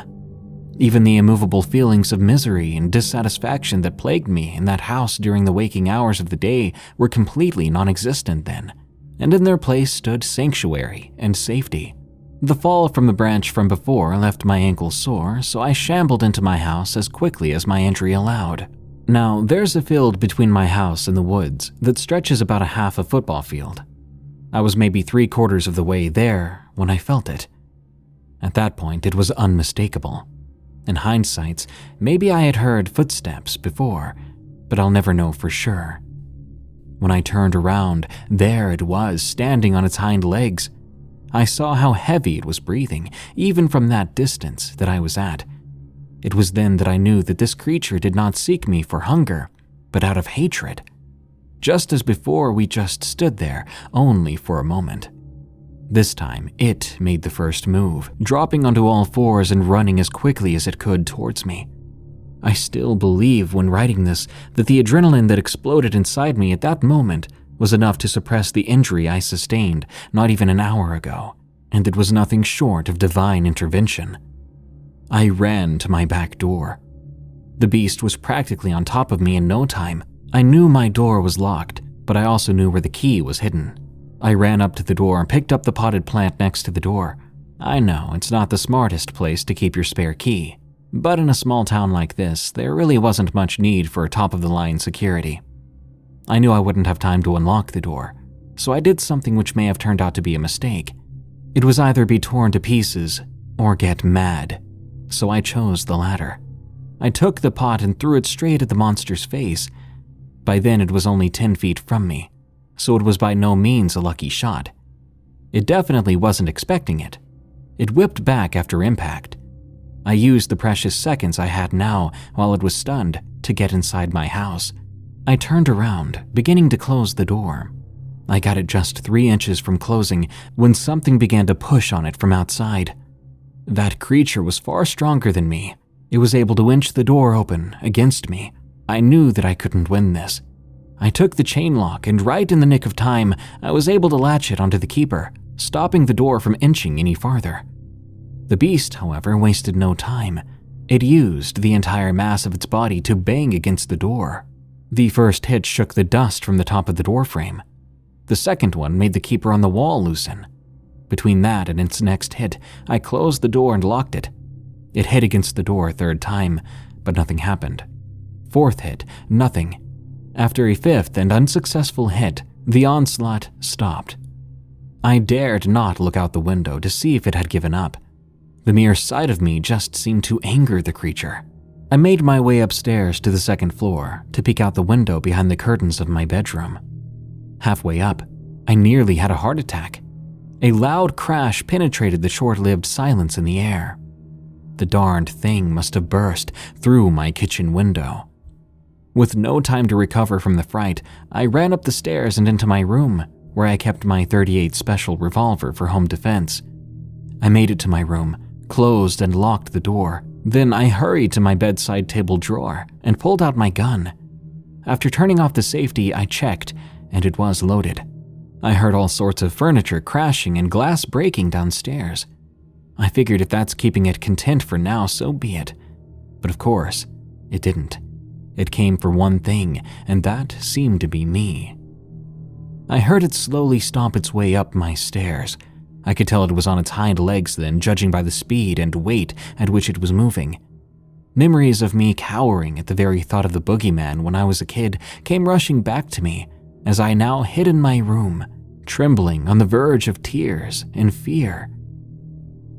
Even the immovable feelings of misery and dissatisfaction that plagued me in that house during the waking hours of the day were completely non-existent then, and in their place stood sanctuary and safety. The fall from the branch from before left my ankle sore, so I shambled into my house as quickly as my injury allowed. Now, there's a field between my house and the woods that stretches about a half a football field. I was maybe 3/4 of the way there when I felt it. At that point, it was unmistakable. In hindsight, maybe I had heard footsteps before, but I'll never know for sure. When I turned around, there it was, standing on its hind legs. I saw how heavy it was breathing, even from that distance that I was at. It was then that I knew that this creature did not seek me for hunger, but out of hatred. Just as before, we just stood there, only for a moment. This time, it made the first move, dropping onto all fours and running as quickly as it could towards me. I still believe when writing this that the adrenaline that exploded inside me at that moment was enough to suppress the injury I sustained not even an hour ago, and it was nothing short of divine intervention. I ran to my back door. The beast was practically on top of me in no time. I knew my door was locked, but I also knew where the key was hidden. I ran up to the door and picked up the potted plant next to the door. I know it's not the smartest place to keep your spare key, but in a small town like this, there really wasn't much need for top-of-the-line security. I knew I wouldn't have time to unlock the door, so I did something which may have turned out to be a mistake. It was either be torn to pieces or get mad, so I chose the latter. I took the pot and threw it straight at the monster's face. By then it was only 10 feet from me, so it was by no means a lucky shot. It definitely wasn't expecting it. It whipped back after impact. I used the precious seconds I had now while it was stunned to get inside my house. I turned around, beginning to close the door. I got it just 3 inches from closing when something began to push on it from outside. That creature was far stronger than me. It was able to inch the door open against me. I knew that I couldn't win this. I took the chain lock, and right in the nick of time, I was able to latch it onto the keeper, stopping the door from inching any farther. The beast, however, wasted no time. It used the entire mass of its body to bang against the door. The first hit shook the dust from the top of the door frame. The second one made the keeper on the wall loosen. Between that and its next hit, I closed the door and locked it. It hit against the door a third time, but nothing happened. Fourth hit, nothing. After a fifth and unsuccessful hit, the onslaught stopped. I dared not look out the window to see if it had given up. The mere sight of me just seemed to anger the creature. I made my way upstairs to the second floor to peek out the window behind the curtains of my bedroom. Halfway up, I nearly had a heart attack. A loud crash penetrated the short-lived silence in the air. The darned thing must have burst through my kitchen window. With no time to recover from the fright, I ran up the stairs and into my room, where I kept my .38 special revolver for home defense. I made it to my room, closed and locked the door. Then I hurried to my bedside table drawer and pulled out my gun. After turning off the safety, I checked, and it was loaded. I heard all sorts of furniture crashing and glass breaking downstairs. I figured if that's keeping it content for now, so be it. But of course, it didn't. It came for one thing, and that seemed to be me. I heard it slowly stomp its way up my stairs. I could tell it was on its hind legs then, judging by the speed and weight at which it was moving. Memories of me cowering at the very thought of the boogeyman when I was a kid came rushing back to me as I now hid in my room, trembling on the verge of tears and fear.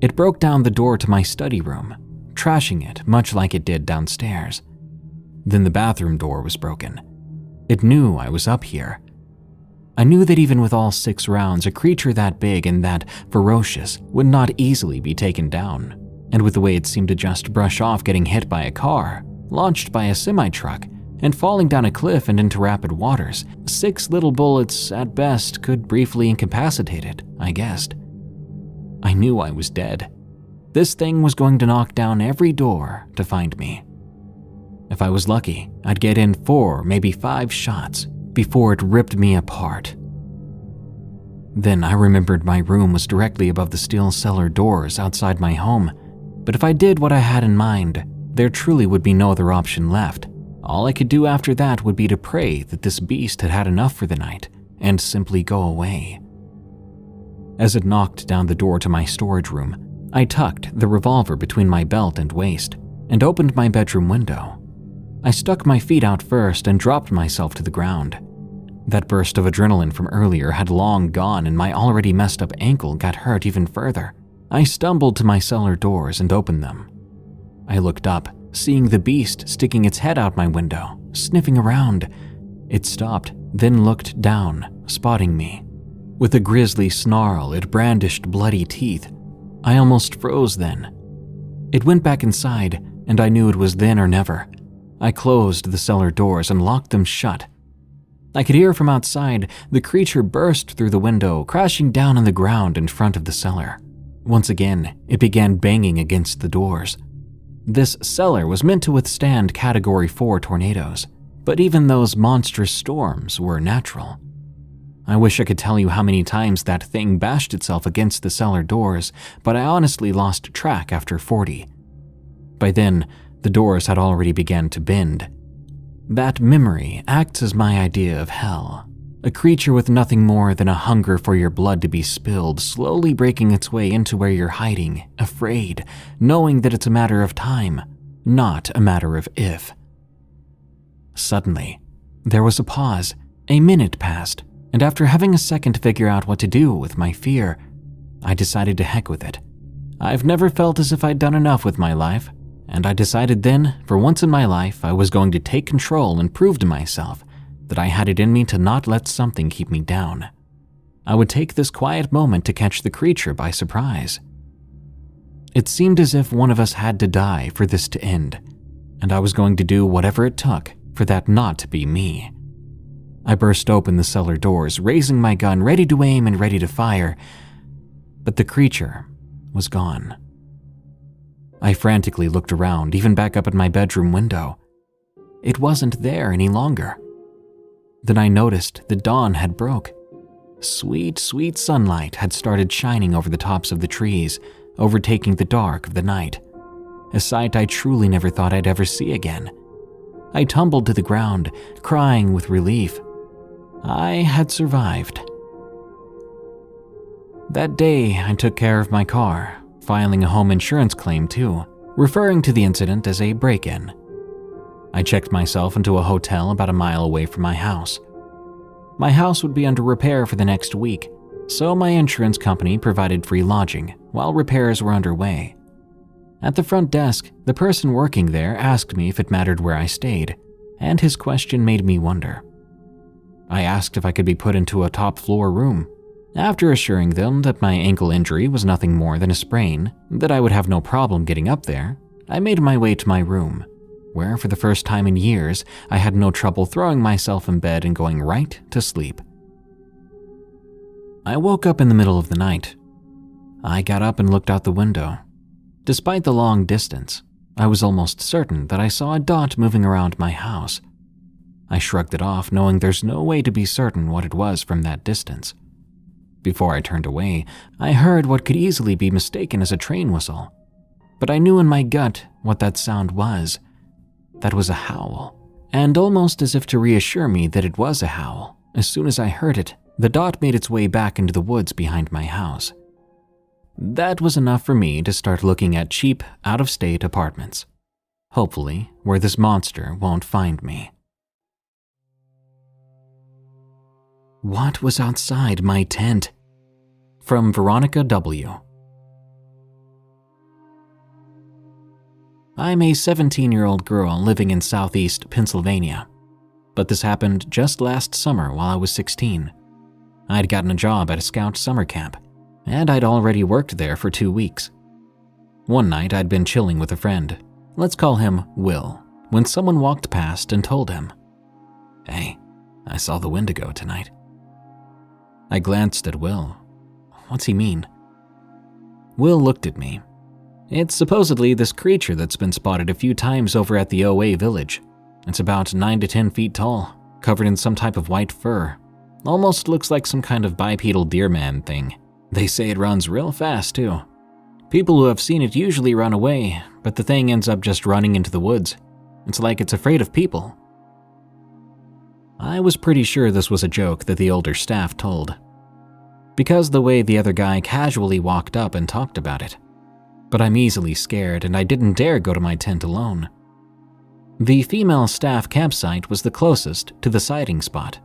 It broke down the door to my study room, trashing it much like it did downstairs. Then the bathroom door was broken. It knew I was up here. I knew that even with all 6 rounds, a creature that big and that ferocious would not easily be taken down. And with the way it seemed to just brush off getting hit by a car, launched by a semi-truck, and falling down a cliff and into rapid waters, 6 little bullets at best could briefly incapacitate it, I guessed. I knew I was dead. This thing was going to knock down every door to find me. If I was lucky, I'd get in 4, maybe 5 shots before it ripped me apart. Then I remembered my room was directly above the steel cellar doors outside my home, but if I did what I had in mind, there truly would be no other option left. All I could do after that would be to pray that this beast had had enough for the night and simply go away. As it knocked down the door to my storage room, I tucked the revolver between my belt and waist and opened my bedroom window. I stuck my feet out first and dropped myself to the ground. That burst of adrenaline from earlier had long gone and my already messed up ankle got hurt even further. I stumbled to my cellar doors and opened them. I looked up, seeing the beast sticking its head out my window, sniffing around. It stopped, then looked down, spotting me. With a grisly snarl, it brandished bloody teeth. I almost froze then. It went back inside, and I knew it was then or never. I closed the cellar doors and locked them shut. I could hear from outside the creature burst through the window, crashing down on the ground in front of the cellar. Once again, it began banging against the doors. This cellar was meant to withstand Category 4 tornadoes, but even those monstrous storms were natural. I wish I could tell you how many times that thing bashed itself against the cellar doors, but I honestly lost track after 40. By then, the doors had already begun to bend. That memory acts as my idea of hell. A creature with nothing more than a hunger for your blood to be spilled, slowly breaking its way into where you're hiding, afraid, knowing that it's a matter of time, not a matter of if. Suddenly, there was a pause. A minute passed, and after having a second to figure out what to do with my fear, I decided to heck with it. I've never felt as if I'd done enough with my life, and I decided then, for once in my life, I was going to take control and prove to myself that I had it in me to not let something keep me down. I would take this quiet moment to catch the creature by surprise. It seemed as if one of us had to die for this to end, and I was going to do whatever it took for that not to be me. I burst open the cellar doors, raising my gun, ready to aim and ready to fire, but the creature was gone. I frantically looked around, even back up at my bedroom window. It wasn't there any longer. Then I noticed the dawn had broke. Sweet, sweet sunlight had started shining over the tops of the trees, overtaking the dark of the night. A sight I truly never thought I'd ever see again. I tumbled to the ground, crying with relief. I had survived. That day, I took care of my car, filing a home insurance claim too, referring to the incident as a break-in. I checked myself into a hotel about a mile away from my house. My house would be under repair for the next week, so my insurance company provided free lodging while repairs were underway. At the front desk, the person working there asked me if it mattered where I stayed, and his question made me wonder. I asked if I could be put into a top-floor room. After assuring them that my ankle injury was nothing more than a sprain, that I would have no problem getting up there, I made my way to my room. where for the first time in years, I had no trouble throwing myself in bed and going right to sleep. I woke up in the middle of the night. I got up and looked out the window. Despite the long distance, I was almost certain that I saw a dot moving around my house. I shrugged it off, knowing there's no way to be certain what it was from that distance. Before I turned away, I heard what could easily be mistaken as a train whistle, but I knew in my gut what that sound was. That was a howl, and almost as if to reassure me that it was a howl, as soon as I heard it, the dot made its way back into the woods behind my house. That was enough for me to start looking at cheap, out-of-state apartments, hopefully where this monster won't find me. What was outside my tent? From Veronica W. I'm a 17-year-old girl living in southeast Pennsylvania, but this happened just last summer while I was 16. I'd gotten a job at a scout summer camp, and I'd already worked there for 2 weeks. One night I'd been chilling with a friend, let's call him Will, when someone walked past and told him, "Hey, I saw the Wendigo tonight." I glanced at Will. What's he mean? Will looked at me. It's supposedly this creature that's been spotted a few times over at the OA village. It's about 9 to 10 feet tall, covered in some type of white fur. Almost looks like some kind of bipedal deer man thing. They say it runs real fast too. People who have seen it usually run away, but the thing ends up just running into the woods. It's like it's afraid of people. I was pretty sure this was a joke that the older staff told, because the way the other guy casually walked up and talked about it. But I'm easily scared and I didn't dare go to my tent alone. The female staff campsite was the closest to the sighting spot,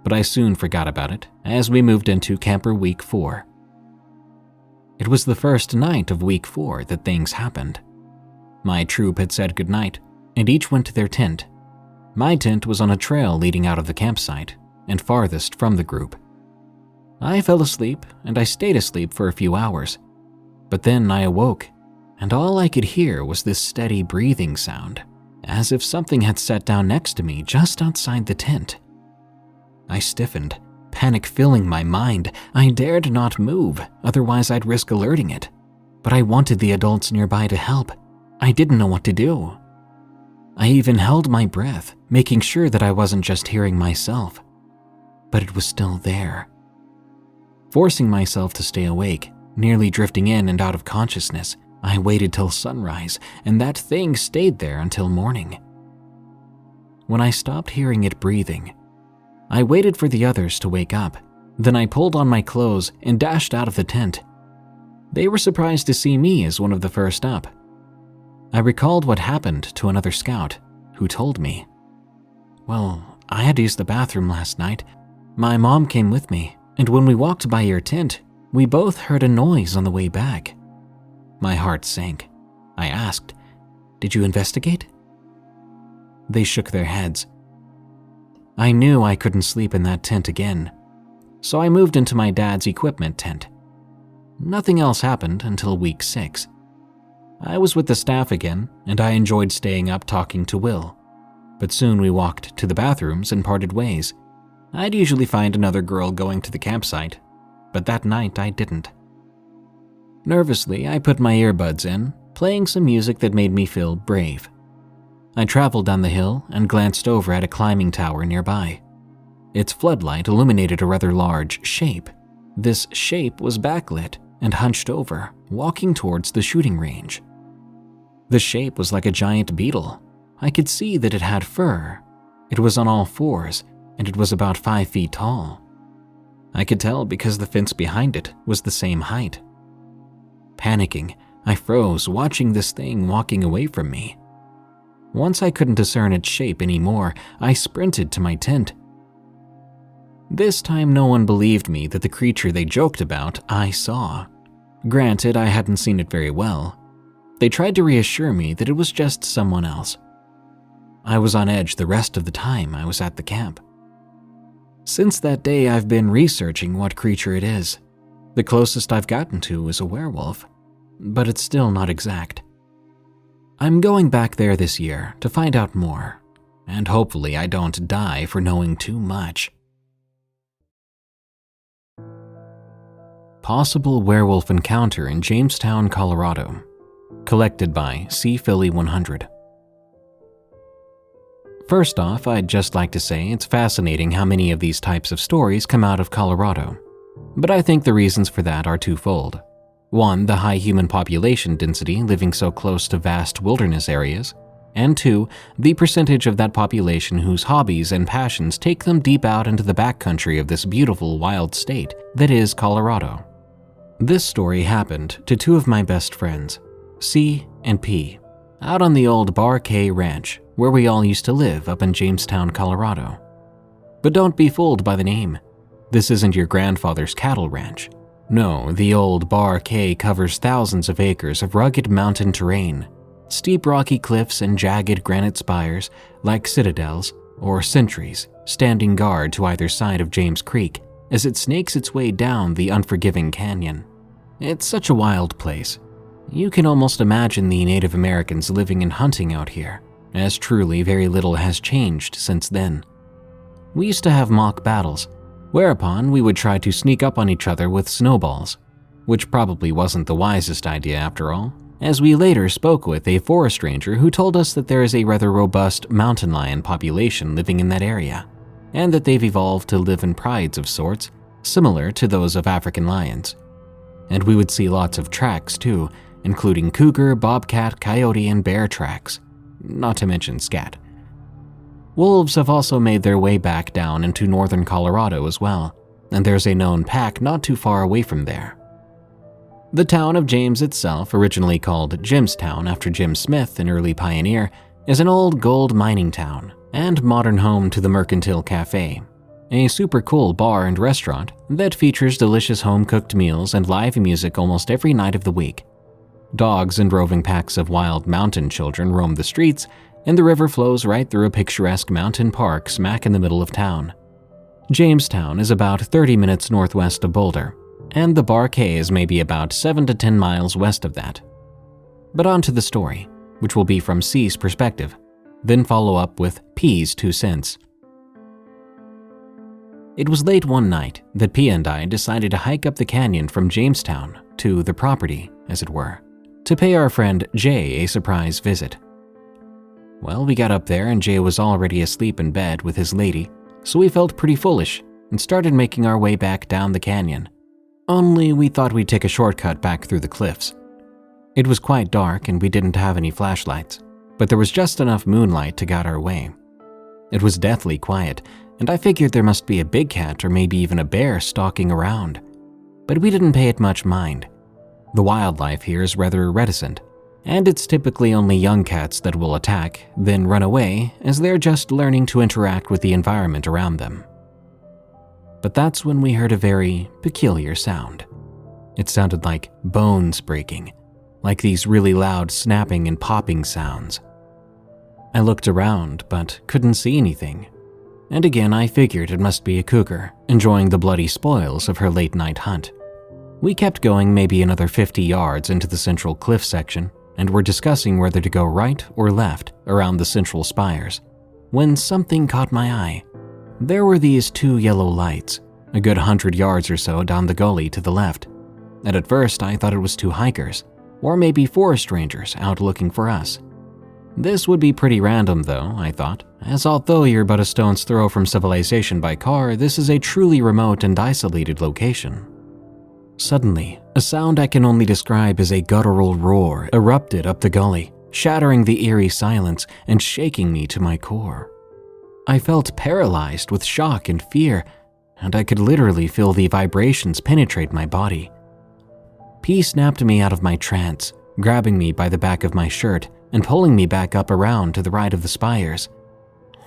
but I soon forgot about it as we moved into camper week 4. It was the first night of week 4 that things happened. My troop had said goodnight, and each went to their tent. My tent was on a trail leading out of the campsite, and farthest from the group. I fell asleep, and I stayed asleep for a few hours. But then I awoke, and all I could hear was this steady breathing sound, as if something had sat down next to me just outside the tent. I stiffened, panic filling my mind. I dared not move, otherwise I'd risk alerting it. But I wanted the adults nearby to help. I didn't know what to do. I even held my breath, making sure that I wasn't just hearing myself. But it was still there. Forcing myself to stay awake, nearly drifting in and out of consciousness, I waited till sunrise, and that thing stayed there until morning. When I stopped hearing it breathing, I waited for the others to wake up. Then I pulled on my clothes and dashed out of the tent. They were surprised to see me as one of the first up. I recalled what happened to another scout, who told me, "Well, I had to use the bathroom last night. My mom came with me, and when we walked by your tent, we both heard a noise on the way back." My heart sank. I asked, "Did you investigate?" They shook their heads. I knew I couldn't sleep in that tent again, so I moved into my dad's equipment tent. Nothing else happened until week 6. I was with the staff again, and I enjoyed staying up talking to Will. But soon we walked to the bathrooms and parted ways. I'd usually find another girl going to the campsite, but that night I didn't. Nervously, I put my earbuds in, playing some music that made me feel brave. I traveled down the hill and glanced over at a climbing tower nearby. Its floodlight illuminated a rather large shape. This shape was backlit and hunched over, walking towards the shooting range. The shape was like a giant beetle. I could see that it had fur. It was on all fours, and it was about 5 feet tall. I could tell because the fence behind it was the same height. Panicking, I froze, watching this thing walking away from me. Once I couldn't discern its shape anymore, I sprinted to my tent. This time no one believed me that the creature they joked about I saw. Granted, I hadn't seen it very well. They tried to reassure me that it was just someone else. I was on edge the rest of the time I was at the camp. Since that day, I've been researching what creature it is. The closest I've gotten to is a werewolf, but it's still not exact. I'm going back there this year to find out more, and hopefully I don't die for knowing too much. Possible werewolf encounter in Jamestown, Colorado. Collected by C. Philly 100. First off, I'd just like to say it's fascinating how many of these types of stories come out of Colorado. But I think the reasons for that are twofold. One, the high human population density living so close to vast wilderness areas. And two, the percentage of that population whose hobbies and passions take them deep out into the backcountry of this beautiful wild state that is Colorado. This story happened to two of my best friends, C and P, out on the old Bar K Ranch, where we all used to live up in Jamestown, Colorado. But don't be fooled by the name. This isn't your grandfather's cattle ranch. No, the old Bar K covers thousands of acres of rugged mountain terrain, steep rocky cliffs and jagged granite spires like citadels or sentries standing guard to either side of James Creek as it snakes its way down the unforgiving canyon. It's such a wild place. You can almost imagine the Native Americans living and hunting out here, as truly very little has changed since then. We used to have mock battles, whereupon we would try to sneak up on each other with snowballs, which probably wasn't the wisest idea after all, as we later spoke with a forest ranger who told us that there is a rather robust mountain lion population living in that area, and that they've evolved to live in prides of sorts, similar to those of African lions. And we would see lots of tracks too, including cougar, bobcat, coyote, and bear tracks, not to mention scat. Wolves have also made their way back down into northern Colorado as well, and there's a known pack not too far away from there. The town of James itself, originally called Jamestown after Jim Smith, an early pioneer, is an old gold mining town and modern home to the Mercantile Cafe, a super cool bar and restaurant that features delicious home-cooked meals and live music almost every night of the week. Dogs and roving packs of wild mountain children roam the streets, and the river flows right through a picturesque mountain park smack in the middle of town. Jamestown is about 30 minutes northwest of Boulder, and the Bar K is maybe about 7 to 10 miles west of that. But on to the story, which will be from C's perspective, then follow up with P's 2 cents. It was late one night that P and I decided to hike up the canyon from Jamestown to the property, as it were, to pay our friend Jay a surprise visit. Well, we got up there and Jay was already asleep in bed with his lady, so we felt pretty foolish and started making our way back down the canyon. Only we thought we'd take a shortcut back through the cliffs. It was quite dark and we didn't have any flashlights, but there was just enough moonlight to guide our way. It was deathly quiet, and I figured there must be a big cat or maybe even a bear stalking around. But we didn't pay it much mind. The wildlife here is rather reticent, and it's typically only young cats that will attack, then run away as they're just learning to interact with the environment around them. But that's when we heard a very peculiar sound. It sounded like bones breaking, like these really loud snapping and popping sounds. I looked around but couldn't see anything, and again I figured it must be a cougar enjoying the bloody spoils of her late-night hunt. We kept going maybe another 50 yards into the central cliff section, and were discussing whether to go right or left around the central spires, when something caught my eye. There were these 2 yellow lights, a good 100 yards or so down the gully to the left, and at first I thought it was 2 hikers, or maybe forest rangers out looking for us. This would be pretty random though, I thought, as although you're but a stone's throw from civilization by car, this is a truly remote and isolated location. Suddenly, a sound I can only describe as a guttural roar erupted up the gully, shattering the eerie silence and shaking me to my core. I felt paralyzed with shock and fear, and I could literally feel the vibrations penetrate my body. P snapped me out of my trance, grabbing me by the back of my shirt and pulling me back up around to the right of the spires.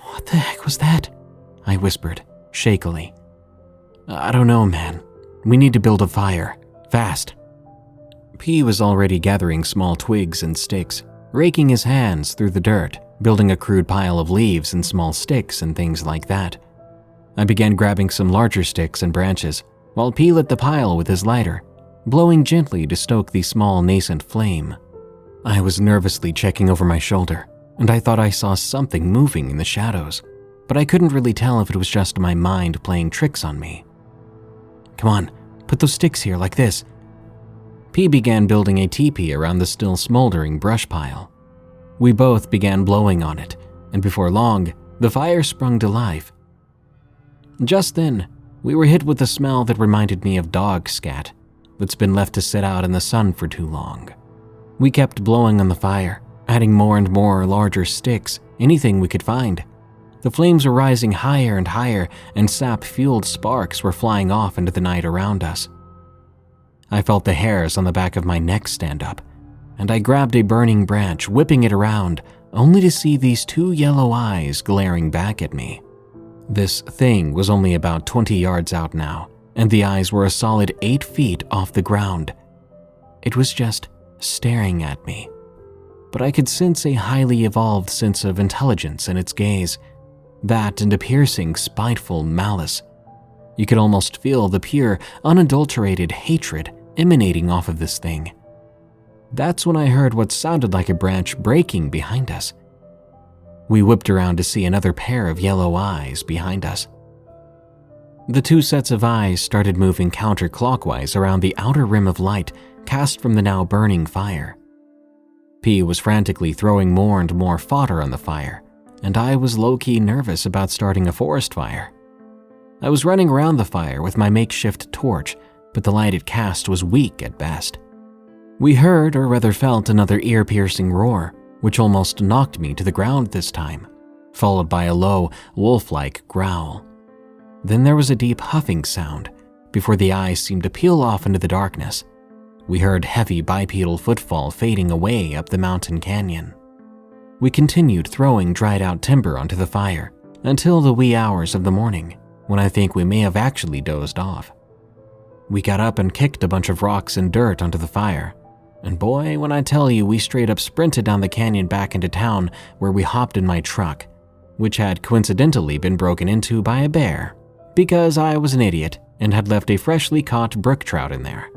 "What the heck was that?" I whispered, shakily. "I don't know, man. We need to build a fire, fast." P was already gathering small twigs and sticks, raking his hands through the dirt, building a crude pile of leaves and small sticks and things like that. I began grabbing some larger sticks and branches, while P lit the pile with his lighter, blowing gently to stoke the small nascent flame. I was nervously checking over my shoulder, and I thought I saw something moving in the shadows, but I couldn't really tell if it was just my mind playing tricks on me. "Come on, put those sticks here like this." P began building a teepee around the still smoldering brush pile. We both began blowing on it, and before long, the fire sprung to life. Just then, we were hit with a smell that reminded me of dog scat that's been left to sit out in the sun for too long. We kept blowing on the fire, adding more and more larger sticks, anything we could find. The flames were rising higher and higher, and sap-fueled sparks were flying off into the night around us. I felt the hairs on the back of my neck stand up, and I grabbed a burning branch, whipping it around, only to see these two yellow eyes glaring back at me. This thing was only about 20 yards out now, and the eyes were a solid 8 feet off the ground. It was just staring at me, but I could sense a highly evolved sense of intelligence in its gaze, that and a piercing, spiteful malice. You could almost feel the pure, unadulterated hatred emanating off of this thing. That's when I heard what sounded like a branch breaking behind us. We whipped around to see another pair of yellow eyes behind us. The two sets of eyes started moving counterclockwise around the outer rim of light cast from the now burning fire. P was frantically throwing more and more fodder on the fire, and I was low-key nervous about starting a forest fire. I was running around the fire with my makeshift torch, but the light it cast was weak at best. We heard, or rather felt, another ear-piercing roar, which almost knocked me to the ground this time, followed by a low, wolf-like growl. Then there was a deep huffing sound, before the eyes seemed to peel off into the darkness. We heard heavy bipedal footfall fading away up the mountain canyon. We continued throwing dried-out timber onto the fire until the wee hours of the morning, when I think we may have actually dozed off. We got up and kicked a bunch of rocks and dirt onto the fire, and boy, when I tell you, we straight up sprinted down the canyon back into town, where we hopped in my truck, which had coincidentally been broken into by a bear, because I was an idiot and had left a freshly caught brook trout in there.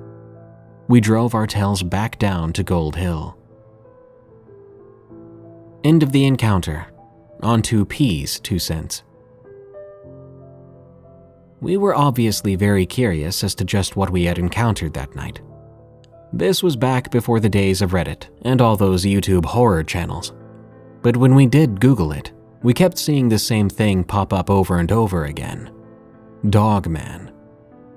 We drove our tails back down to Gold Hill. End of the encounter. On to P's 2 cents. We were obviously very curious as to just what we had encountered that night. This was back before the days of Reddit and all those YouTube horror channels. But when we did Google it, we kept seeing the same thing pop up over and over again. DOGMAN.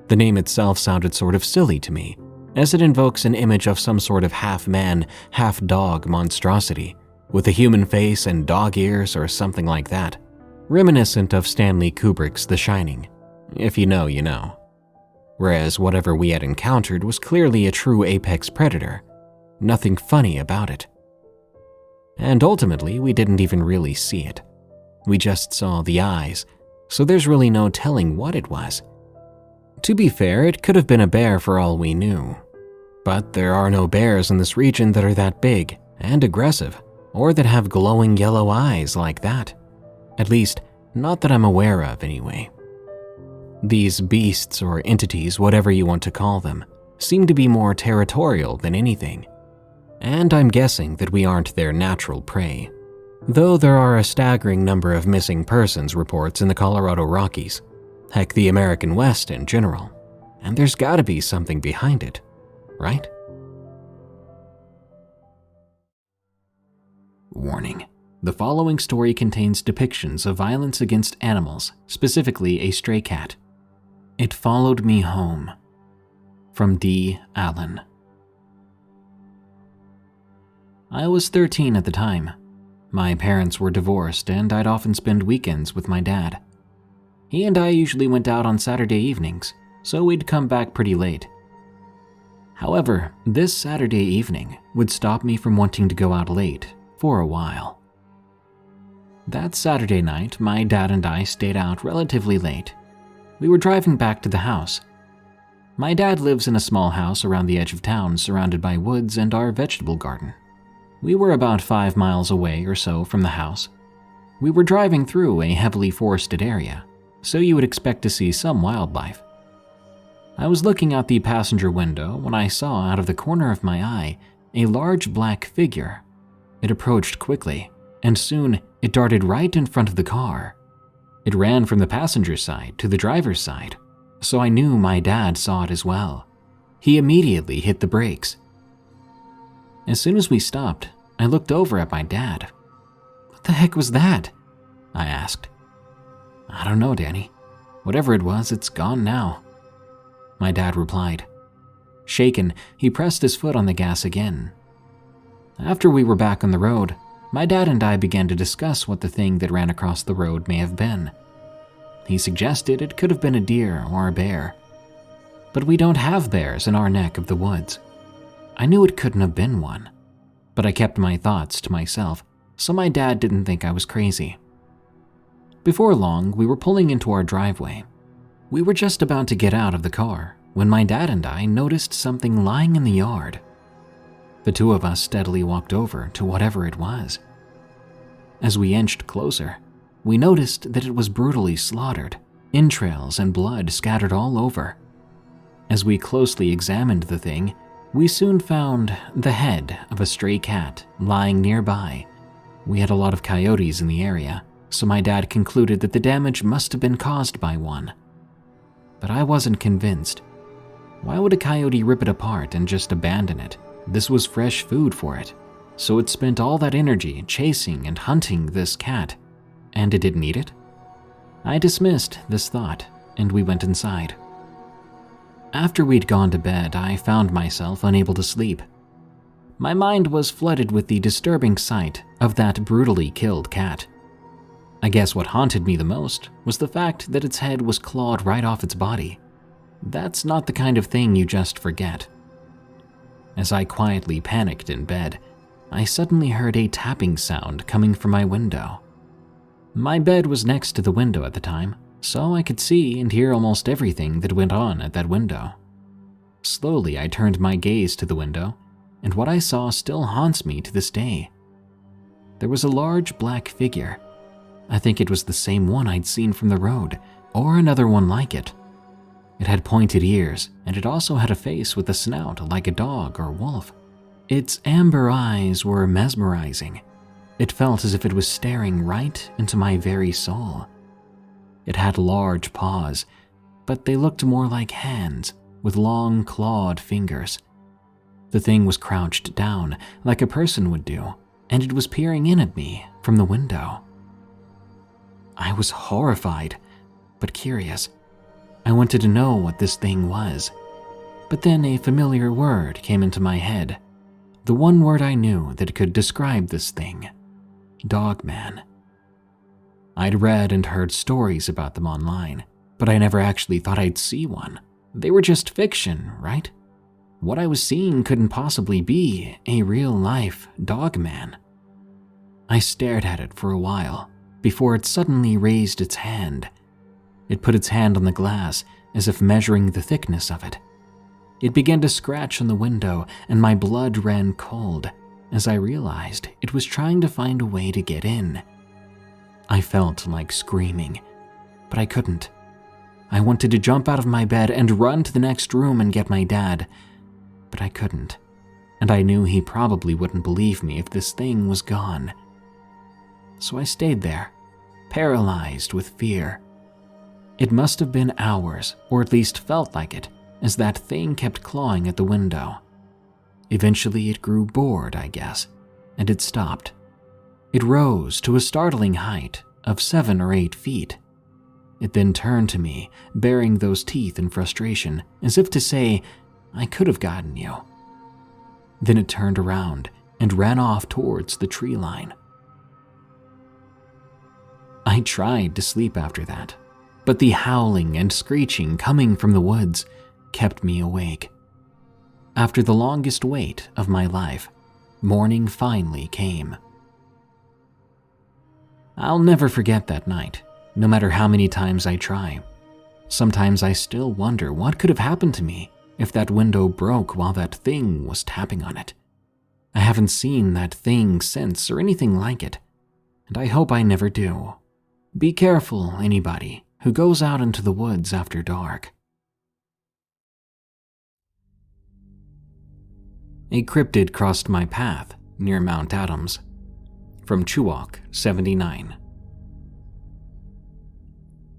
The name itself sounded sort of silly to me, as it invokes an image of some sort of half-man, half-dog monstrosity, with a human face and dog ears or something like that, reminiscent of Stanley Kubrick's The Shining. If you know, you know. Whereas whatever we had encountered was clearly a true apex predator. Nothing funny about it. And ultimately, we didn't even really see it. We just saw the eyes, so there's really no telling what it was. To be fair, it could have been a bear for all we knew. But there are no bears in this region that are that big and aggressive, or that have glowing yellow eyes like that. At least, not that I'm aware of anyway. These beasts or entities, whatever you want to call them, seem to be more territorial than anything. And I'm guessing that we aren't their natural prey. Though there are a staggering number of missing persons reports in the Colorado Rockies, heck, the American West in general, and there's gotta be something behind it, right? Warning. The following story contains depictions of violence against animals, specifically a stray cat. It followed me home. From D. Allen. I was 13 at the time. My parents were divorced, and I'd often spend weekends with my dad. He and I usually went out on Saturday evenings, so we'd come back pretty late. However, this Saturday evening would stop me from wanting to go out late for a while. That Saturday night, my dad and I stayed out relatively late. We were driving back to the house. My dad lives in a small house around the edge of town surrounded by woods and our vegetable garden. We were about 5 miles away or so from the house. We were driving through a heavily forested area, so you would expect to see some wildlife. I was looking out the passenger window when I saw out of the corner of my eye a large black figure. It approached quickly, and soon it darted right in front of the car. It ran from the passenger side to the driver's side, so I knew my dad saw it as well. He immediately hit the brakes. As soon as we stopped, I looked over at my dad. "What the heck was that?" I asked. "I don't know, Danny. Whatever it was, it's gone now," my dad replied. Shaken, he pressed his foot on the gas again. After we were back on the road, my dad and I began to discuss what the thing that ran across the road may have been. He suggested it could have been a deer or a bear. But we don't have bears in our neck of the woods. I knew it couldn't have been one, but I kept my thoughts to myself, so my dad didn't think I was crazy. Before long, we were pulling into our driveway. We were just about to get out of the car when my dad and I noticed something lying in the yard. The two of us steadily walked over to whatever it was. As we inched closer, we noticed that it was brutally slaughtered, entrails and blood scattered all over. As we closely examined the thing, we soon found the head of a stray cat lying nearby. We had a lot of coyotes in the area, so my dad concluded that the damage must have been caused by one. But I wasn't convinced. Why would a coyote rip it apart and just abandon it? This was fresh food for it, so it spent all that energy chasing and hunting this cat, and it didn't eat it? I dismissed this thought, and we went inside. After we'd gone to bed, I found myself unable to sleep. My mind was flooded with the disturbing sight of that brutally killed cat. I guess what haunted me the most was the fact that its head was clawed right off its body. That's not the kind of thing you just forget. As I quietly panicked in bed, I suddenly heard a tapping sound coming from my window. My bed was next to the window at the time, so I could see and hear almost everything that went on at that window. Slowly, I turned my gaze to the window, and what I saw still haunts me to this day. There was a large black figure. I think it was the same one I'd seen from the road, or another one like it. It had pointed ears, and it also had a face with a snout like a dog or wolf. Its amber eyes were mesmerizing. It felt as if it was staring right into my very soul. It had large paws, but they looked more like hands with long clawed fingers. The thing was crouched down like a person would do, and it was peering in at me from the window. I was horrified, but curious. I wanted to know what this thing was. But then a familiar word came into my head. The one word I knew that could describe this thing. Dogman. I'd read and heard stories about them online, but I never actually thought I'd see one. They were just fiction, right? What I was seeing couldn't possibly be a real-life dogman. I stared at it for a while before it suddenly raised its hand. It put its hand on the glass as if measuring the thickness of it. It began to scratch on the window, and my blood ran cold as I realized it was trying to find a way to get in. I felt like screaming, but I couldn't. I wanted to jump out of my bed and run to the next room and get my dad, but I couldn't, and I knew he probably wouldn't believe me if this thing was gone. So I stayed there, paralyzed with fear. It must have been hours, or at least felt like it, as that thing kept clawing at the window. Eventually it grew bored, I guess, and it stopped. It rose to a startling height of 7 or 8 feet. It then turned to me, baring those teeth in frustration, as if to say, "I could have gotten you." Then it turned around and ran off towards the tree line. I tried to sleep after that, but the howling and screeching coming from the woods kept me awake. After the longest wait of my life, morning finally came. I'll never forget that night, no matter how many times I try. Sometimes I still wonder what could have happened to me if that window broke while that thing was tapping on it. I haven't seen that thing since or anything like it, and I hope I never do. Be careful, anybody who goes out into the woods after dark. A cryptid crossed my path near Mount Adams. From Chewok, 79.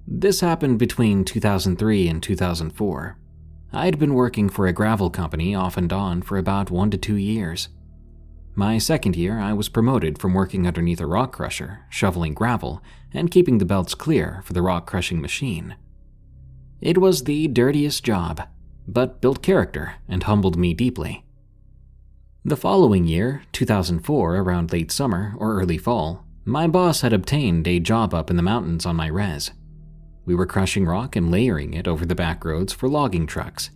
This happened between 2003 and 2004. I had been working for a gravel company off and on for about 1 to 2 years. My second year, I was promoted from working underneath a rock crusher, shoveling gravel, and keeping the belts clear for the rock crushing machine. It was the dirtiest job, but built character and humbled me deeply. The following year, 2004, around late summer or early fall, my boss had obtained a job up in the mountains on my res. We were crushing rock and layering it over the back roads for logging trucks.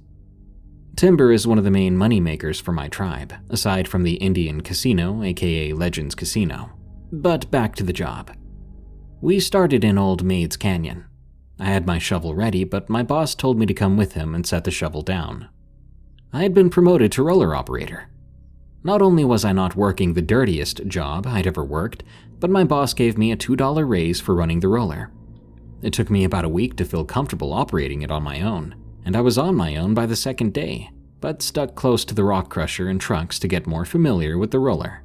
Timber is one of the main moneymakers for my tribe, aside from the Indian Casino, aka Legends Casino. But back to the job. We started in Old Maids Canyon. I had my shovel ready, but my boss told me to come with him and set the shovel down. I had been promoted to roller operator. Not only was I not working the dirtiest job I'd ever worked, but my boss gave me a $2 raise for running the roller. It took me about a week to feel comfortable operating it on my own, and I was on my own by the second day, but stuck close to the rock crusher and trucks to get more familiar with the roller.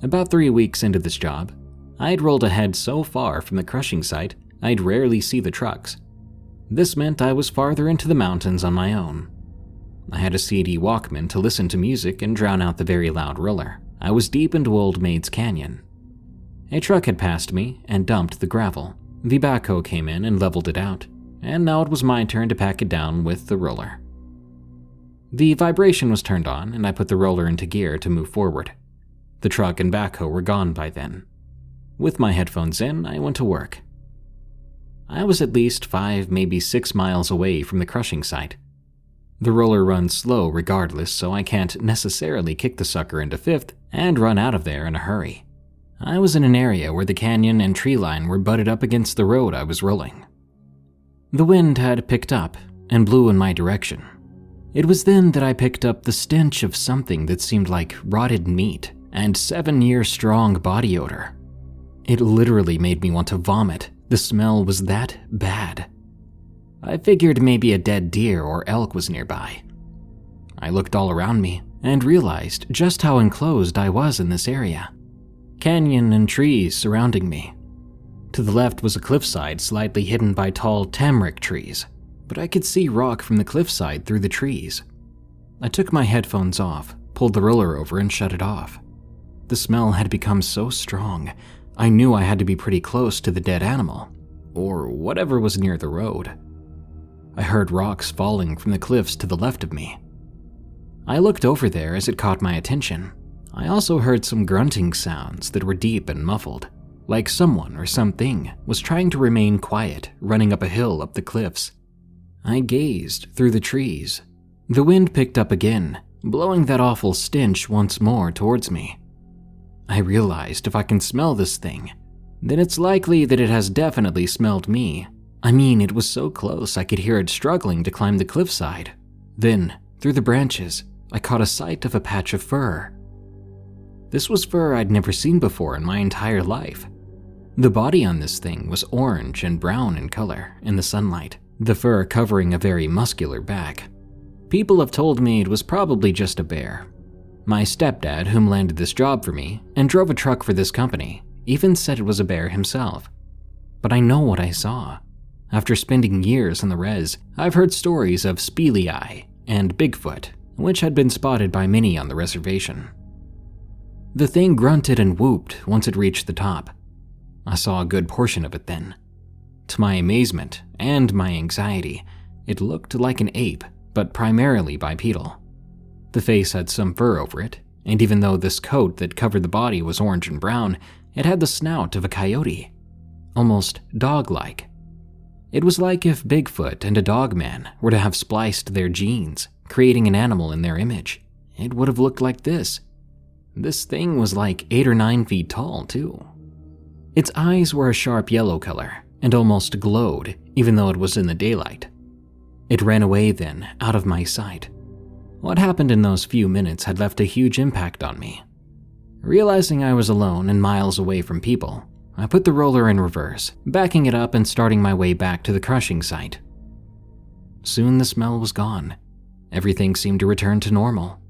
About 3 weeks into this job, I'd rolled ahead so far from the crushing site, I'd rarely see the trucks. This meant I was farther into the mountains on my own. I had a CD Walkman to listen to music and drown out the very loud roller. I was deep into Old Maids Canyon. A truck had passed me and dumped the gravel. The backhoe came in and leveled it out, and now it was my turn to pack it down with the roller. The vibration was turned on, and I put the roller into gear to move forward. The truck and backhoe were gone by then. With my headphones in, I went to work. I was at least 5, maybe 6 miles away from the crushing site. The roller runs slow regardless, so I can't necessarily kick the sucker into fifth and run out of there in a hurry. I was in an area where the canyon and tree line were butted up against the road I was rolling. The wind had picked up and blew in my direction. It was then that I picked up the stench of something that seemed like rotted meat and 7-year-strong body odor. It literally made me want to vomit. The smell was that bad. I figured maybe a dead deer or elk was nearby. I looked all around me and realized just how enclosed I was in this area. Canyon and trees surrounding me. To the left was a cliffside slightly hidden by tall tamarick trees, but I could see rock from the cliffside through the trees. I took my headphones off, pulled the roller over and shut it off. The smell had become so strong, I knew I had to be pretty close to the dead animal, or whatever was near the road. I heard rocks falling from the cliffs to the left of me. I looked over there as it caught my attention. I also heard some grunting sounds that were deep and muffled, like someone or something was trying to remain quiet, running up a hill up the cliffs. I gazed through the trees. The wind picked up again, blowing that awful stench once more towards me. I realized if I can smell this thing, then it's likely that it has definitely smelled me. I mean, it was so close I could hear it struggling to climb the cliffside. Then, through the branches, I caught a sight of a patch of fur. This was fur I'd never seen before in my entire life. The body on this thing was orange and brown in color in the sunlight, the fur covering a very muscular back. People have told me it was probably just a bear. My stepdad, whom landed this job for me and drove a truck for this company, even said it was a bear himself. But I know what I saw. After spending years on the res, I've heard stories of Speely Eye and Bigfoot, which had been spotted by many on the reservation. The thing grunted and whooped once it reached the top. I saw a good portion of it then. To my amazement and my anxiety, it looked like an ape, but primarily bipedal. The face had some fur over it, and even though this coat that covered the body was orange and brown, it had the snout of a coyote, almost dog-like. It was like if Bigfoot and a dogman were to have spliced their genes, creating an animal in their image. It would have looked like this. This thing was like 8 or 9 feet tall, too. Its eyes were a sharp yellow color and almost glowed, even though it was in the daylight. It ran away then, out of my sight. What happened in those few minutes had left a huge impact on me. Realizing I was alone and miles away from people, I put the roller in reverse, backing it up and starting my way back to the crushing site. Soon the smell was gone. Everything seemed to return to normal.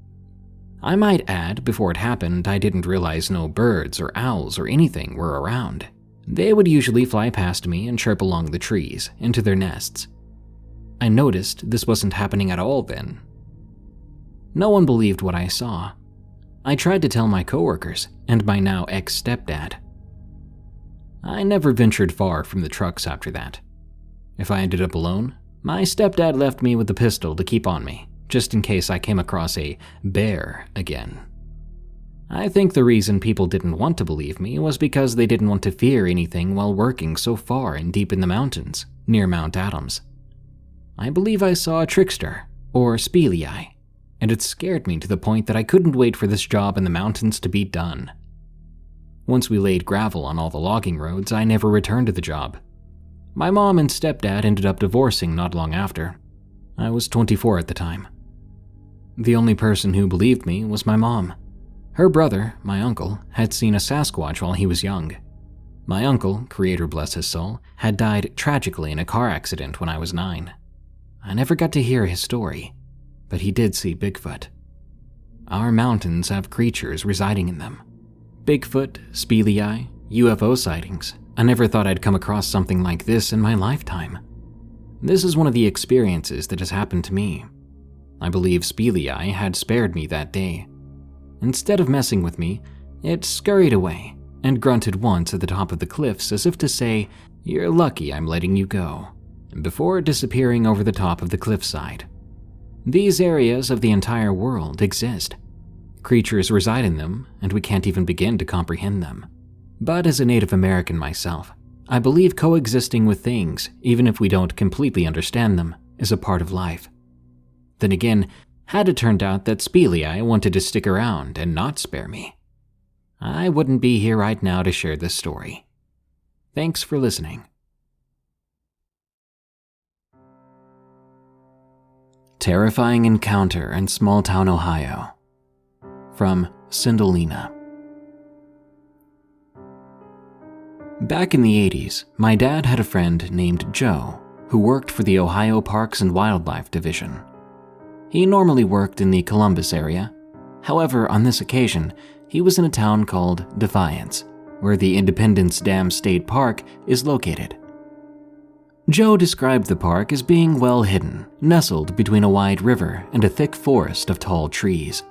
I might add, before it happened, I didn't realize no birds or owls or anything were around. They would usually fly past me and chirp along the trees, into their nests. I noticed this wasn't happening at all then. No one believed what I saw. I tried to tell my coworkers and my now ex-stepdad. I never ventured far from the trucks after that. If I ended up alone, my stepdad left me with a pistol to keep on me, just in case I came across a bear again. I think the reason people didn't want to believe me was because they didn't want to fear anything while working so far and deep in the mountains, near Mount Adams. I believe I saw a trickster, or speleai, and it scared me to the point that I couldn't wait for this job in the mountains to be done. Once we laid gravel on all the logging roads, I never returned to the job. My mom and stepdad ended up divorcing not long after. I was 24 at the time. The only person who believed me was my mom. Her brother, my uncle, had seen a Sasquatch while he was young. My uncle, creator bless his soul, had died tragically in a car accident when I was 9. I never got to hear his story, but he did see Bigfoot. Our mountains have creatures residing in them. Bigfoot, speleai, UFO sightings. I never thought I'd come across something like this in my lifetime. This is one of the experiences that has happened to me. I believe speleai had spared me that day. Instead of messing with me, it scurried away and grunted once at the top of the cliffs as if to say, "You're lucky I'm letting you go," before disappearing over the top of the cliffside. These areas of the entire world exist. Creatures reside in them, and we can't even begin to comprehend them. But as a Native American myself, I believe coexisting with things, even if we don't completely understand them, is a part of life. Then again, had it turned out that speleai wanted to stick around and not spare me, I wouldn't be here right now to share this story. Thanks for listening. Terrifying Encounter in Small Town, Ohio. From Cindelina. Back in the 80s, my dad had a friend named Joe who worked for the Ohio Parks and Wildlife Division. He normally worked in the Columbus area. However, on this occasion, he was in a town called Defiance, where the Independence Dam State Park is located. Joe described the park as being well hidden, nestled between a wide river and a thick forest of tall trees.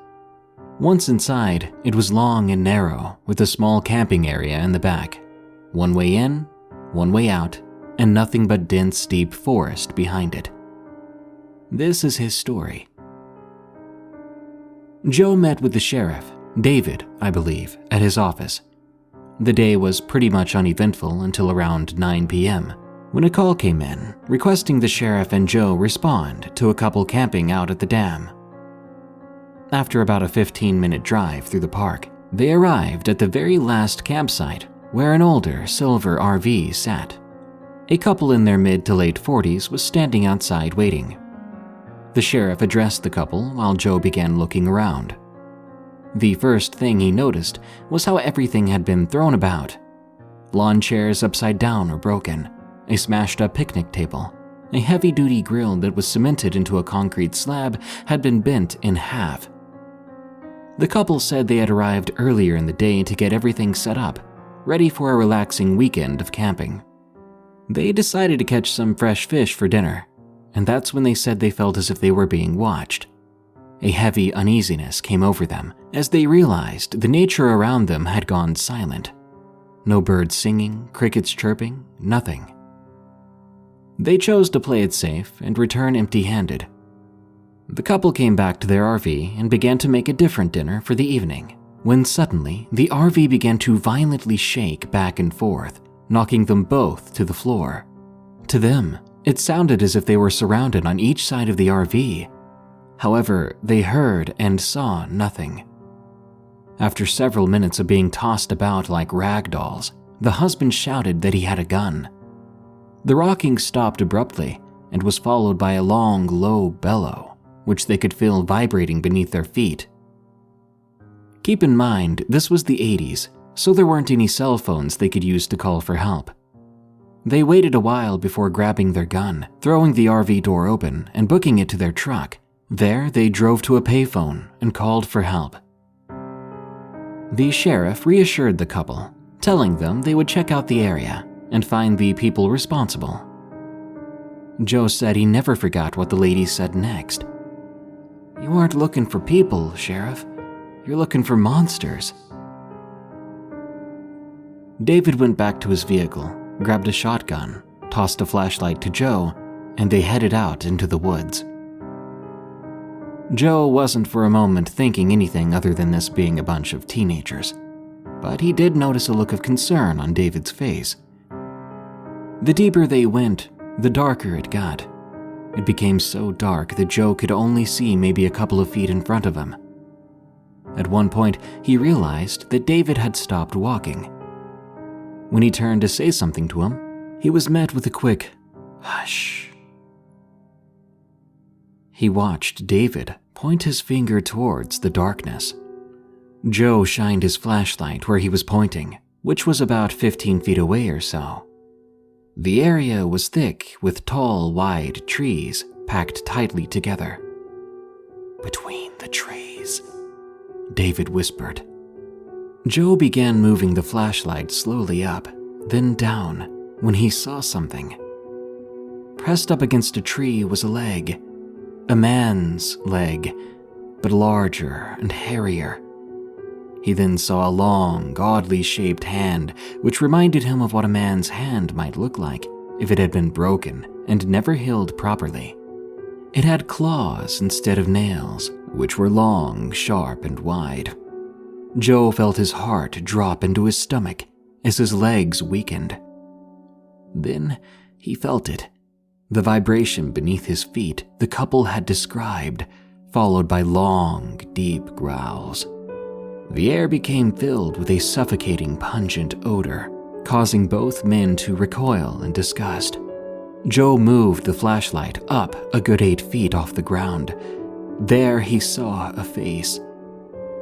Once inside, it was long and narrow, with a small camping area in the back. One way in, one way out, and nothing but dense, deep forest behind it. This is his story. Joe met with the sheriff, David, I believe, at his office. The day was pretty much uneventful until around 9 p.m., when a call came in requesting the sheriff and Joe respond to a couple camping out at the dam. After about a 15-minute drive through the park, they arrived at the very last campsite where an older silver RV sat. A couple in their mid to late 40s was standing outside waiting. The sheriff addressed the couple while Joe began looking around. The first thing he noticed was how everything had been thrown about. Lawn chairs upside down or broken, a smashed-up picnic table, a heavy-duty grill that was cemented into a concrete slab had been bent in half. The couple said they had arrived earlier in the day to get everything set up, ready for a relaxing weekend of camping. They decided to catch some fresh fish for dinner, and that's when they said they felt as if they were being watched. A heavy uneasiness came over them as they realized the nature around them had gone silent. No birds singing, crickets chirping, nothing. They chose to play it safe and return empty-handed. The couple came back to their RV and began to make a different dinner for the evening, when suddenly the RV began to violently shake back and forth, knocking them both to the floor. To them, it sounded as if they were surrounded on each side of the RV. However, they heard and saw nothing. After several minutes of being tossed about like rag dolls, the husband shouted that he had a gun. The rocking stopped abruptly and was followed by a long, low bellow, which they could feel vibrating beneath their feet. Keep in mind, this was the 80s, so there weren't any cell phones they could use to call for help. They waited a while before grabbing their gun, throwing the RV door open and booking it to their truck, There, they drove to a payphone and called for help. The sheriff reassured the couple, telling them they would check out the area and find the people responsible. Joe said he never forgot what the lady said next. "You aren't looking for people, Sheriff. You're looking for monsters." David went back to his vehicle, grabbed a shotgun, tossed a flashlight to Joe, and they headed out into the woods. Joe wasn't for a moment thinking anything other than this being a bunch of teenagers, but he did notice a look of concern on David's face. The deeper they went, the darker it got. It became so dark that Joe could only see maybe a couple of feet in front of him. At one point, he realized that David had stopped walking. When he turned to say something to him, he was met with a quick, "Hush." He watched David point his finger towards the darkness. Joe shined his flashlight where he was pointing, which was about 15 feet away or so. The area was thick with tall, wide trees packed tightly together. "Between the trees," David whispered. Joe began moving the flashlight slowly up, then down, when he saw something. Pressed up against a tree was a leg. A man's leg, but larger and hairier. He then saw a long, oddly shaped hand, which reminded him of what a man's hand might look like if it had been broken and never healed properly. It had claws instead of nails, which were long, sharp, and wide. Joe felt his heart drop into his stomach as his legs weakened. Then he felt it. The vibration beneath his feet the couple had described, followed by long, deep growls. The air became filled with a suffocating, pungent odor, causing both men to recoil in disgust. Joe moved the flashlight up a good 8 feet off the ground. There he saw a face.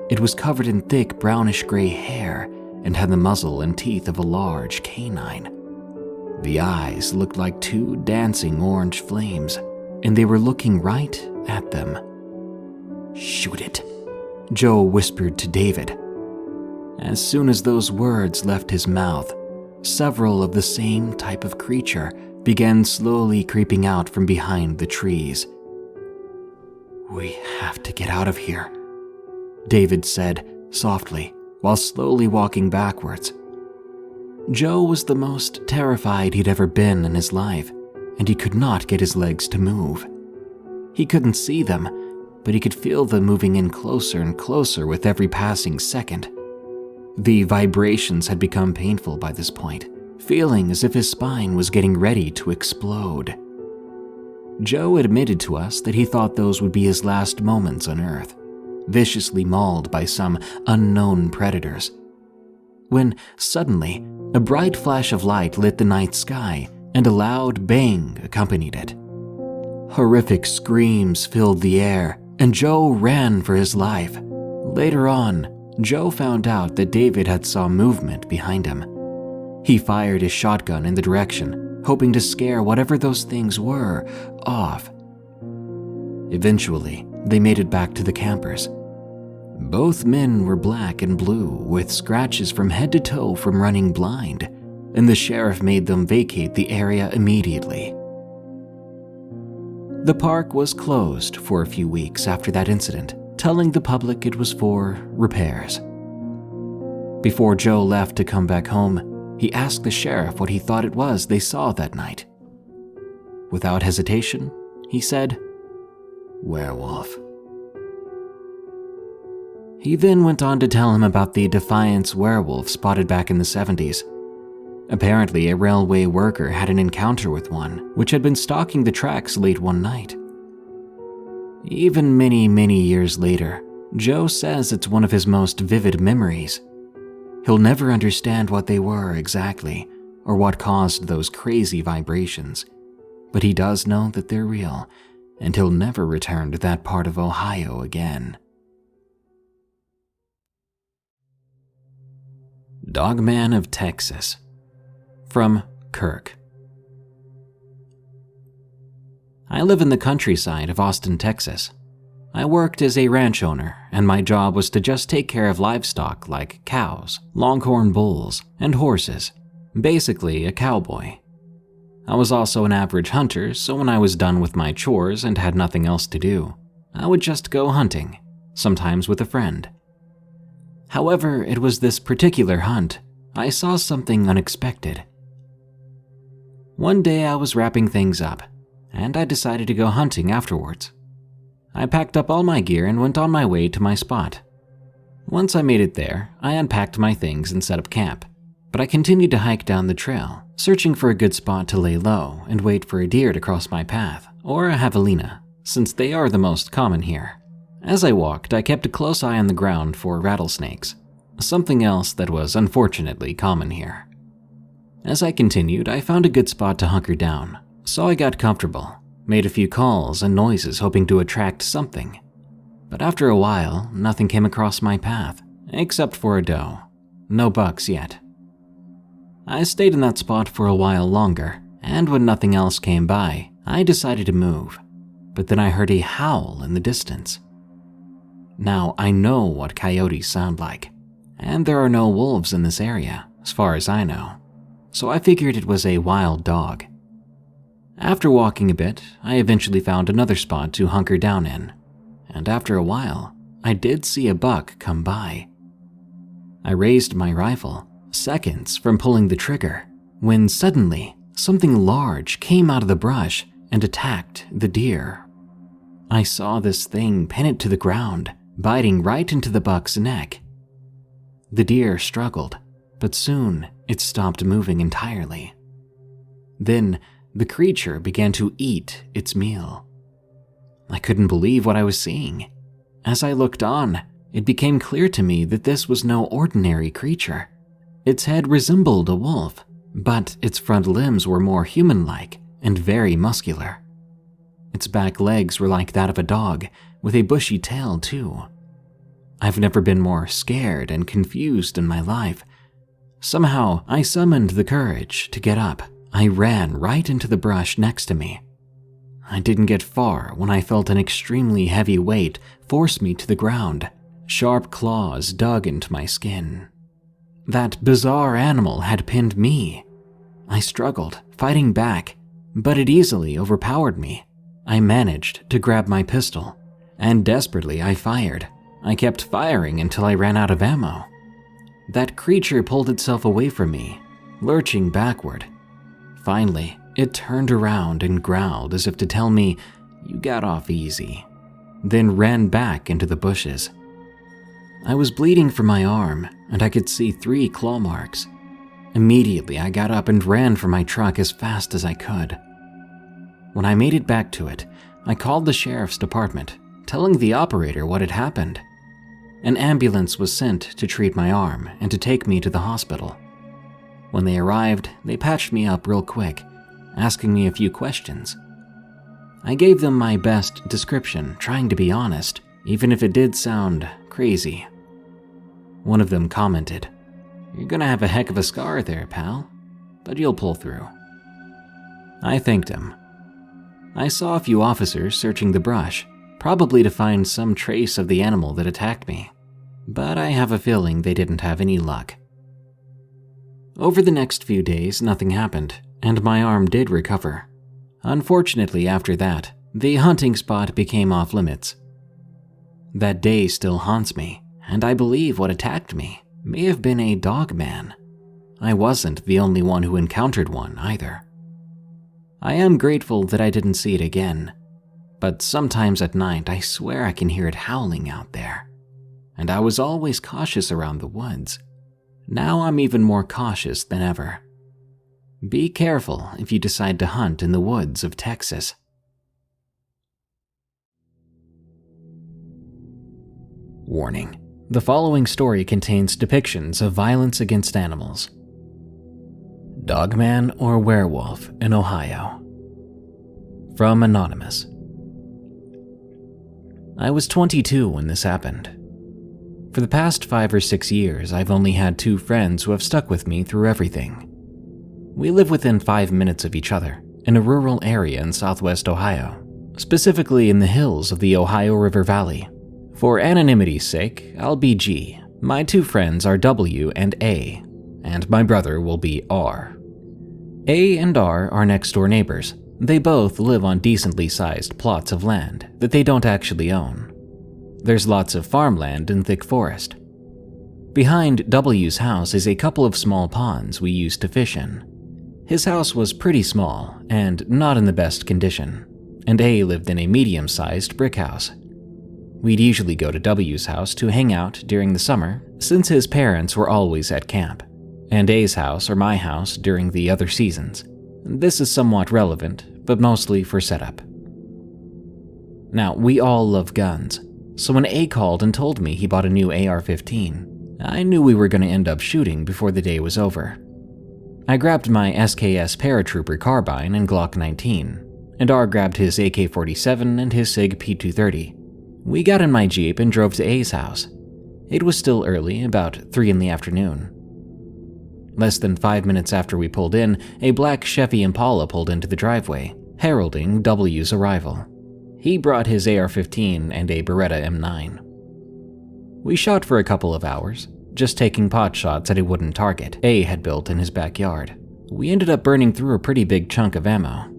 It was covered in thick brownish-gray hair and had the muzzle and teeth of a large canine. The eyes looked like two dancing orange flames, and they were looking right at them. "Shoot it," Joe whispered to David. As soon as those words left his mouth, several of the same type of creature began slowly creeping out from behind the trees. "We have to get out of here," David said softly while slowly walking backwards. Joe was the most terrified he'd ever been in his life, and he could not get his legs to move. He couldn't see them, but he could feel them moving in closer and closer with every passing second. The vibrations had become painful by this point, feeling as if his spine was getting ready to explode. Joe admitted to us that he thought those would be his last moments on Earth, viciously mauled by some unknown predators. When suddenly, a bright flash of light lit the night sky, and a loud bang accompanied it. Horrific screams filled the air, and Joe ran for his life. Later on, Joe found out that David had saw movement behind him. He fired his shotgun in the direction, hoping to scare whatever those things were off. Eventually, they made it back to the campers. Both men were black and blue, with scratches from head to toe from running blind, and the sheriff made them vacate the area immediately. The park was closed for a few weeks after that incident, telling the public it was for repairs. Before Joe left to come back home, he asked the sheriff what he thought it was they saw that night. Without hesitation, he said, "Werewolf." He then went on to tell him about the Defiance werewolf spotted back in the 70s. Apparently, a railway worker had an encounter with one, which had been stalking the tracks late one night. Even many years later, Joe says it's one of his most vivid memories. He'll never understand what they were exactly, or what caused those crazy vibrations, but he does know that they're real, and he'll never return to that part of Ohio again. Dogman of Texas. From Kirk. I live in the countryside of Austin, Texas, I worked as a ranch owner, and my job was to just take care of livestock like cows, longhorn bulls, and horses. Basically, a cowboy. I was also an average hunter, so when I was done with my chores and had nothing else to do, I would just go hunting, sometimes with a friend. However, it was this particular hunt I saw something unexpected. One day I was wrapping things up, and I decided to go hunting afterwards. I packed up all my gear and went on my way to my spot. Once I made it there, I unpacked my things and set up camp, but I continued to hike down the trail, searching for a good spot to lay low and wait for a deer to cross my path, or a javelina, since they are the most common here. As I walked, I kept a close eye on the ground for rattlesnakes, something else that was unfortunately common here. As I continued, I found a good spot to hunker down, so I got comfortable, made a few calls and noises hoping to attract something. But after a while, nothing came across my path, except for a doe. No bucks yet. I stayed in that spot for a while longer, and when nothing else came by, I decided to move. But then I heard a howl in the distance. Now, I know what coyotes sound like, and there are no wolves in this area, as far as I know, so I figured it was a wild dog. After walking a bit, I eventually found another spot to hunker down in, and after a while, I did see a buck come by. I raised my rifle, seconds from pulling the trigger, when suddenly something large came out of the brush and attacked the deer. I saw this thing pin it to the ground, biting right into the buck's neck. The deer struggled, but soon it stopped moving entirely. Then the creature began to eat its meal. I couldn't believe what I was seeing. As I looked on, it became clear to me that this was no ordinary creature. Its head resembled a wolf, but its front limbs were more human-like and very muscular. Its back legs were like that of a dog, with a bushy tail too. I've never been more scared and confused in my life. Somehow, I summoned the courage to get up. I ran right into the brush next to me. I didn't get far when I felt an extremely heavy weight force me to the ground. Sharp claws dug into my skin. That bizarre animal had pinned me. I struggled, fighting back, but it easily overpowered me. I managed to grab my pistol, and desperately I fired. I kept firing until I ran out of ammo. That creature pulled itself away from me, lurching backward. Finally, it turned around and growled as if to tell me, "You got off easy," then ran back into the bushes. I was bleeding from my arm, and I could see 3 claw marks. Immediately, I got up and ran for my truck as fast as I could. When I made it back to it, I called the sheriff's department, telling the operator what had happened. An ambulance was sent to treat my arm and to take me to the hospital. When they arrived, they patched me up real quick, asking me a few questions. I gave them my best description, trying to be honest, even if it did sound crazy. One of them commented, "You're gonna have a heck of a scar there, pal, but you'll pull through." I thanked him. I saw a few officers searching the brush, probably to find some trace of the animal that attacked me, but I have a feeling they didn't have any luck. Over the next few days, nothing happened, and my arm did recover. Unfortunately, after that, the hunting spot became off limits. That day still haunts me, and I believe what attacked me may have been a dogman. I wasn't the only one who encountered one either. I am grateful that I didn't see it again, but sometimes at night I swear I can hear it howling out there, and I was always cautious around the woods. Now I'm even more cautious than ever. Be careful if you decide to hunt in the woods of Texas. Warning: the following story contains depictions of violence against animals. Dogman or werewolf in Ohio. From Anonymous. I was 22 when this happened. For the past 5 or 6 years, I've only had 2 friends who have stuck with me through everything. We live within 5 minutes of each other, in a rural area in southwest Ohio, specifically in the hills of the Ohio River Valley. For anonymity's sake, I'll be G. My two friends are W and A, and my brother will be R. A and R are next-door neighbors. They both live on decently sized plots of land that they don't actually own. There's lots of farmland and thick forest. Behind W's house is a couple of small ponds we used to fish in. His house was pretty small and not in the best condition, and A lived in a medium-sized brick house. We'd usually go to W's house to hang out during the summer since his parents were always at camp, and A's house or my house during the other seasons. This is somewhat relevant, but mostly for setup. Now, we all love guns, so when A called and told me he bought a new AR-15, I knew we were going to end up shooting before the day was over. I grabbed my SKS Paratrooper carbine and Glock 19, and R grabbed his AK-47 and his SIG P230. We got in my Jeep and drove to A's house. It was still early, about 3 in the afternoon. Less than 5 minutes after we pulled in, a black Chevy Impala pulled into the driveway, heralding W's arrival. He brought his AR-15 and a Beretta M9. We shot for a couple of hours, just taking pot shots at a wooden target A had built in his backyard. We ended up burning through a pretty big chunk of ammo.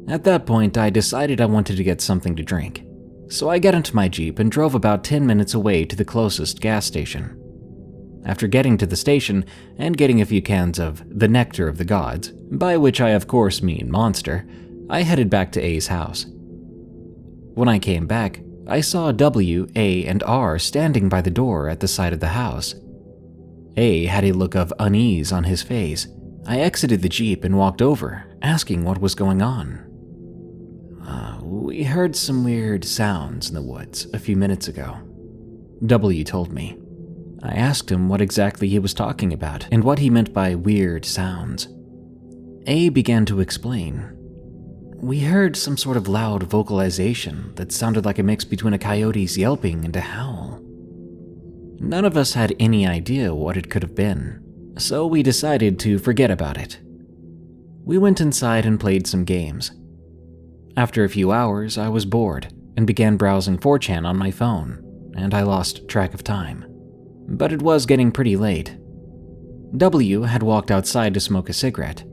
At that point, I decided I wanted to get something to drink. So I got into my Jeep and drove about 10 minutes away to the closest gas station. After getting to the station and getting a few cans of the Nectar of the Gods, by which I of course mean Monster, I headed back to A's house. When I came back, I saw W, A, and R standing by the door at the side of the house. A had a look of unease on his face. I exited the Jeep and walked over, asking what was going on. We heard some weird sounds in the woods a few minutes ago, W told me. I asked him what exactly he was talking about and what he meant by weird sounds. A began to explain. We heard some sort of loud vocalization that sounded like a mix between a coyote's yelping and a howl. None of us had any idea what it could have been, so we decided to forget about it. We went inside and played some games. After a few hours, I was bored and began browsing 4chan on my phone, and I lost track of time. But it was getting pretty late. W had walked outside to smoke a cigarette.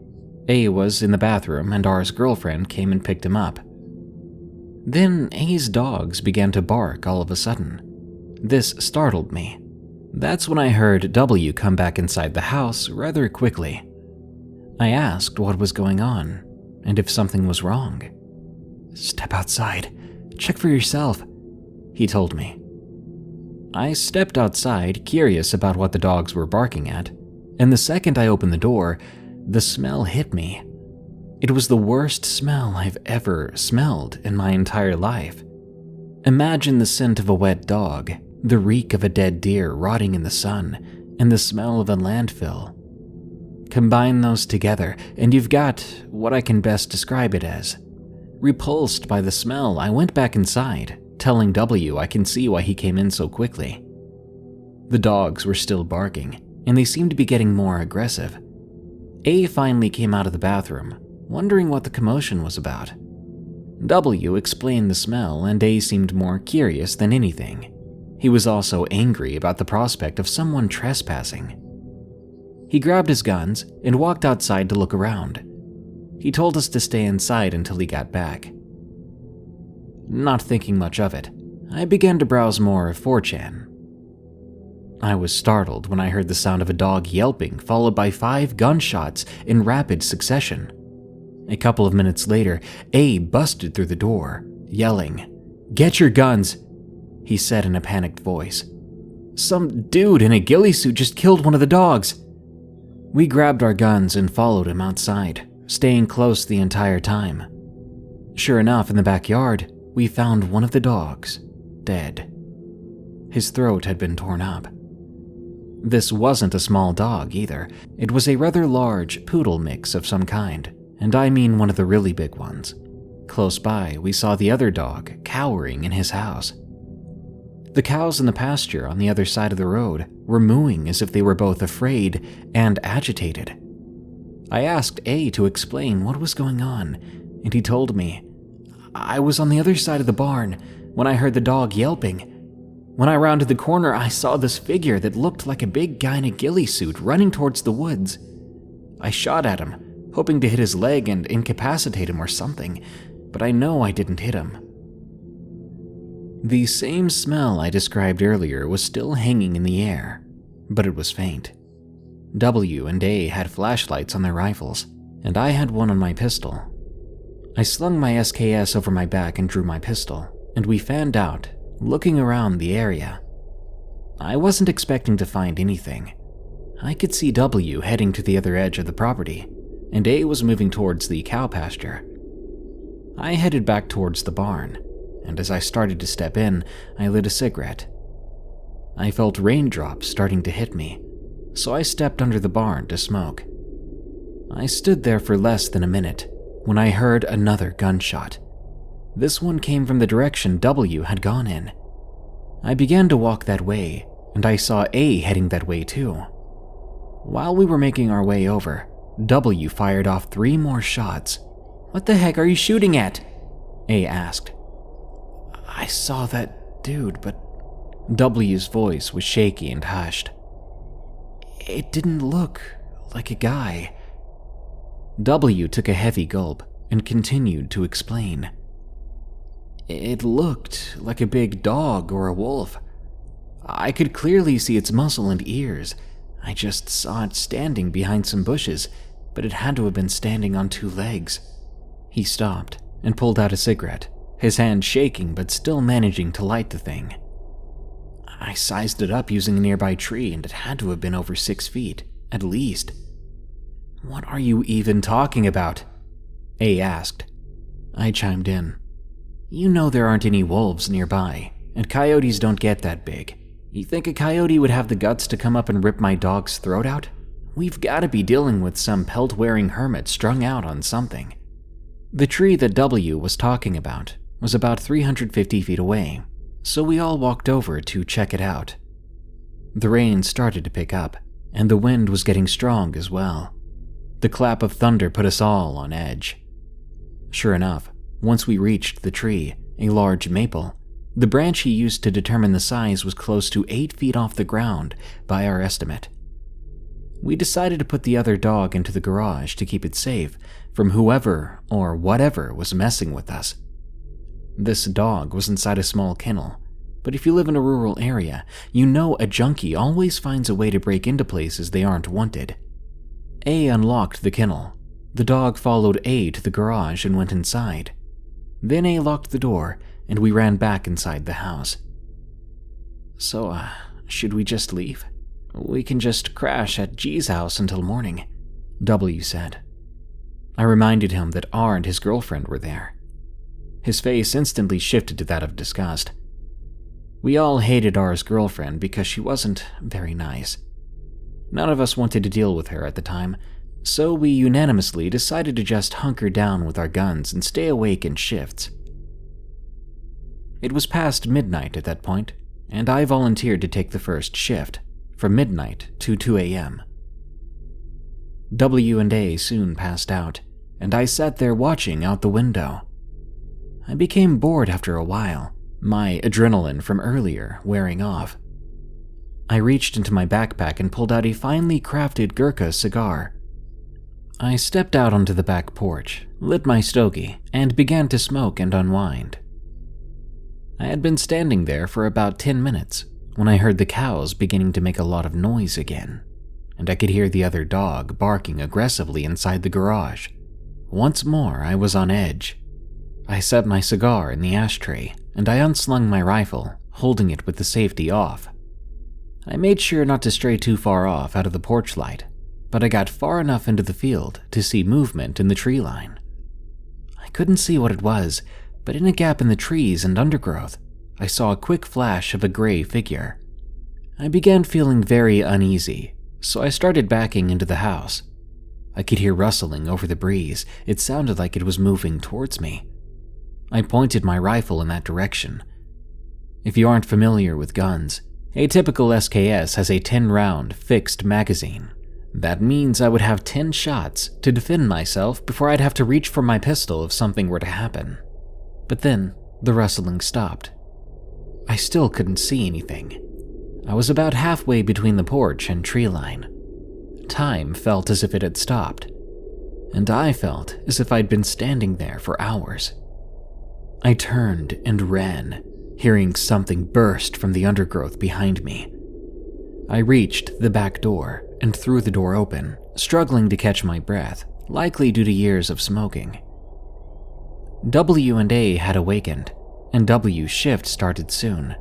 A was in the bathroom, and R's girlfriend came and picked him up. Then A's dogs began to bark all of a sudden. This startled me. That's when I heard W come back inside the house rather quickly. I asked what was going on, and if something was wrong. Step outside. Check for yourself, he told me. I stepped outside, curious about what the dogs were barking at, and the second I opened the door, the smell hit me. It was the worst smell I've ever smelled in my entire life. Imagine the scent of a wet dog, the reek of a dead deer rotting in the sun, and the smell of a landfill. Combine those together, and you've got what I can best describe it as. Repulsed by the smell, I went back inside, telling W I can see why he came in so quickly. The dogs were still barking, and they seemed to be getting more aggressive. A finally came out of the bathroom, wondering what the commotion was about. W explained the smell, and A seemed more curious than anything. He was also angry about the prospect of someone trespassing. He grabbed his guns and walked outside to look around. He told us to stay inside until he got back. Not thinking much of it, I began to browse more of 4chan. I was startled when I heard the sound of a dog yelping, followed by 5 gunshots in rapid succession. A couple of minutes later, A busted through the door, yelling, "Get your guns," he said in a panicked voice. "Some dude in a ghillie suit just killed one of the dogs." We grabbed our guns and followed him outside, staying close the entire time. Sure enough, in the backyard, we found one of the dogs, dead. His throat had been torn up. This wasn't a small dog either. It was a rather large poodle mix of some kind, and I mean one of the really big ones. Close by, we saw the other dog cowering in his house. The cows in the pasture on the other side of the road were mooing as if they were both afraid and agitated. I asked A to explain what was going on, and he told me, I was on the other side of the barn when I heard the dog yelping. When I rounded the corner, I saw this figure that looked like a big guy in a ghillie suit running towards the woods. I shot at him, hoping to hit his leg and incapacitate him or something, but I know I didn't hit him. The same smell I described earlier was still hanging in the air, but it was faint. W and A had flashlights on their rifles, and I had one on my pistol. I slung my SKS over my back and drew my pistol, and we fanned out, looking around the area. I wasn't expecting to find anything. I could see W heading to the other edge of the property, and A was moving towards the cow pasture. I headed back towards the barn, and as I started to step in, I lit a cigarette. I felt raindrops starting to hit me, so I stepped under the barn to smoke. I stood there for less than a minute when I heard another gunshot. This one came from the direction W had gone in. I began to walk that way, and I saw A heading that way too. While we were making our way over, W fired off 3 more shots. "What the heck are you shooting at?" A asked. "I saw that dude, but..." W's voice was shaky and hushed. "It didn't look like a guy." W took a heavy gulp and continued to explain. "It looked like a big dog or a wolf. I could clearly see its muzzle and ears. I just saw it standing behind some bushes, but it had to have been standing on 2 legs." He stopped and pulled out a cigarette, his hand shaking but still managing to light the thing. "I sized it up using a nearby tree, and it had to have been over 6 feet, at least." "What are you even talking about?" A asked. I chimed in. "You know there aren't any wolves nearby, and coyotes don't get that big. You think a coyote would have the guts to come up and rip my dog's throat out? We've got to be dealing with some pelt-wearing hermit strung out on something." The tree that W was talking about was about 350 feet away, so we all walked over to check it out. The rain started to pick up, and the wind was getting strong as well. The clap of thunder put us all on edge. Sure enough, once we reached the tree, a large maple, the branch he used to determine the size was close to 8 feet off the ground by our estimate. We decided to put the other dog into the garage to keep it safe from whoever or whatever was messing with us. This dog was inside a small kennel, but if you live in a rural area, you know a junkie always finds a way to break into places they aren't wanted. A unlocked the kennel. The dog followed A to the garage and went inside. Then A locked the door, and we ran back inside the house. "So, should we just leave? We can just crash at G's house until morning," W said. I reminded him that R and his girlfriend were there. His face instantly shifted to that of disgust. We all hated R's girlfriend because she wasn't very nice. None of us wanted to deal with her at the time, so we unanimously decided to just hunker down with our guns and stay awake in shifts. It was past midnight at that point, and I volunteered to take the first shift, from midnight to 2 a.m. W and A soon passed out, and I sat there watching out the window. I became bored after a while, my adrenaline from earlier wearing off. I reached into my backpack and pulled out a finely crafted Gurkha cigar. I stepped out onto the back porch, lit my stogie, and began to smoke and unwind. I had been standing there for about 10 minutes when I heard the cows beginning to make a lot of noise again, and I could hear the other dog barking aggressively inside the garage. Once more, I was on edge. I set my cigar in the ashtray, and I unslung my rifle, holding it with the safety off. I made sure not to stray too far off out of the porch light, but I got far enough into the field to see movement in the tree line. I couldn't see what it was, but in a gap in the trees and undergrowth, I saw a quick flash of a gray figure. I began feeling very uneasy, so I started backing into the house. I could hear rustling over the breeze. It sounded like it was moving towards me. I pointed my rifle in that direction. If you aren't familiar with guns, a typical SKS has a 10-round fixed magazine. That means I would have 10 shots to defend myself before I'd have to reach for my pistol if something were to happen. But then, the rustling stopped. I still couldn't see anything. I was about halfway between the porch and tree line. Time felt as if it had stopped, and I felt as if I'd been standing there for hours. I turned and ran, hearing something burst from the undergrowth behind me. I reached the back door and threw the door open, struggling to catch my breath, likely due to years of smoking. W and A had awakened, and W's shift started soon.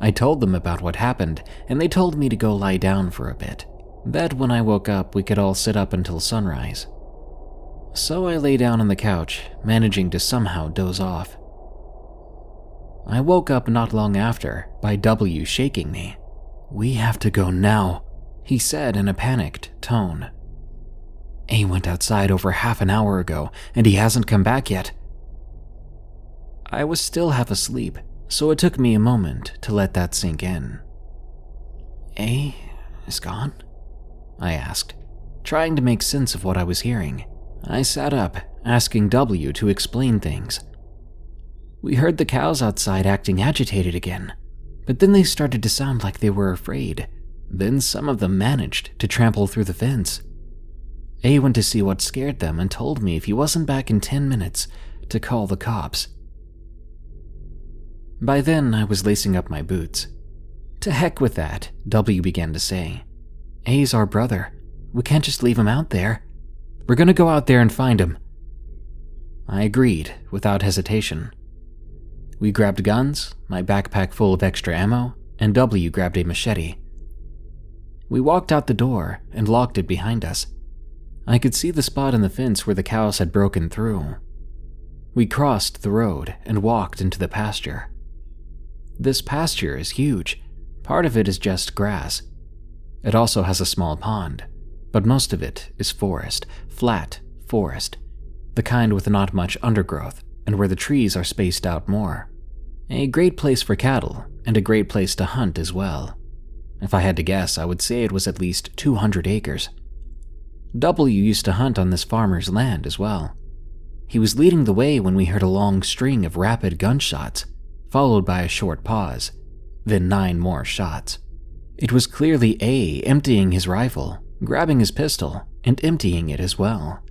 I told them about what happened, and they told me to go lie down for a bit, that when I woke up we could all sit up until sunrise. So I lay down on the couch, managing to somehow doze off. I woke up not long after by W shaking me. "We have to go now," he said in a panicked tone. "A went outside over half an hour ago, and he hasn't come back yet." I was still half asleep, so it took me a moment to let that sink in. "A is gone?" I asked, trying to make sense of what I was hearing. I sat up, asking W to explain things. "We heard the cows outside acting agitated again, but then they started to sound like they were afraid. Then some of them managed to trample through the fence. A went to see what scared them and told me if he wasn't back in 10 minutes to call the cops." By then, I was lacing up my boots. "To heck with that," W began to say. "A's our brother. We can't just leave him out there. We're gonna go out there and find him." I agreed without hesitation. We grabbed guns, my backpack full of extra ammo, and W grabbed a machete. We walked out the door and locked it behind us. I could see the spot in the fence where the cows had broken through. We crossed the road and walked into the pasture. This pasture is huge. Part of it is just grass. It also has a small pond, but most of it is forest, flat forest, the kind with not much undergrowth and where the trees are spaced out more. A great place for cattle and a great place to hunt as well. If I had to guess, I would say it was at least 200 acres. W used to hunt on this farmer's land as well. He was leading the way when we heard a long string of rapid gunshots, followed by a short pause, then 9 more shots. It was clearly A emptying his rifle, grabbing his pistol, and emptying it as well.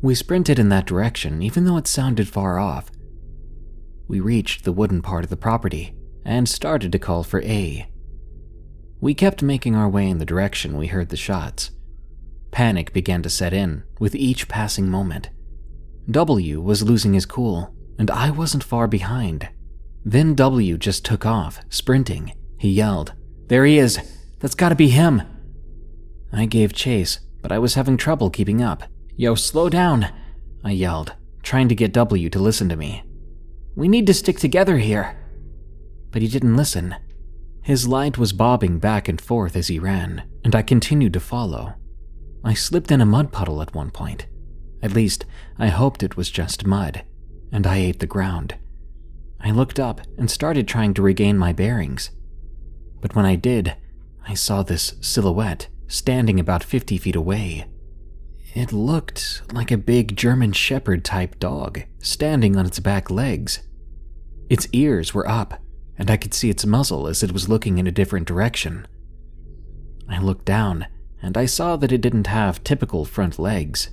We sprinted in that direction even though it sounded far off. We reached the wooden part of the property and started to call for A. We kept making our way in the direction we heard the shots. Panic began to set in with each passing moment. W was losing his cool, and I wasn't far behind. Then W just took off, sprinting. He yelled, "There he is! That's gotta be him!" I gave chase, but I was having trouble keeping up. "Yo, slow down!" I yelled, trying to get W to listen to me. "We need to stick together here." But he didn't listen. His light was bobbing back and forth as he ran, and I continued to follow. I slipped in a mud puddle at one point. At least, I hoped it was just mud, and I ate the ground. I looked up and started trying to regain my bearings. But when I did, I saw this silhouette standing about 50 feet away. It looked like a big German Shepherd type dog standing on its back legs. Its ears were up, and I could see its muzzle as it was looking in a different direction. I looked down, and I saw that it didn't have typical front legs.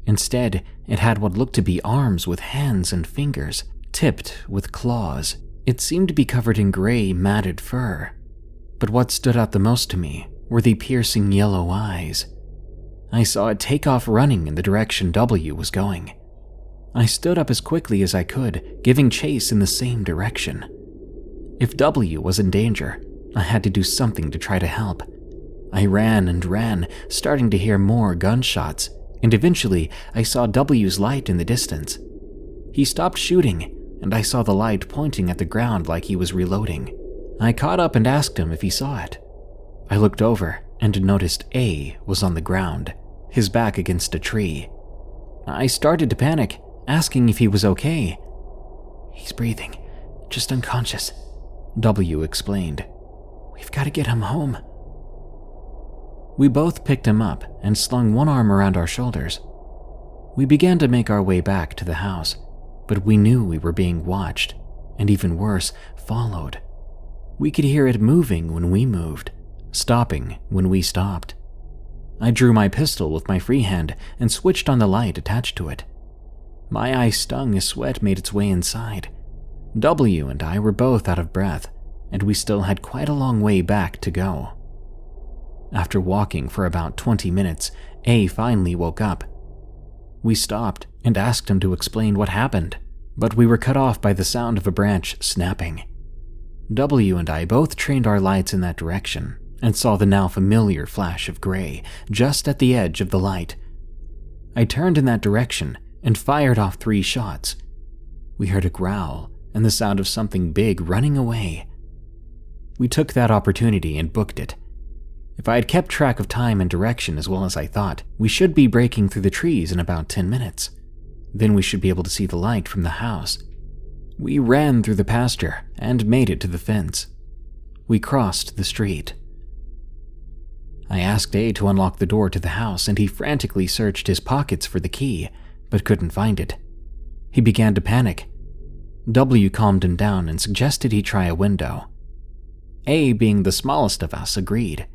Instead, it had what looked to be arms with hands and fingers, tipped with claws. It seemed to be covered in gray, matted fur. But what stood out the most to me were the piercing yellow eyes. I saw it take off running in the direction W was going. I stood up as quickly as I could, giving chase in the same direction. If W was in danger, I had to do something to try to help. I ran and ran, starting to hear more gunshots, and eventually I saw W's light in the distance. He stopped shooting, and I saw the light pointing at the ground like he was reloading. I caught up and asked him if he saw it. I looked over and noticed A was on the ground, his back against a tree. I started to panic, asking if he was okay. "He's breathing, just unconscious," W explained. "We've got to get him home." We both picked him up and slung one arm around our shoulders. We began to make our way back to the house. but we knew we were being watched, and even worse, followed. We could hear it moving when we moved, stopping when we stopped. I drew my pistol with my free hand and switched on the light attached to it. My eyes stung as sweat made its way inside. W and I were both out of breath, and we still had quite a long way back to go. After walking for about 20 minutes, A finally woke up. We stopped and asked him to explain what happened, but we were cut off by the sound of a branch snapping. W and I both trained our lights in that direction and saw the now familiar flash of gray just at the edge of the light. I turned in that direction and fired off 3 shots. We heard a growl and the sound of something big running away. We took that opportunity and booked it. If I had kept track of time and direction as well as I thought, we should be breaking through the trees in about 10 minutes. Then we should be able to see the light from the house. We ran through the pasture and made it to the fence. We crossed the street. I asked A to unlock the door to the house, and he frantically searched his pockets for the key, but couldn't find it. He began to panic. W calmed him down and suggested he try a window. A, being the smallest of us, agreed.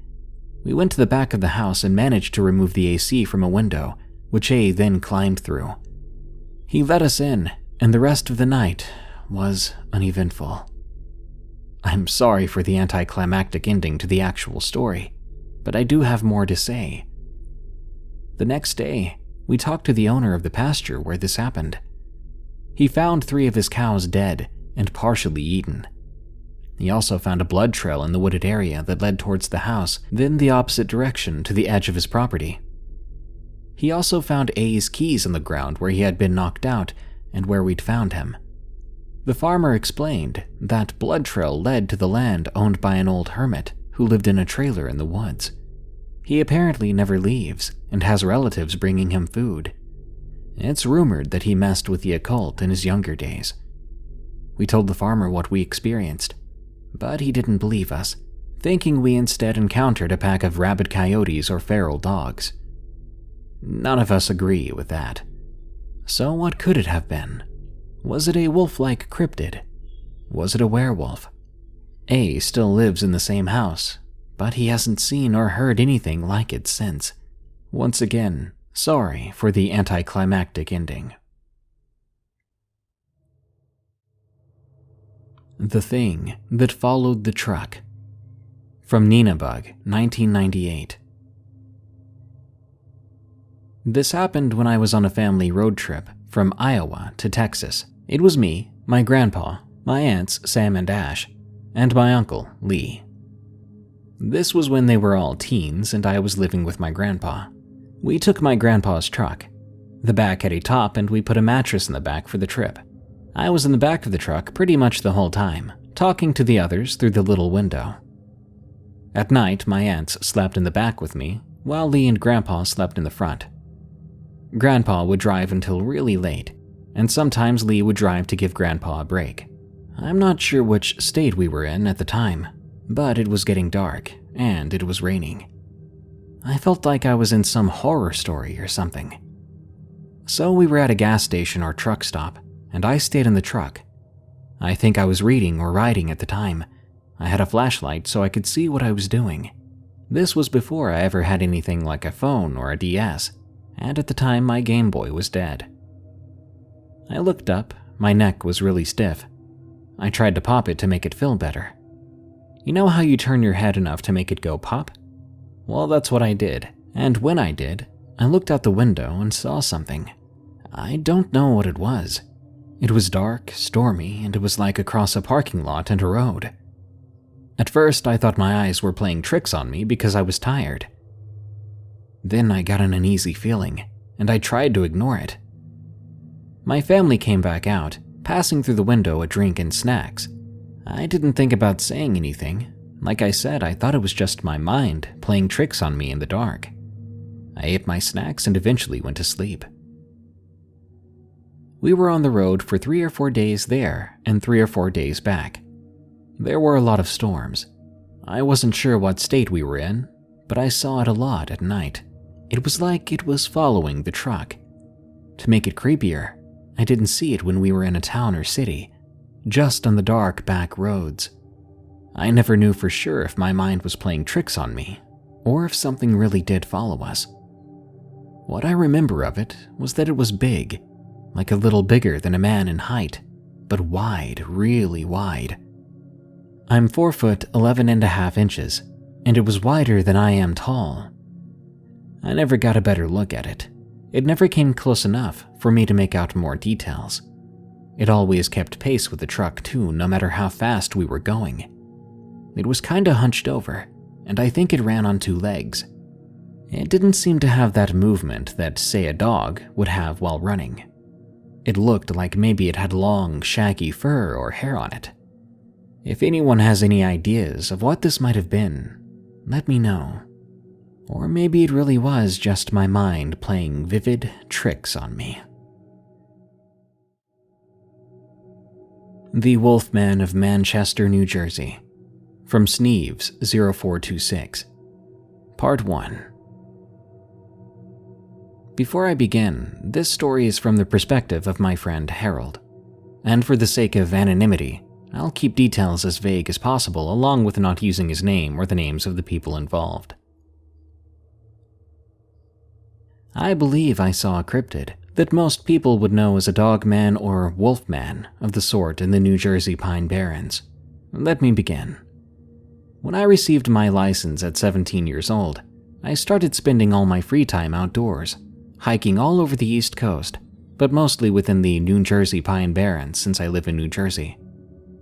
We went to the back of the house and managed to remove the AC from a window, which A then climbed through. He let us in, and the rest of the night was uneventful. I'm sorry for the anticlimactic ending to the actual story, but I do have more to say. The next day, we talked to the owner of the pasture where this happened. He found 3 of his cows dead and partially eaten. He also found a blood trail in the wooded area that led towards the house, then the opposite direction to the edge of his property. He also found A's keys on the ground where he had been knocked out and where we'd found him. The farmer explained that blood trail led to the land owned by an old hermit who lived in a trailer in the woods. He apparently never leaves and has relatives bringing him food. It's rumored that he messed with the occult in his younger days. We told the farmer what we experienced, but he didn't believe us, thinking we instead encountered a pack of rabid coyotes or feral dogs. None of us agree with that. So what could it have been? Was it a wolf-like cryptid? Was it a werewolf? A still lives in the same house, but he hasn't seen or heard anything like it since. Once again, sorry for the anticlimactic ending. The Thing That Followed the Truck. From Ninabug, 1998. This happened when I was on a family road trip from Iowa to Texas. It was me, my grandpa, my aunts Sam and Ash, and my uncle Lee. This was when they were all teens and I was living with my grandpa. We took my grandpa's truck. The back had a top and we put a mattress in the back for the trip. I was in the back of the truck pretty much the whole time, talking to the others through the little window. At night, my aunts slept in the back with me, while Lee and Grandpa slept in the front. Grandpa would drive until really late, and sometimes Lee would drive to give Grandpa a break. I'm not sure which state we were in at the time, but it was getting dark, and it was raining. I felt like I was in some horror story or something. So we were at a gas station or truck stop, and I stayed in the truck. I think I was reading or writing at the time. I had a flashlight so I could see what I was doing. This was before I ever had anything like a phone or a DS, and at the time my Game Boy was dead. I looked up, my neck was really stiff. I tried to pop it to make it feel better. You know how you turn your head enough to make it go pop? Well, that's what I did, and when I did, I looked out the window and saw something. I don't know what it was. It was dark, stormy, and it was like across a parking lot and a road. At first, I thought my eyes were playing tricks on me because I was tired. Then I got an uneasy feeling, and I tried to ignore it. My family came back out, passing through the window a drink and snacks. I didn't think about saying anything. Like I said, I thought it was just my mind playing tricks on me in the dark. I ate my snacks and eventually went to sleep. We were on the road for 3 or 4 days there and 3 or 4 days back. There were a lot of storms. I wasn't sure what state we were in, but I saw it a lot at night. It was like it was following the truck. To make it creepier, I didn't see it when we were in a town or city, just on the dark back roads. I never knew for sure if my mind was playing tricks on me, or if something really did follow us. What I remember of it was that it was big, like a little bigger than a man in height, but wide, really wide. I'm 4 foot 11.5 inches, and it was wider than I am tall. I never got a better look at it. It never came close enough for me to make out more details. It always kept pace with the truck too, no matter how fast we were going. It was kinda hunched over, and I think it ran on 2 legs. It didn't seem to have that movement that, say, a dog would have while running. It looked like maybe it had long, shaggy fur or hair on it. If anyone has any ideas of what this might have been, let me know. Or maybe it really was just my mind playing vivid tricks on me. The Wolfman of Manchester, New Jersey. From Sneeves 0426. Part 1. Before I begin, this story is from the perspective of my friend Harold. And for the sake of anonymity, I'll keep details as vague as possible, along with not using his name or the names of the people involved. I believe I saw a cryptid that most people would know as a dogman or wolfman of the sort in the New Jersey Pine Barrens. Let me begin. When I received my license at 17 years old, I started spending all my free time outdoors, hiking all over the East Coast, but mostly within the New Jersey Pine Barrens since I live in New Jersey.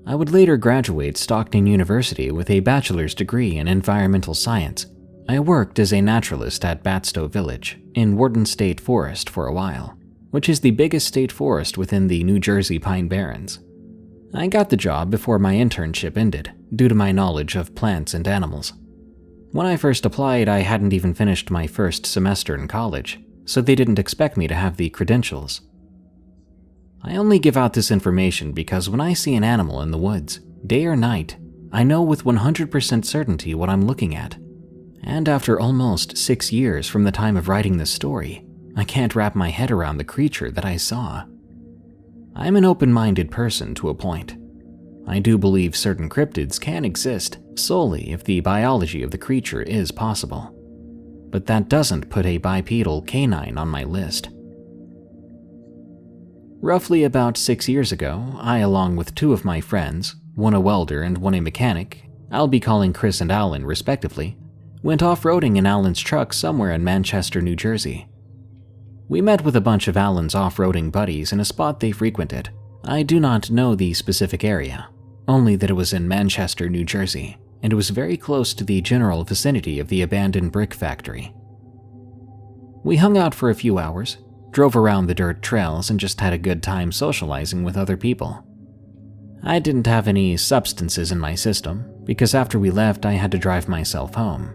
I would later graduate Stockton University with a bachelor's degree in environmental science. I worked as a naturalist at Batstow Village in Wharton State Forest for a while, which is the biggest state forest within the New Jersey Pine Barrens. I got the job before my internship ended, due to my knowledge of plants and animals. When I first applied, I hadn't even finished my first semester in college, so they didn't expect me to have the credentials. I only give out this information because when I see an animal in the woods, day or night, I know with 100% certainty what I'm looking at. And after almost 6 years from the time of writing this story, I can't wrap my head around the creature that I saw. I'm an open-minded person to a point. I do believe certain cryptids can exist solely if the biology of the creature is possible. But that doesn't put a bipedal canine on my list. Roughly about 6 years ago, I, along with 2 of my friends, one a welder and one a mechanic, I'll be calling Chris and Alan respectively, went off-roading in Alan's truck somewhere in Manchester, New Jersey. We met with a bunch of Alan's off-roading buddies in a spot they frequented. I do not know the specific area, only that it was in Manchester, New Jersey, and it was very close to the general vicinity of the abandoned brick factory. We hung out for a few hours, drove around the dirt trails, and just had a good time socializing with other people. I didn't have any substances in my system, because after we left I had to drive myself home.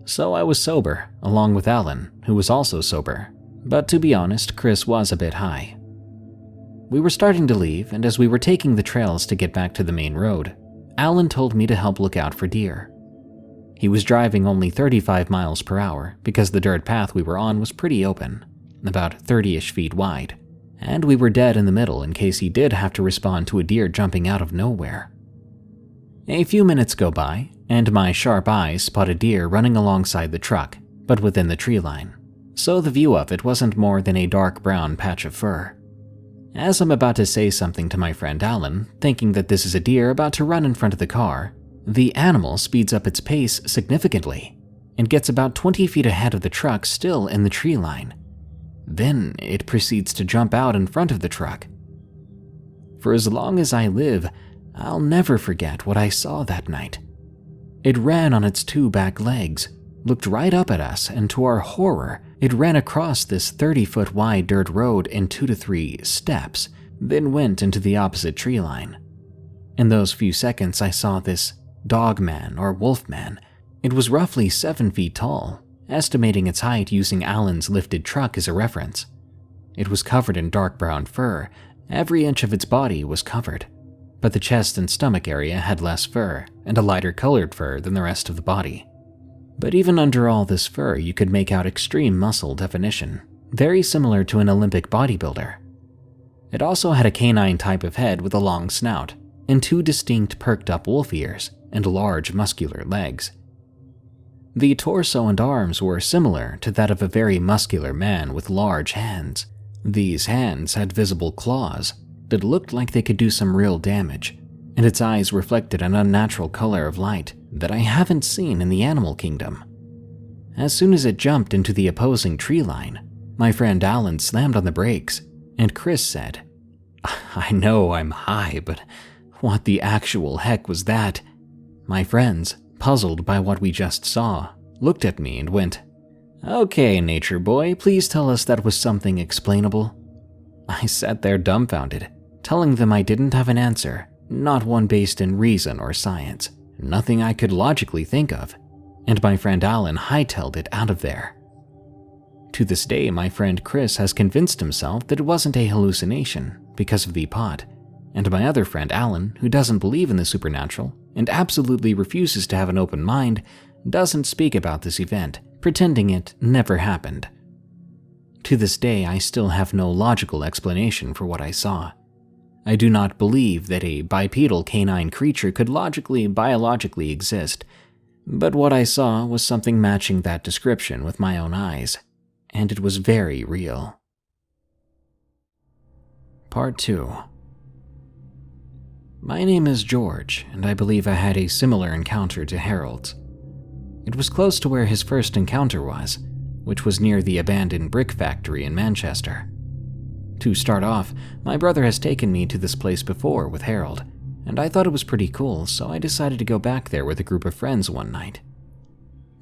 So I was sober, along with Alan, who was also sober, but to be honest, Chris was a bit high. We were starting to leave, and as we were taking the trails to get back to the main road, Alan told me to help look out for deer. He was driving only 35 miles per hour because the dirt path we were on was pretty open, about 30-ish feet wide, and we were dead in the middle in case he did have to respond to a deer jumping out of nowhere. A few minutes go by, and my sharp eyes spot a deer running alongside the truck, but within the tree line, so the view of it wasn't more than a dark brown patch of fur. As I'm about to say something to my friend Alan, thinking that this is a deer about to run in front of the car, the animal speeds up its pace significantly and gets about 20 feet ahead of the truck still in the tree line. Then it proceeds to jump out in front of the truck. For as long as I live, I'll never forget what I saw that night. It ran on its 2 back legs, looked right up at us, and to our horror, it ran across this 30-foot wide dirt road in 2 to 3 steps, then went into the opposite tree line. In those few seconds, I saw this dogman or wolfman. It was roughly 7 feet tall, estimating its height using Alan's lifted truck as a reference. It was covered in dark brown fur. Every inch of its body was covered, but the chest and stomach area had less fur and a lighter colored fur than the rest of the body. But even under all this fur, you could make out extreme muscle definition, very similar to an Olympic bodybuilder. It also had a canine type of head with a long snout, and two distinct perked-up wolf ears and large muscular legs. The torso and arms were similar to that of a very muscular man with large hands. These hands had visible claws that looked like they could do some real damage, and its eyes reflected an unnatural color of light that I haven't seen in the animal kingdom. As soon as it jumped into the opposing tree line, my friend Alan slammed on the brakes, and Chris said, "I know I'm high, but what the actual heck was that?" My friends, puzzled by what we just saw, looked at me and went, "Okay, nature boy, please tell us that was something explainable." I sat there dumbfounded, telling them I didn't have an answer, not one based in reason or science, nothing I could logically think of, and my friend Alan hightailed it out of there. To this day, my friend Chris has convinced himself that it wasn't a hallucination because of the pot, and my other friend Alan, who doesn't believe in the supernatural and absolutely refuses to have an open mind, doesn't speak about this event, pretending it never happened. To this day, I still have no logical explanation for what I saw. I do not believe that a bipedal canine creature could biologically exist, but what I saw was something matching that description with my own eyes, and it was very real. Part 2. My name is George, and I believe I had a similar encounter to Harold's. It was close to where his first encounter was, which was near the abandoned brick factory in Manchester. To start off, my brother has taken me to this place before with Harold, and I thought it was pretty cool, so I decided to go back there with a group of friends one night.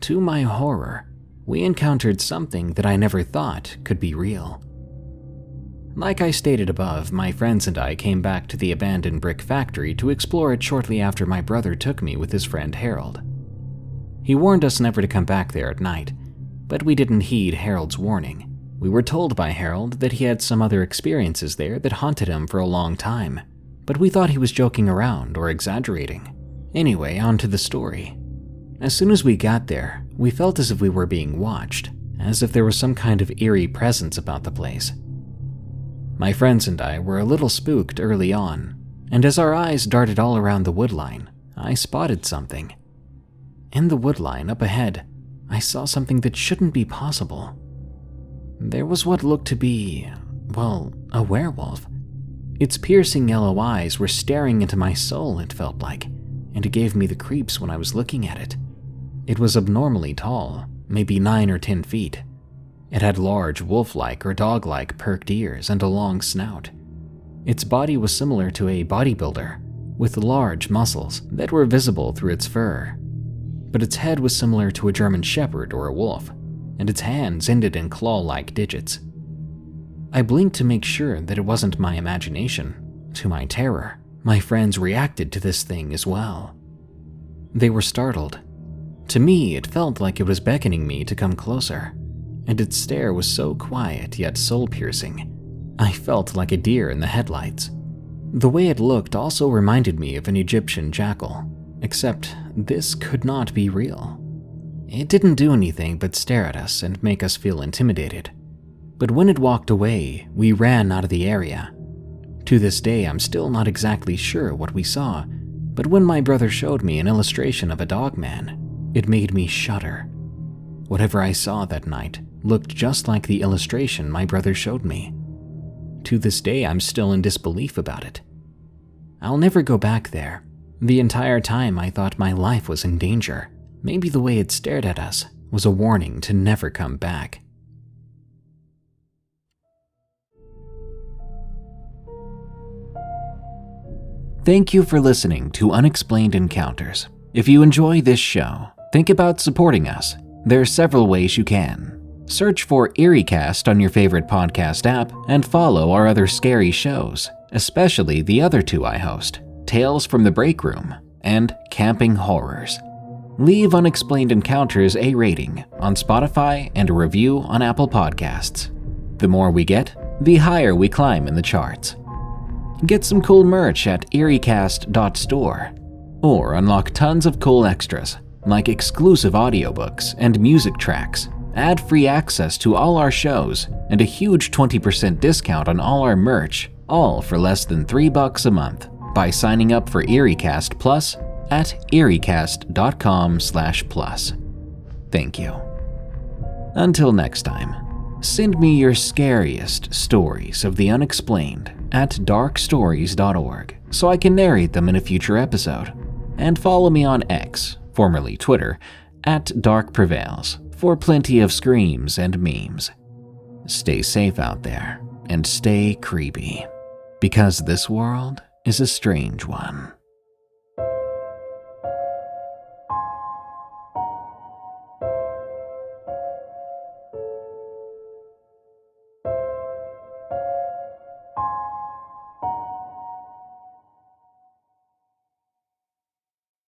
To my horror, we encountered something that I never thought could be real. Like I stated above, my friends and I came back to the abandoned brick factory to explore it shortly after my brother took me with his friend Harold. He warned us never to come back there at night, but we didn't heed Harold's warning. We were told by Harold that he had some other experiences there that haunted him for a long time, but we thought he was joking around or exaggerating. Anyway, on to the story. As soon as we got there, we felt as if we were being watched, as if there was some kind of eerie presence about the place. My friends and I were a little spooked early on, and as our eyes darted all around the woodline, I spotted something. In the woodline up ahead, I saw something that shouldn't be possible. There was what looked to be, well, a werewolf. Its piercing yellow eyes were staring into my soul, it felt like, and it gave me the creeps when I was looking at it. It was abnormally tall, maybe 9 or 10 feet. It had large wolf-like or dog-like perked ears and a long snout. Its body was similar to a bodybuilder, with large muscles that were visible through its fur. But its head was similar to a German shepherd or a wolf, and its hands ended in claw-like digits. I blinked to make sure that it wasn't my imagination. To my terror, my friends reacted to this thing as well. They were startled. To me, it felt like it was beckoning me to come closer, and its stare was so quiet yet soul-piercing. I felt like a deer in the headlights. The way it looked also reminded me of an Egyptian jackal, except this could not be real. It didn't do anything but stare at us and make us feel intimidated. But when it walked away, we ran out of the area. To this day, I'm still not exactly sure what we saw, but when my brother showed me an illustration of a dogman, it made me shudder. Whatever I saw that night looked just like the illustration my brother showed me. To this day, I'm still in disbelief about it. I'll never go back there. The entire time I thought my life was in danger. Maybe the way it stared at us was a warning to never come back. Thank you for listening to Unexplained Encounters. If you enjoy this show, think about supporting us. There are several ways you can. Search for EerieCast on your favorite podcast app and follow our other scary shows, especially the other two I host, Tales from the Break Room and Camping Horrors. Leave Unexplained Encounters a rating on Spotify and a review on Apple Podcasts. The more we get, the higher we climb in the charts. Get some cool merch at EerieCast.store, or unlock tons of cool extras, like exclusive audiobooks and music tracks, ad-free access to all our shows, and a huge 20% discount on all our merch, all for less than $3 a month by signing up for EerieCast Plus at eriecast.com/plus. Thank you. Until next time, send me your scariest stories of the unexplained at darkstories.org so I can narrate them in a future episode. And follow me on X, formerly Twitter, at Prevails for plenty of screams and memes. Stay safe out there and stay creepy, because this world is a strange one.